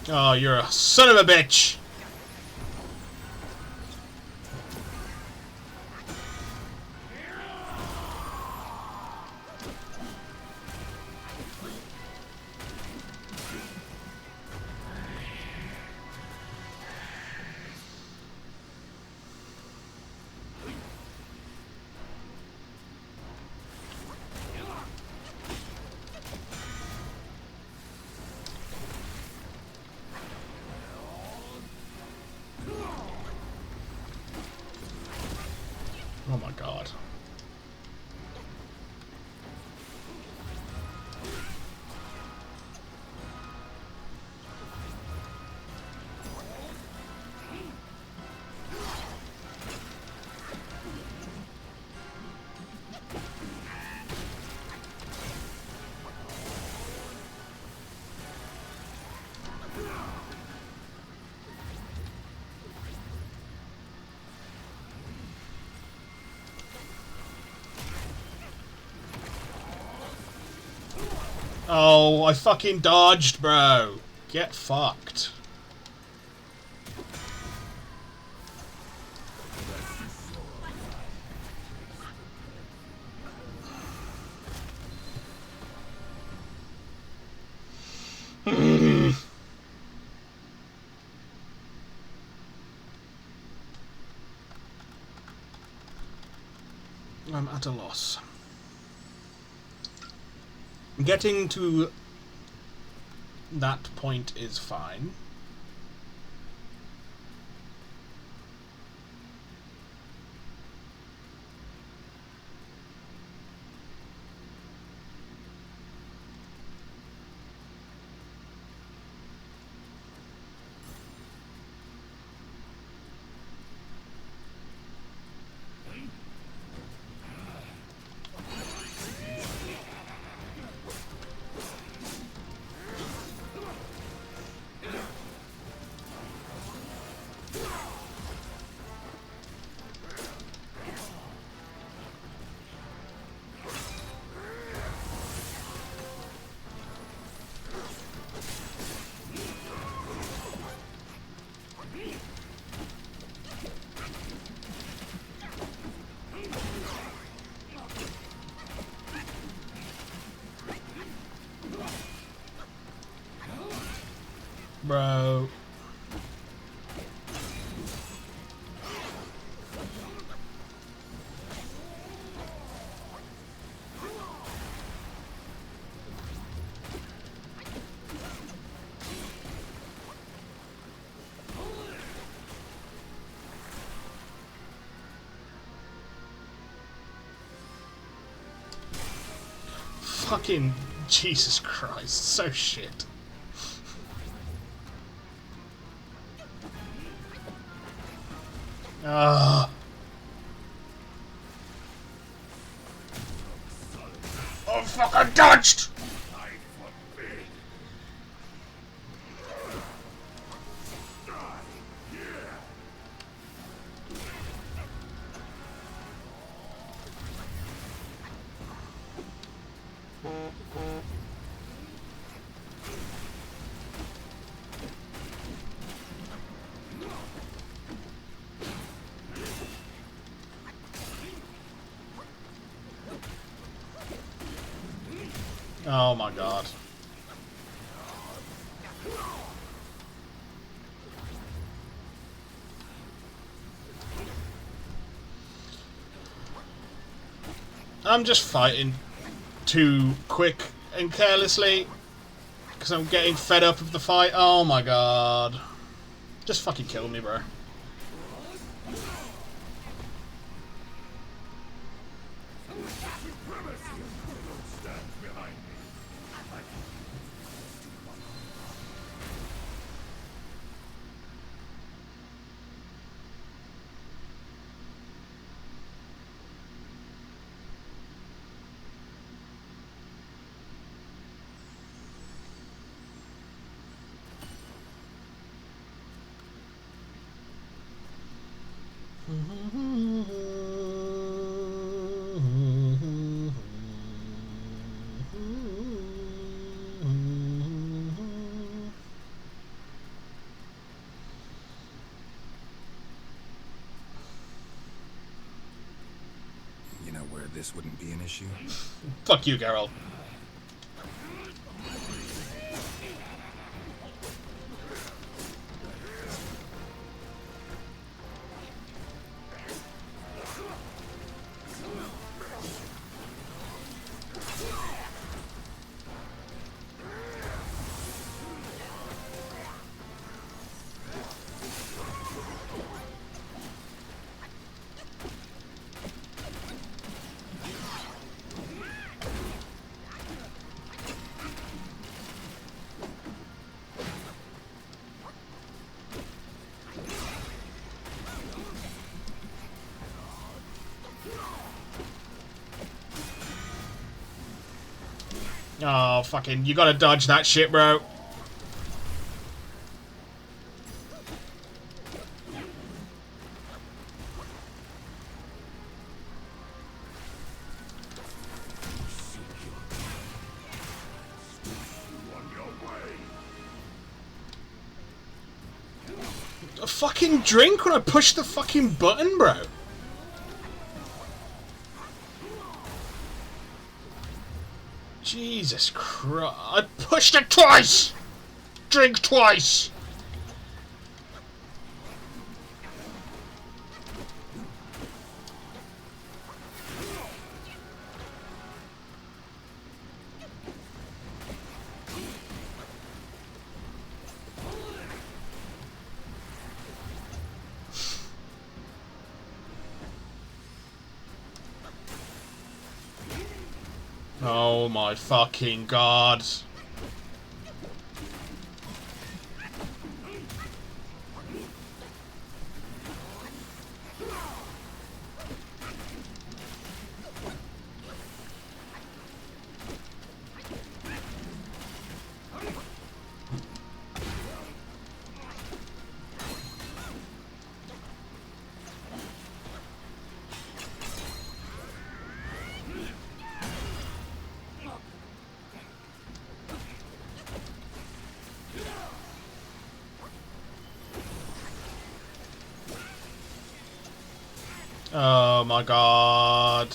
Oh, you're a son of a bitch! Oh my god. Oh, I fucking dodged, bro. Get fucked. I'm at a loss. Getting to that point is fine. Bro. Fucking Jesus Christ, so shit. Ah. Oh, fuck, I dodged! Oh my god. I'm just fighting too quick and carelessly because I'm getting fed up of the fight. Oh my god. Just fucking kill me, bro. this wouldn't be an issue. Fuck you, Geralt. Oh, fucking, you gotta dodge that shit, bro. A fucking drink when I push the fucking button, bro. Jesus Christ. I pushed it twice! Drink twice! Oh my fucking god. Oh my god.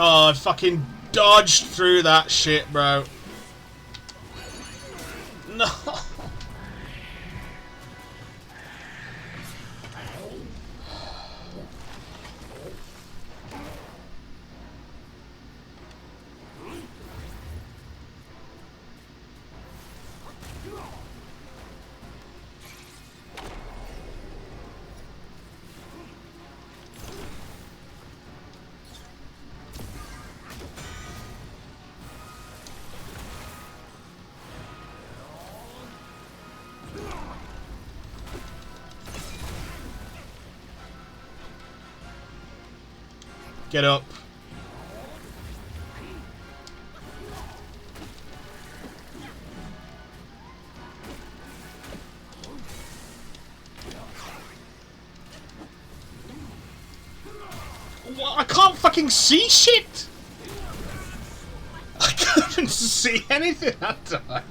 Oh, I fucking dodged through that shit, bro. No. Get up. What? I can't fucking see shit! I couldn't see anything that time.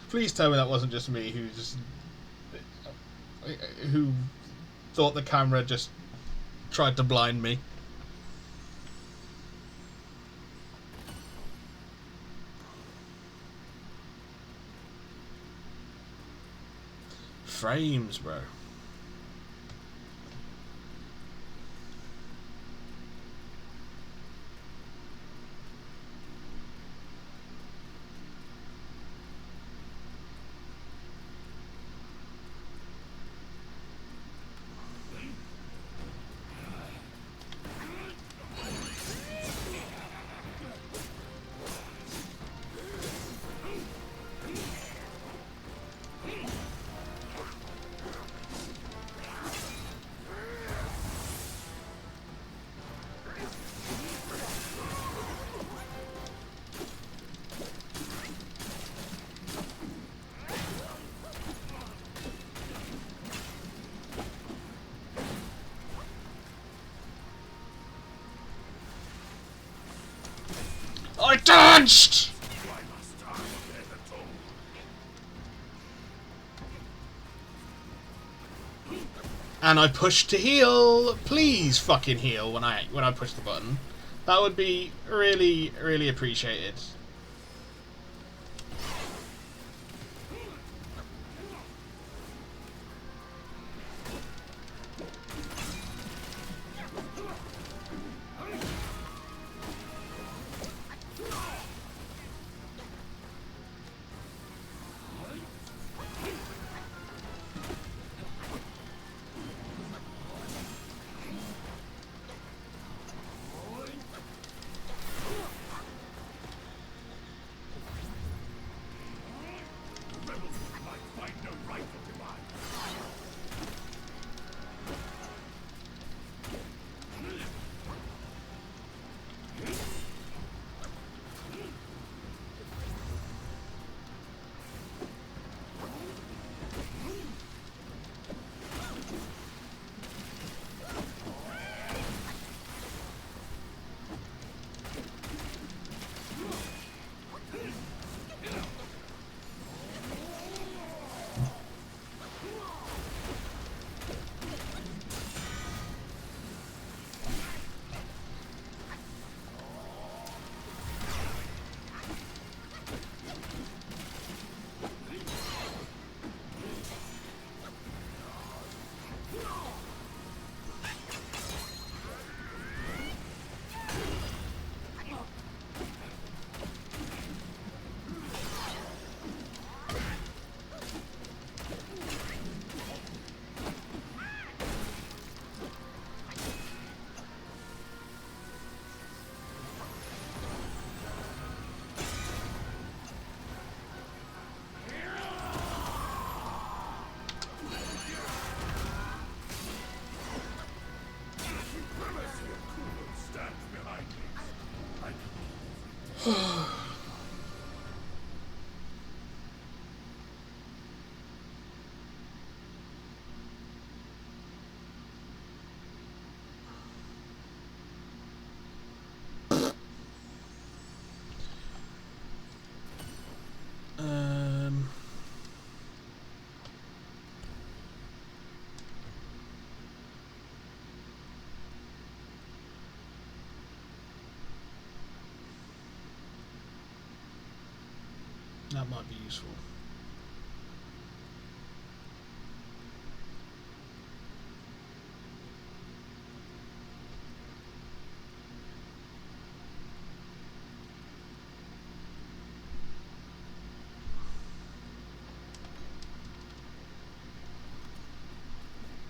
Please tell me that wasn't just me who thought the camera just tried to blind me. Frames, bro. I dodged! And I pushed to heal. Please fucking heal when I push the button. That would be really, really appreciated. That might be useful.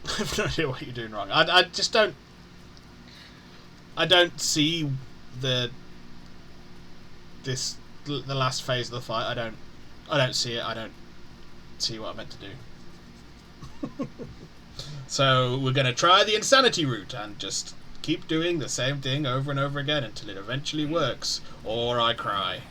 I have no idea what you're doing wrong. I just don't. I don't see the last phase of the fight. I don't see it. I don't see what I'm meant to do. So we're gonna try the insanity route and just keep doing the same thing over and over again until it eventually works, or I cry.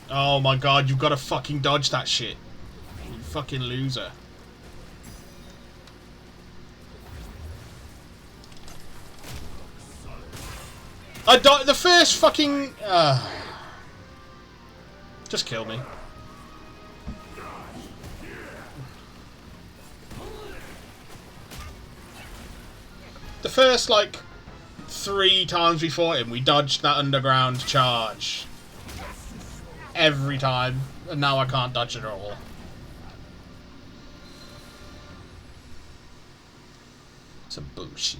Oh my god, you've got to fucking dodge that shit. You fucking loser. The first fucking... just kill me. The first, like, 3 times we fought him, we dodged that underground charge. Every time, and now I can't dodge it at all. Some bullshit.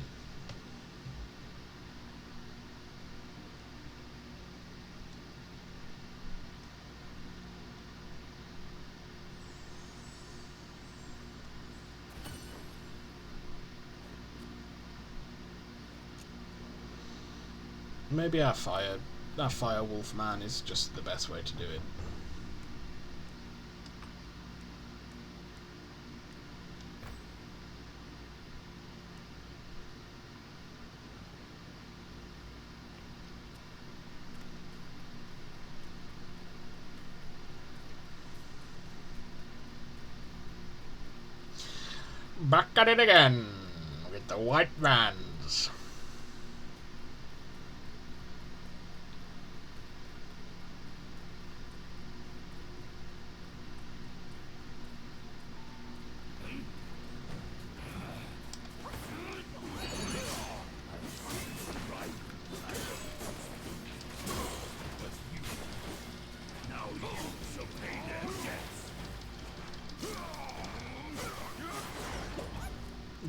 Maybe our fire wolf man is just the best way to do it. Back at it again with the white vans.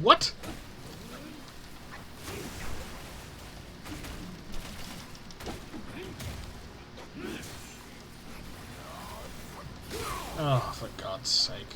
What? Oh, for God's sake.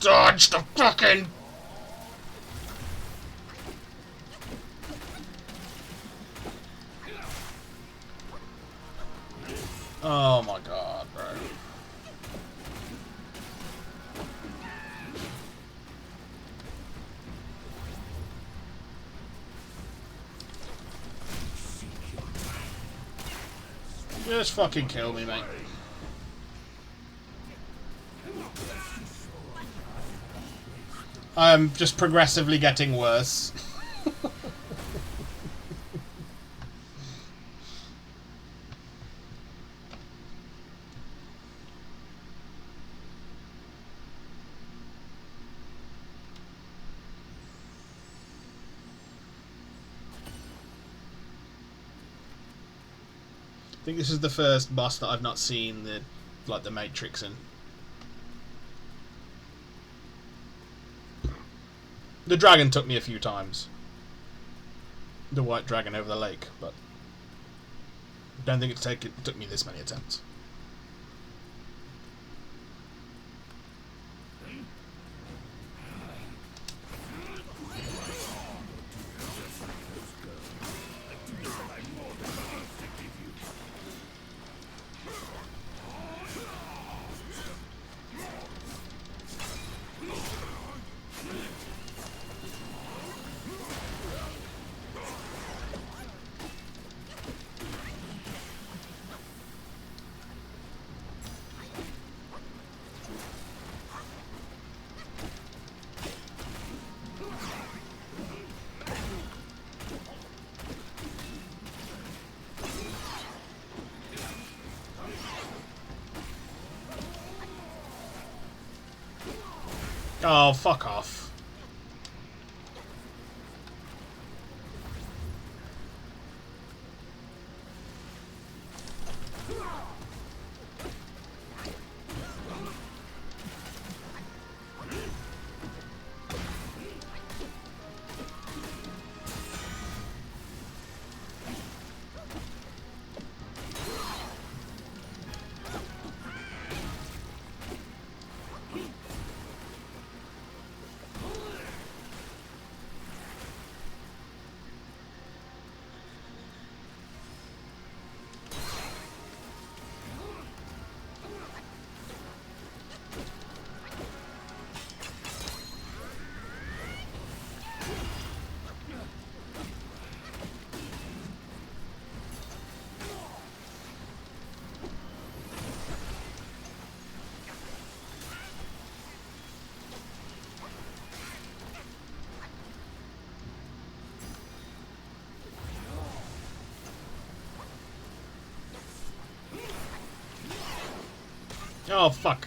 Dodge the fucking... Oh my God, bro. Just fucking kill me, mate. I'm just progressively getting worse. I think this is the first boss that I've not seen the Matrix in. The dragon took me a few times. The white dragon over the lake, but I don't think it took me this many attempts. Oh, fuck off. Oh, fuck.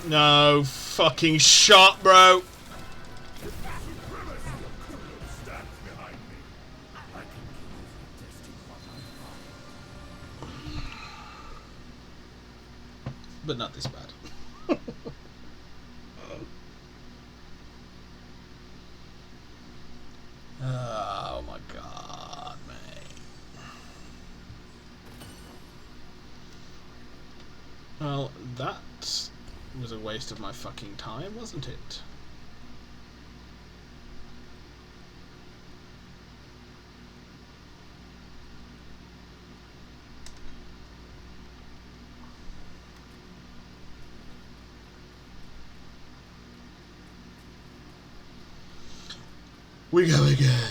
No fucking shot, bro. But not this bad. Oh my god, mate. Well, that was a waste of my fucking time, wasn't it? We go again.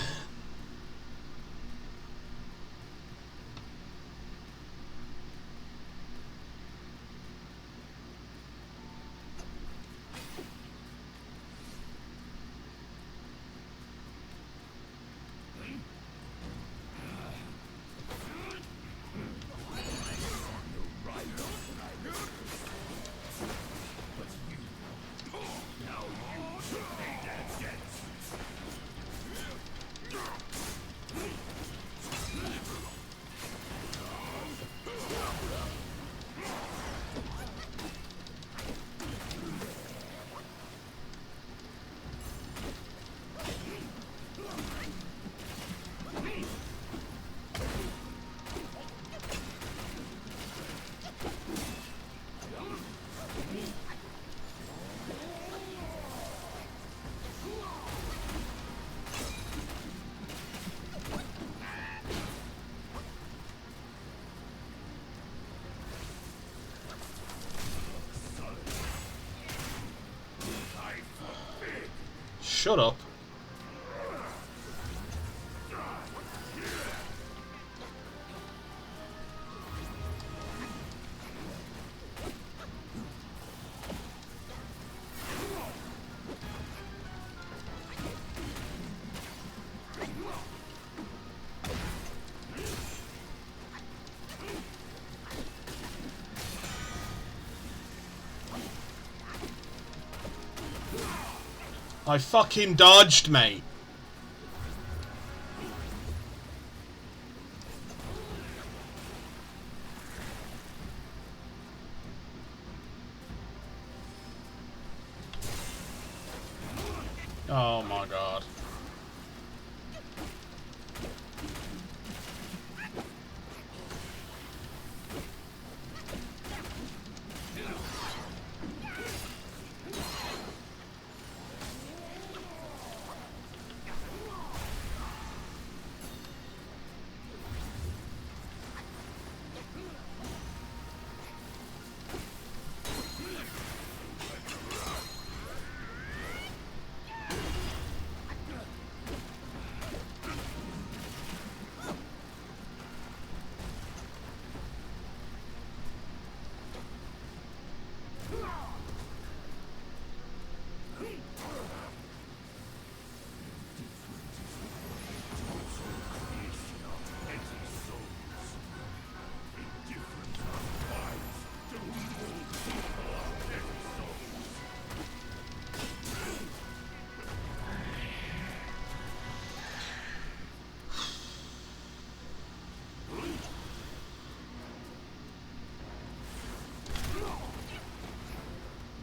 Shut up. I fucking dodged, mate. Oh my god.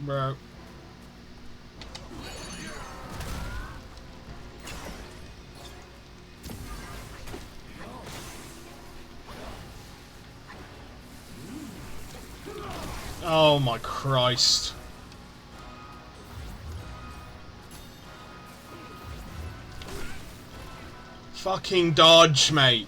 Bro. Oh my Christ. Fucking dodge, mate.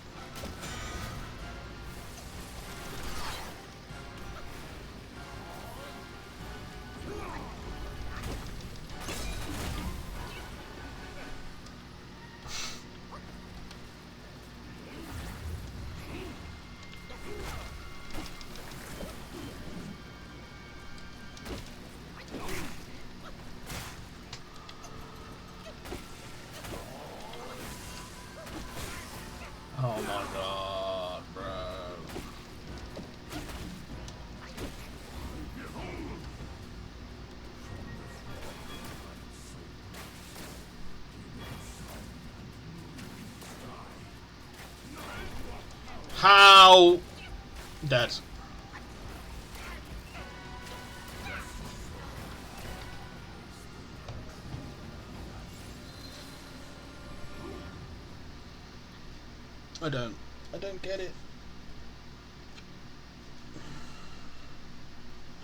Oh my god, bro. How? Dead. I don't get it.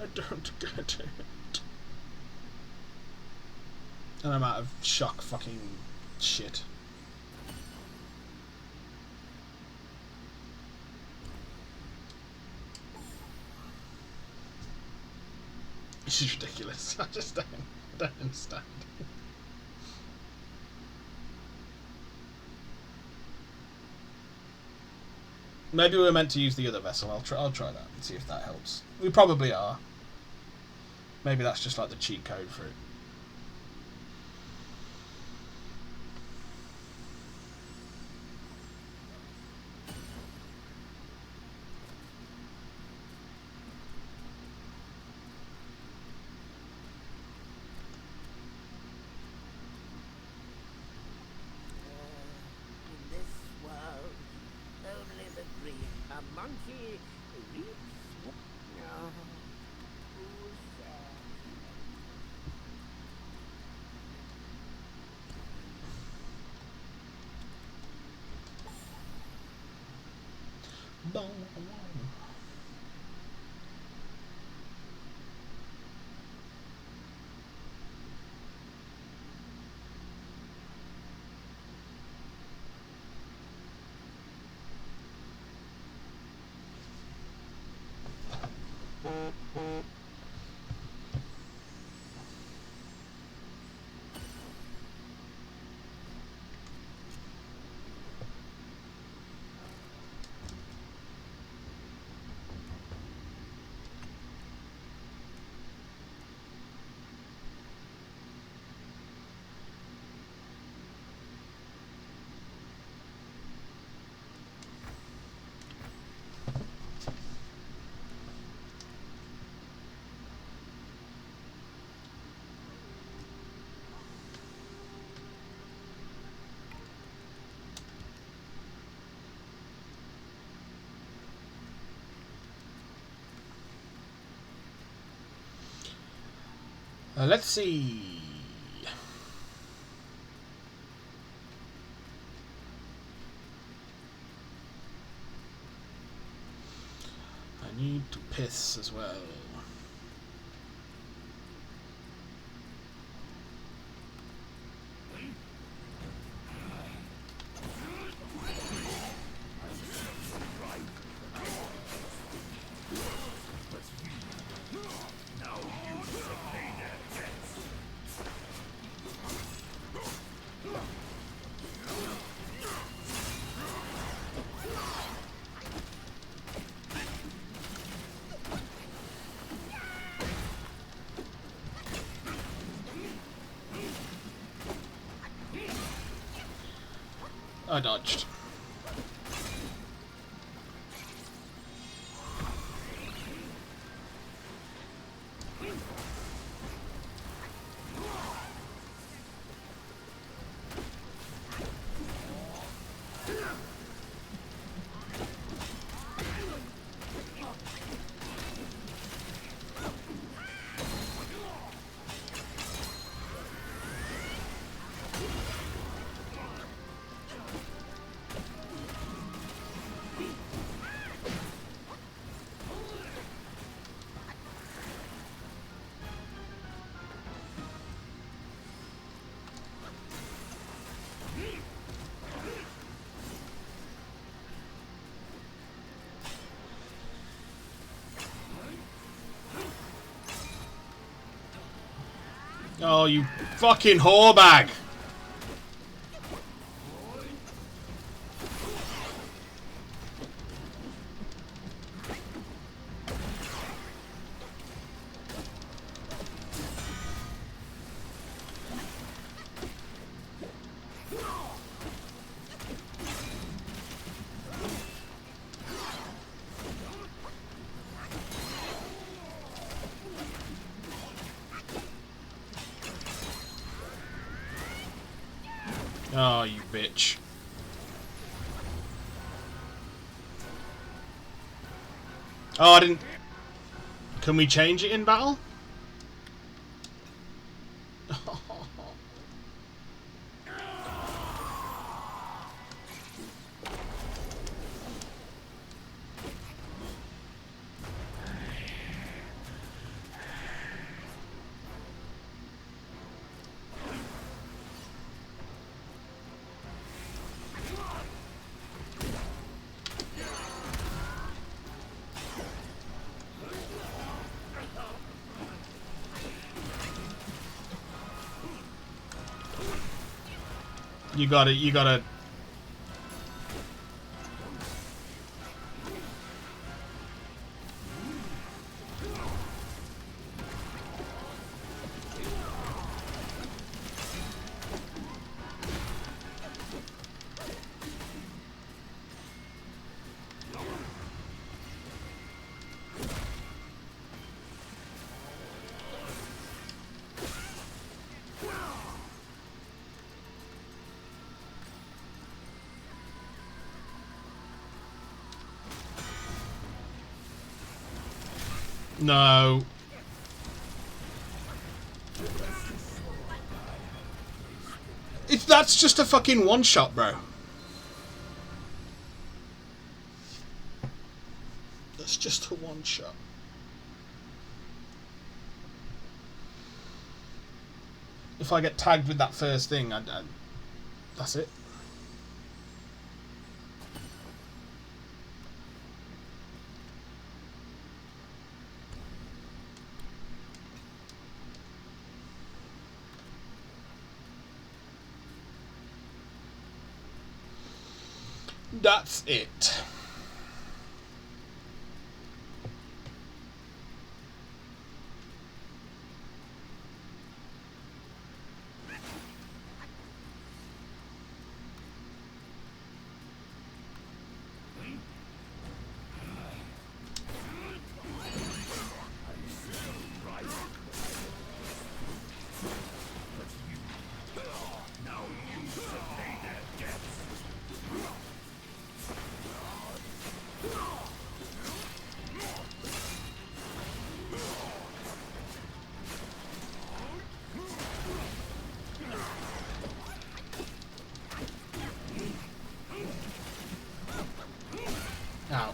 I don't get it. And I'm out of shock fucking shit. This is ridiculous. I just don't understand. Maybe we're meant to use the other vessel. I'll try that and see if that helps. We probably are. Maybe that's just like the cheat code for it. In this world, only the green. A monkey reaps. No. Who's there? Let's see. I need to piss as well. I dodged. Oh, you fucking whore bag! Oh, you bitch. Oh, I didn't... Can we change it in battle? You gotta... No. That's just a fucking one-shot, bro. That's just a one-shot. If I get tagged with that first thing, that's it. That's it. Ow.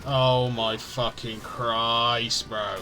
Oh my fucking Christ, bro.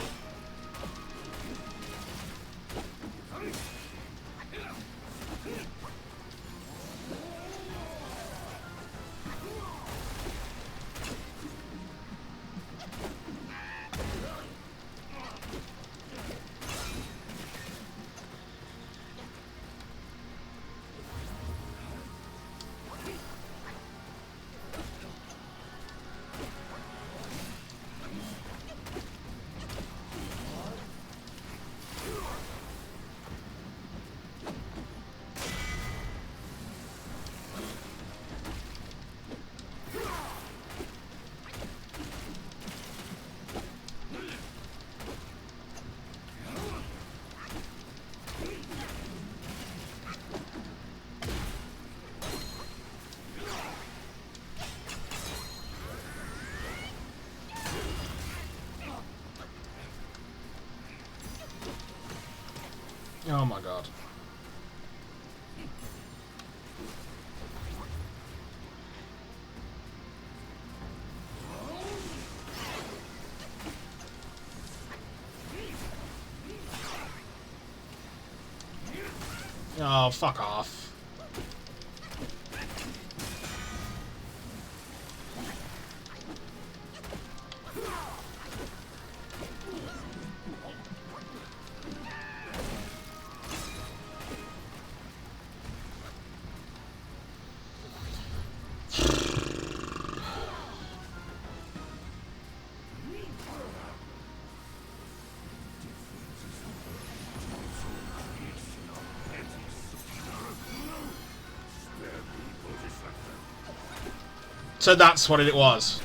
Oh my god. Oh, fuck off. So that's what it was.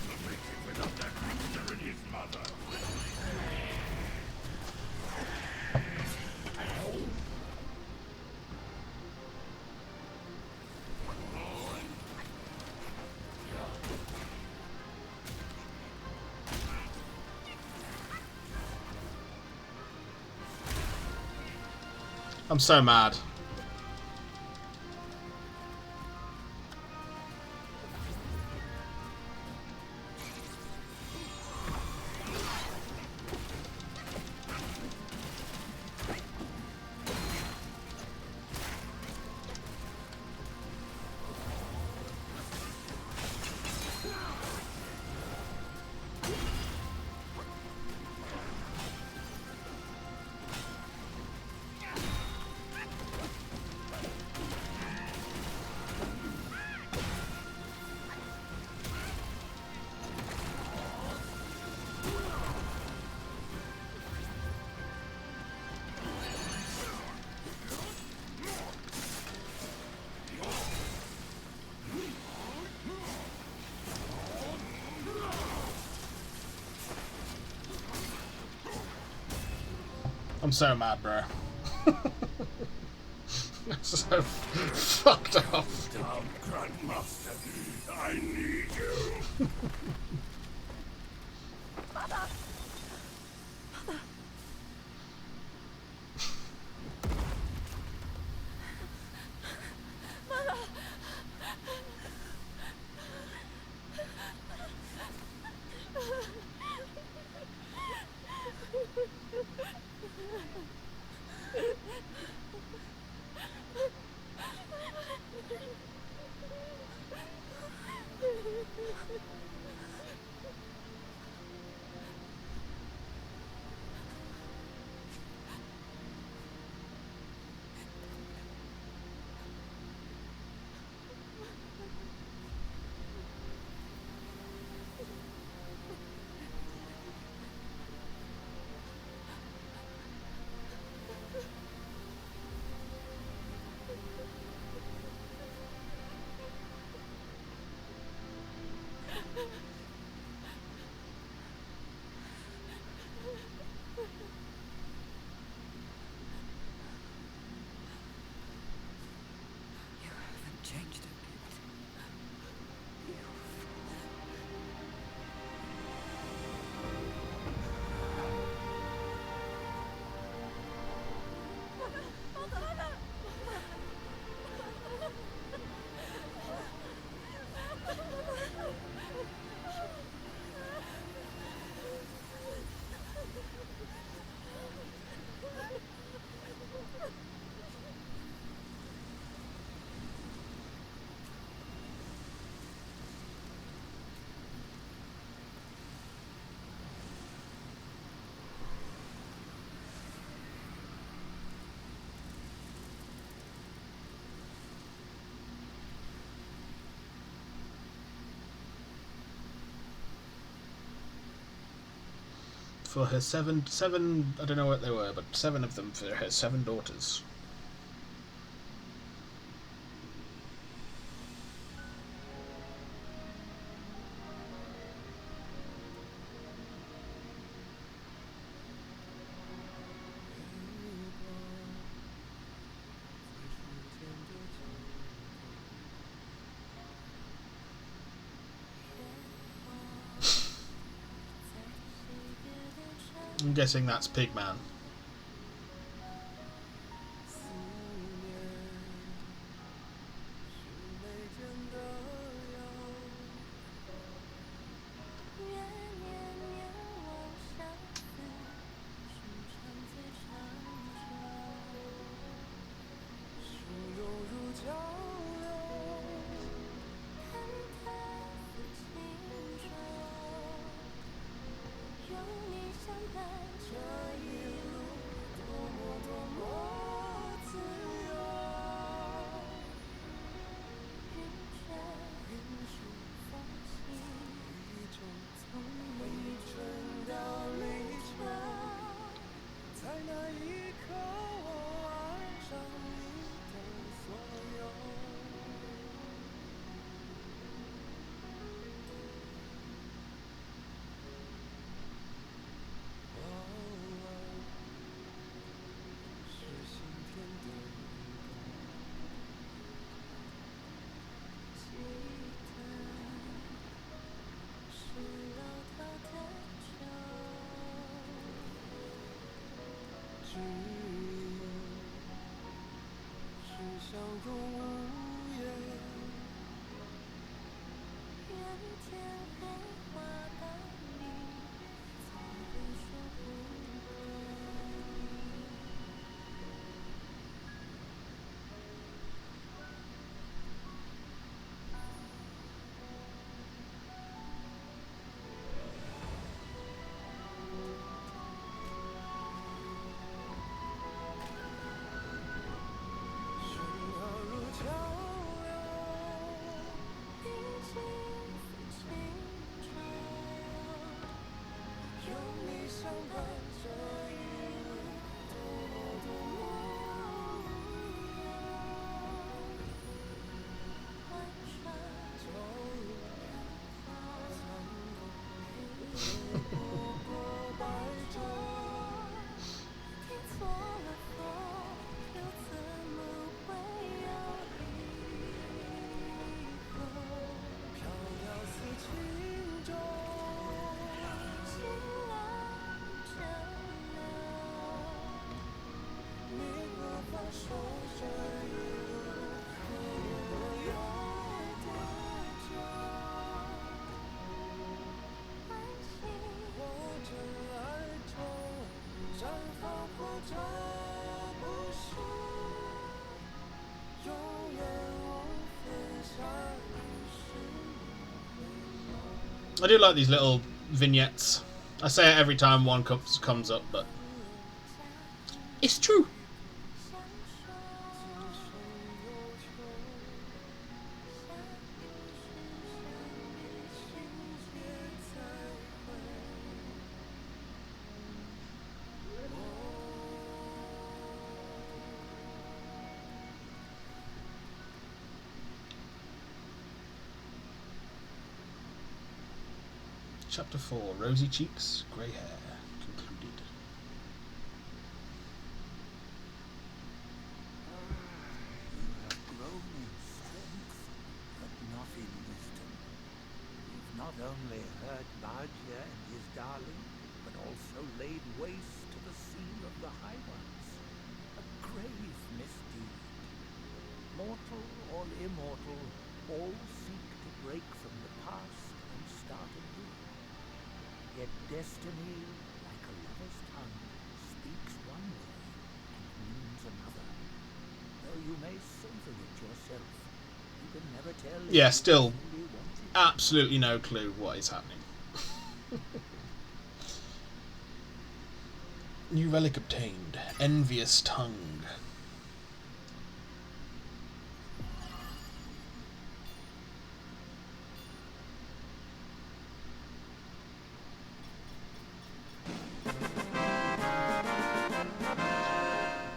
I'm so mad. I'm so mad, bro. So fucked off. Down, Grandmaster. I need you. Changed a bit. For her seven, I don't know what they were, but 7 of them for her 7 daughters. I'm guessing that's Pigman. I do like these little vignettes. I say it every time one comes up, but it's true. Chapter 4, Rosy Cheeks, Grey Hair, concluded. You have grown in strength, but not in wisdom. You've not only hurt Bajia and his darling, but also laid waste to the seal of the High Ones. A grave misdeed. Mortal or immortal, all seek to break from the past and start anew. Yet destiny, like a lover's tongue, speaks one way and means another. Though you may savor it yourself, you can never tell. Yeah, still absolutely no clue what is happening. New relic obtained. Envious Tongue.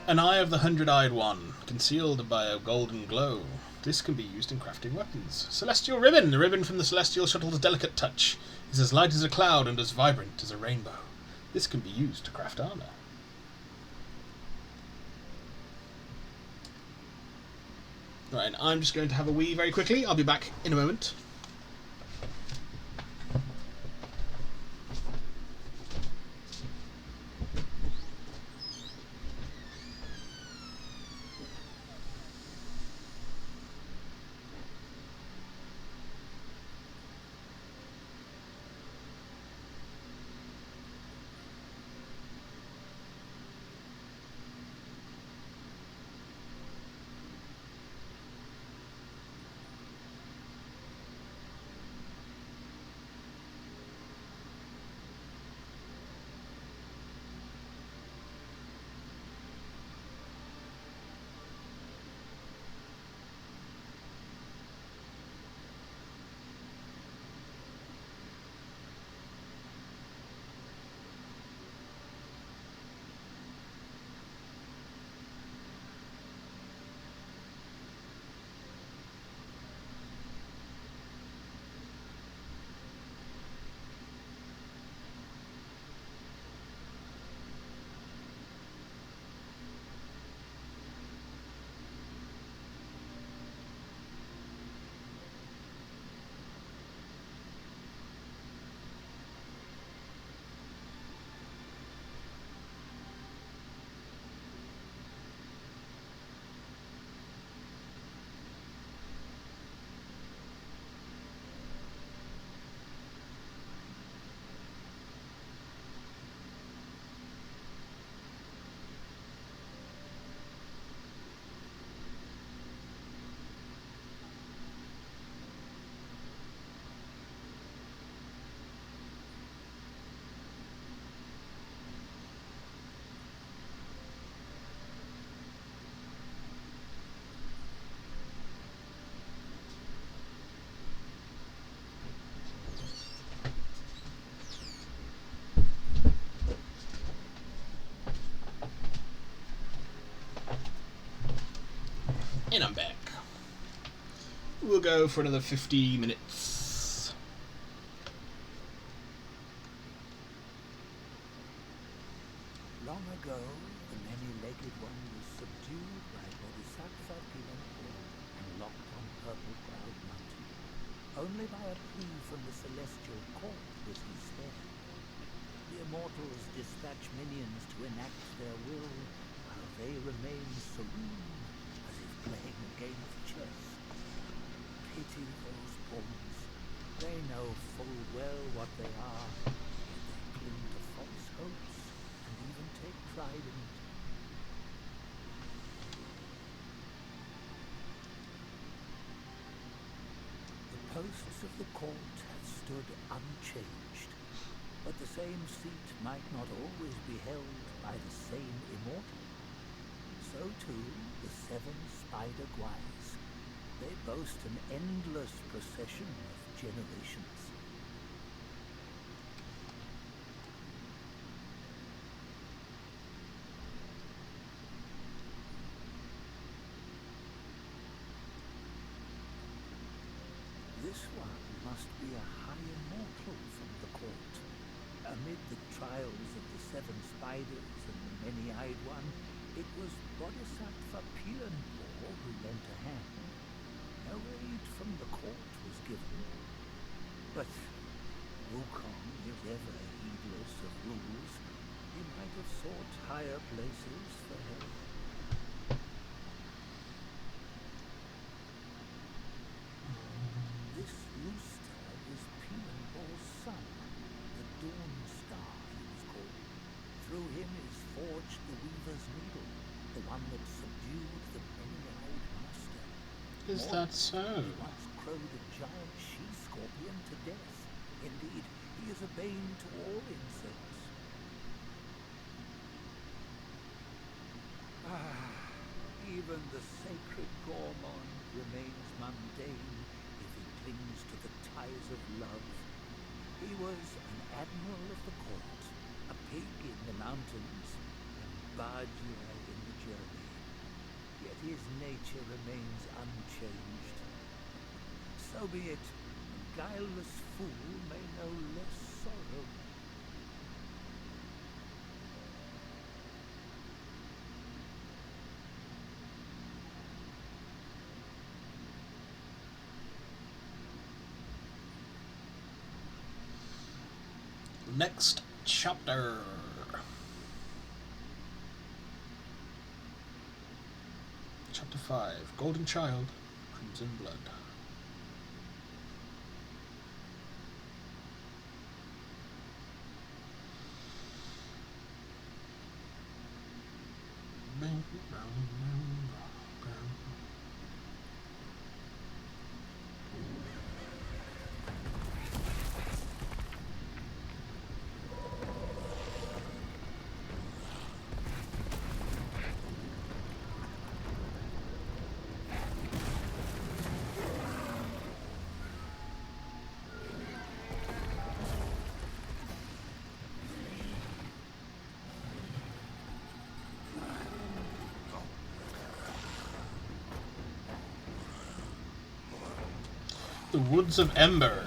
An Eye of the Hundred-Eyed One, concealed by a golden glow. This can be used in crafting weapons. Celestial Ribbon. The ribbon from the Celestial Shuttle's delicate touch is as light as a cloud and as vibrant as a rainbow. This can be used to craft armor. Right, and I'm just going to have a wee very quickly. I'll be back in a moment. And I'm back. We'll go for another 50 minutes. Long ago, the many-legged one was subdued by Bodhisattva Pilanpo and locked on Purple Cloud Mountain. Only by a plea from the celestial court was he spared. The immortals dispatch minions to enact their will, while they remain serene, as if playing a game of chess. Pity those pawns. They know full well what they are, yet they cling to false hopes, and even take pride in it. The posts of the court have stood unchanged, but the same seat might not always be held by the same immortal. So too, the 7 spider guides. They boast an endless procession of generations. This one must be a high immortal from the court. Amid the trials of the 7 spiders and the many-eyed one, it was Bodhisattva Pilanpo who lent a hand. No aid from the court was given. But Wukong is ever heedless of rules. He might have sought higher places for help. This rooster was Pilanpo's son, the Dawn Star he was called. Through him is forged the Weaver's Needle, the one that subdued the many-eyed master. Is that so? He once crowed a giant she-scorpion to death. Indeed, he is a bane to all insects. Even the sacred gourmand remains mundane if he clings to the ties of love. He was an admiral of the court, a pig in the mountains, and Bajia in the journey. Yet his nature remains unchanged. So be it. A guileless fool may know less sorrow. Next chapter. Chapter 5. Golden Child, Crimson Blood. The Woods of Ember.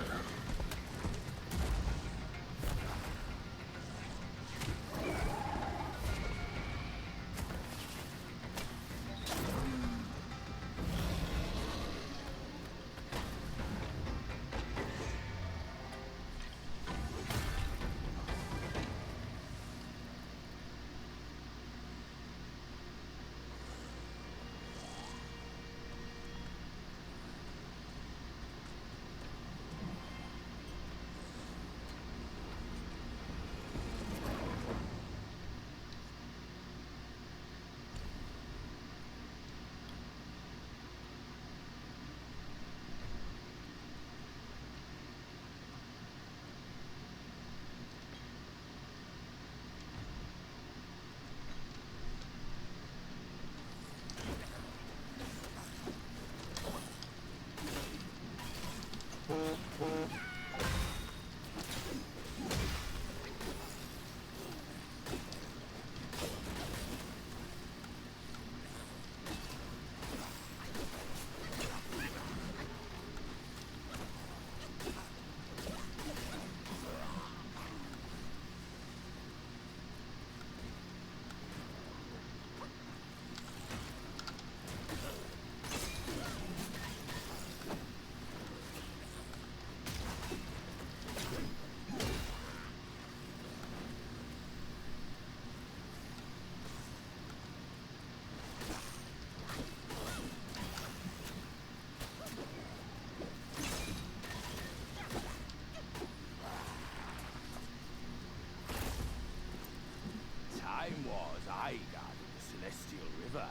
celestial river,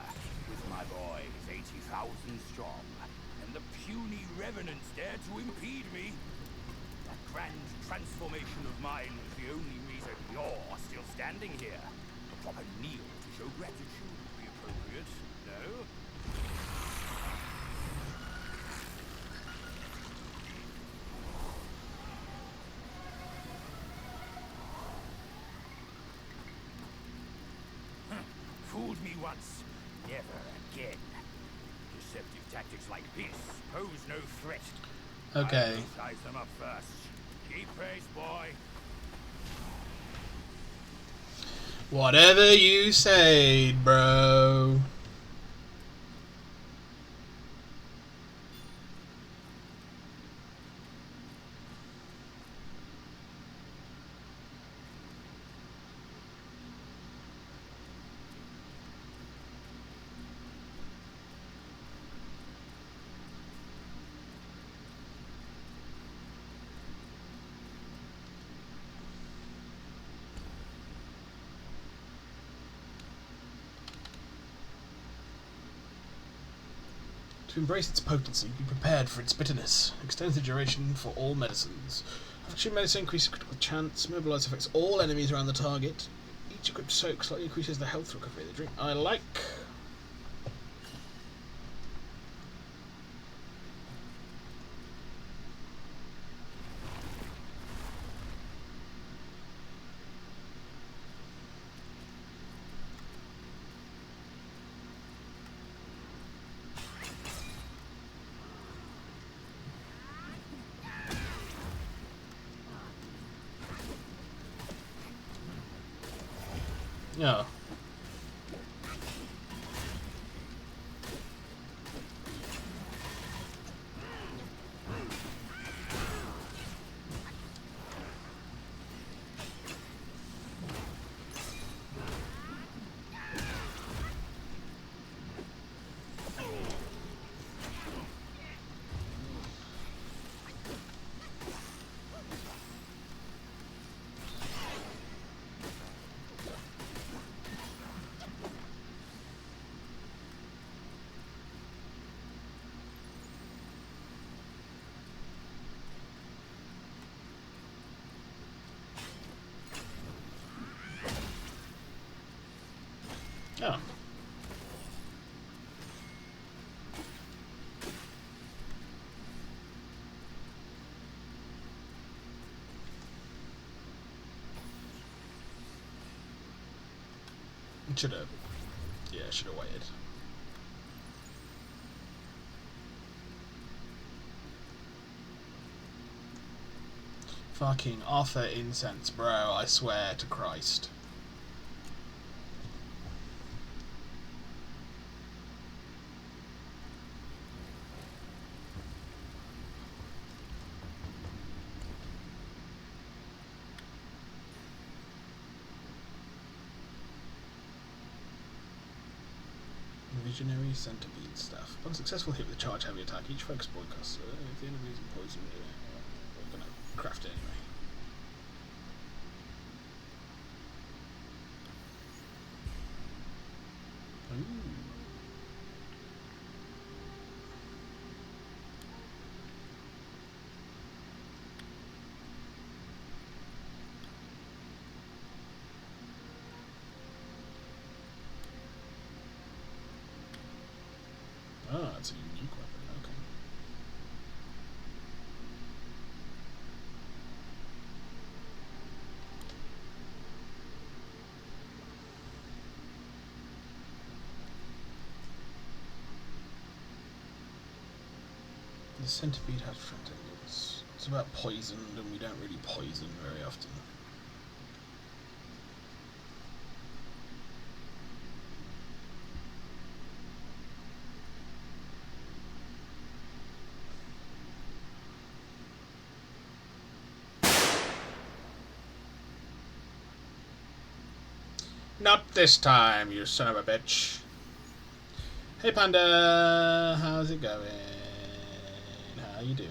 with my boys 80,000 strong, and the puny revenants dare to impede me. That grand transformation of mine was the only reason you're still standing here. A proper kneel to show gratitude would be appropriate, no? Fooled me once, never again. Deceptive tactics like this pose no threat. Okay. I'll size them up first. Keep pace, boy. Whatever you say, bro. To embrace its potency, be prepared for its bitterness. Extends the duration for all medicines. Action medicine increases critical chance. Mobilize affects all enemies around the target. Each equipped soak slightly increases the health recovery of the drink. I like. Yeah. Yeah. Should have. Yeah, should have waited. Fucking Arthur incense, bro, I swear to Christ. Visionary centipede stuff. Upon successful hit with a charge heavy attack, each focus point costs. If the enemy is in poison, we're gonna craft it anyway. Ooh. Oh, that's a unique weapon, okay. The centipede has tentacles. It's about poisoned, and we don't really poison very often. Not this time, you son of a bitch. Hey Panda, how's it going? How you doing?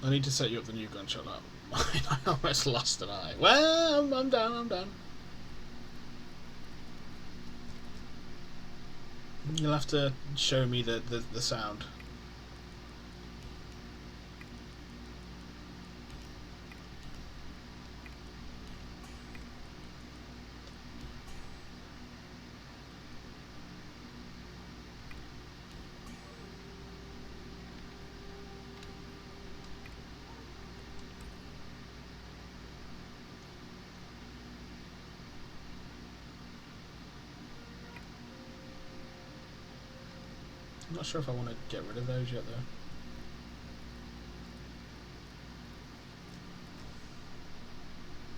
I need to set you up the new gunshot now. I almost lost an eye. Well, I'm down. You'll have to show me the sound. I'm not sure if I want to get rid of those yet,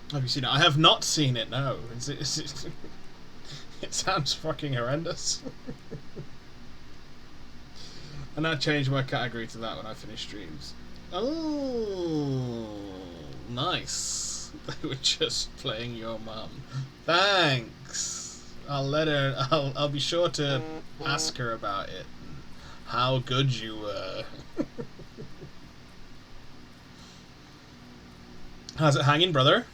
though. Have you seen it? I have not seen it, no. It sounds fucking horrendous. And I changed my category to that when I finish streams. Oh, nice. They were just playing your mum. Thanks. I'll let her. I'll be sure to ask her about it. How good you were. How's it hanging, brother?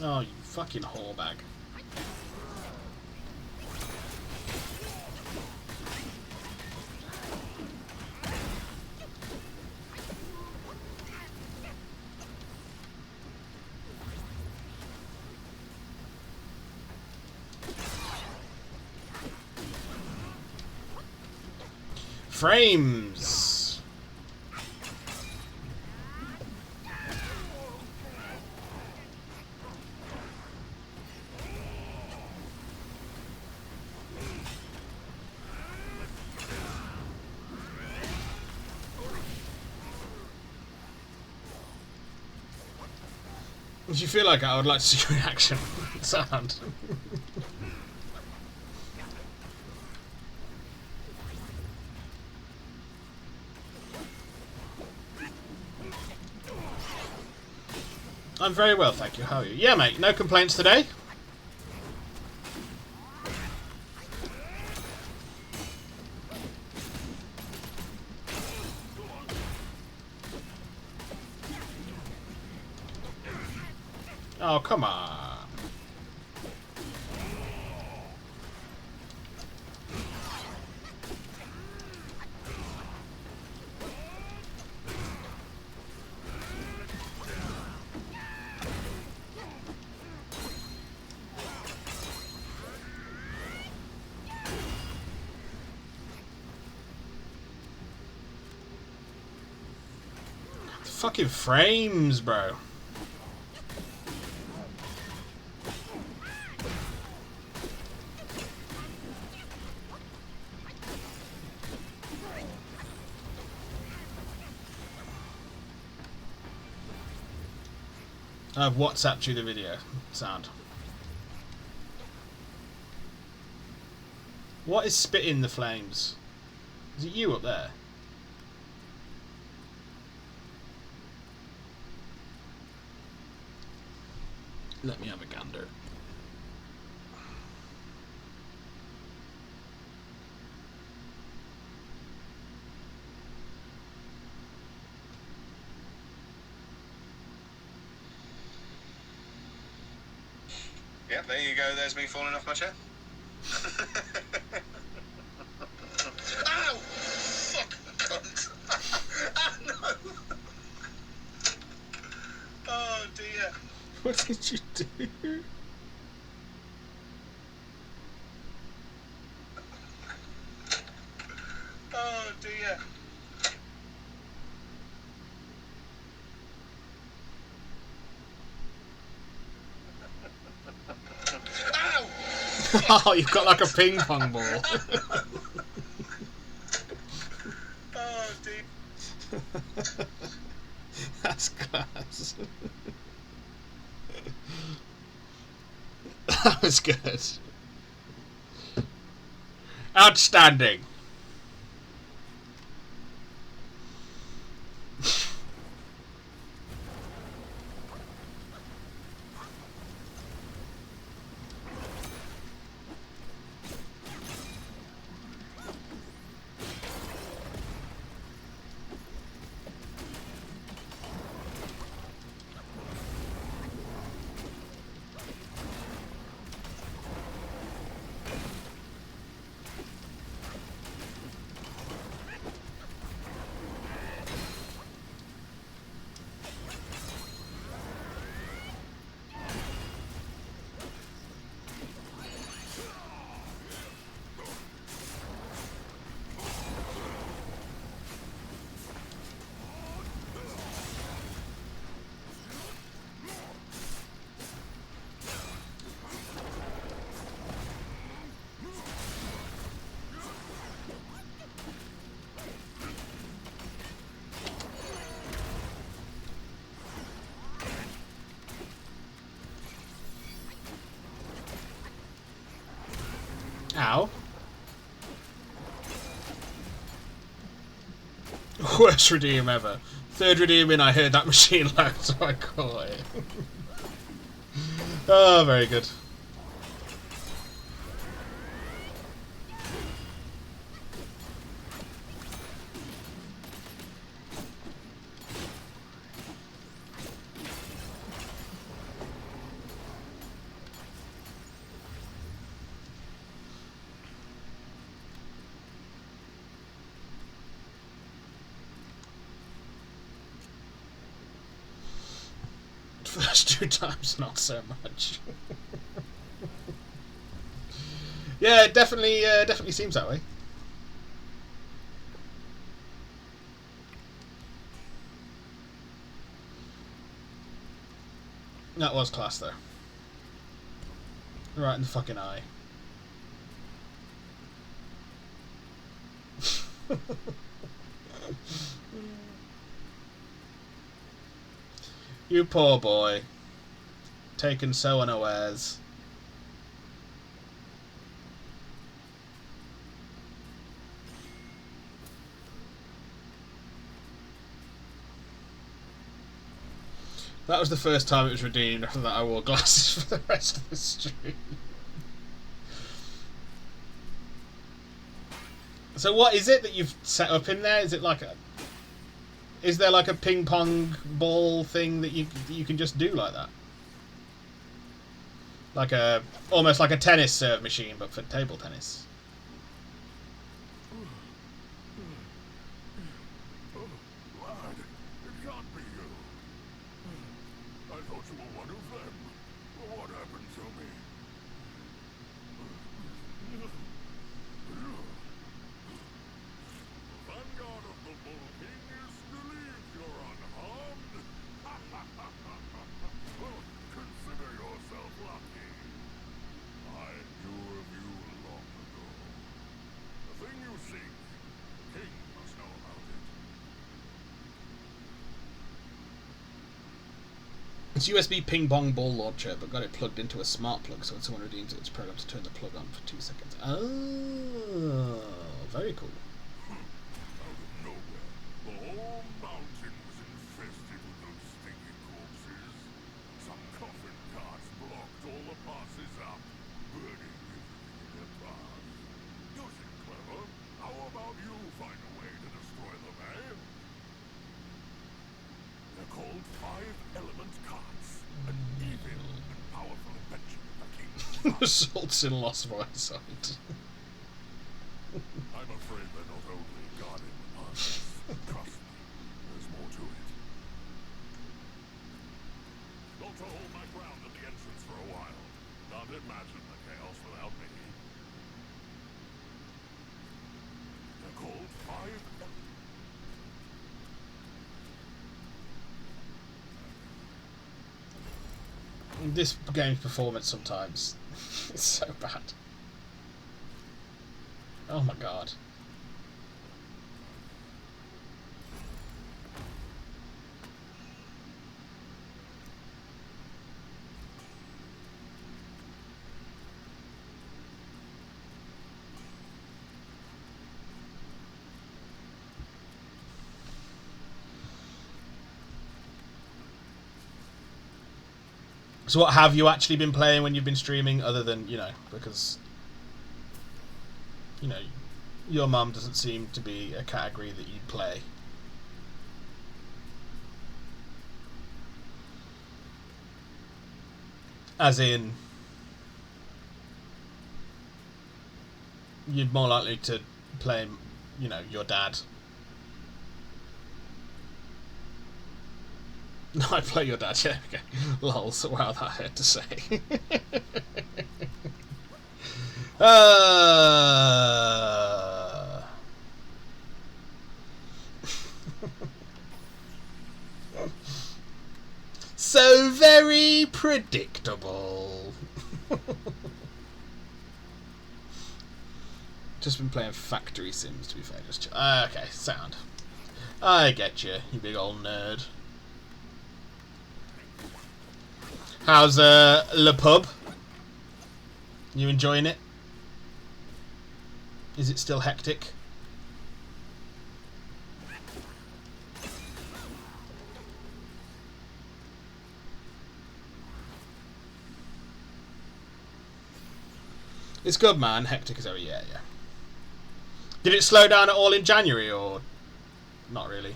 Oh, you fucking whorebag. Frames! If you feel like it, I would like to see your reaction sound. I'm very well, thank you. How are you? Yeah, mate, no complaints today. Oh, come on. Fucking frames, bro. I've WhatsApped you the video sound. What is spitting the flames? Is it you up there? Let me have a gander. Yep, there you go. There's me falling off my chair. Ow! Fuck, cunt. Ah, no! Oh, dear. What did you do? Oh, dear. Oh, you've got like a ping pong ball. Oh, dear. That's class. That was good. Outstanding. Ow. Worst redeem ever. Third redeem in, I heard that machine loud, so I caught it. Oh, very good. First 2 times, not so much. Yeah, it definitely seems that way. That was class, though. Right in the fucking eye. You poor boy. Taken so unawares. That was the first time it was redeemed. After that I wore glasses for the rest of the stream. So what is it that you've set up in there? Is it like a... Is there like a ping pong ball thing that you can just do like that? Like a... Almost like a tennis serve machine, but for table tennis. Lad, it can't be you. I thought you were one of them. What happened to me? Vanguard of the Bull King is relieved you're unharmed. Well, consider yourself lucky. I knew of you long ago. The thing you seek, the king must know about it. It's USB ping pong ball launcher, but got it plugged into a smart plug, so when someone redeems it, it's programmed to turn the plug on for 2 seconds. Oh, very cool. Out of nowhere, the whole mountain was infested with those stinking corpses. Some coffin carts blocked all the passes up, burning everything in their path. You seem clever. How about you find a way to destroy them, eh? They're called 5-element carts, an evil and powerful invention of the king. Results in lost eyesight. I'm afraid they're not only guarding the passes. Trust me, there's more to it. Got to hold my ground at the entrance for a while. Can't imagine the chaos without me. They're called 5-element. This game's performance sometimes is so bad. Oh my god. So what have you actually been playing when you've been streaming, other than, you know, because, you know, your mum doesn't seem to be a category that you play. As in, you're more likely to play, you know, your dad. No, I play your dad, yeah, okay. Lol, so wow, that I had to say. So very predictable. Just been playing Factory Sims, to be fair. Just okay, sound. I get you big old nerd. How's Le Pub? You enjoying it? Is it still hectic? It's good, man. Hectic as ever. Yeah. Did it slow down at all in January, or not really?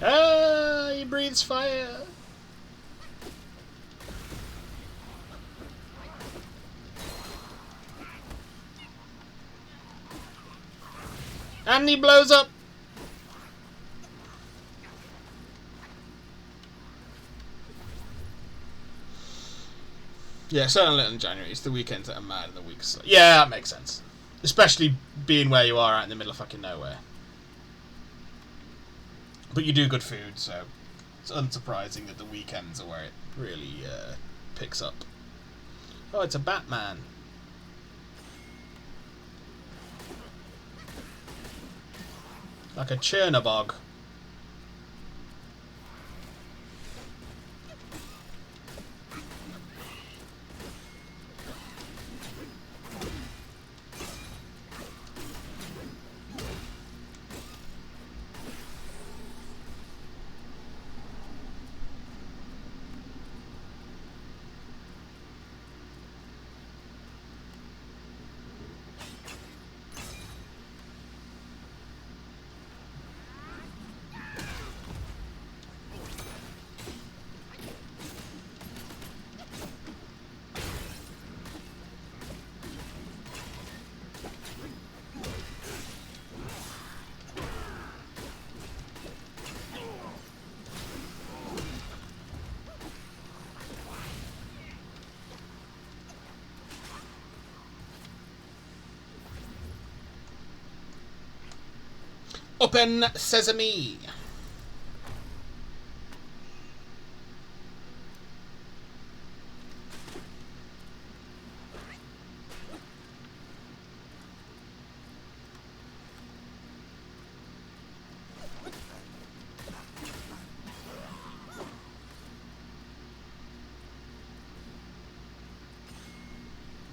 Ah, he breathes fire. And he blows up. Yeah, certainly in January. It's the weekends that are mad and the weeks. Yeah, that makes sense. Especially being where you are out in the middle of fucking nowhere. But you do good food, so it's unsurprising that the weekends are where it really picks up. Oh, it's a Batman. Like a Chernobog. Open Sesame.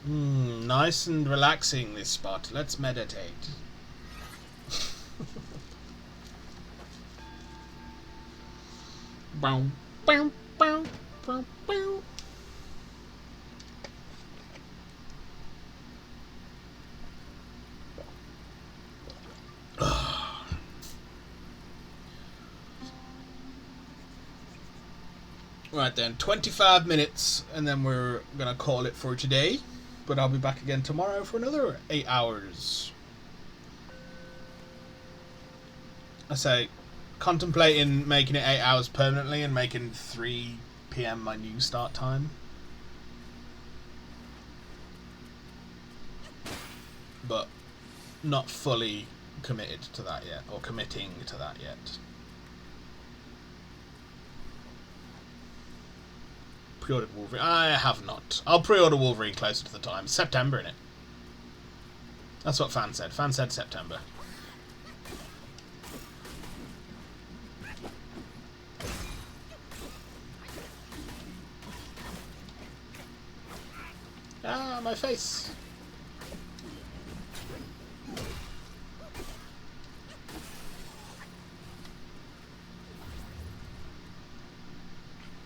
Nice and relaxing, this spot. Let's meditate. Bow, bow, bow, bow, bow. Right then, 25 minutes, and then we're gonna call it for today. But I'll be back again tomorrow for another 8 hours. I say, contemplating making it 8 hours permanently and making 3 PM my new start time. But not fully committed to that yet, or committing to that yet. Pre-ordered Wolverine. I have not. I'll pre-order Wolverine closer to the time. September, innit? That's what fan said. Fan said September. Ah, my face.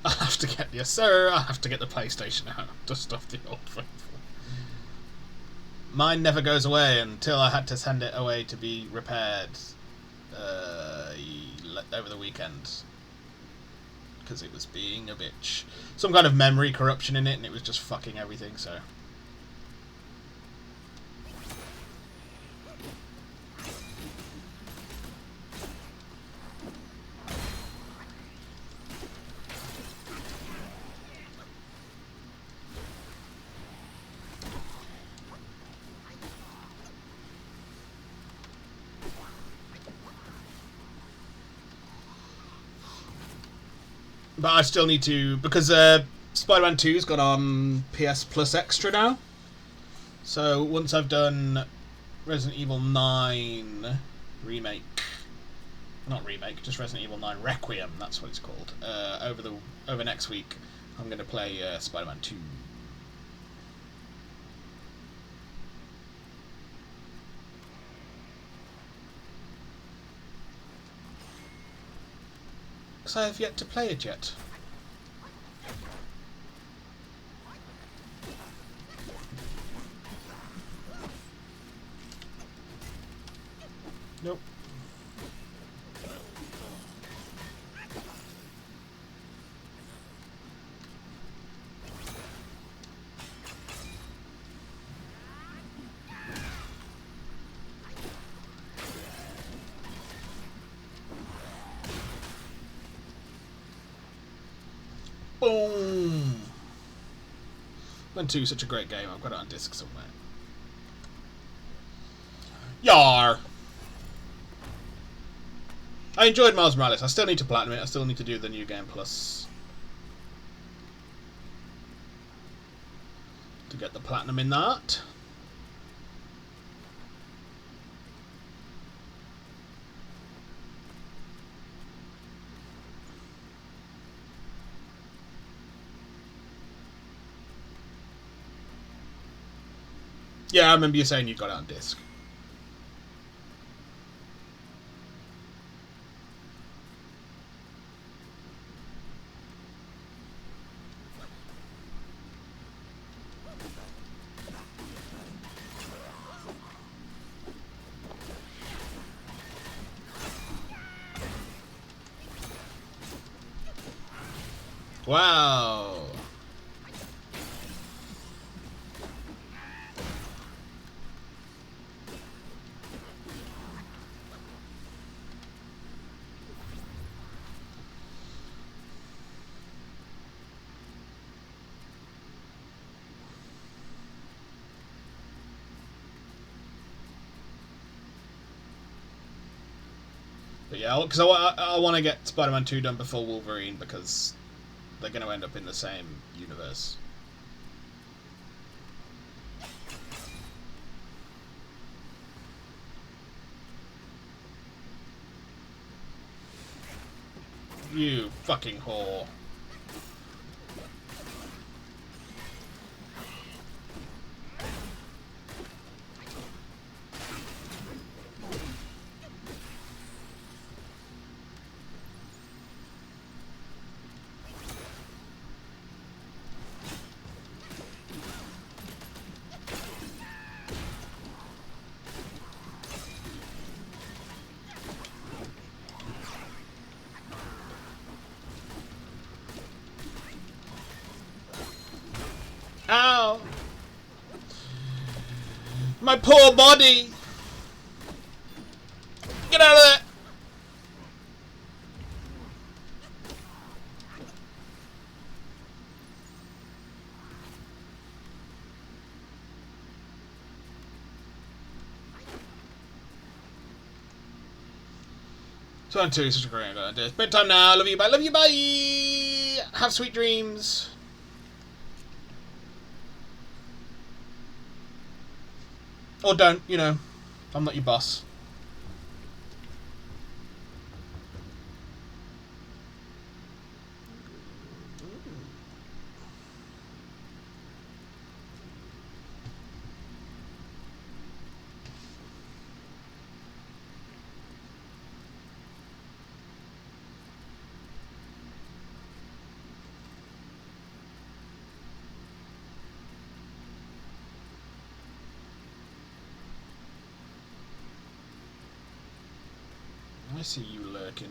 I have to get, yes sir, I have to get the PlayStation out. Dust off the old faithful. Mine never goes away until I had to send it away to be repaired over the weekend. Because it was being a bitch. Some kind of memory corruption in it and it was just fucking everything, so... But I still need to, because Spider-Man 2's got on PS Plus Extra now. So once I've done Resident Evil 9 remake, not remake, just Resident Evil 9 Requiem, that's what it's called. Over next week, I'm going to play Spider-Man 2. Because I have yet to play it yet. Nope. Boom! When 2 is such a great game, I've got it on disc somewhere. Yar! I enjoyed Miles Morales. I still need to platinum it. I still need to do the New Game Plus to get the platinum in that. Yeah, I remember you saying you got it on disc. Wow. But yeah, because I want to get Spider-Man 2 done before Wolverine, because they're going to end up in the same universe. You fucking whore. Ow! My poor body! Get out of there! So on 2 is such a great idea. It's bedtime now. Love you, bye. Love you, bye. Have sweet dreams. Or don't, you know. I'm not your boss. I see you lurking.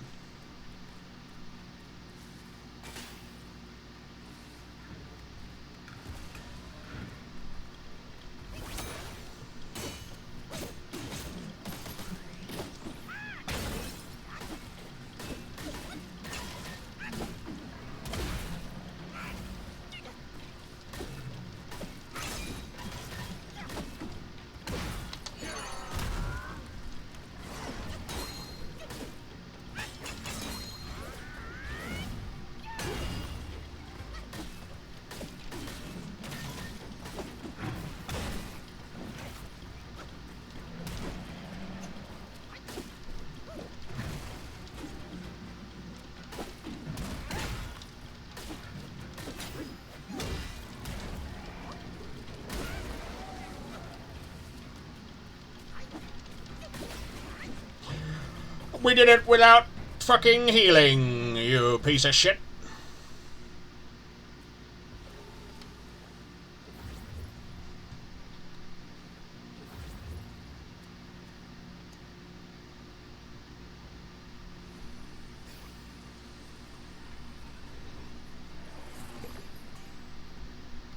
We did it without fucking healing, you piece of shit.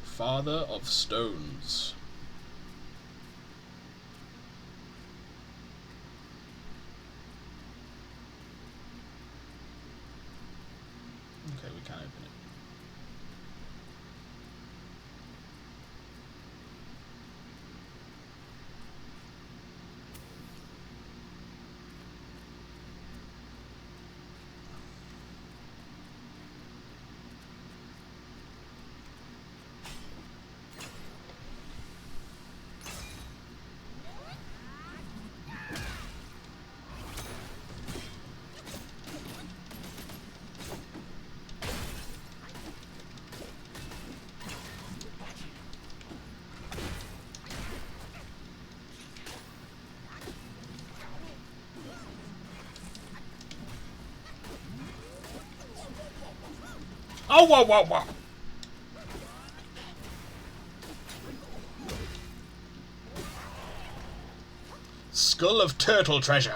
Father of Stones. Okay, we can't open it. Oh, whoa, whoa, whoa! Skull of turtle treasure.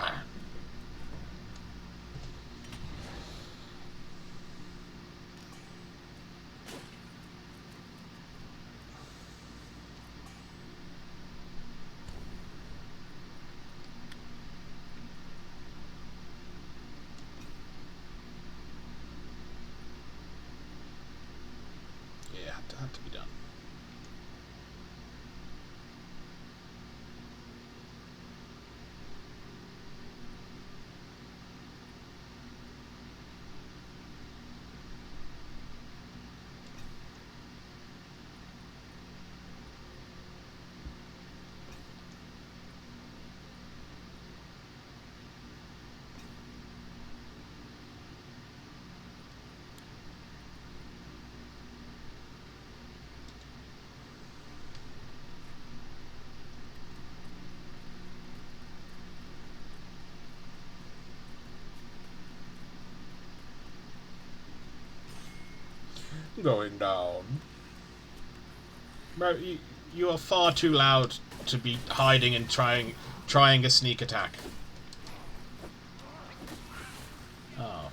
Yeah, had to be done. Going down. Bro, you are far too loud to be hiding and trying a sneak attack. Oh.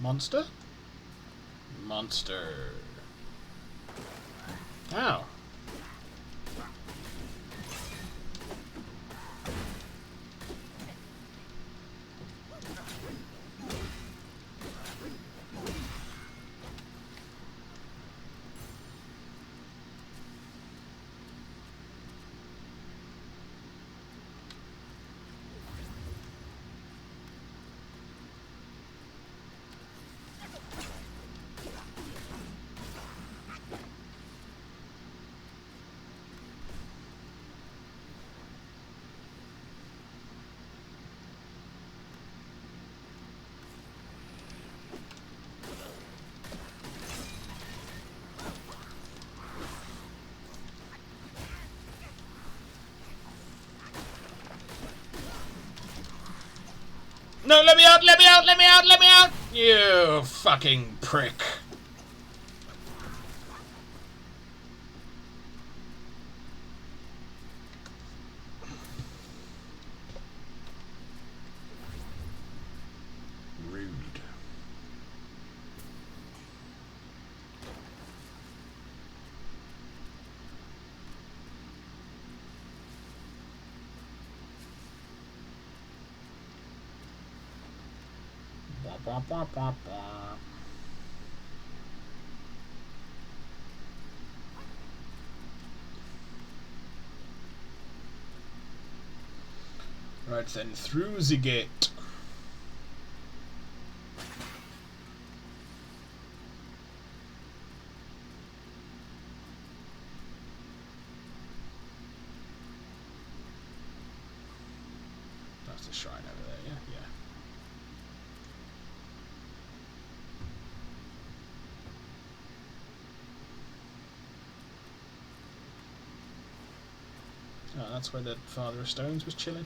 Monster? Monster. Ow. No, let me out, let me out, let me out, let me out! You fucking prick. Rude. Bah, bah, bah, bah. Right then, through the gate. That's the shrine over there, yeah? Yeah. Oh, that's where the Father of Stones was chilling.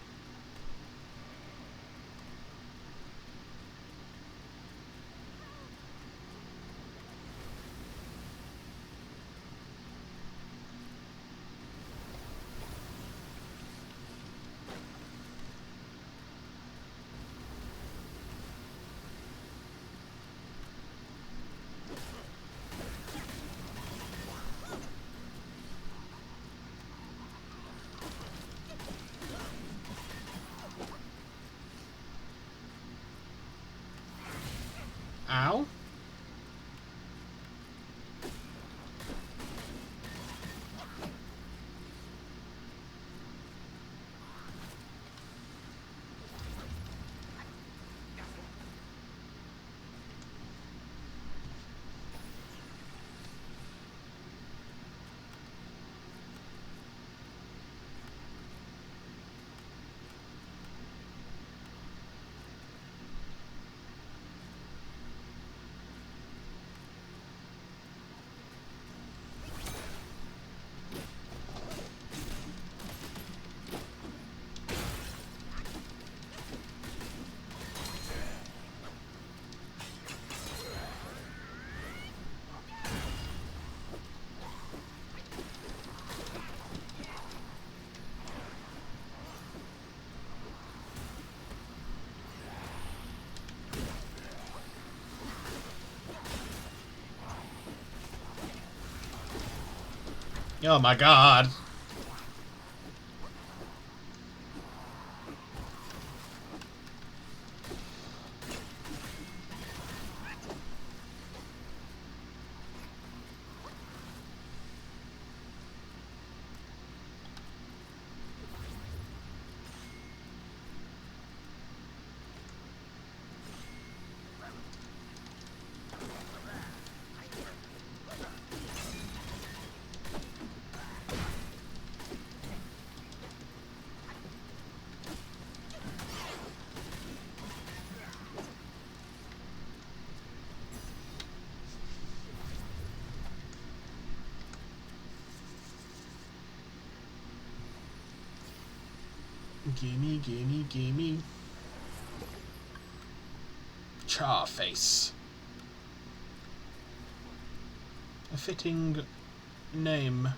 Ow. Oh my god. Gimme, gimme, gimme. Charface. A fitting name.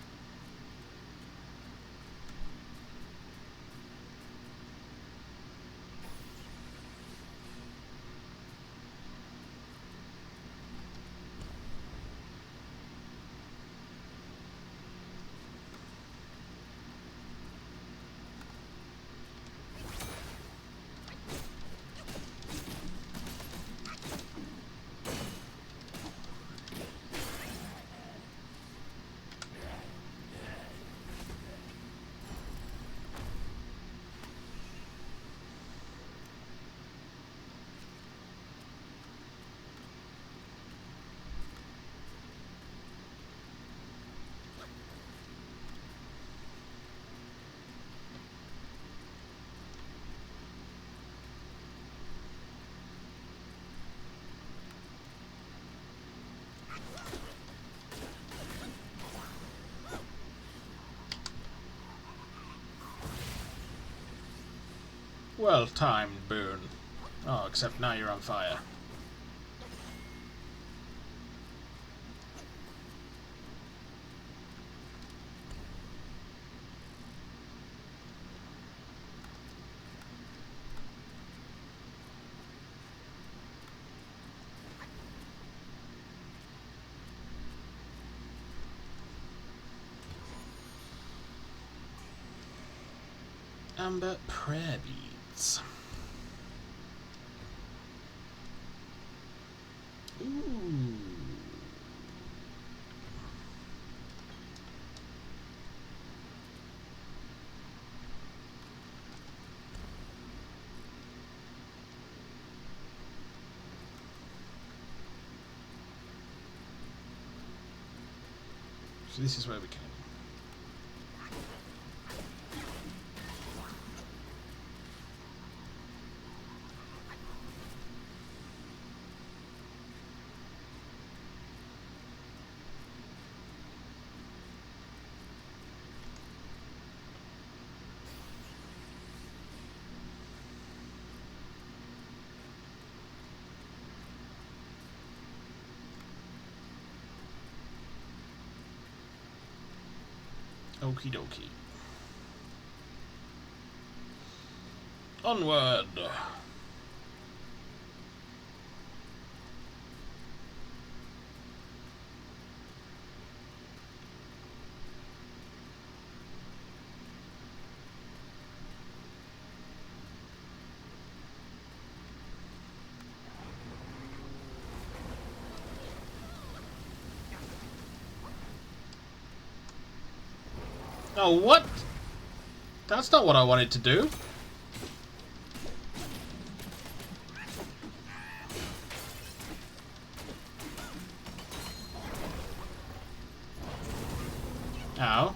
Well timed, Boone. Oh, except now you're on fire. Amber prayer beads. Ooh. So this is where we came. Okie dokie. Onward! Oh, what? That's not what I wanted to do. Ow.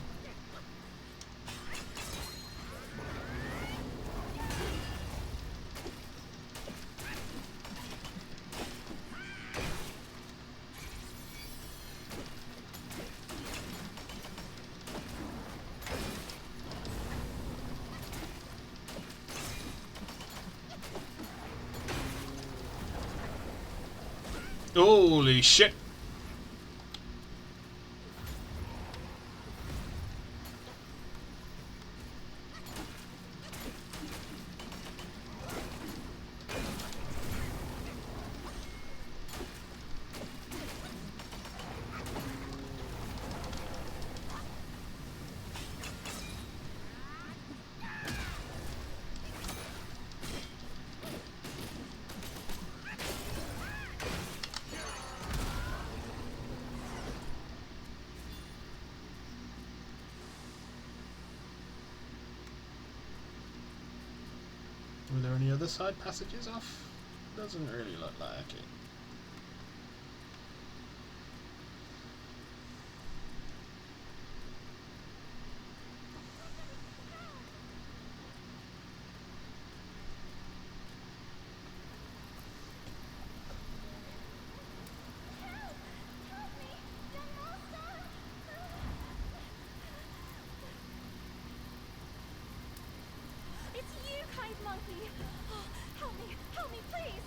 Holy shit. Were there any other side passages off? Doesn't really look like it. It's you, kind monkey! Oh, help me, please!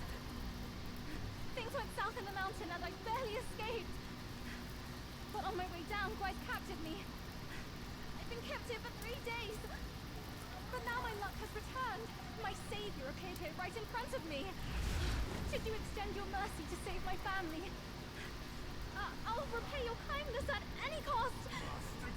Things went south in the mountain and I barely escaped. But on my way down, Gwyth captured me. I've been kept here for 3 days. But now my luck has returned. My savior appeared here right in front of me. Should you extend your mercy to save my family? I'll repay your kindness at any cost. My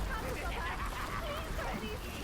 camels are back. Please don't leave me.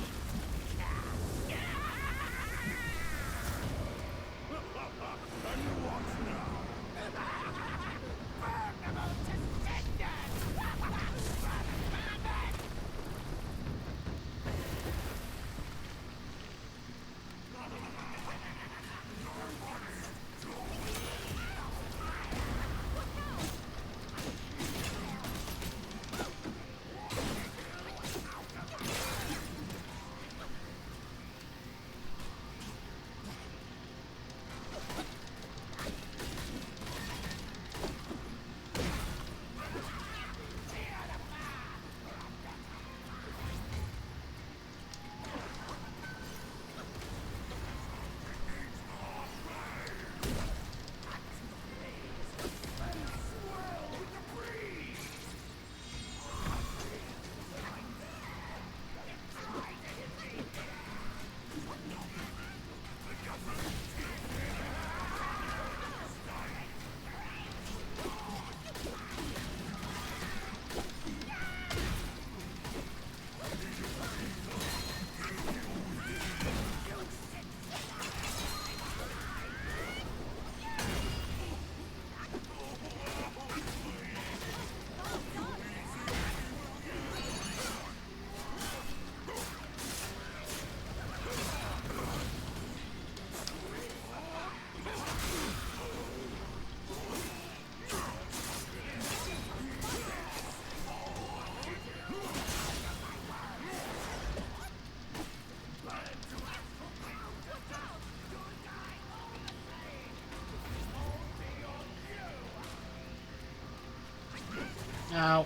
Ow.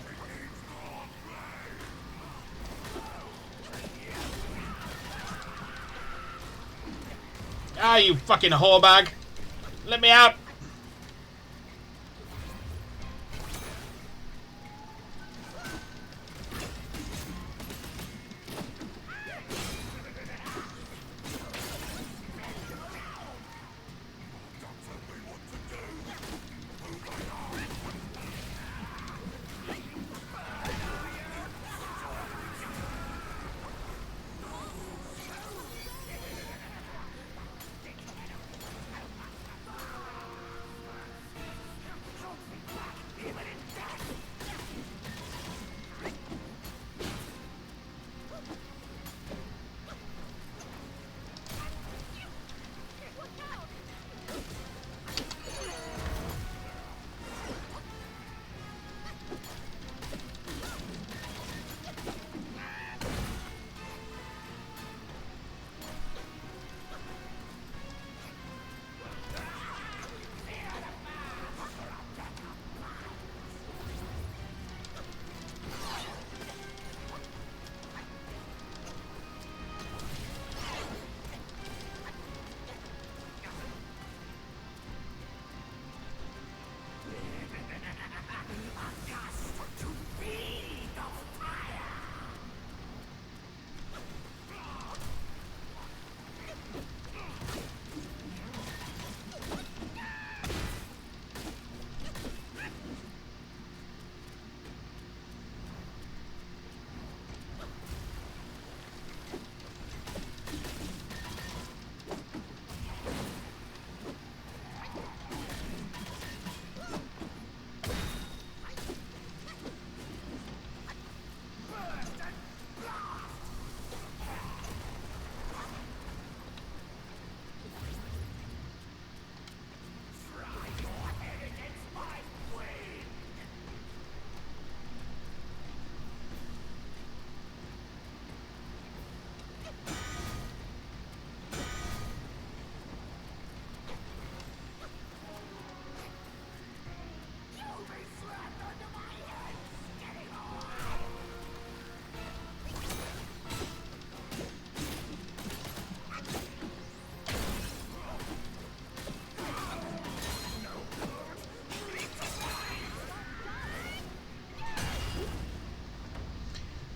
Ah, you fucking whorebag. Let me out.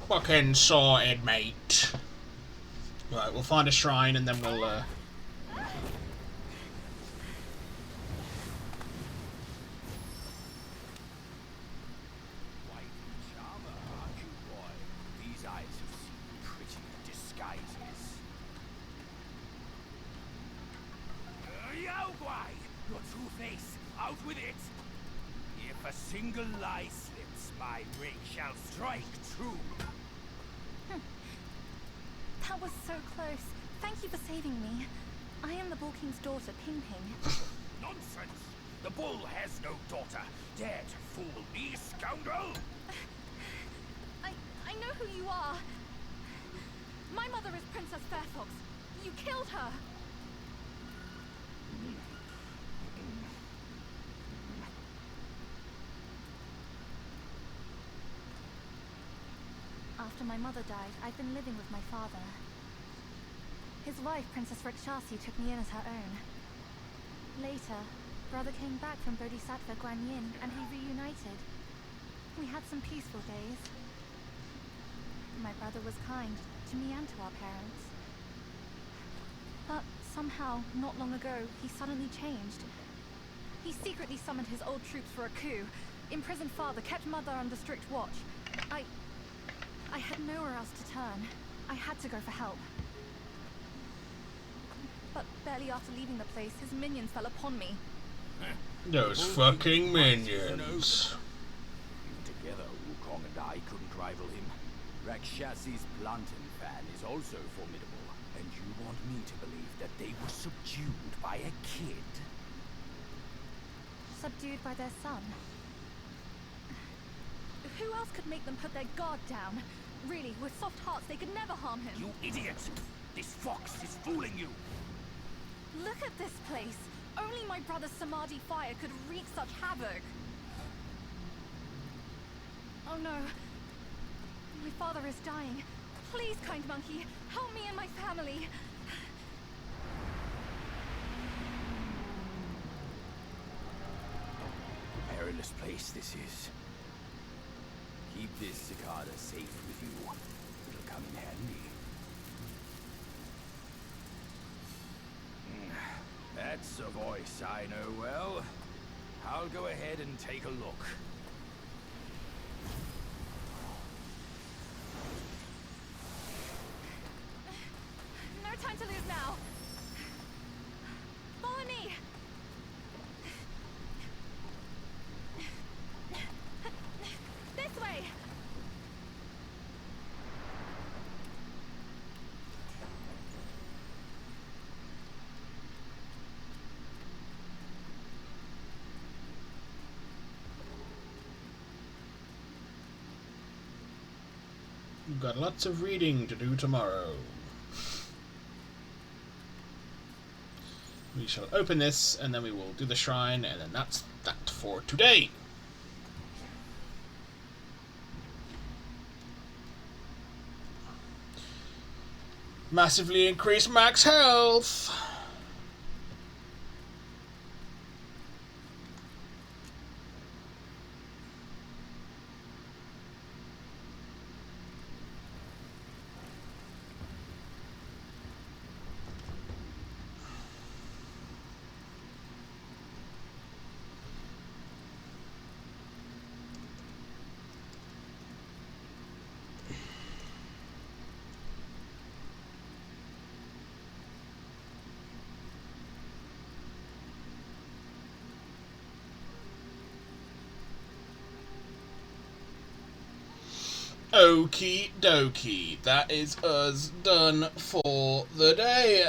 Fucking sorted, mate. Right, we'll find a shrine and then we'll, These eyes have seen pretty disguises. Yaogwai! Your true face! Out with it! If a single lie slips, my ring shall strike true. That was so close. Thank you for saving me. I am the Bull King's daughter, Ping Ping. Nonsense! The bull has no daughter. Dare to fool me, scoundrel! I know who you are. My mother is Princess Fairfox. You killed her. After my mother died, I've been living with my father. His wife, Princess Rakshasi, took me in as her own. Later, brother came back from Bodhisattva Guanyin, and he reunited. We had some peaceful days. My brother was kind to me and to our parents. But somehow, not long ago, he suddenly changed. He secretly summoned his old troops for a coup, imprisoned father, kept mother under strict watch. I had nowhere else to turn. I had to go for help. But barely after leaving the place, his minions fell upon me. those fucking minions. Together, Wukong and I couldn't rival him. Rakshasi's plantain fan is also formidable, and you want me to believe that they were subdued by a kid? Subdued by their son. Who else could make them put their guard down? Really, with soft hearts, they could never harm him. You idiot! This fox is fooling you! Look at this place! Only my brother's Samadhi fire could wreak such havoc! Oh no. My father is dying. Please, kind monkey, help me and my family. Perilous place this is. Keep this cicada safe with you. It'll come in handy. That's a voice I know well. I'll go ahead and take a look. No time to lose now. Follow me. This way. We've got lots of reading to do tomorrow. We shall open this, and then we will do the shrine, and then that's that for today. Massively increase max health. Okie dokie, that is us done for the day.